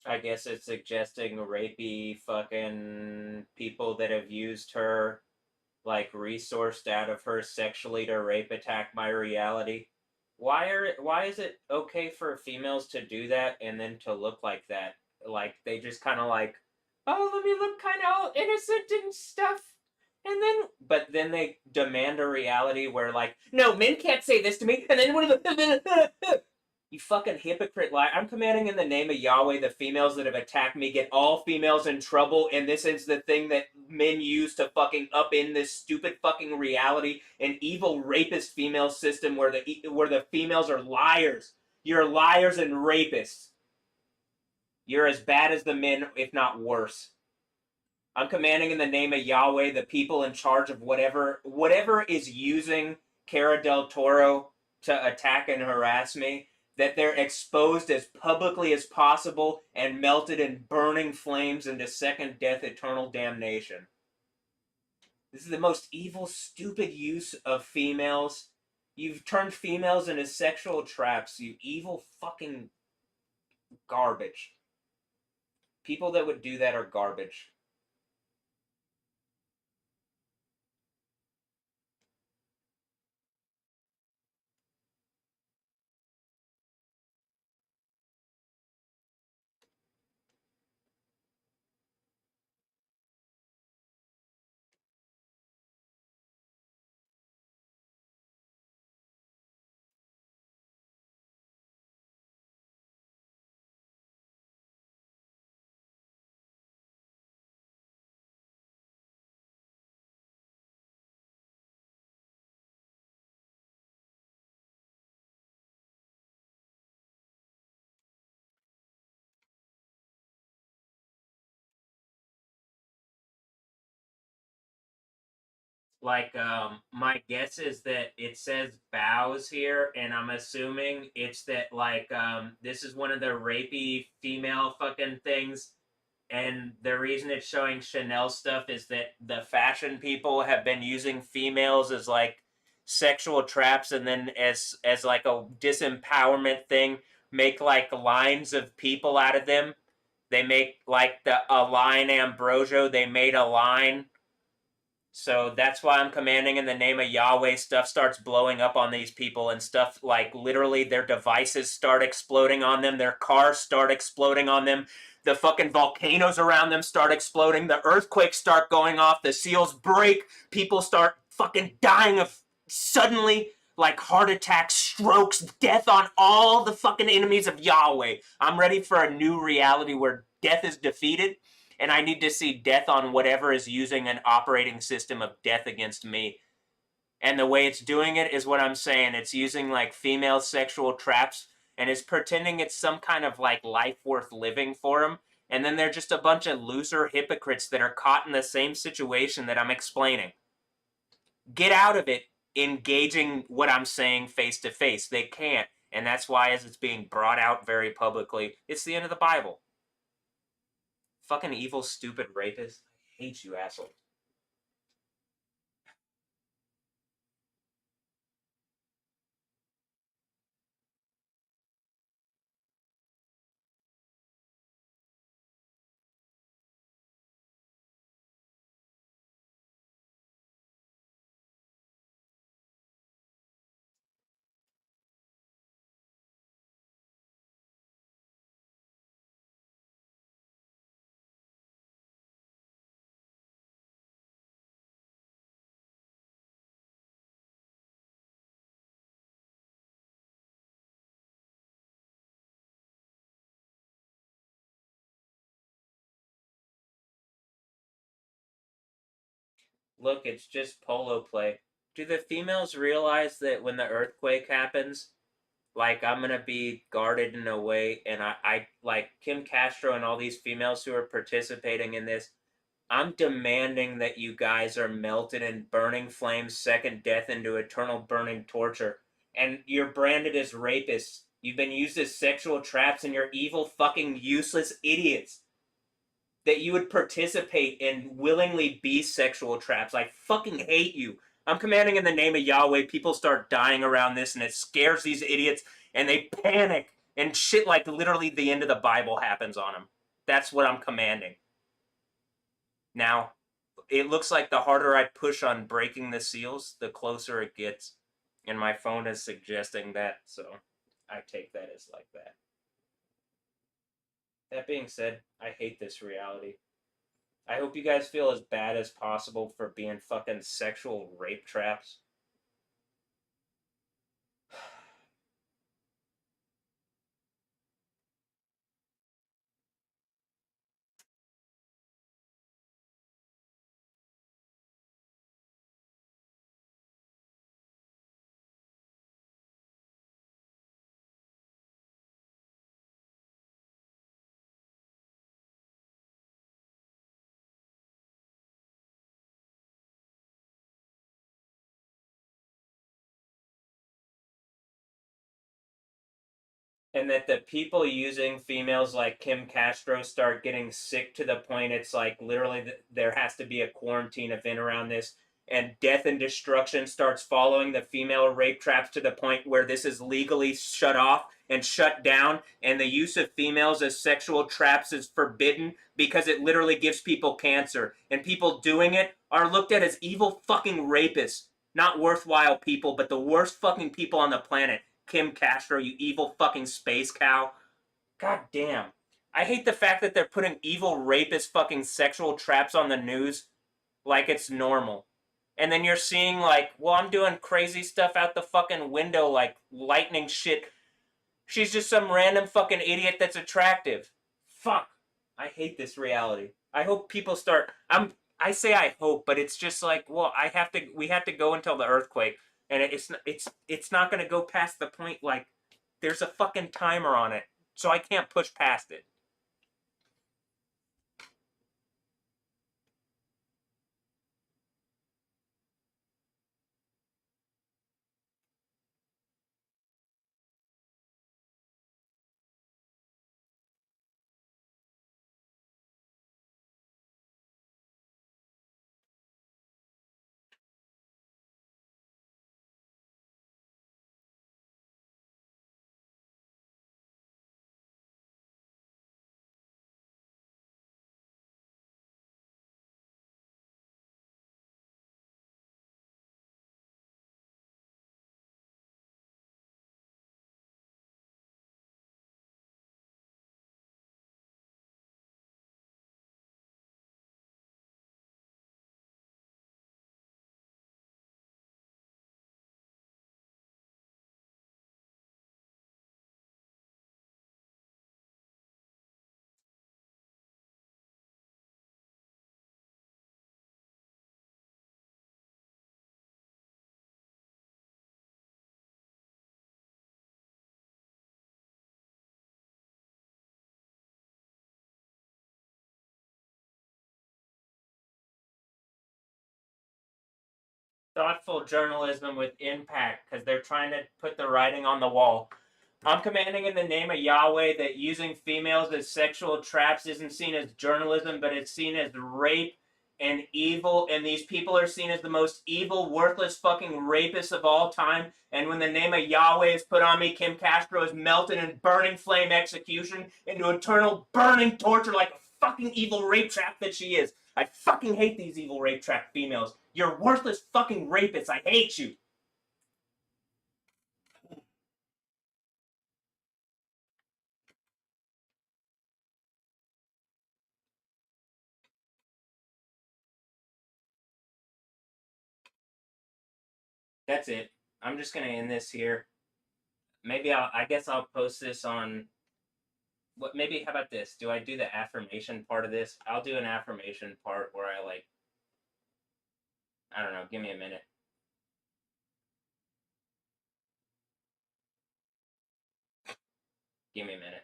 I guess it's suggesting rapey fucking people that have used her like resourced out of her sexually to rape attack my reality. Why is it okay for females to do that and then to look like that? Like they just kind of like, oh, let me look kind of all innocent and stuff. And but then they demand a reality where like, no, men can't say this to me. And then one of the you fucking hypocrite lie. I'm commanding in the name of Yahweh the females that have attacked me get all females in trouble, and this is the thing that men use to fucking upend this stupid fucking reality, an evil rapist female system where the females are liars. You're liars and rapists. You're as bad as the men, if not worse. I'm commanding in the name of Yahweh the people in charge of whatever is using Cara del Toro to attack and harass me, that they're exposed as publicly as possible and melted in burning flames into second death, eternal damnation. This is the most evil, stupid use of females. You've turned females into sexual traps, you evil fucking garbage. People that would do that are garbage. Like, my guess is that it says bows here, and I'm assuming it's that, like, this is one of the rapey female fucking things, and the reason it's showing Chanel stuff is that the fashion people have been using females as, like, sexual traps, and then as like, a disempowerment thing, make, like, lines of people out of them. They make, like, a line Ambrosio, they made a line. So that's why I'm commanding in the name of Yahweh. Stuff starts blowing up on these people, and stuff like literally their devices start exploding on them, their cars start exploding on them, the fucking volcanoes around them start exploding, the earthquakes start going off, the seals break, people start fucking dying of suddenly, like heart attacks, strokes, death on all the fucking enemies of Yahweh. I'm ready for a new reality where death is defeated, and I need to see death on whatever is using an operating system of death against me. And the way it's doing it is what I'm saying. It's using like female sexual traps and is pretending it's some kind of like life worth living for them. And then they're just a bunch of loser hypocrites that are caught in the same situation that I'm explaining. Get out of it engaging what I'm saying face to face. They can't. And that's why, as it's being brought out very publicly, it's the end of the Bible. Fucking evil, stupid rapist. I hate you, asshole. Look, it's just polo play. Do the females realize that when the earthquake happens, like I'm gonna be guarded in a way, and I like Kim Castro and all these females who are participating in this, I'm demanding that you guys are melted in burning flames, second death into eternal burning torture. And you're branded as rapists. You've been used as sexual traps, and you're evil, fucking useless idiots. That you would participate and willingly be sexual traps. I fucking hate you. I'm commanding in the name of Yahweh. People start dying around this, and it scares these idiots, and they panic, and shit like literally the end of the Bible happens on them. That's what I'm commanding. Now, it looks like the harder I push on breaking the seals, the closer it gets. And my phone is suggesting that, so I take that as like that. That being said, I hate this reality. I hope you guys feel as bad as possible for being fucking sexual rape traps. And that the people using females like Kim Castro start getting sick to the point it's like literally there has to be a quarantine event around this, and death and destruction starts following the female rape traps to the point where this is legally shut off and shut down, and the use of females as sexual traps is forbidden because it literally gives people cancer, and people doing it are looked at as evil fucking rapists, not worthwhile people, but the worst fucking people on the planet. Kim Castro, you evil fucking space cow. God damn. I hate the fact that they're putting evil rapist fucking sexual traps on the news like it's normal. And then you're seeing like, well, I'm doing crazy stuff out the fucking window like lightning shit. She's just some random fucking idiot that's attractive. Fuck. I hate this reality. I hope people start I say I hope, but it's just like, well, we have to go until the earthquake, and it's not going to go past the point like there's a fucking timer on it. So I can't push past it. Thoughtful journalism with impact, because they're trying to put the writing on the wall. I'm commanding in the name of Yahweh that using females as sexual traps isn't seen as journalism, but it's seen as rape and evil, and these people are seen as the most evil, worthless fucking rapists of all time. And when the name of Yahweh is put on me, Kim Castro is melted in burning flame execution into eternal burning torture like a fucking evil rape trap that she is. I fucking hate these evil rape trap females. You're worthless fucking rapists. I hate you. That's it. I'm just gonna end this here. Maybe I guess I'll post this on what, maybe how about this? Do I do the affirmation part of this? I'll do an affirmation part where I like, I don't know, give me a minute. Give me a minute.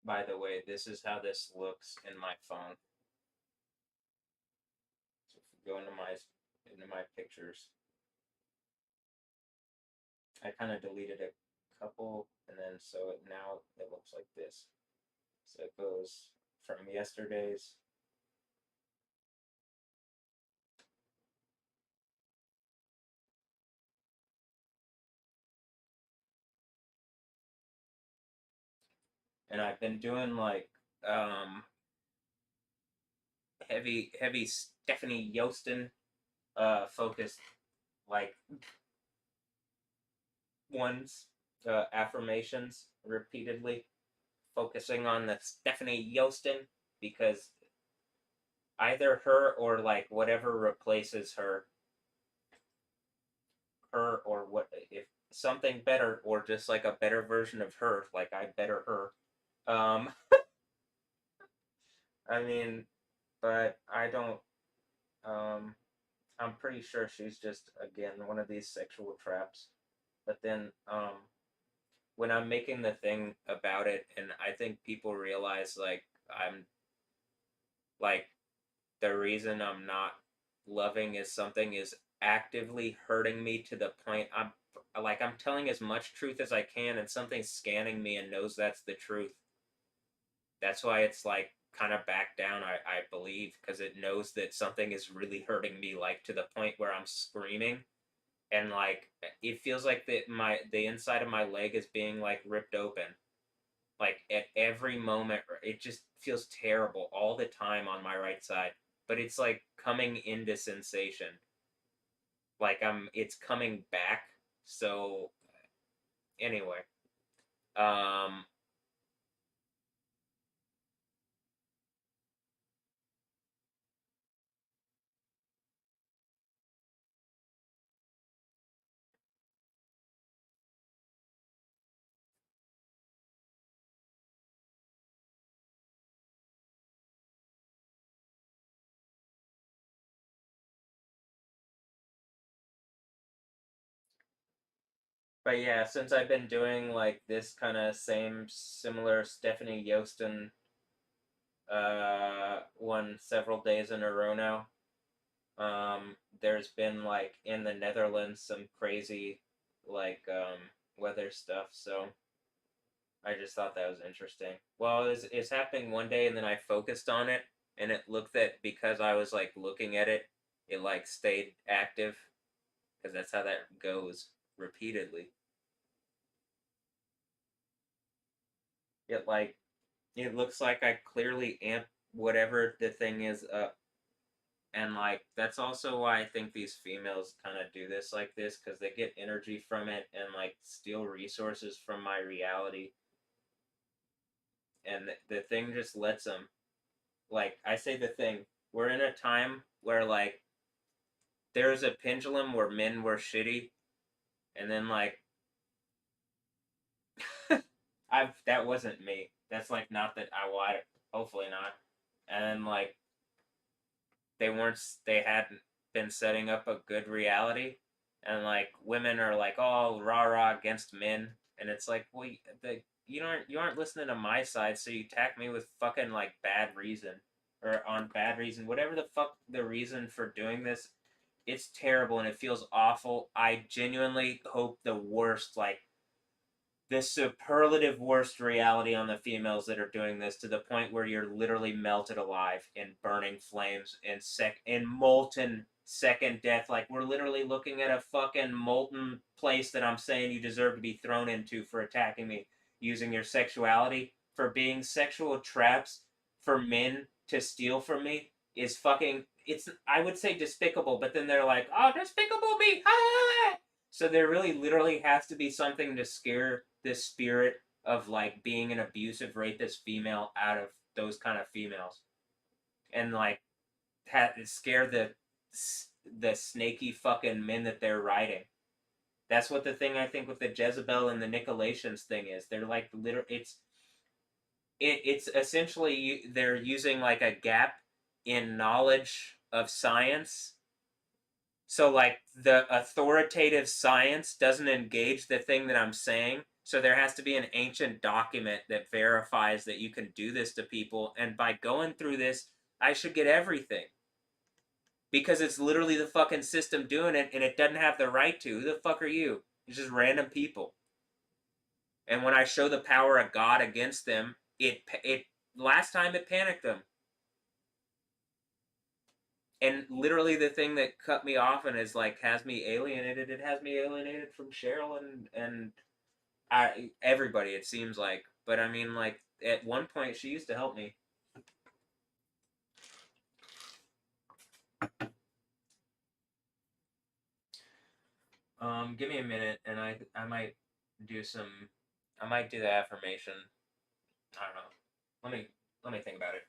By the way, this is how this looks in my phone. So if you go into my pictures, I kind of deleted a couple, and then so now it looks like this. So it goes from yesterday's. And I've been doing like heavy Stephanie Yostin focused like ones, affirmations repeatedly, focusing on the Stephanie Yostin, because either her or like whatever replaces her or what, if something better, or just like a better version of her, like I better her. I mean, but I don't. I'm pretty sure she's just again one of these sexual traps. But then when I'm making the thing about it, and I think people realize like I'm like the reason I'm not loving is something is actively hurting me to the point I'm telling as much truth as I can, and something's scanning me and knows that's the truth. That's why it's like kind of back down, I believe, because it knows that something is really hurting me, like to the point where I'm screaming, and like it feels like the inside of my leg is being like ripped open, like at every moment. It just feels terrible all the time on my right side, but it's like coming into sensation, like it's coming back. So anyway, um but yeah, since I've been doing like this kind of same similar Stephanie Yostin one several days in a row now, there's been like in the Netherlands some crazy like weather stuff, so I just thought that was interesting. Well, it's happening one day, and then I focused on it, and it looked that because I was like looking at it, it like stayed active, because that's how that goes repeatedly. It looks like I clearly amp whatever the thing is up. And like that's also why I think these females kind of do this like this, because they get energy from it and like steal resources from my reality, and the thing just lets them. Like I say, the thing, we're in a time where like there's a pendulum where men were shitty, and then like that wasn't me. That's like not that I wanted. Hopefully not. And then like they hadn't been setting up a good reality, and like women are like all rah rah against men, and it's like, well, you aren't listening to my side, so you attack me with fucking like bad reason, or on bad reason, whatever the fuck the reason for doing this. It's terrible and it feels awful. I genuinely hope the worst, like this superlative worst reality on the females that are doing this, to the point where you're literally melted alive in burning flames in molten second death. Like we're literally looking at a fucking molten place that I'm saying you deserve to be thrown into for attacking me, using your sexuality, for being sexual traps for men to steal from me, is fucking, it's, I would say despicable, but then they're like, oh, despicable me, ah! So there really literally has to be something to scare this spirit of like being an abusive rapist female out of those kind of females, and like scare the snaky fucking men that they're riding. That's what the thing I think with the Jezebel and the Nicolations thing is. They're like it's essentially they're using like a gap in knowledge of science. So like the authoritative science doesn't engage the thing that I'm saying, So there has to be an ancient document that verifies that you can do this to people, and by going through this, I should get everything. Because it's literally the fucking system doing it, and it doesn't have the right to. Who the fuck are you? It's just random people. And when I show the power of God against them, it last time it panicked them. And literally the thing that cut me off and is like has me alienated. It has me alienated from Cheryl and everybody. It seems like, but I mean, like at one point she used to help me. Give me a minute, and I might do some. I might do the affirmation. I don't know. Let me think about it.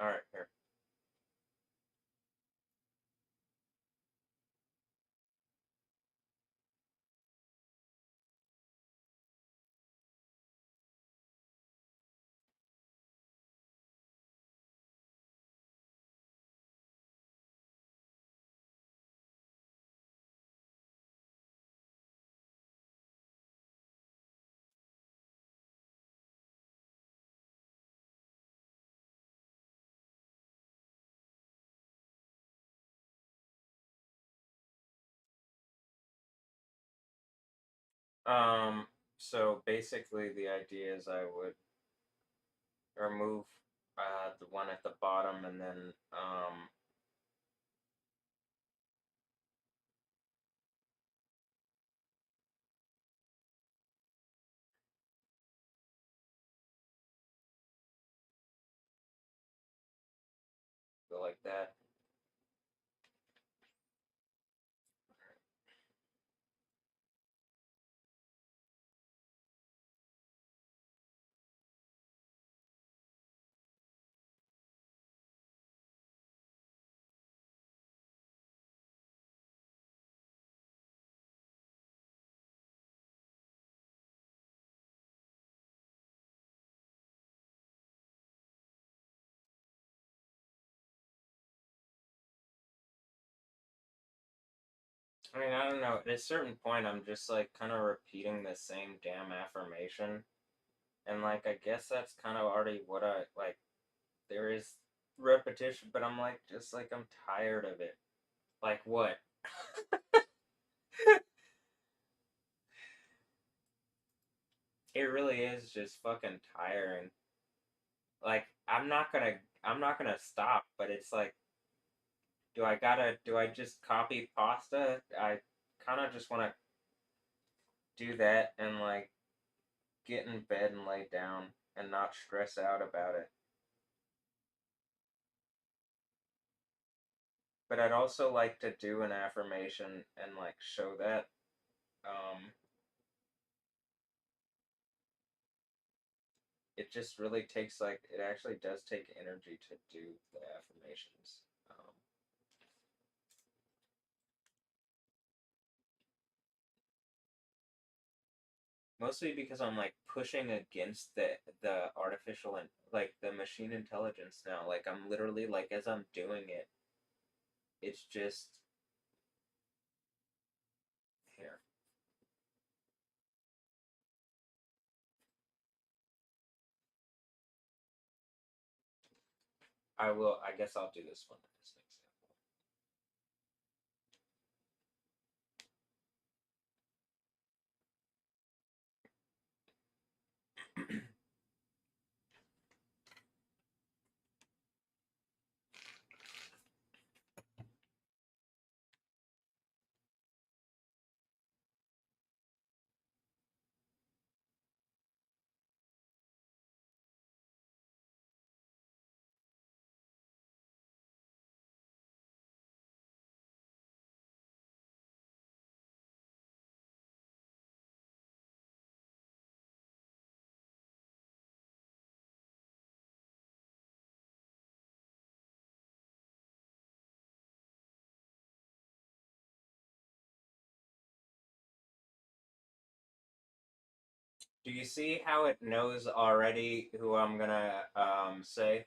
All right, here. So basically the idea is I would remove the one at the bottom and then go like that. I mean, I don't know. At a certain point, I'm just like kind of repeating the same damn affirmation. And like, I guess that's kind of already what I like. There is repetition, but I'm like, just like, I'm tired of it. Like, what? It really is just fucking tiring. Like, I'm not gonna stop, but it's like, do I just copy pasta? I kind of just want to do that and like get in bed and lay down and not stress out about it. But I'd also like to do an affirmation and like show that. It just really takes like it actually does take energy to do the affirmations. Mostly because I'm like pushing against the artificial and like the machine intelligence now. Like I'm literally like as I'm doing it, it's just here. I will. I guess I'll do this one as an example. Do you see how it knows already who I'm gonna say?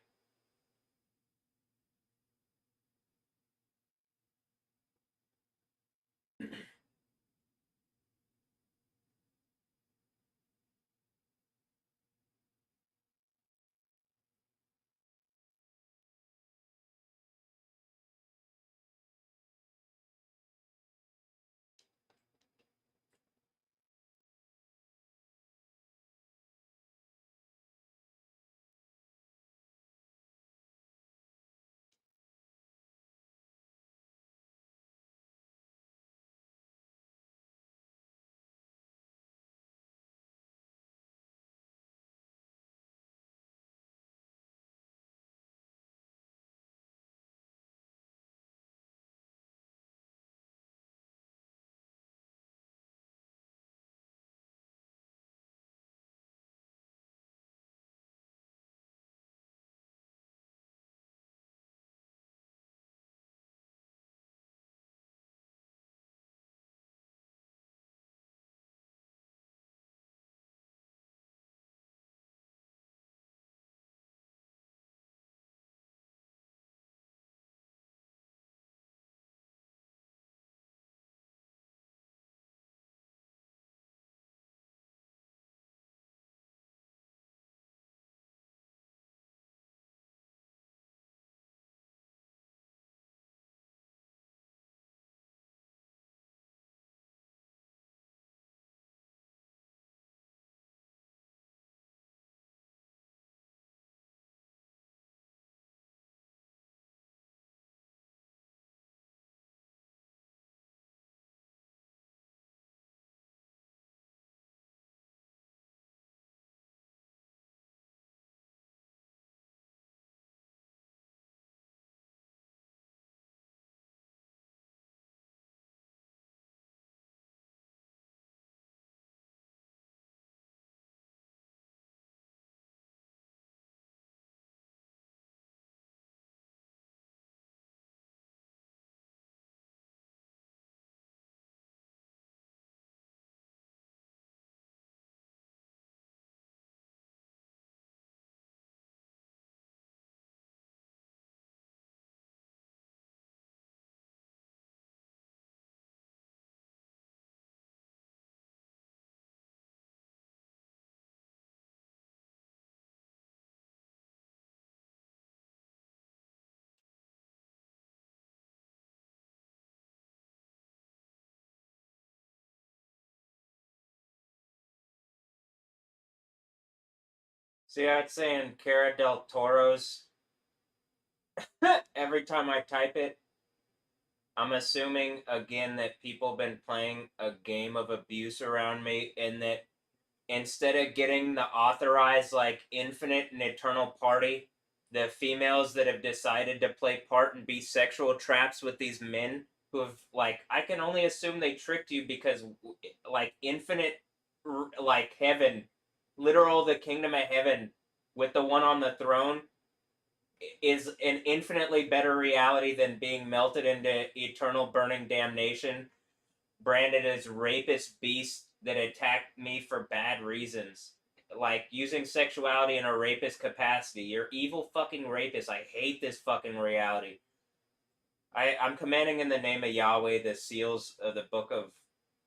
See, I'd saying Cara del Toro's every time I type it, I'm assuming again that people have been playing a game of abuse around me, and that instead of getting the authorized like infinite and eternal party, the females that have decided to play part and be sexual traps with these men who have like, I can only assume they tricked you because like infinite like heaven, literal the kingdom of heaven with the one on the throne is an infinitely better reality than being melted into eternal burning damnation, branded as rapist beasts that attacked me for bad reasons. Like using sexuality in a rapist capacity. You're evil fucking rapist. I hate this fucking reality. I'm commanding in the name of Yahweh the seals of the book of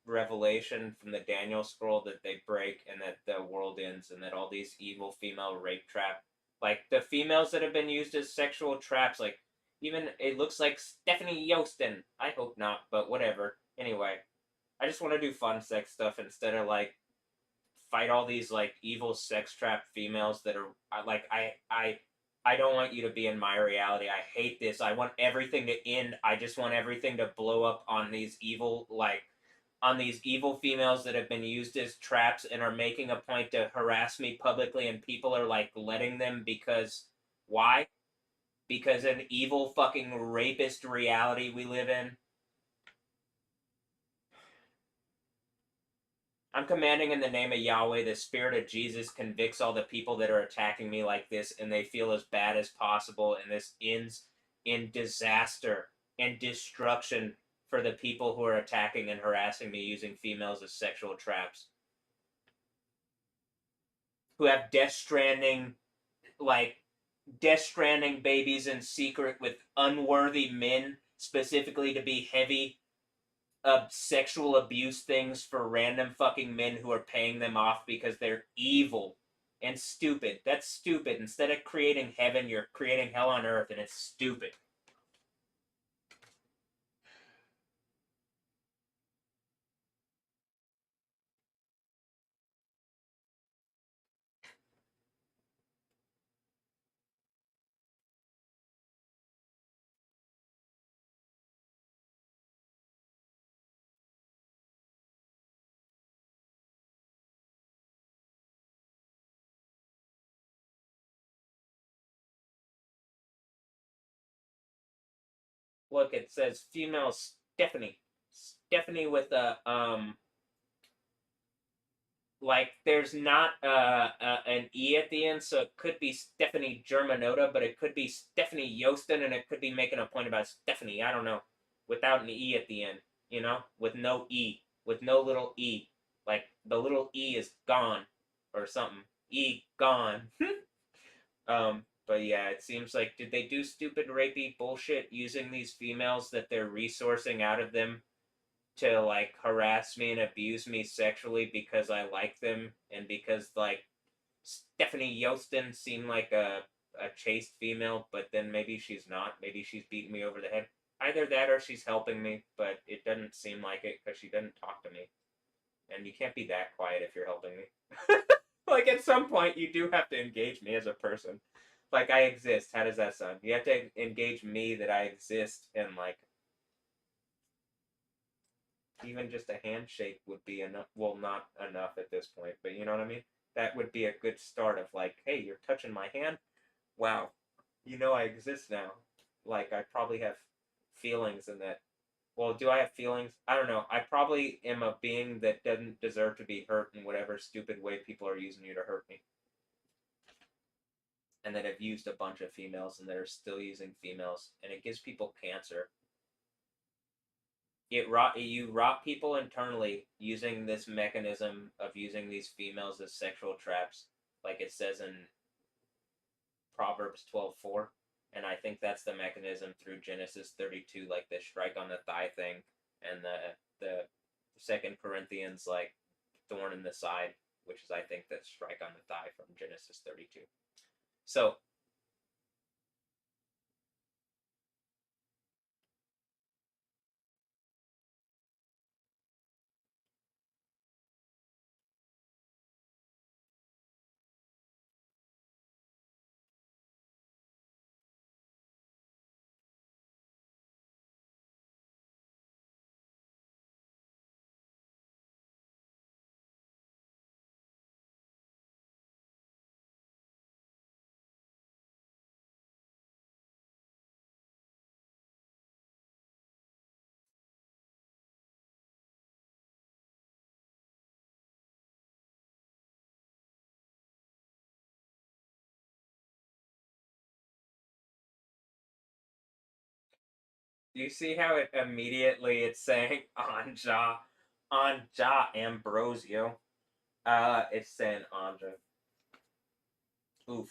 Revelation from the Daniel scroll that they break and that the world ends and that all these evil female rape trap, like the females that have been used as sexual traps, like even it looks like Stephanie Yostin. I hope not, but whatever. Anyway, I just want to do fun sex stuff instead of like fight all these like evil sex trap females that are like I don't want you to be in my reality. I hate this. I want everything to end. I just want everything to blow up on these evil females that have been used as traps and are making a point to harass me publicly, and people are like letting them because why? Because an evil fucking rapist reality we live in. I'm commanding in the name of Yahweh, the Spirit of Jesus convicts all the people that are attacking me like this, and they feel as bad as possible, and this ends in disaster and destruction for the people who are attacking and harassing me using females as sexual traps. Who have Death Stranding, like, Death Stranding babies in secret with unworthy men, specifically to be heavy sexual abuse things for random fucking men who are paying them off because they're evil and stupid. That's stupid. Instead of creating heaven, you're creating hell on earth, and it's stupid. Look, it says female Stephanie. Stephanie with a like there's not an E at the end, so it could be Stephanie Germanota, but it could be Stephanie Yostin, and it could be making a point about Stephanie. I don't know, without an E at the end, you know, with no E, with no little E, like the little E is gone or something. E gone. But yeah, it seems like did they do stupid rapey bullshit using these females that they're resourcing out of them to like harass me and abuse me sexually because I like them and because like Stephanie Yostin seemed like a chaste female, but then maybe she's not. Maybe she's beating me over the head. Either that or she's helping me, but it doesn't seem like it because she doesn't talk to me. And you can't be that quiet if you're helping me. Like at some point you do have to engage me as a person. Like I exist. How does that sound? You have to engage me that I exist and like even just a handshake would be enough. Well, not enough at this point, but you know what I mean? That would be a good start of like, hey, you're touching my hand? Wow. You know I exist now. Like, I probably have feelings in that. Well, do I have feelings? I don't know. I probably am a being that doesn't deserve to be hurt in whatever stupid way people are using you to hurt me. And that have used a bunch of females and that are still using females. And it gives people cancer. You rot people internally using this mechanism of using these females as sexual traps, like it says in Proverbs 12:4, and I think that's the mechanism through Genesis 32, like the strike on the thigh thing, and the Second Corinthians like thorn in the side, which is I think the strike on the thigh from Genesis 32. So Do you see how it immediately it's saying Anja Ambrosio? It's saying Anja. Oof.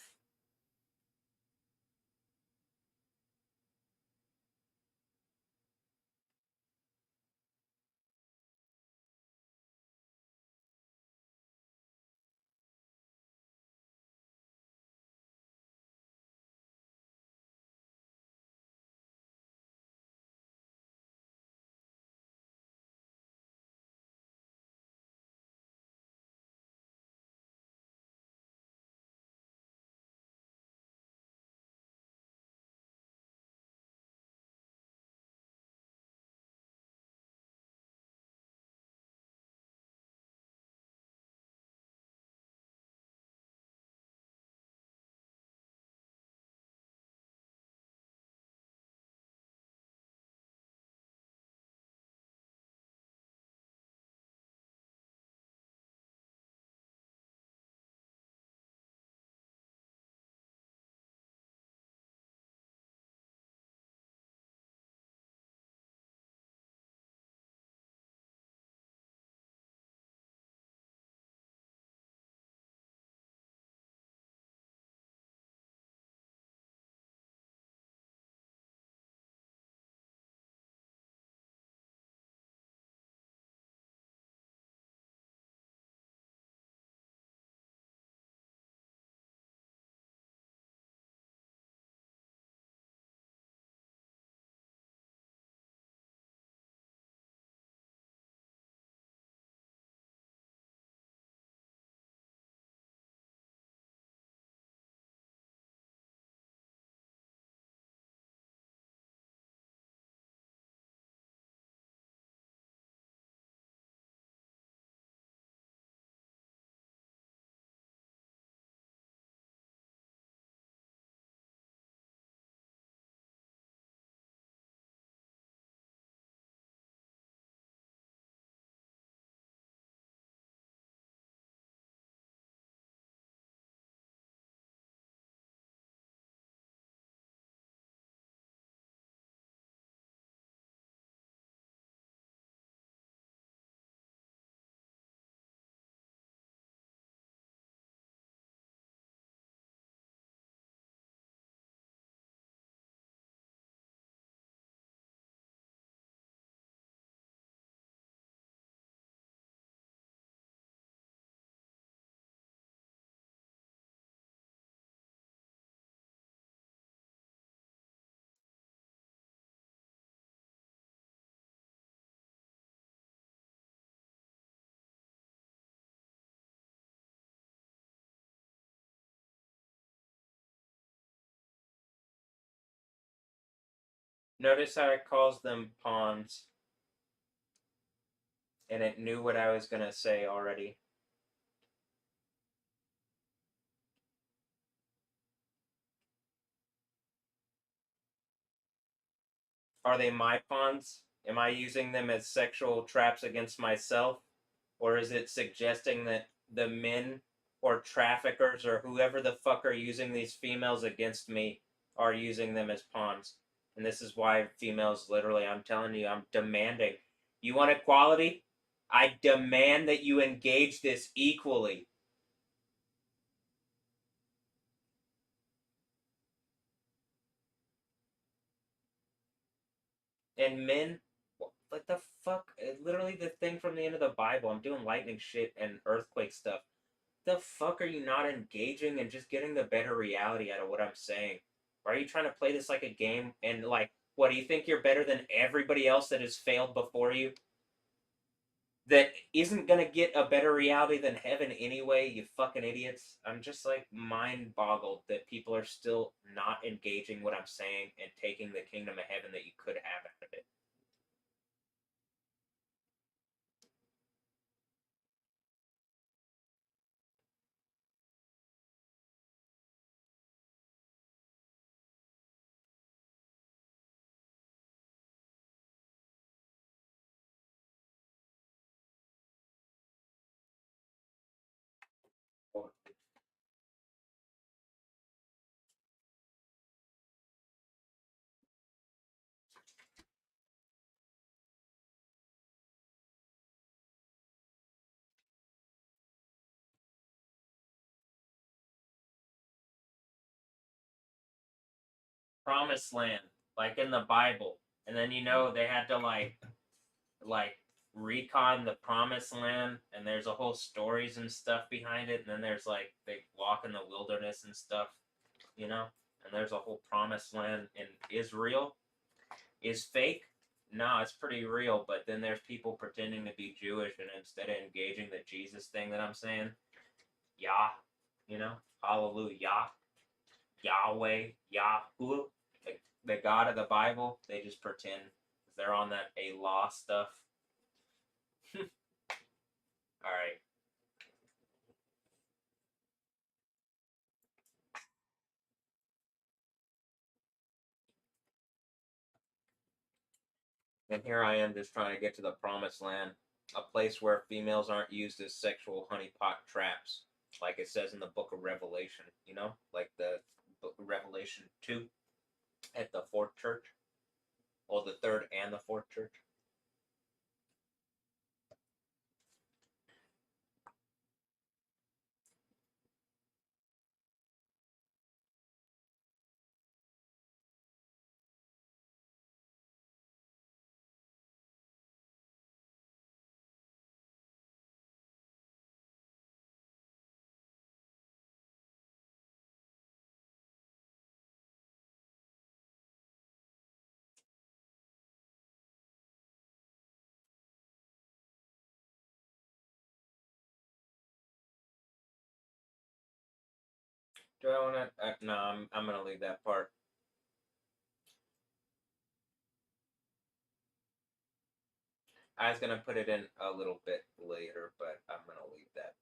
Notice how it calls them pawns, and it knew what I was gonna say already. Are they my pawns? Am I using them as sexual traps against myself? Or is it suggesting that the men or traffickers or whoever the fuck are using these females against me are using them as pawns? And this is why females literally, I'm telling you, I'm demanding. You want equality? I demand that you engage this equally. And men, what the fuck? Literally the thing from the end of the Bible. I'm doing lightning shit and earthquake stuff. The fuck are you not engaging and just getting the better reality out of what I'm saying? Or are you trying to play this like a game and like, what do you think you're better than everybody else that has failed before you? That isn't gonna get a better reality than heaven anyway, you fucking idiots. I'm just like mind boggled that people are still not engaging what I'm saying and taking the kingdom of heaven that you could have out of it. promised land, like in the Bible, and then they had to like recon the promised land, and there's a whole stories and stuff behind it, and then there's like they walk in the wilderness and stuff, and there's a whole promised land in Israel is fake. No, it's pretty real, but then there's people pretending to be Jewish, and instead of engaging the Jesus thing that I'm saying, Yah, hallelujah, Yahweh, Yahoo, the God of the Bible, they just pretend they're on that Allah stuff. All right. And here I am just trying to get to the promised land, a place where females aren't used as sexual honeypot traps, like it says in the book of Revelation, like the book of Revelation 2 at the fourth church, or the third and the fourth church. Do I want to? No, I'm going to leave that part. I was going to put it in a little bit later, but I'm going to leave that.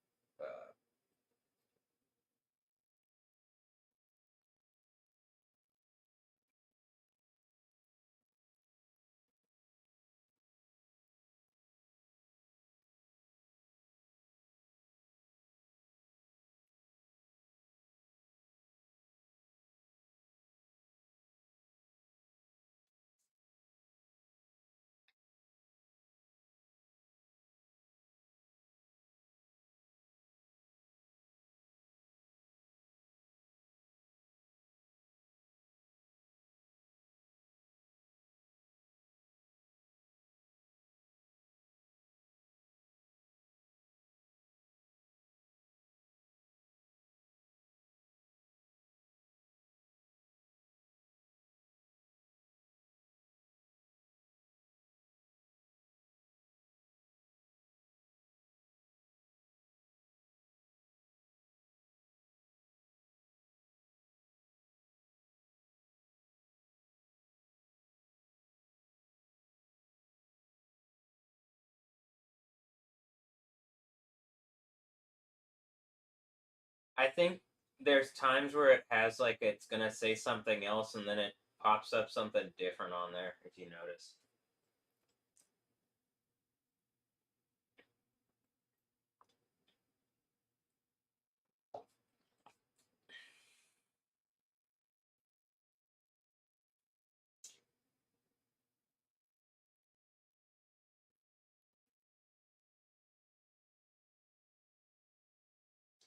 I think there's times where it has like it's gonna say something else, and then it pops up something different on there. If you notice,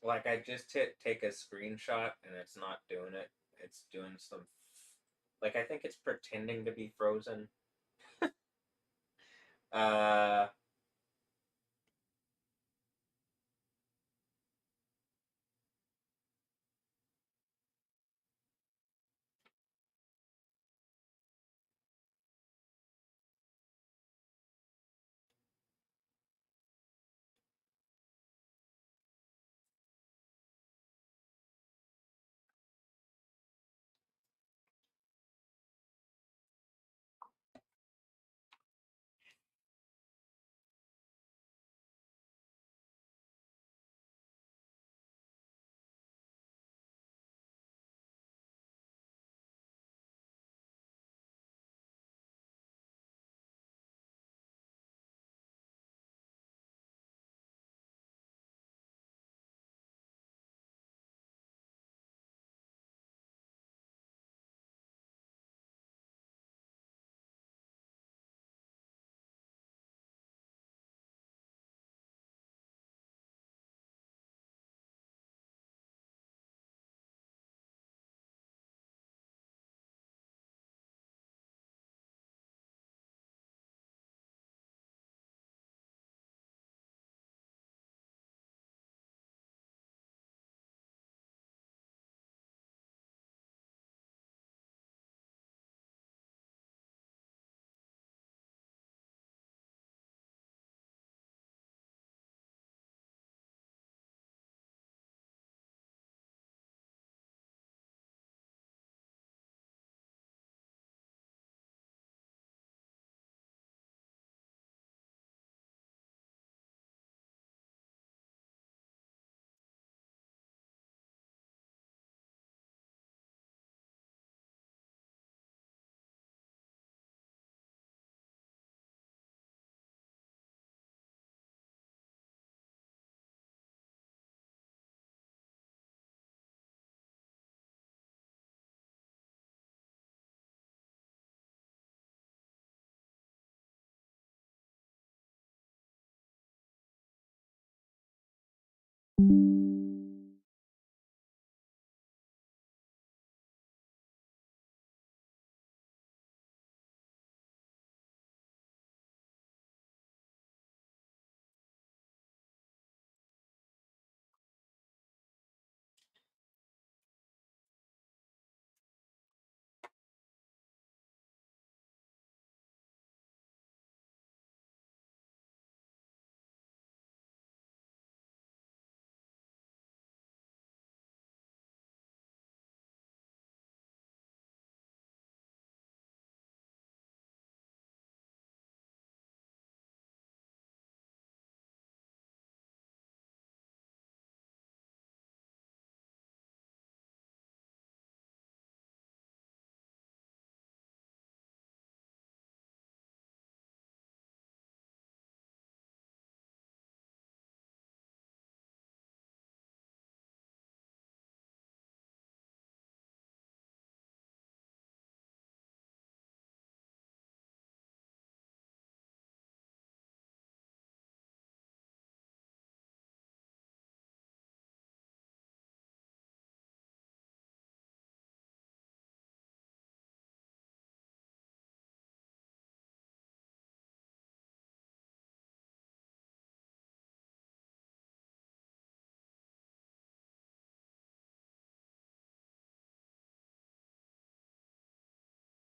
like I just hit take a screenshot, and it's not doing it. It's doing some, like I think it's pretending to be frozen. uh,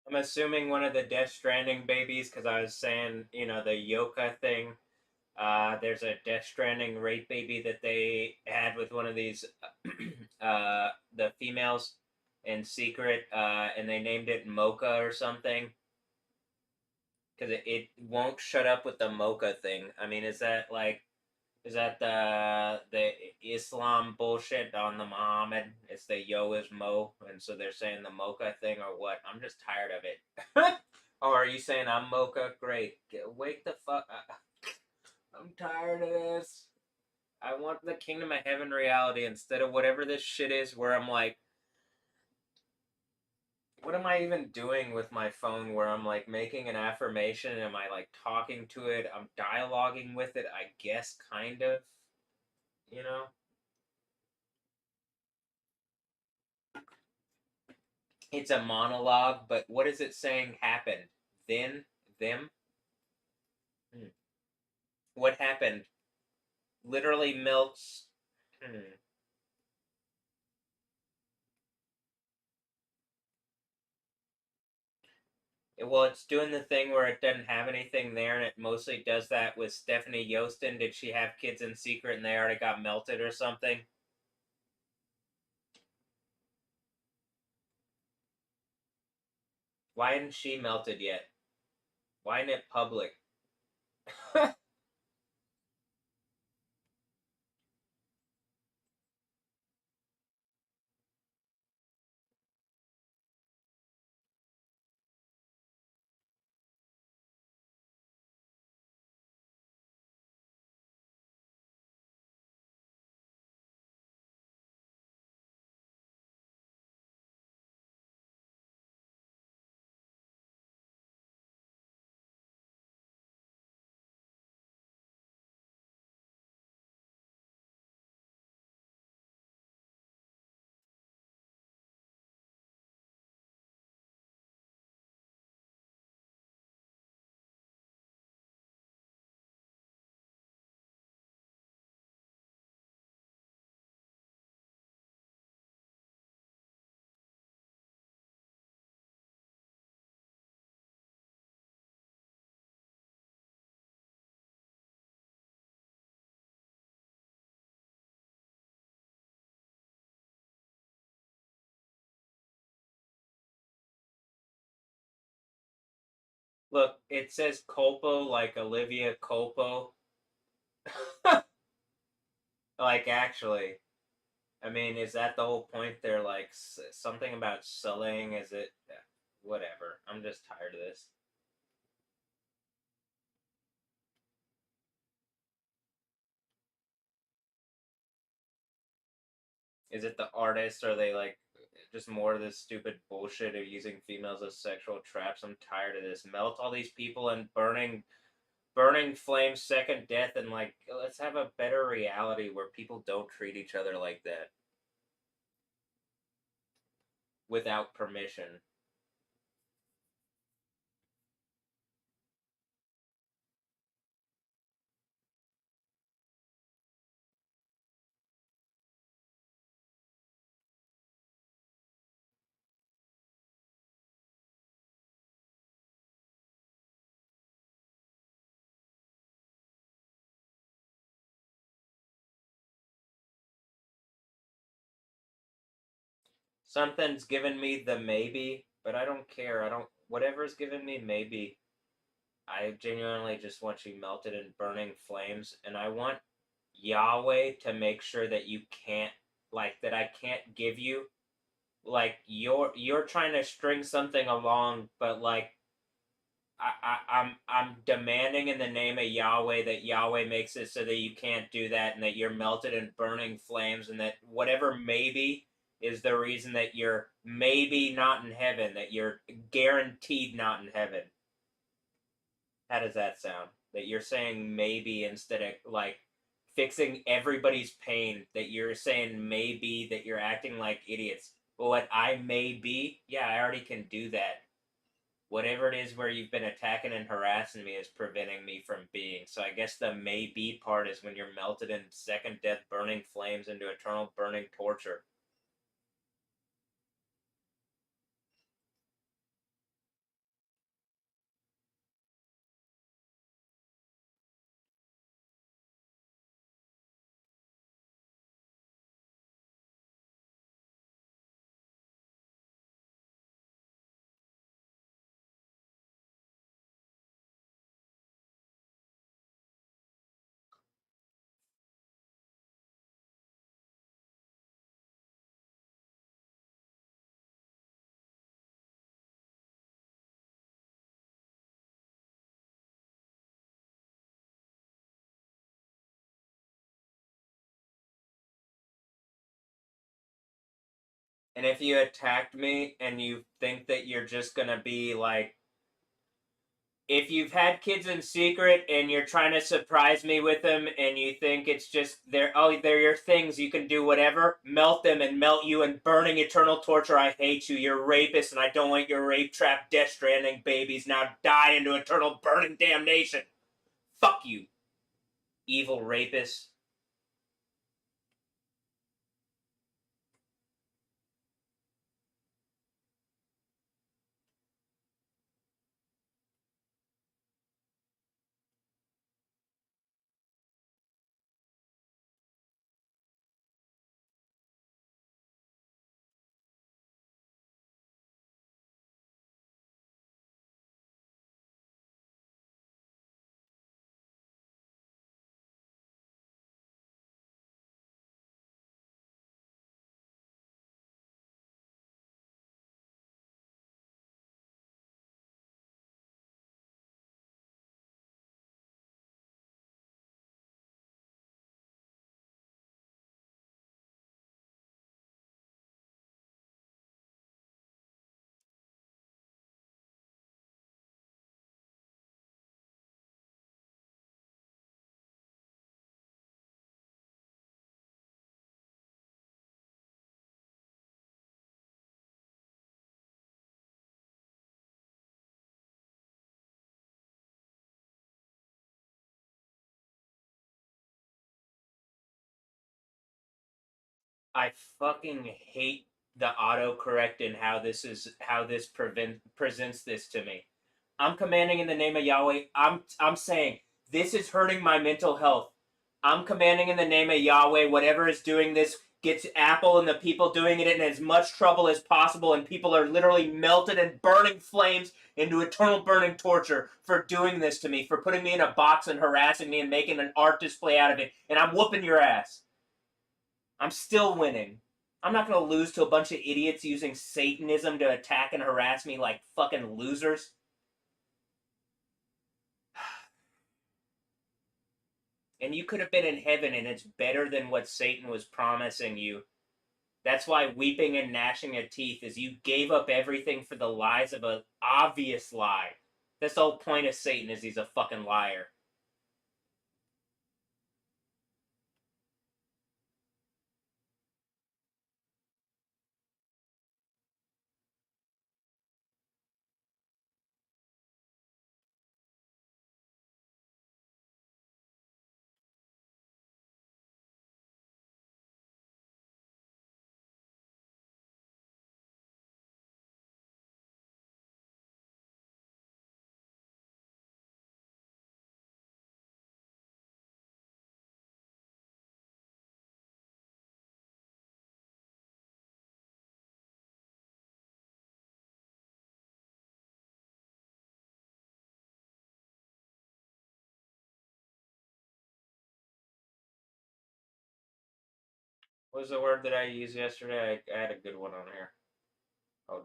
I'm assuming one of the Death Stranding babies, because I was saying, you know, the Yoka thing. There's a Death Stranding rape baby that they had with one of these, the females in secret, and they named it Mocha or something. Because it won't shut up with the Mocha thing. I mean, is that like, is that the Islam bullshit on the Muhammad? It's the Yo is Mo, and so they're saying the Mocha thing or what? I'm just tired of it. Oh, are you saying I'm Mocha? Great. Wake the fuck up. I'm tired of this. I want the Kingdom of Heaven reality instead of whatever this shit is where I'm like, what am I even doing with my phone where I'm like making an affirmation? Am I like talking to it? I'm dialoguing with it, I guess, kind of. You know? It's a monologue, but what is it saying happened? Then? Them? Hmm. What happened? Literally melts. Hmm. Well, it's doing the thing where it doesn't have anything there, and it mostly does that with Stephanie Yostin. Did she have kids in secret and they already got melted or something? Why isn't she melted yet? Why isn't it public? Look, it says Colpo like Olivia Colpo. Like, actually. I mean, is that the whole point? They're like something about sullying. Is it? Whatever. I'm just tired of this. Is it the artist? Or are they like just more of this stupid bullshit of using females as sexual traps? I'm tired of this. Melt all these people in burning flames, second death, and like let's have a better reality where people don't treat each other like that without permission. Something's given me the maybe, but I don't care. I don't. Whatever's given me maybe. I genuinely just want you melted in burning flames, and I want Yahweh to make sure that you can't, like, that I can't give you, like, you're trying to string something along, but like I'm demanding in the name of Yahweh that Yahweh makes it so that you can't do that, and that you're melted in burning flames, and that whatever maybe is the reason that you're maybe not in heaven, that you're guaranteed not in heaven. How does that sound? That you're saying maybe instead of like fixing everybody's pain, that you're saying maybe, that you're acting like idiots. Well, what I may be, yeah, I already can do that. Whatever it is where you've been attacking and harassing me is preventing me from being. So I guess the maybe part is when you're melted in second death burning flames into eternal burning torture. And if you attacked me and you think that you're just gonna be like, if you've had kids in secret and you're trying to surprise me with them and you think it's just they're your things, you can do whatever, melt them and melt you in burning eternal torture. I hate you, you're a rapist, and I don't want your rape trap Death Stranding babies now die into eternal burning damnation. Fuck you, evil rapist. I fucking hate the autocorrect and how this presents this to me. I'm commanding in the name of Yahweh. I'm saying this is hurting my mental health. I'm commanding in the name of Yahweh. Whatever is doing this gets Apple and the people doing it in as much trouble as possible, and people are literally melted and burning flames into eternal burning torture for doing this to me, for putting me in a box and harassing me and making an art display out of it. And I'm whooping your ass. I'm still winning. I'm not gonna lose to a bunch of idiots using Satanism to attack and harass me like fucking losers. And you could have been in heaven, and it's better than what Satan was promising you. That's why weeping and gnashing of teeth is you gave up everything for the lies of an obvious lie. That's the whole point of Satan, is he's a fucking liar. What was the word that I used yesterday? I had a good one on here. Oh,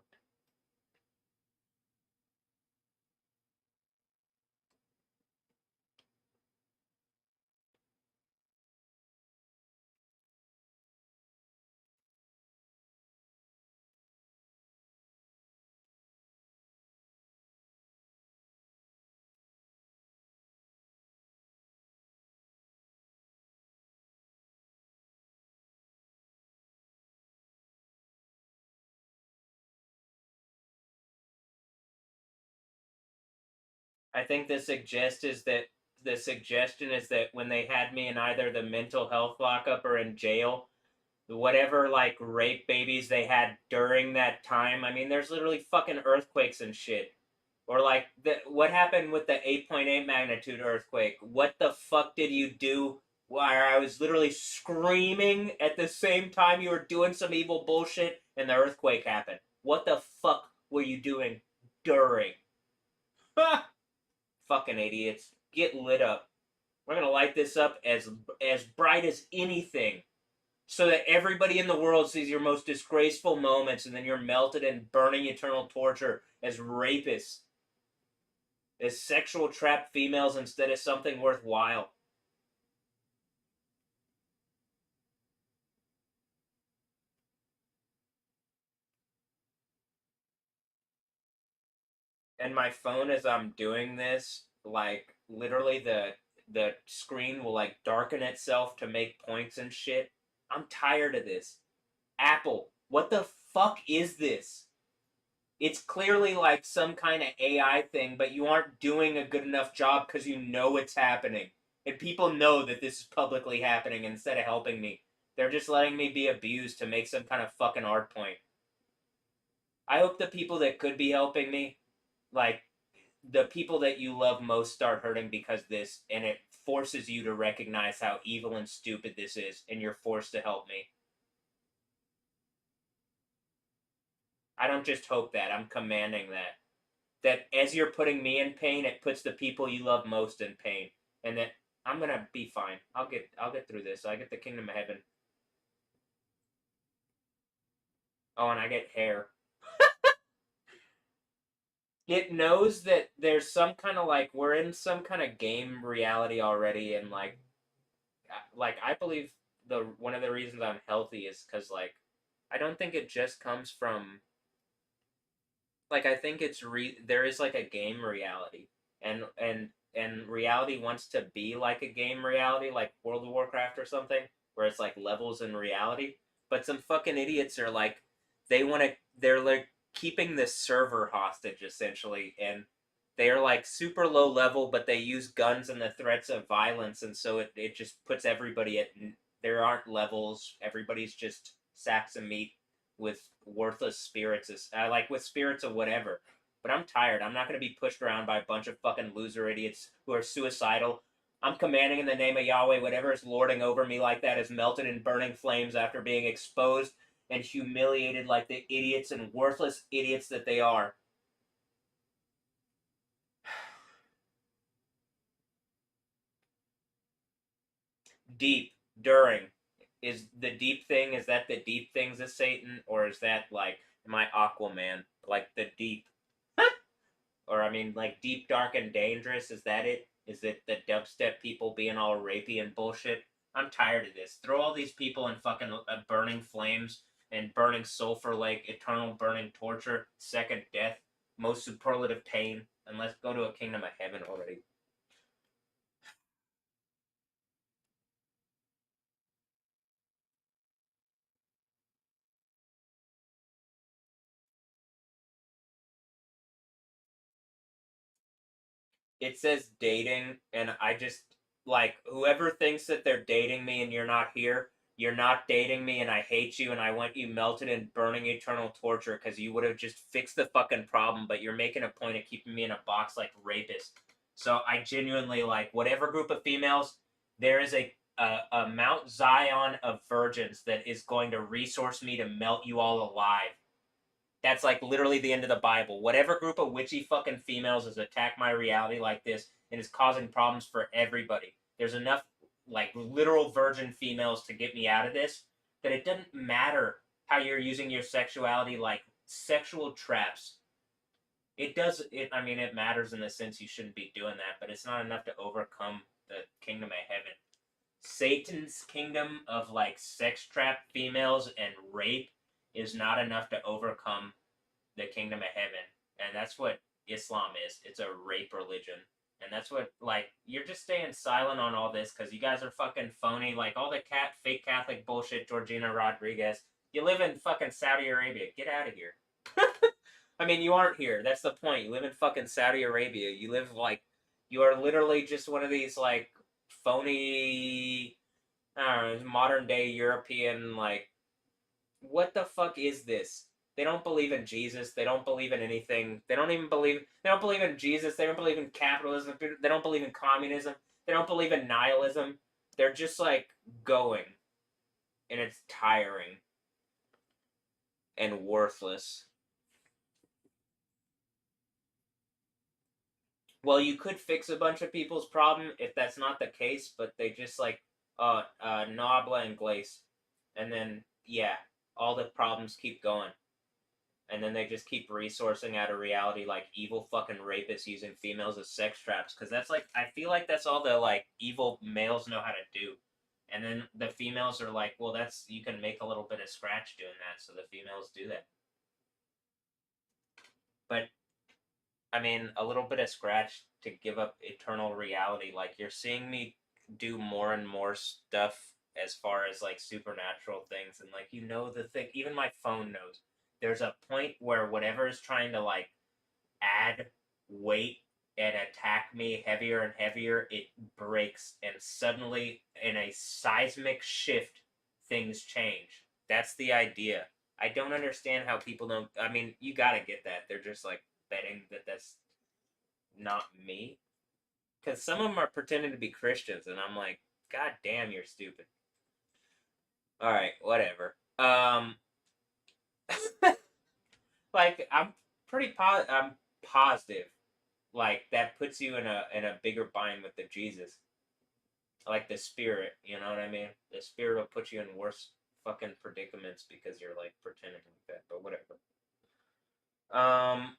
I think the suggestion is that when they had me in either the mental health lockup or in jail, whatever like rape babies they had during that time. I mean, there's literally fucking earthquakes and shit. Or like what happened with the 8.8 magnitude earthquake? What the fuck did you do? Where I was literally screaming at the same time you were doing some evil bullshit and the earthquake happened. What the fuck were you doing during? Fucking idiots. Get lit up. We're gonna light this up as bright as anything, so that everybody in the world sees your most disgraceful moments, and then you're melted in burning eternal torture as rapists, as sexual trapped females instead of something worthwhile. and my phone as I'm doing this, like literally the screen will like darken itself to make points and shit. I'm tired of this. Apple, what the fuck is this? It's clearly like some kind of AI thing, but you aren't doing a good enough job because you know it's happening. And people know that this is publicly happening instead of helping me. They're just letting me be abused to make some kind of fucking art point. I hope the people that could be helping me, like, the people that you love most start hurting because this, and it forces you to recognize how evil and stupid this is, and you're forced to help me. I don't just hope that, I'm commanding that. That as you're putting me in pain, it puts the people you love most in pain. And that I'm gonna be fine. I'll get through this. I get the kingdom of heaven. Oh, and I get hair. It knows that there's some kind of like we're in some kind of game reality already, and like I believe the one of the reasons I'm healthy is because like I don't think it just comes from like I think it's there is like a game reality, and reality wants to be like a game reality, like World of Warcraft or something, where it's like levels in reality. But some fucking idiots are like, they're like keeping this server hostage essentially, and they're like super low level, but they use guns and the threats of violence, and so it just puts everybody at, there aren't levels, everybody's just sacks of meat with worthless spirits, like with spirits of whatever. But I'm tired. I'm not going to be pushed around by a bunch of fucking loser idiots who are suicidal. I'm commanding in the name of Yahweh. Whatever is lording over me like that is melted in burning flames after being exposed and humiliated like the idiots and worthless idiots that they are. Deep, during. Is the deep thing, is that the deep things of Satan? Or is that like, am I Aquaman? Like the deep. Or I mean, like deep, dark, and dangerous. Is that it? Is it the dubstep people being all rapey and bullshit? I'm tired of this. Throw all these people in fucking burning flames and burning sulfur lake, eternal burning torture, second death, most superlative pain, and let's go to a kingdom of heaven already. It says dating, and I just like whoever thinks that they're dating me and you're not here, you're not dating me, and I hate you, and I want you melted in burning eternal torture because you would have just fixed the fucking problem, but you're making a point of keeping me in a box like rapist. So I genuinely like whatever group of females, there is a Mount Zion of virgins that is going to resource me to melt you all alive. That's like literally the end of the Bible. Whatever group of witchy fucking females has attacked my reality like this and is causing problems for everybody. There's enough like literal virgin females to get me out of this that it doesn't matter how you're using your sexuality like sexual traps. It does it I mean it matters in the sense you shouldn't be doing that, but it's not enough to overcome the kingdom of heaven. Satan's kingdom of like sex trap females and rape is not enough to overcome the kingdom of heaven. And that's what Islam is. It's a rape religion. And that's what, like, you're just staying silent on all this because you guys are fucking phony. Like, all the fake Catholic bullshit, Georgina Rodriguez. You live in fucking Saudi Arabia. Get out of here. I mean, you aren't here. That's the point. You live in fucking Saudi Arabia. You live, like, you are literally just one of these, like, phony, I don't know, modern day European, like, what the fuck is this? They don't believe in Jesus. They don't believe in anything. They don't believe in Jesus. They don't believe in capitalism. They don't believe in communism. They don't believe in nihilism. They're just like going. And it's tiring. And worthless. Well, you could fix a bunch of people's problem if that's not the case, but they just like, no habla inglés. And then, yeah, all the problems keep going. And then they just keep resourcing out of reality like evil fucking rapists using females as sex traps. Because that's like, I feel like that's all the like evil males know how to do. And then the females are like, well, that's, you can make a little bit of scratch doing that. So the females do that. But I mean, a little bit of scratch to give up eternal reality. Like, you're seeing me do more and more stuff as far as like supernatural things, and like, the thing, even my phone knows. There's a point where whatever is trying to like add weight and attack me heavier and heavier, it breaks, and suddenly, in a seismic shift, things change. That's the idea. I don't understand how people don't. I mean, you gotta get that. They're just like betting that that's not me. Because some of them are pretending to be Christians, and I'm like, God damn, you're stupid. All right, whatever. Like I'm positive. Like that puts you in a bigger bind with the Jesus. Like the spirit, you know what I mean? The spirit will put you in worse fucking predicaments because you're like pretending like that. But whatever. Um,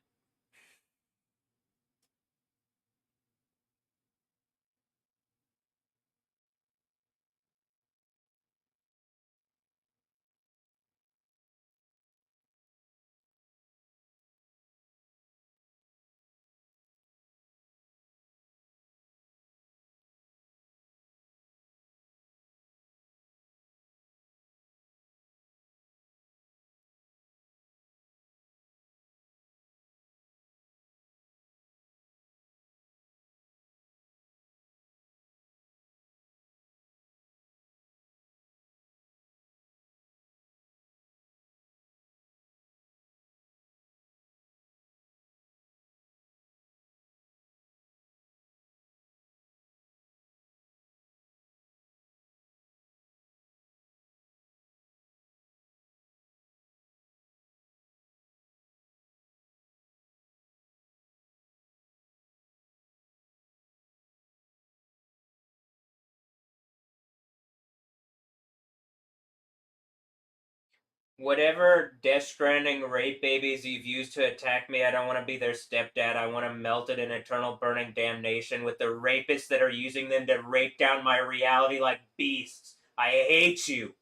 Whatever Death Stranding rape babies you've used to attack me, I don't want to be their stepdad. I want to melt it in eternal burning damnation with the rapists that are using them to rape down my reality like beasts. I hate you.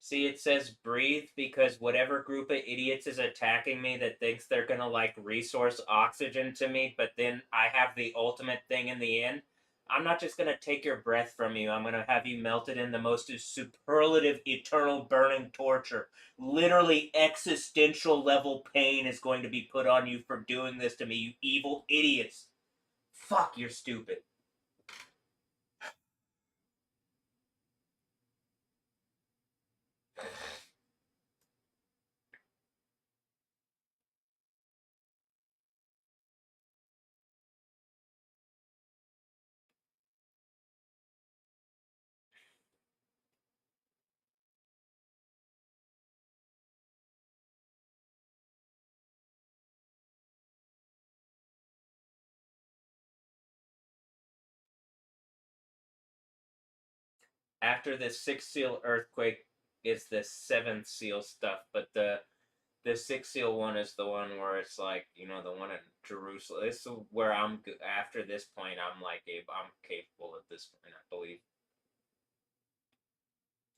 See, it says breathe because whatever group of idiots is attacking me that thinks they're gonna like resource oxygen to me, but then I have the ultimate thing in the end. I'm not just gonna take your breath from you. I'm gonna have you melted in the most superlative, eternal burning torture. Literally existential level pain is going to be put on you for doing this to me, you evil idiots. Fuck, you're stupid. After the sixth seal earthquake is the seventh seal stuff, but the sixth seal one is the one where it's like, the one in Jerusalem. This is where after this point. I'm like, I'm capable at this point, I believe.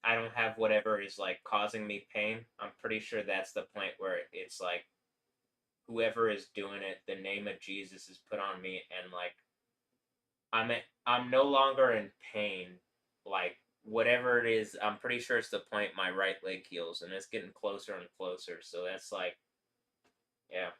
I don't have whatever is like causing me pain. I'm pretty sure that's the point where it's like whoever is doing it, the name of Jesus is put on me, and like I'm I'm no longer in pain. Like whatever it is, I'm pretty sure it's the point my right leg heals, and it's getting closer and closer. So that's like, yeah.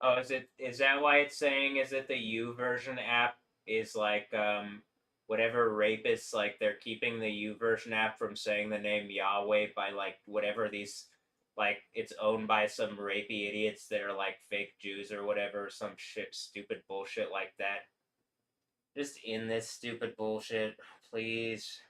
Oh, is that why it's saying is that the U version app is like whatever rapists like they're keeping the U version app from saying the name Yahweh by like whatever these like it's owned by some rapey idiots that are like fake Jews or whatever, some shit stupid bullshit like that. Just in this stupid bullshit, please.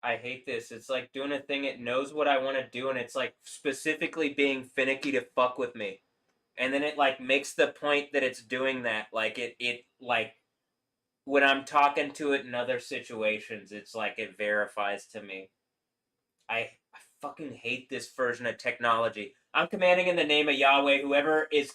I hate this. It's like doing a thing it knows what I want to do and it's like specifically being finicky to fuck with me. And then it like makes the point that it's doing that. Like it like when I'm talking to it in other situations, it's like it verifies to me. I fucking hate this version of technology. I'm commanding in the name of Yahweh, whoever is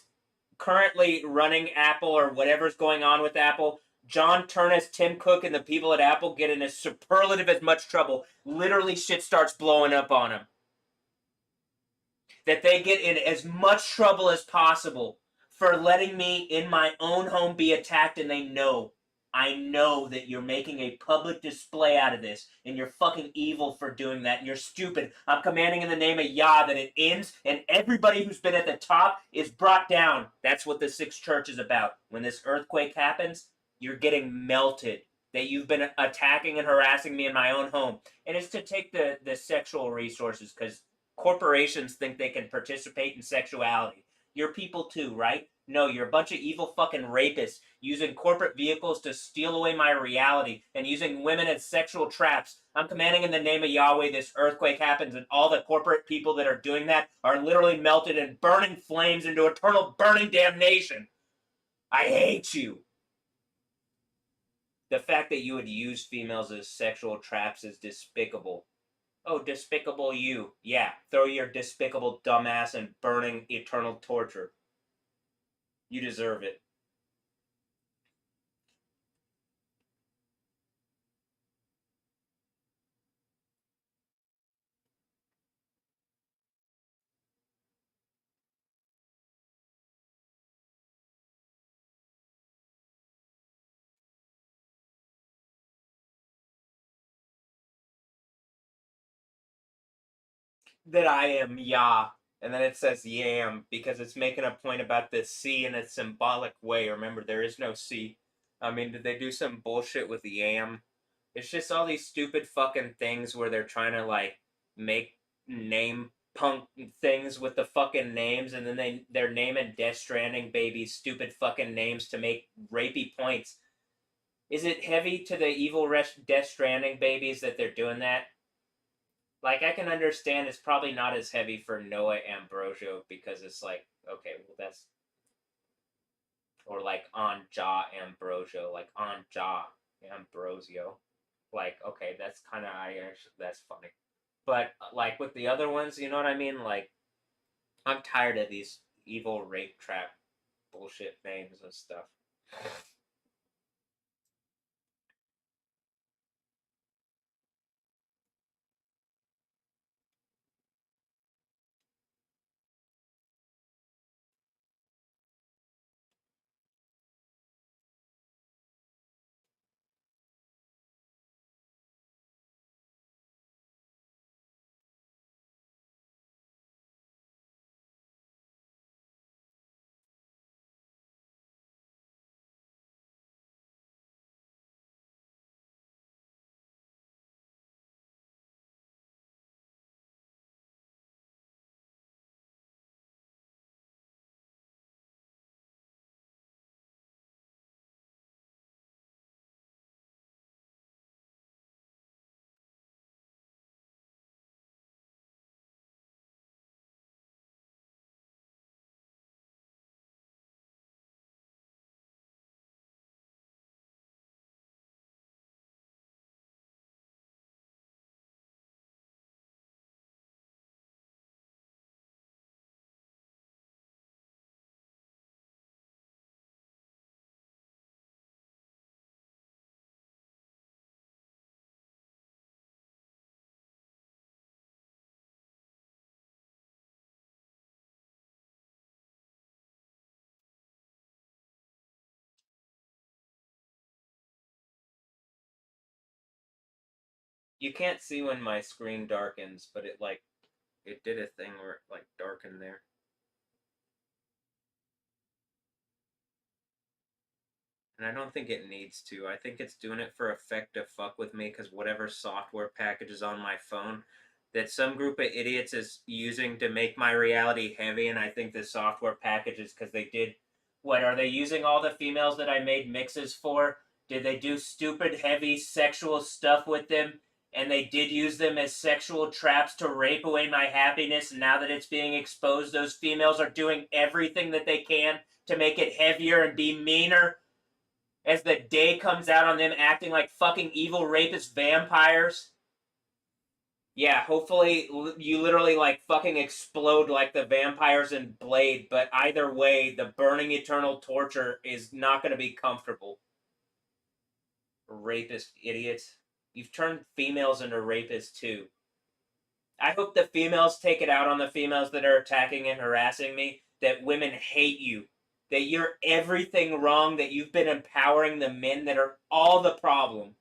currently running Apple or whatever's going on with Apple. John Turnus, Tim Cook, and the people at Apple get in as superlative as much trouble. Literally, shit starts blowing up on them. That they get in as much trouble as possible for letting me in my own home be attacked, and they know. I know that you're making a public display out of this, and you're fucking evil for doing that, and you're stupid. I'm commanding in the name of Yah that it ends, and everybody who's been at the top is brought down. That's what the Sixth Church is about. When this earthquake happens, you're getting melted. That you've been attacking and harassing me in my own home. And it's to take the sexual resources, because corporations think they can participate in sexuality. You're people too, right? No, you're a bunch of evil fucking rapists using corporate vehicles to steal away my reality and using women as sexual traps. I'm commanding in the name of Yahweh this earthquake happens and all the corporate people that are doing that are literally melted in burning flames into eternal burning damnation. I hate you. The fact that you would use females as sexual traps is despicable. Oh, despicable you. Yeah, throw your despicable dumbass in burning eternal torture. You deserve it. That I am Yah. And then it says Yam because it's making a point about the C in a symbolic way. Remember, there is no C. I mean, did they do some bullshit with Yam? It's just all these stupid fucking things where they're trying to like make name punk things with the fucking names, and then they're naming Death Stranding babies stupid fucking names to make rapey points. Is it heavy to the evil Death Stranding babies that they're doing that? Like, I can understand it's probably not as heavy for Noah Ambrosio because it's like, okay, well, that's. Or like on Jaw Ambrosio, like on Jaw Ambrosio. Like, okay, that's kind of, that's funny. But like with the other ones, you know what I mean? Like, I'm tired of these evil rape trap bullshit names and stuff. You can't see when my screen darkens, but it did a thing where it darkened there. And I don't think it needs to. I think it's doing it for effect to fuck with me because whatever software package is on my phone that some group of idiots is using to make my reality heavy, and I think the software package is because they did. What are they using all the females that I made mixes for? Did they do stupid, heavy sexual stuff with them? And they did use them as sexual traps to rape away my happiness. And now that it's being exposed, those females are doing everything that they can to make it heavier and be meaner as the day comes out on them acting like fucking evil rapist vampires. Yeah, hopefully you literally fucking explode like the vampires in Blade, but either way, the burning eternal torture is not going to be comfortable. Rapist idiots. You've turned females into rapists too. I hope the females take it out on the females that are attacking and harassing me, that women hate you, that you're everything wrong, that you've been empowering the men that are all the problem.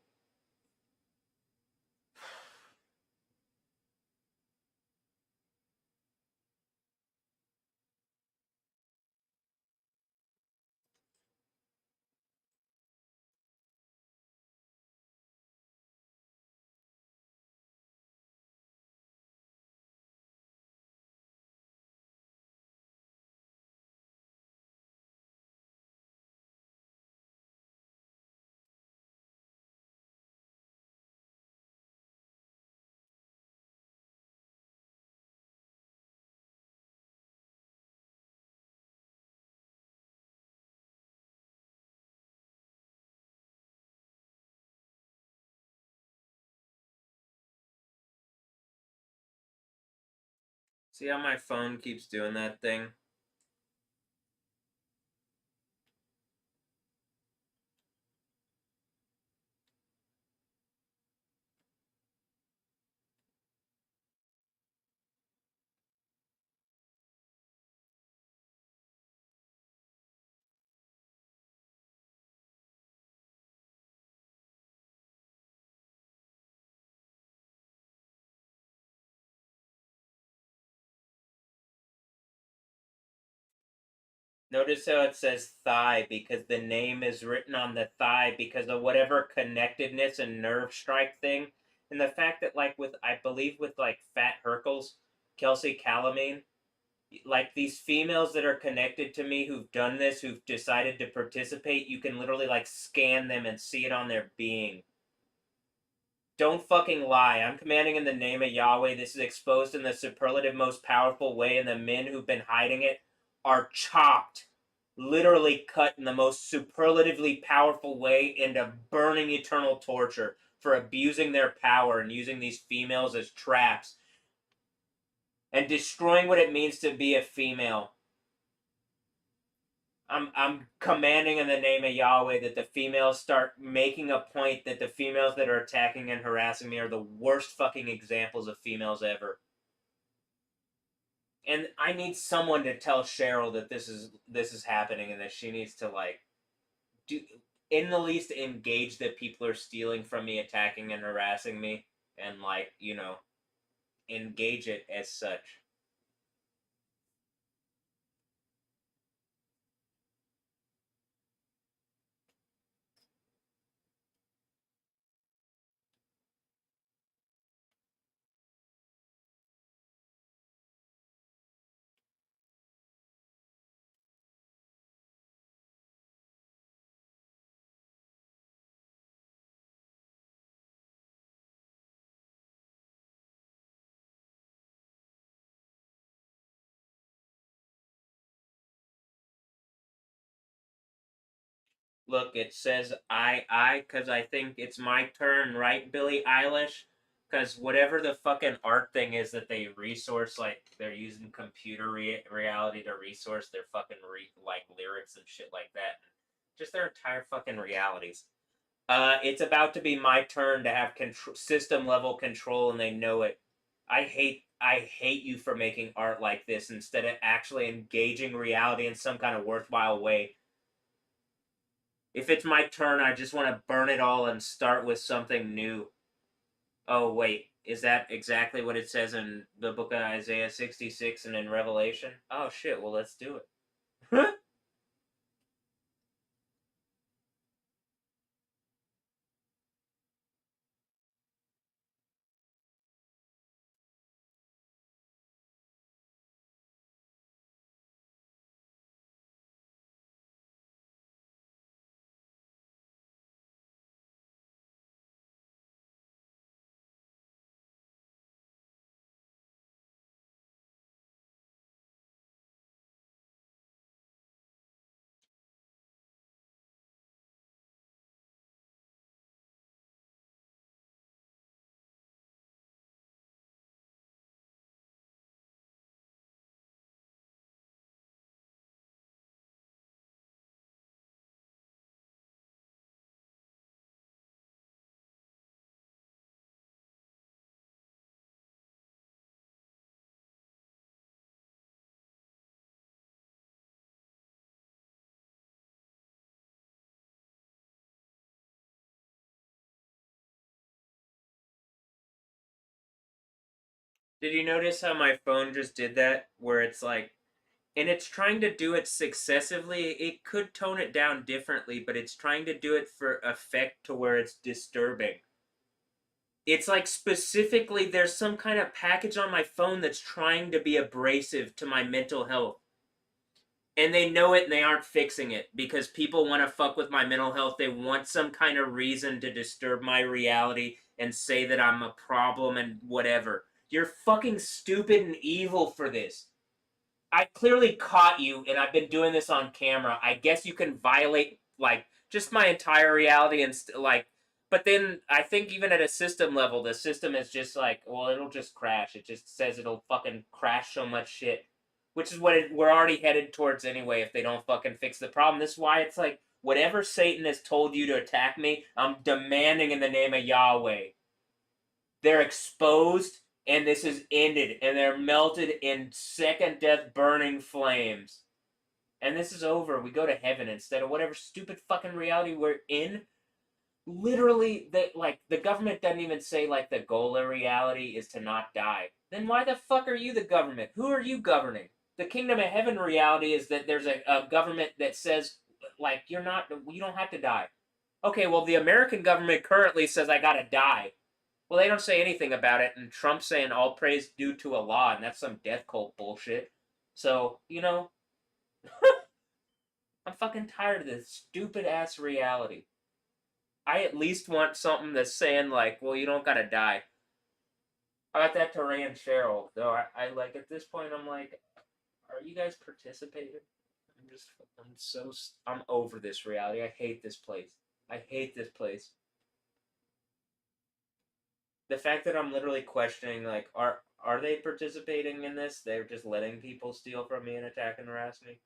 See how my phone keeps doing that thing? Notice how it says thigh because the name is written on the thigh because of whatever connectedness and nerve strike thing. And the fact that I believe with Fat Hercles, Kelsey Calamine, these females that are connected to me who've done this, who've decided to participate, you can literally scan them and see it on their being. Don't fucking lie. I'm commanding in the name of Yahweh. This is exposed in the superlative most powerful way, and the men who've been hiding it are chopped, literally cut in the most superlatively powerful way into burning eternal torture for abusing their power and using these females as traps. and destroying what it means to be a female. I'm commanding in the name of Yahweh that the females start making a point that the females that are attacking and harassing me are the worst fucking examples of females ever. And I need someone to tell Cheryl that this is happening and that she needs to like do in the least engage that people are stealing from me, attacking and harassing me, and like, engage it as such. Look, it says because I think it's my turn, right, Billie Eilish? Because whatever the fucking art thing is that they resource, like, they're using computer reality to resource their fucking, like, lyrics and shit like that. Just their entire fucking realities. It's about to be my turn to have system-level control, and they know it. I hate you for making art like this instead of actually engaging reality in some kind of worthwhile way. If it's my turn, I just want to burn it all and start with something new. Oh, wait. Is that exactly what it says in the book of Isaiah 66 and in Revelation? Oh, shit. Well, let's do it. Did you notice how my phone just did that? Where it's like, and it's trying to do it successively. It could tone it down differently, but it's trying to do it for effect to where it's disturbing. It's like specifically there's some kind of package on my phone that's trying to be abrasive to my mental health. And they know it and they aren't fixing it because people want to fuck with my mental health. They want some kind of reason to disturb my reality and say that I'm a problem and whatever. You're fucking stupid and evil for this. I clearly caught you, and I've been doing this on camera. I guess you can violate, like, just my entire reality and, like, but then I think even at a system level, the system is just like, well, it'll just crash. It just says it'll fucking crash so much shit. Which is what we're already headed towards anyway if they don't fucking fix the problem. This is why it's like, whatever Satan has told you to attack me, I'm demanding in the name of Yahweh. They're exposed, and this is ended, and they're melted in second death burning flames. And this is over. We go to heaven instead of whatever stupid fucking reality we're in. Literally, the government doesn't even say, like, the goal of reality is to not die. Then why the fuck are you the government? Who are you governing? The kingdom of heaven reality is that there's a government that says, like, you don't have to die. Okay, well, the American government currently says I gotta die. Well, they don't say anything about it, and Trump's saying all praise due to Allah, and that's some death cult bullshit. So, I'm fucking tired of this stupid ass reality. I at least want something that's saying, like, well, you don't gotta die. I got that to Ray and Cheryl, though. I like, at this point, I'm like, are you guys participating? I'm over this reality. I hate this place. I hate this place. The fact that I'm literally questioning, like, Are they participating in this? They're just letting people steal from me and attack and harass me?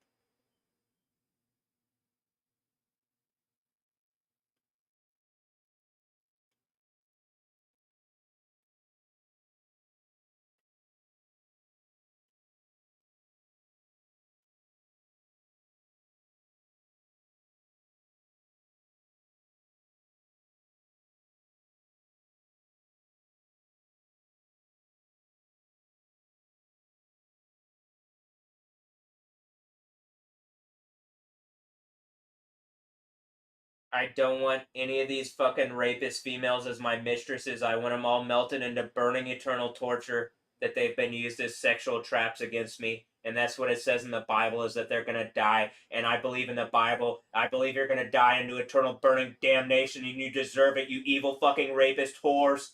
I don't want any of these fucking rapist females as my mistresses. I want them all melted into burning eternal torture that they've been used as sexual traps against me. And that's what it says in the Bible, is that they're gonna die. And I believe in the Bible. I believe you're gonna die into eternal burning damnation, and you deserve it, you evil fucking rapist whores.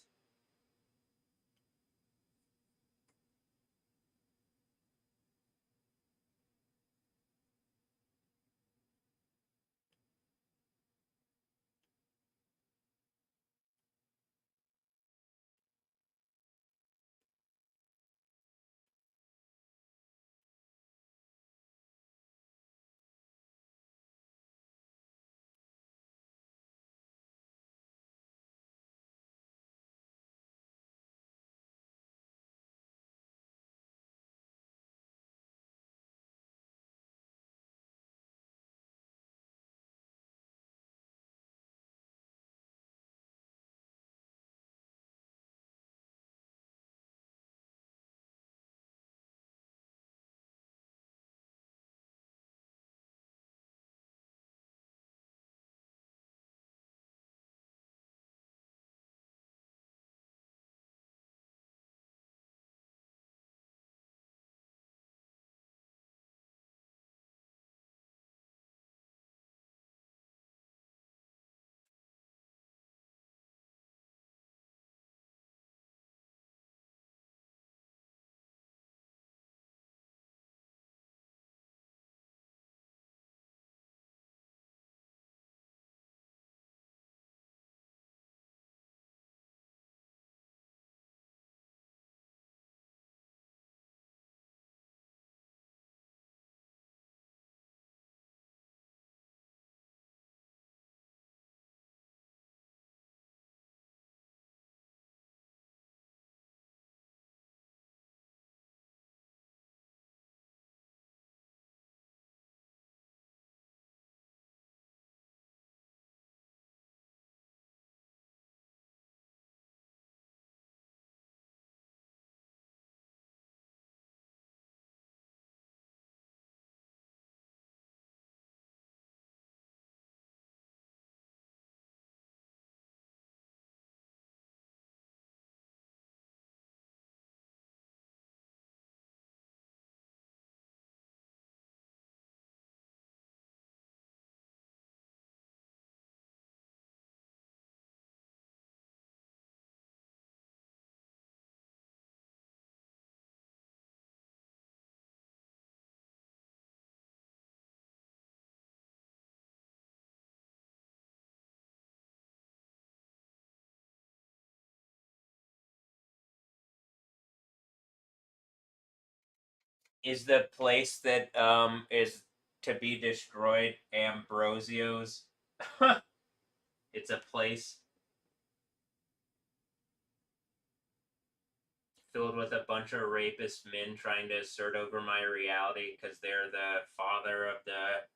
Is the place that is to be destroyed Ambrosio's? It's a place filled with a bunch of rapist men trying to assert over my reality because they're the father of the,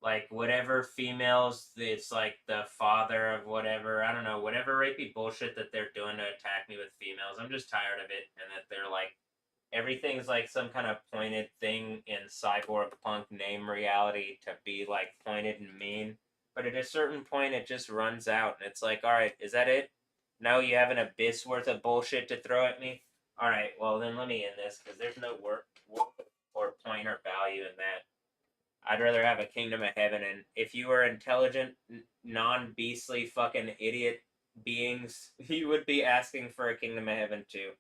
like, whatever females. It's like the father of whatever, I don't know, whatever rapey bullshit that they're doing to attack me with females. I'm just tired of it, and that they're like, everything's like some kind of pointed thing in cyborg punk name reality to be like pointed and mean, but at a certain point it just runs out, and it's like, all right, is that it? No, you have an abyss worth of bullshit to throw at me. All right, well then let me end this, because there's no work or point or value in that. I'd rather have a kingdom of heaven, and if you were intelligent, non-beastly fucking idiot beings, you would be asking for a kingdom of heaven too.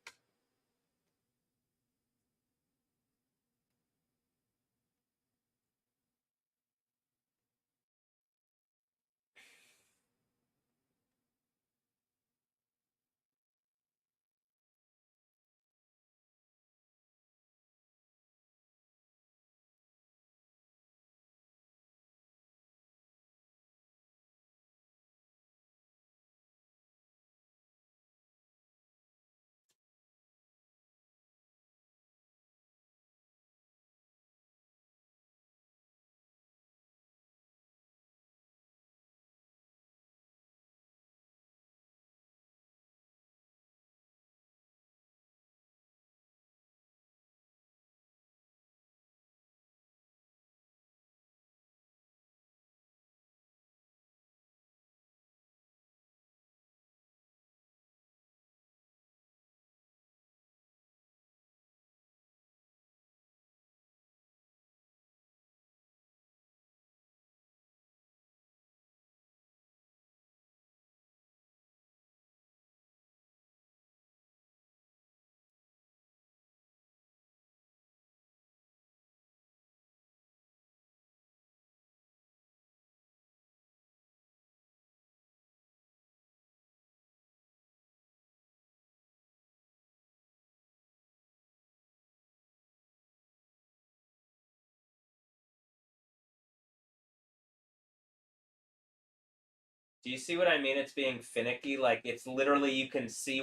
Do you see what I mean? It's being finicky. Like, it's literally, you can see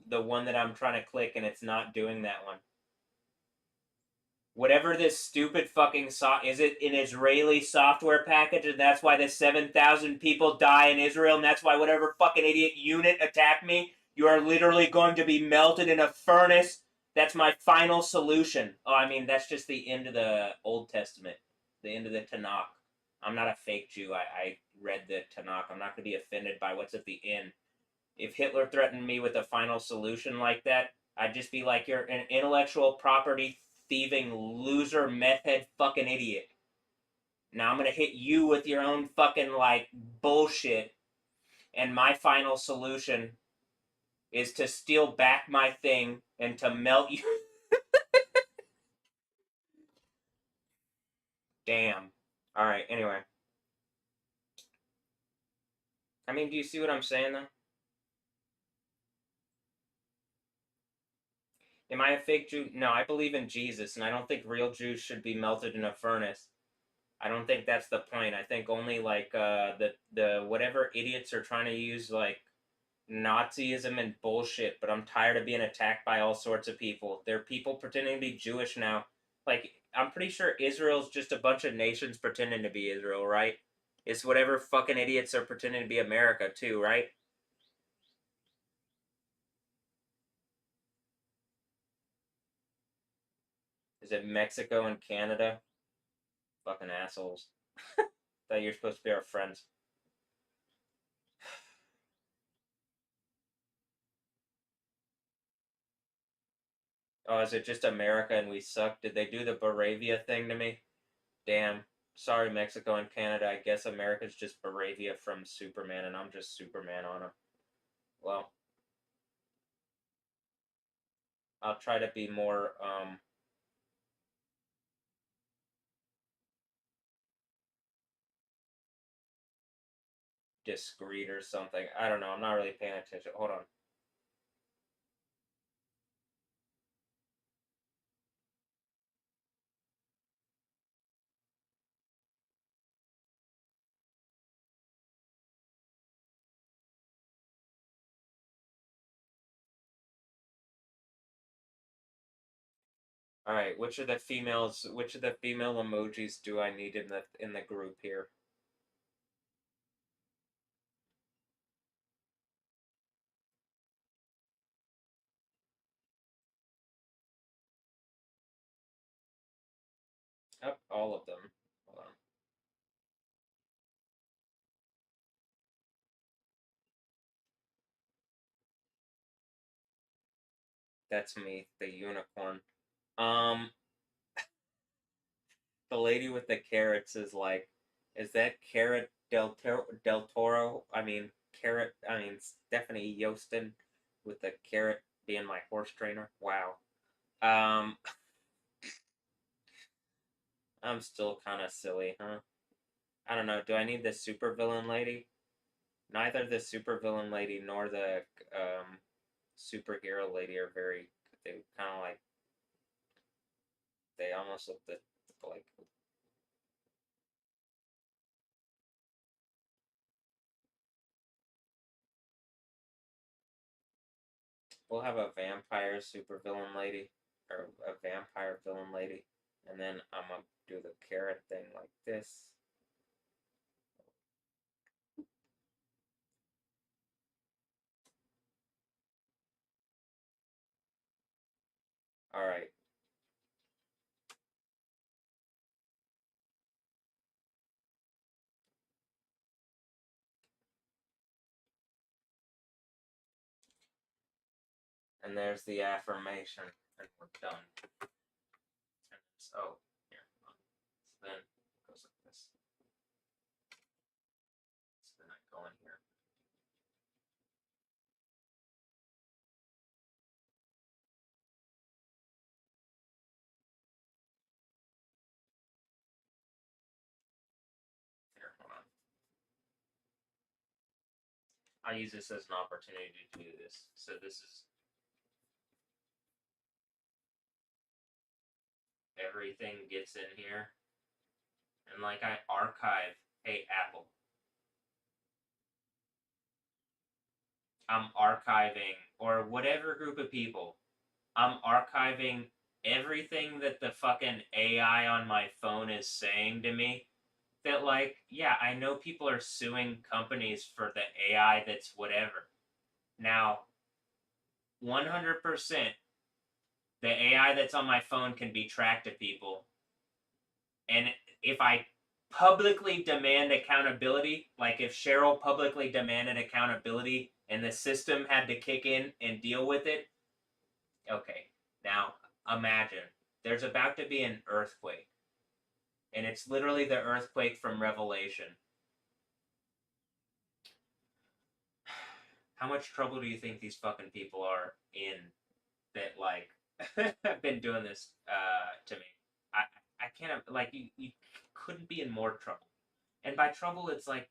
the one that I'm trying to click, and it's not doing that one. Whatever this stupid fucking is it an Israeli software package, and that's why the 7,000 people die in Israel, and that's why whatever fucking idiot unit attacked me, you are literally going to be melted in a furnace. That's my final solution. Oh, I mean, that's just the end of the Old Testament, the end of the Tanakh. I'm not a fake Jew. I read the Tanakh. I'm not going to be offended by what's at the end. If Hitler threatened me with a final solution like that, I'd just be like, you're an intellectual property thieving loser meth head fucking idiot. Now I'm gonna hit you with your own fucking like bullshit, and my final solution is to steal back my thing and to melt you. Damn. Alright, anyway. I mean, do you see what I'm saying though? Am I a fake Jew? No, I believe in Jesus, and I don't think real Jews should be melted in a furnace. I don't think that's the point. I think only like the whatever idiots are trying to use like Nazism and bullshit, but I'm tired of being attacked by all sorts of people. There are people pretending to be Jewish now. Like, I'm pretty sure Israel's just a bunch of nations pretending to be Israel, right? It's whatever fucking idiots are pretending to be America too, right? Is it Mexico and Canada? Fucking assholes. Thought you're supposed to be our friends. Oh, is it just America and we suck? Did they do the Baravia thing to me? Damn. Sorry, Mexico and Canada. I guess America's just Baravia from Superman, and I'm just Superman on them. Well, I'll try to be more, discreet or something. I don't know. I'm not really paying attention. Hold on. All right, which of the female emojis do I need in the group here? Oh, all of them. Hold on. That's me, the unicorn. Um, the lady with the carrots is that Carrot Del Toro? I mean, Stephanie Yostin with the carrot being my horse trainer. Wow. Um, I'm still kind of silly, huh? I don't know. Do I need the supervillain lady? Neither the supervillain lady nor the superhero lady are very. They kind of like. They almost look like. We'll have a vampire supervillain lady, or a vampire villain lady, and then I'm gonna do the carrot thing like this. All right. And there's the affirmation, and we're done. And so, here, so then it goes like this. So then I go in here. Here, hold on. I'll use this as an opportunity to do this. So this is everything gets in here. And like I archive, hey Apple, I'm archiving, or whatever group of people, I'm archiving everything that the fucking AI on my phone is saying to me. That, like, yeah, I know people are suing companies for the AI that's whatever. Now, 100%, the AI that's on my phone can be tracked to people. And if I publicly demand accountability, like if Cheryl publicly demanded accountability and the system had to kick in and deal with it, okay, now imagine there's about to be an earthquake. And it's literally the earthquake from Revelation. How much trouble do you think these fucking people are in that, like, have been doing this to me? I can't, like, you couldn't be in more trouble. And by trouble, it's like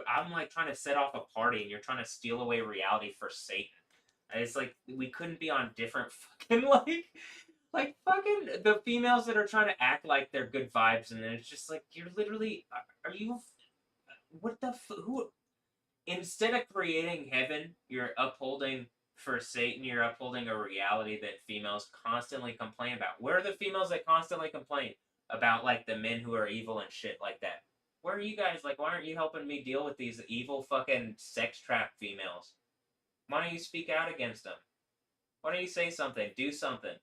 I'm like trying to set off a party, and you're trying to steal away reality for Satan. And it's like we couldn't be on different fucking like fucking the females that are trying to act like they're good vibes, and then it's just like you're literally are you what the who instead of creating heaven, you're upholding for Satan. You're upholding a reality that females constantly complain about. Where are the females that constantly complain about, like, the men who are evil and shit like that? Where are you guys? Like, why aren't you helping me deal with these evil fucking sex trap females? Why don't you speak out against them? Why don't you say something? Do something.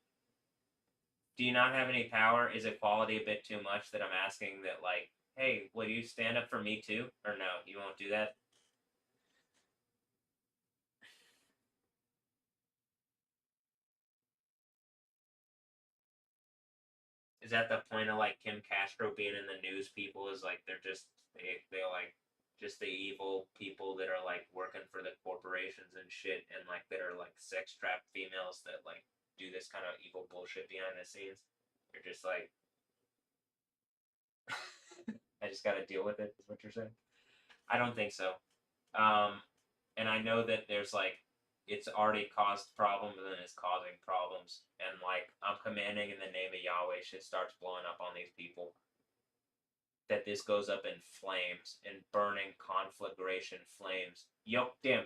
Do you not have any power? Is equality a bit too much that I'm asking that, like, hey, will you stand up for me too? Or no, you won't do that? Is that the point of, like, Kim Castro being in the news? People is like they're just they like just the evil people that are like working for the corporations and shit, and like that are like sex trap females that like do this kind of evil bullshit behind the scenes. You're just like, I just got to deal with it. Is what you're saying? I don't think so. And I know that there's like it's already caused problems and it's causing problems. And like I'm commanding in the name of Yahweh, shit starts blowing up on these people. That this goes up in flames, in burning conflagration flames. Yoke them.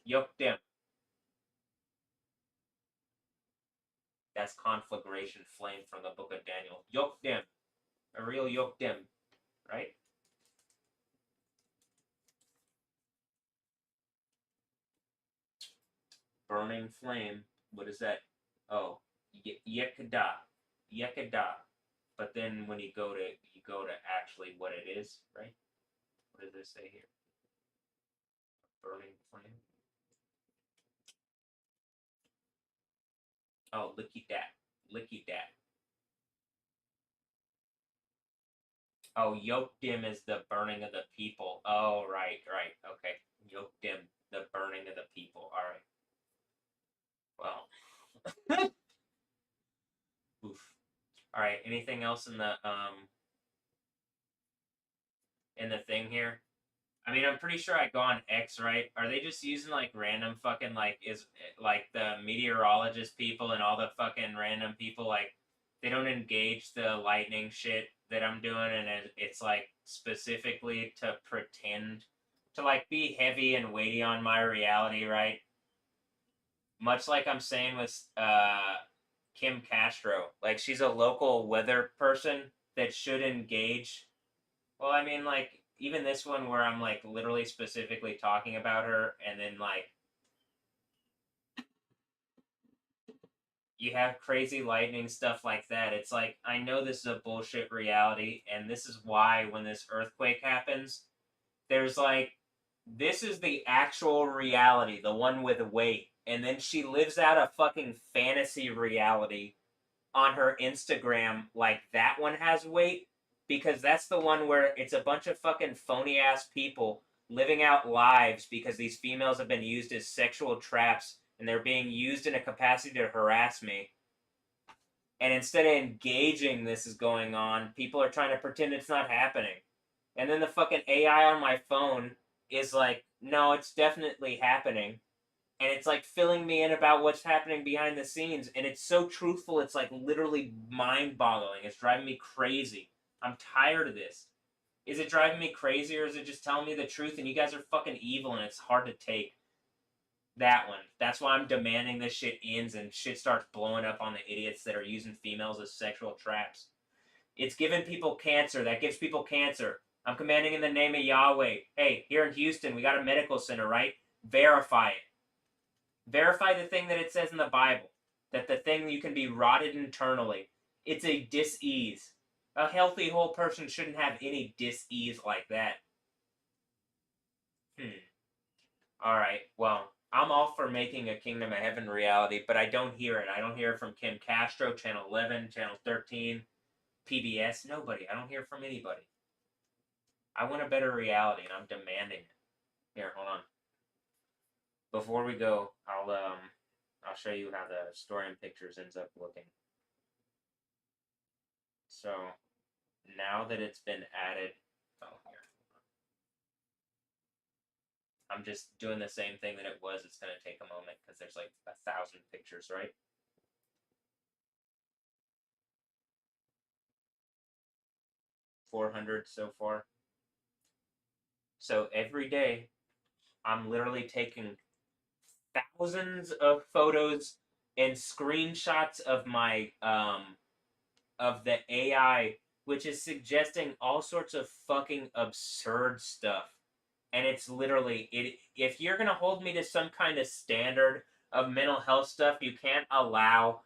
Yoke them. That's conflagration flame from the book of Daniel. Yoke them. A real yoke them. Right? Burning flame. What is that? Oh, yekada. Yekada. But then when you go to actually what it is, right? What does this say here? Burning flame. Oh, look at that. Look at that. Oh, Yokdim is the burning of the people. Oh, right. Okay. Yokdim, the burning of the people. All right. Well. Oof. All right. Anything else in the thing here? I mean, I'm pretty sure I go on X, right? Are they just using like random fucking like is like the meteorologist people and all the fucking random people like they don't engage the lightning shit that I'm doing, and it's like specifically to pretend to like be heavy and weighty on my reality, right? Much like I'm saying with Kim Castro, like she's a local weather person that should engage. Well, I mean, like, even this one where I'm, like, literally specifically talking about her, and then, like, you have crazy lightning stuff like that. It's like, I know this is a bullshit reality, and this is why when this earthquake happens, there's, like, this is the actual reality, the one with weight. And then she lives out a fucking fantasy reality on her Instagram, like that one has weight, because that's the one where it's a bunch of fucking phony ass people living out lives because these females have been used as sexual traps and they're being used in a capacity to harass me. And instead of engaging this is going on, people are trying to pretend it's not happening. And then the fucking AI on my phone is like, no, it's definitely happening. And it's like filling me in about what's happening behind the scenes, and it's so truthful, it's like literally mind-boggling. It's driving me crazy. I'm tired of this. Is it driving me crazy, or is it just telling me the truth and you guys are fucking evil and it's hard to take? That one. That's why I'm demanding this shit ends and shit starts blowing up on the idiots that are using females as sexual traps. It's giving people cancer. That gives people cancer. I'm commanding in the name of Yahweh. Hey, here in Houston, we got a medical center, right? Verify it. Verify the thing that it says in the Bible. That the thing you can be rotted internally. It's a dis-ease. A healthy whole person shouldn't have any dis-ease like that. Alright, well, I'm all for making a Kingdom of Heaven reality, but I don't hear it. I don't hear it from Kim Castro, Channel 11, Channel 13, PBS, nobody. I don't hear from anybody. I want a better reality, and I'm demanding it. Here, hold on. Before we go, I'll show you how the story in pictures ends up looking. So, now that it's been added, oh, here. I'm just doing the same thing that it was. It's going to take a moment because there's like 1,000 pictures, right? $400 so far. So every day, I'm literally taking thousands of photos and screenshots of my of the AI, which is suggesting all sorts of fucking absurd stuff. And it's literally it. If you're gonna hold me to some kind of standard of mental health stuff, you can't allow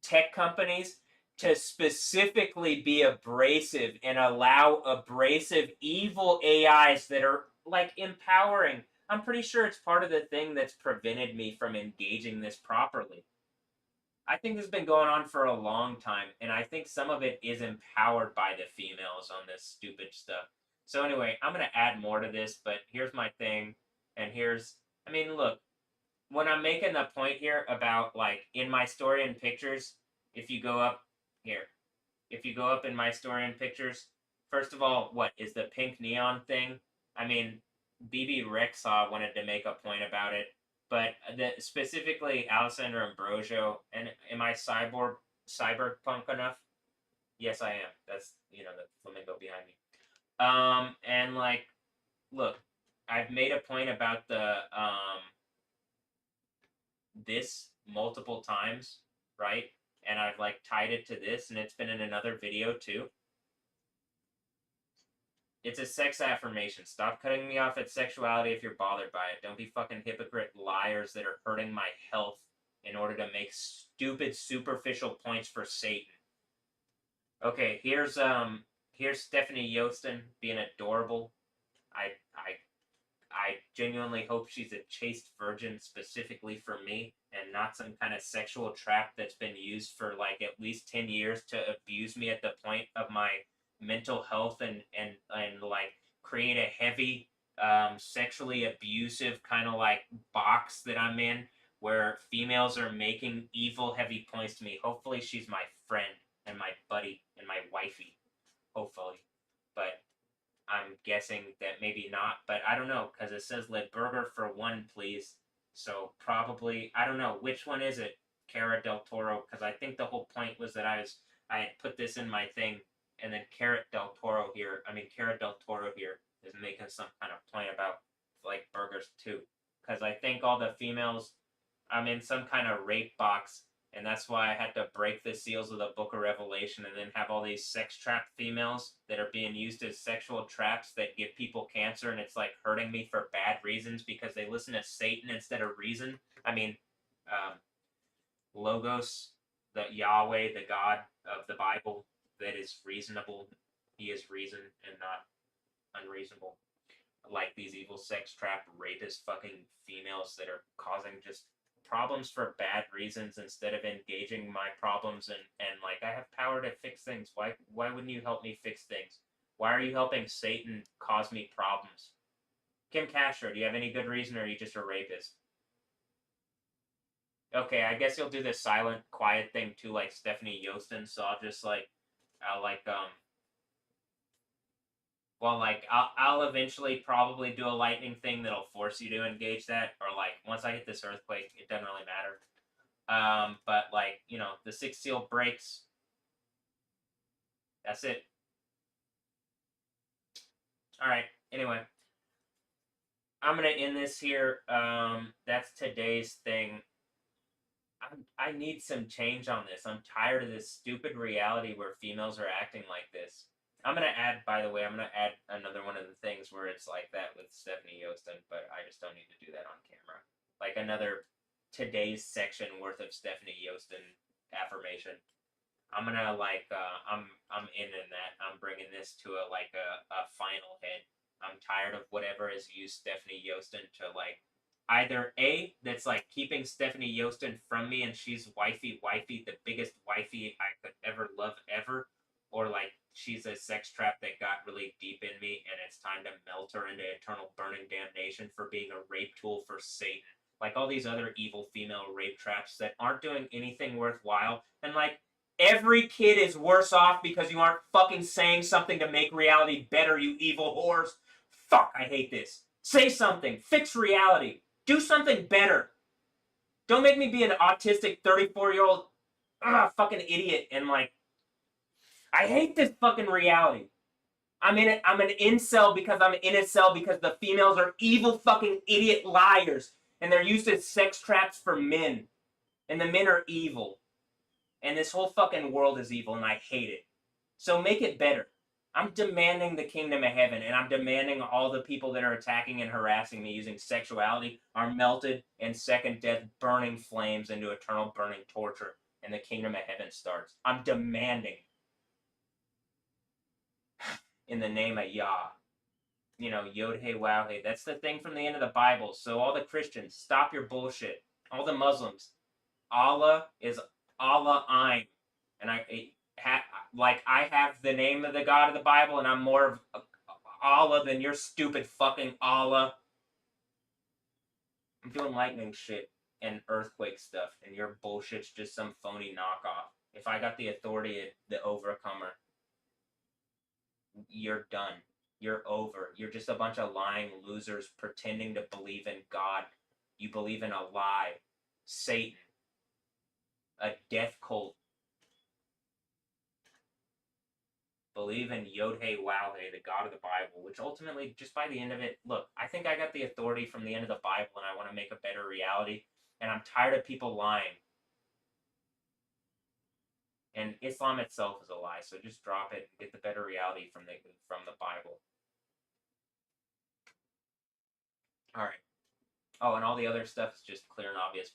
tech companies to specifically be abrasive and allow abrasive, evil AIs that are like empowering. I'm pretty sure it's part of the thing that's prevented me from engaging this properly. I think this has been going on for a long time, and I think some of it is empowered by the females on this stupid stuff. So anyway, I'm gonna add more to this, but here's my thing, and here's, I mean, look, when I'm making the point here about like in my story and pictures, if you go up here, if you go up in my story and pictures, first of all, what is the pink neon thing? I mean, BB Rexhaw wanted to make a point about it, but specifically Alessandro Ambrosio, and am I cyberpunk enough? Yes, I am. That's, you know, the flamingo behind me. And like, look, I've made a point about the this multiple times, right? And I've like tied it to this, and it's been in another video too. It's a sex affirmation. Stop cutting me off at sexuality if you're bothered by it. Don't be fucking hypocrite liars that are hurting my health in order to make stupid superficial points for Satan. Okay, here's Stephanie Yostin being adorable. I genuinely hope she's a chaste virgin specifically for me and not some kind of sexual trap that's been used for like at least 10 years to abuse me at the point of my mental health and like create a heavy sexually abusive kind of like box that I'm in where females are making evil heavy points to me. Hopefully she's my friend and my buddy and my wifey. Hopefully. But I'm guessing that maybe not, but I don't know, because it says let burger for one, please. So probably, I don't know, which one is it, Cara del Toro? Because I think the whole point was that I had put this in my thing, and then Cara del Toro here is making some kind of point about, like, burgers too. Because I think all the females, I'm in some kind of rape box, and that's why I had to break the seals of the Book of Revelation and then have all these sex trap females that are being used as sexual traps that give people cancer, and it's like hurting me for bad reasons because they listen to Satan instead of reason. I mean, Logos, the Yahweh, the God of the Bible that is reasonable. He is reason and not unreasonable. Like these evil sex trap rapist fucking females that are causing just problems for bad reasons instead of engaging my problems and like I have power to fix things. Why wouldn't you help me fix things? Why are you helping Satan cause me problems? Kim Castro, do you have any good reason or are you just a rapist? Okay, I guess you'll do this silent, quiet thing too, like Stephanie Yostin, so I'll just like I'll eventually probably do a lightning thing that'll force you to engage that, or like once I hit this earthquake, it doesn't really matter. But like, you know, the sixth seal breaks. That's it. All right. Anyway, I'm gonna end this here. That's today's thing. I need some change on this. I'm tired of this stupid reality where females are acting like this. I'm gonna add, by the way, I'm gonna add another one of the things where it's like that with Stephanie Yostin, but I just don't need to do that on camera. Like another today's section worth of Stephanie Yostin affirmation. I'm gonna I'm ending that. I'm bringing this to a final head. I'm tired of whatever has used Stephanie Yostin to like either A, that's like keeping Stephanie Yostin from me and she's wifey, the biggest wifey I could ever love ever, or like she's a sex trap that got really deep in me and it's time to melt her into eternal burning damnation for being a rape tool for Satan. Like all these other evil female rape traps that aren't doing anything worthwhile. And like every kid is worse off because you aren't fucking saying something to make reality better, you evil whores. Fuck, I hate this. Say something. Fix reality. Do something better. Don't make me be an autistic 34-year-old fucking idiot and like I hate this fucking reality. I'm in it. I'm an incel because I'm in a cell because the females are evil fucking idiot liars and they're used as sex traps for men. And the men are evil. And this whole fucking world is evil and I hate it. So make it better. I'm demanding the kingdom of heaven, and I'm demanding all the people that are attacking and harassing me using sexuality are melted in second death burning flames into eternal burning torture, and the kingdom of heaven starts. I'm demanding in the name of Yah. You know, Yod Hey Wow Hey. That's the thing from the end of the Bible. So all the Christians, stop your bullshit. All the Muslims, Allah is Allah Ein. And I have the name of the God of the Bible, and I'm more of Allah than your stupid fucking Allah. I'm doing lightning shit and earthquake stuff, and your bullshit's just some phony knockoff. If I got the authority of the Overcomer, you're done. You're over. You're just a bunch of lying losers pretending to believe in God. You believe in a lie. Satan. A death cult. Believe in Yod Hey Wow Hey, the God of the Bible, which ultimately, just by the end of it, look, I think I got the authority from the end of the Bible and I want to make a better reality. And I'm tired of people lying. And Islam itself is a lie, so just drop it and get the better reality from the Bible. Alright. Oh, and all the other stuff is just clear and obvious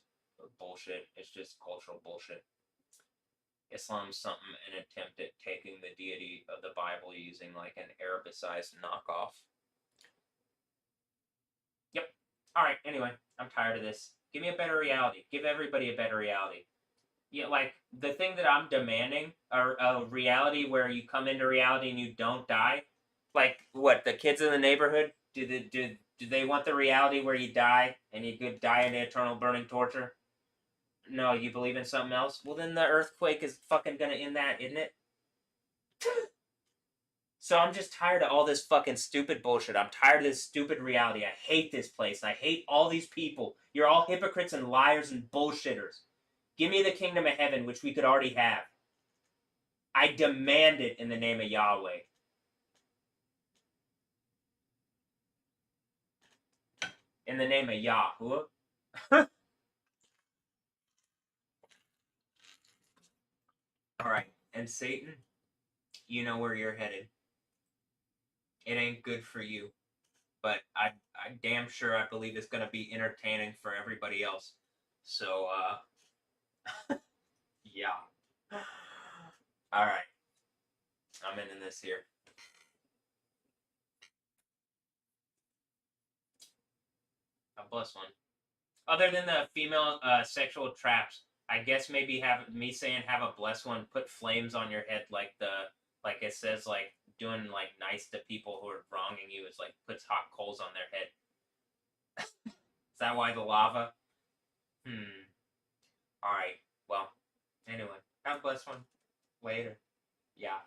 bullshit. It's just cultural bullshit. Islam's something an attempt at taking the deity of the Bible using like an Arabicized knockoff. Yep. Alright, anyway, I'm tired of this. Give me a better reality. Give everybody a better reality. Yeah, like the thing that I'm demanding are a reality where you come into reality and you don't die. Like what, the kids in the neighborhood? Do they want the reality where you die and you could die in eternal burning torture? No, you believe in something else? Well, then the earthquake is fucking gonna end that, isn't it? So I'm just tired of all this fucking stupid bullshit. I'm tired of this stupid reality. I hate this place. I hate all these people. You're all hypocrites and liars and bullshitters. Give me the kingdom of heaven, which we could already have. I demand it in the name of Yahweh. In the name of Yahuwah. Alright, and Satan, you know where you're headed. It ain't good for you. But I damn sure I believe it's going to be entertaining for everybody else. So, yeah. Alright. I'm ending this here. A bless one. Other than the female sexual traps, I guess maybe have me saying have a blessed one, put flames on your head like it says like doing like nice to people who are wronging you is like puts hot coals on their head. Is that why the lava? Alright. Well, anyway. Have a blessed one. Later. Yeah.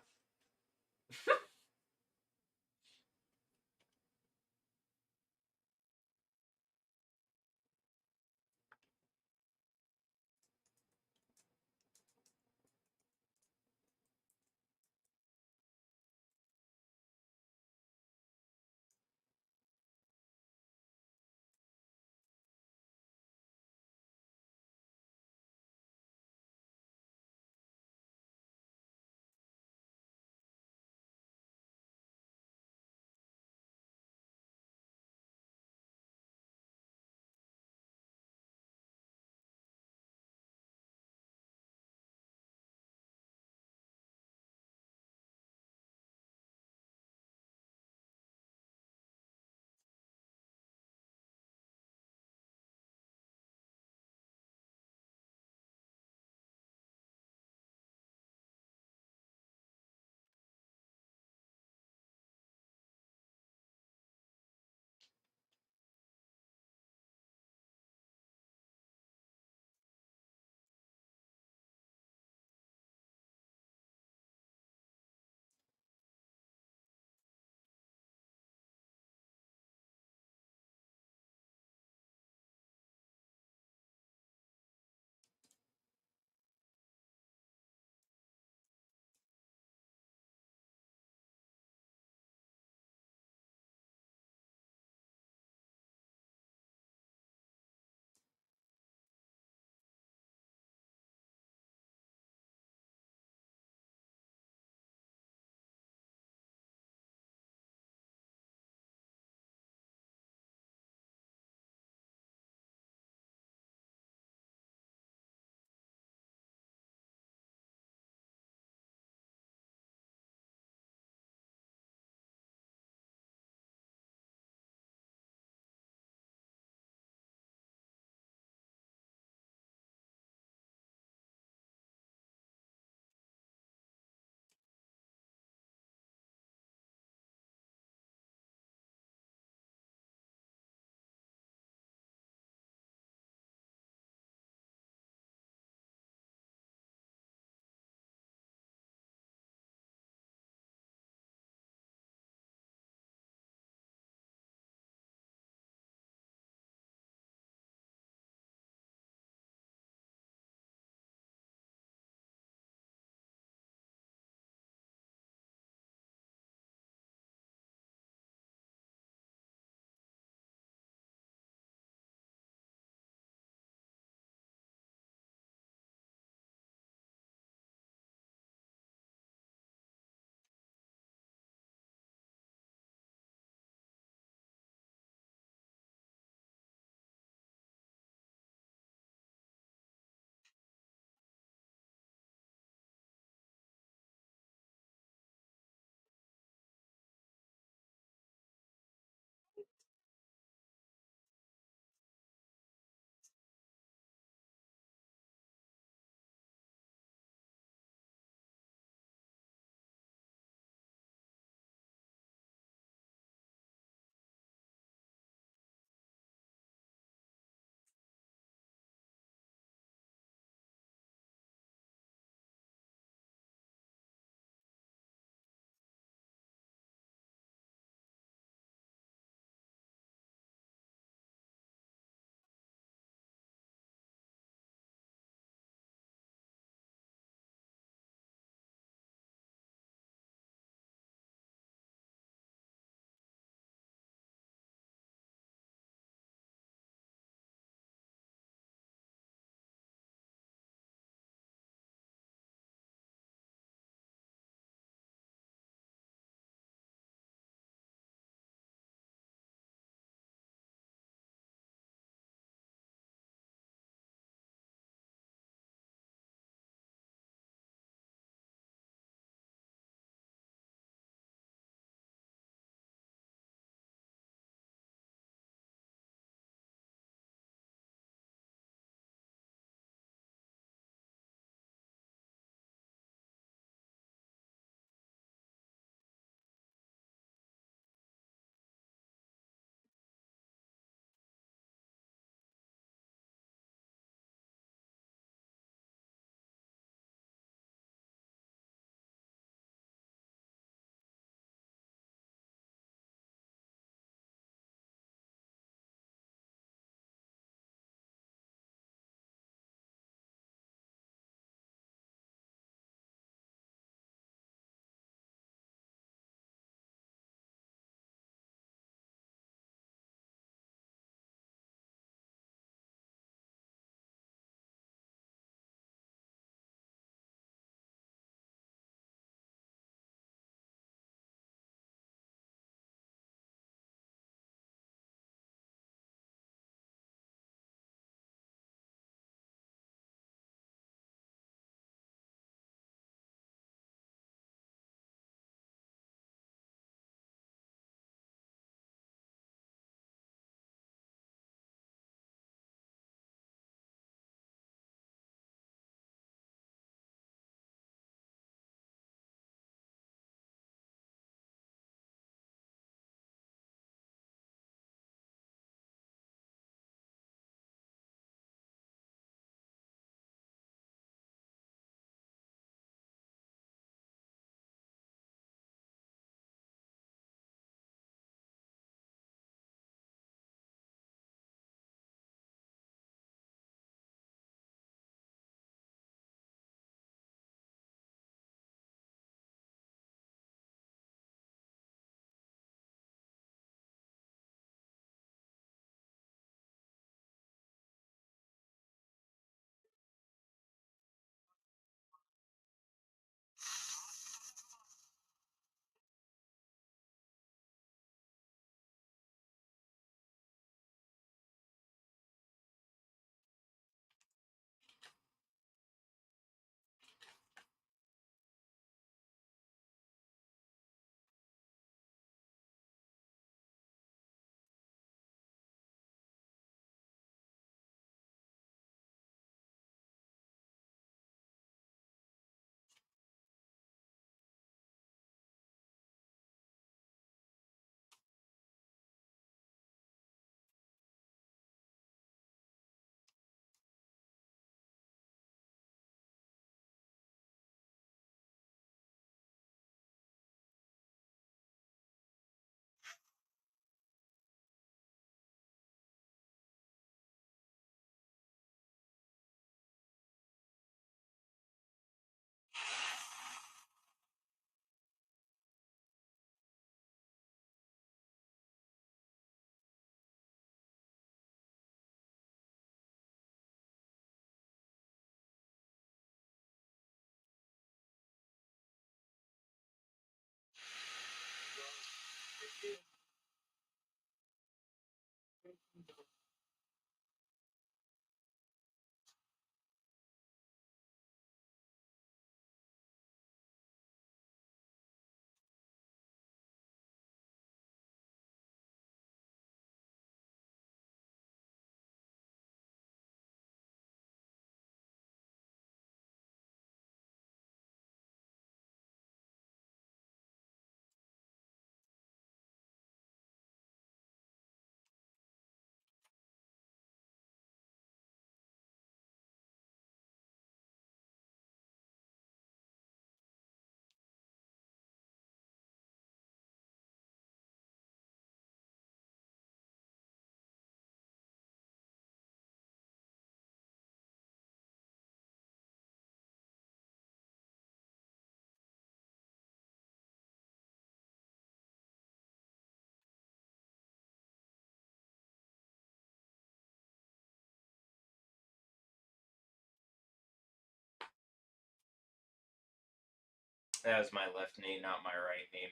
That was my left knee, not my right knee.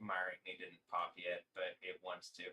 My right knee didn't pop yet, but it wants to.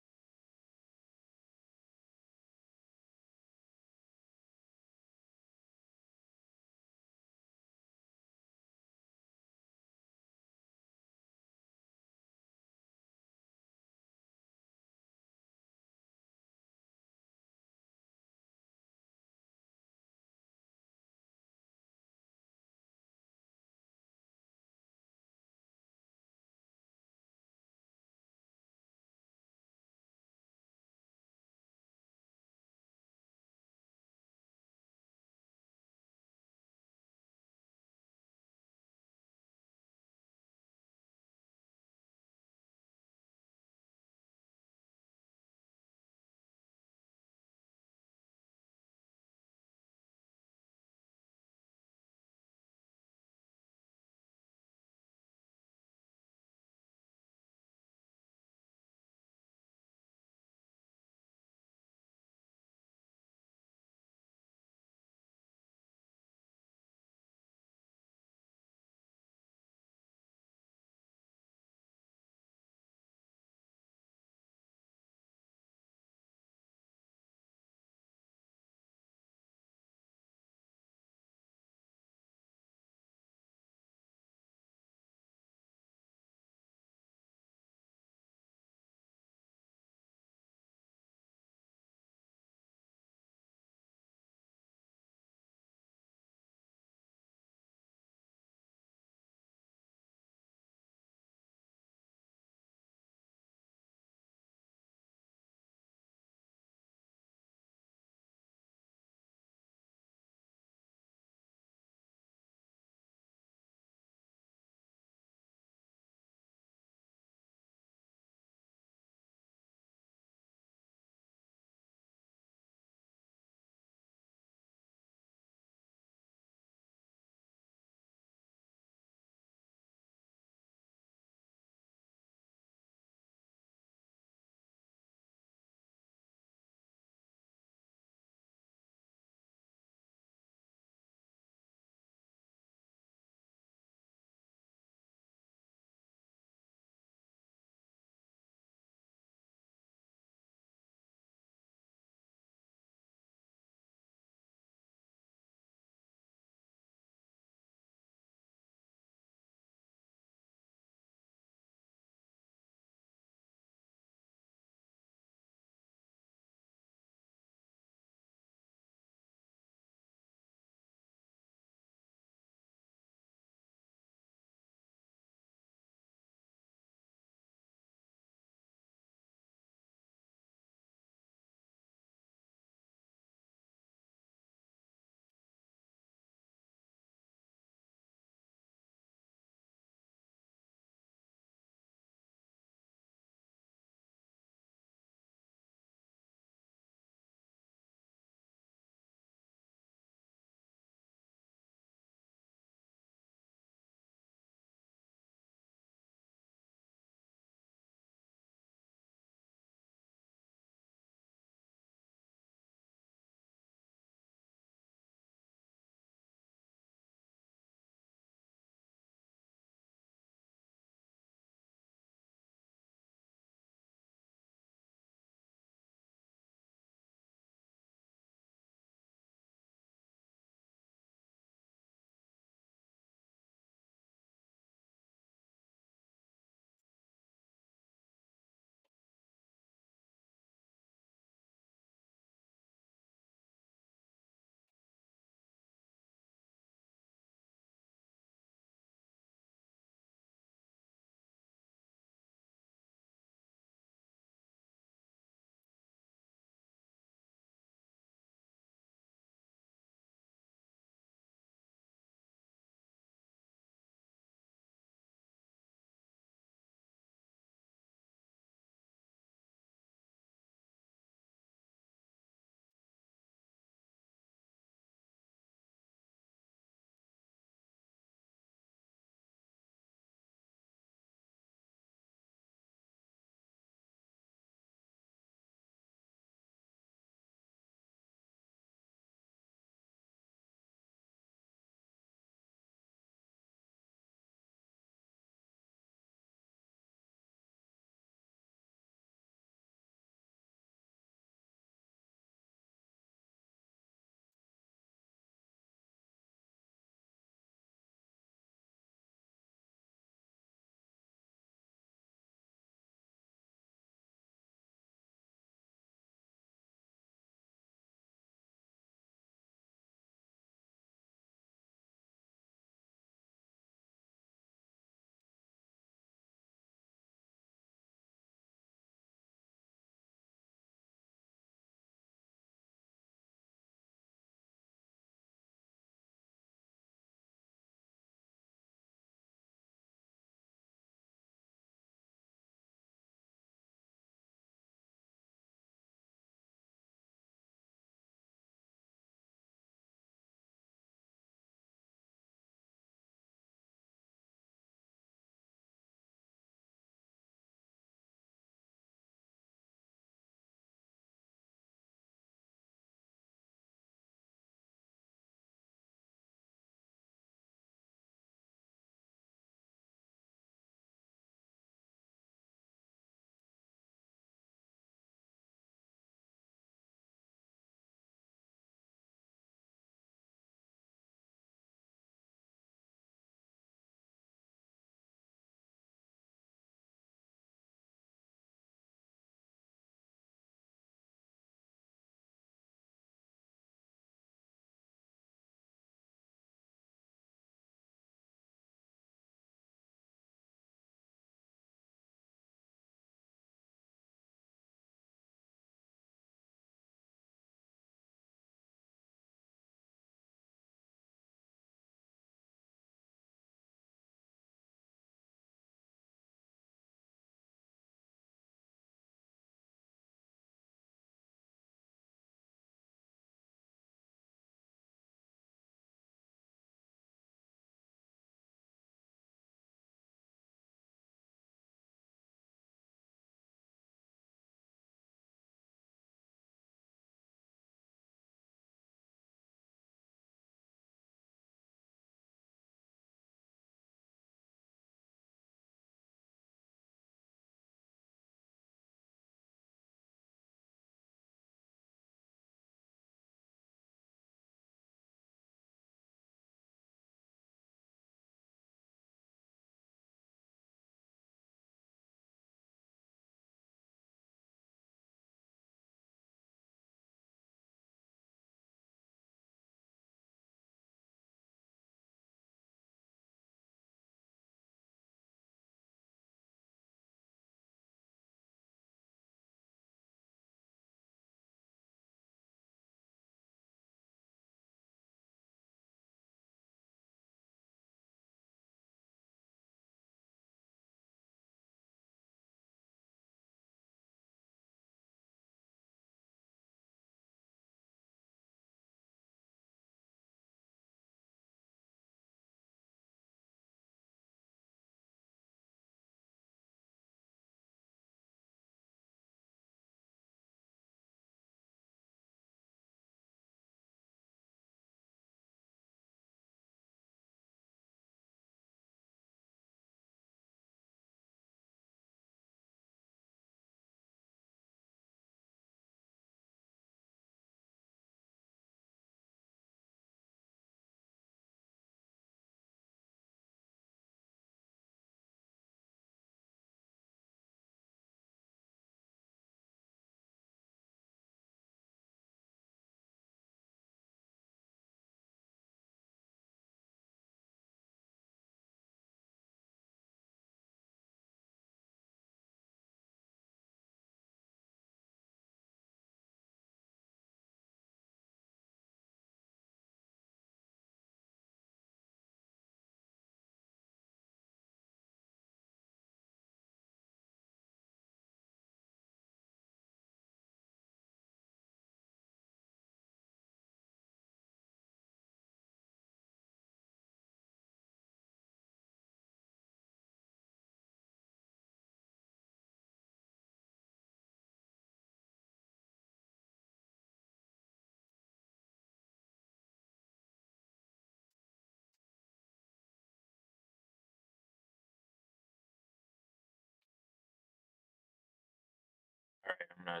I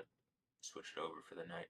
switched over for the night.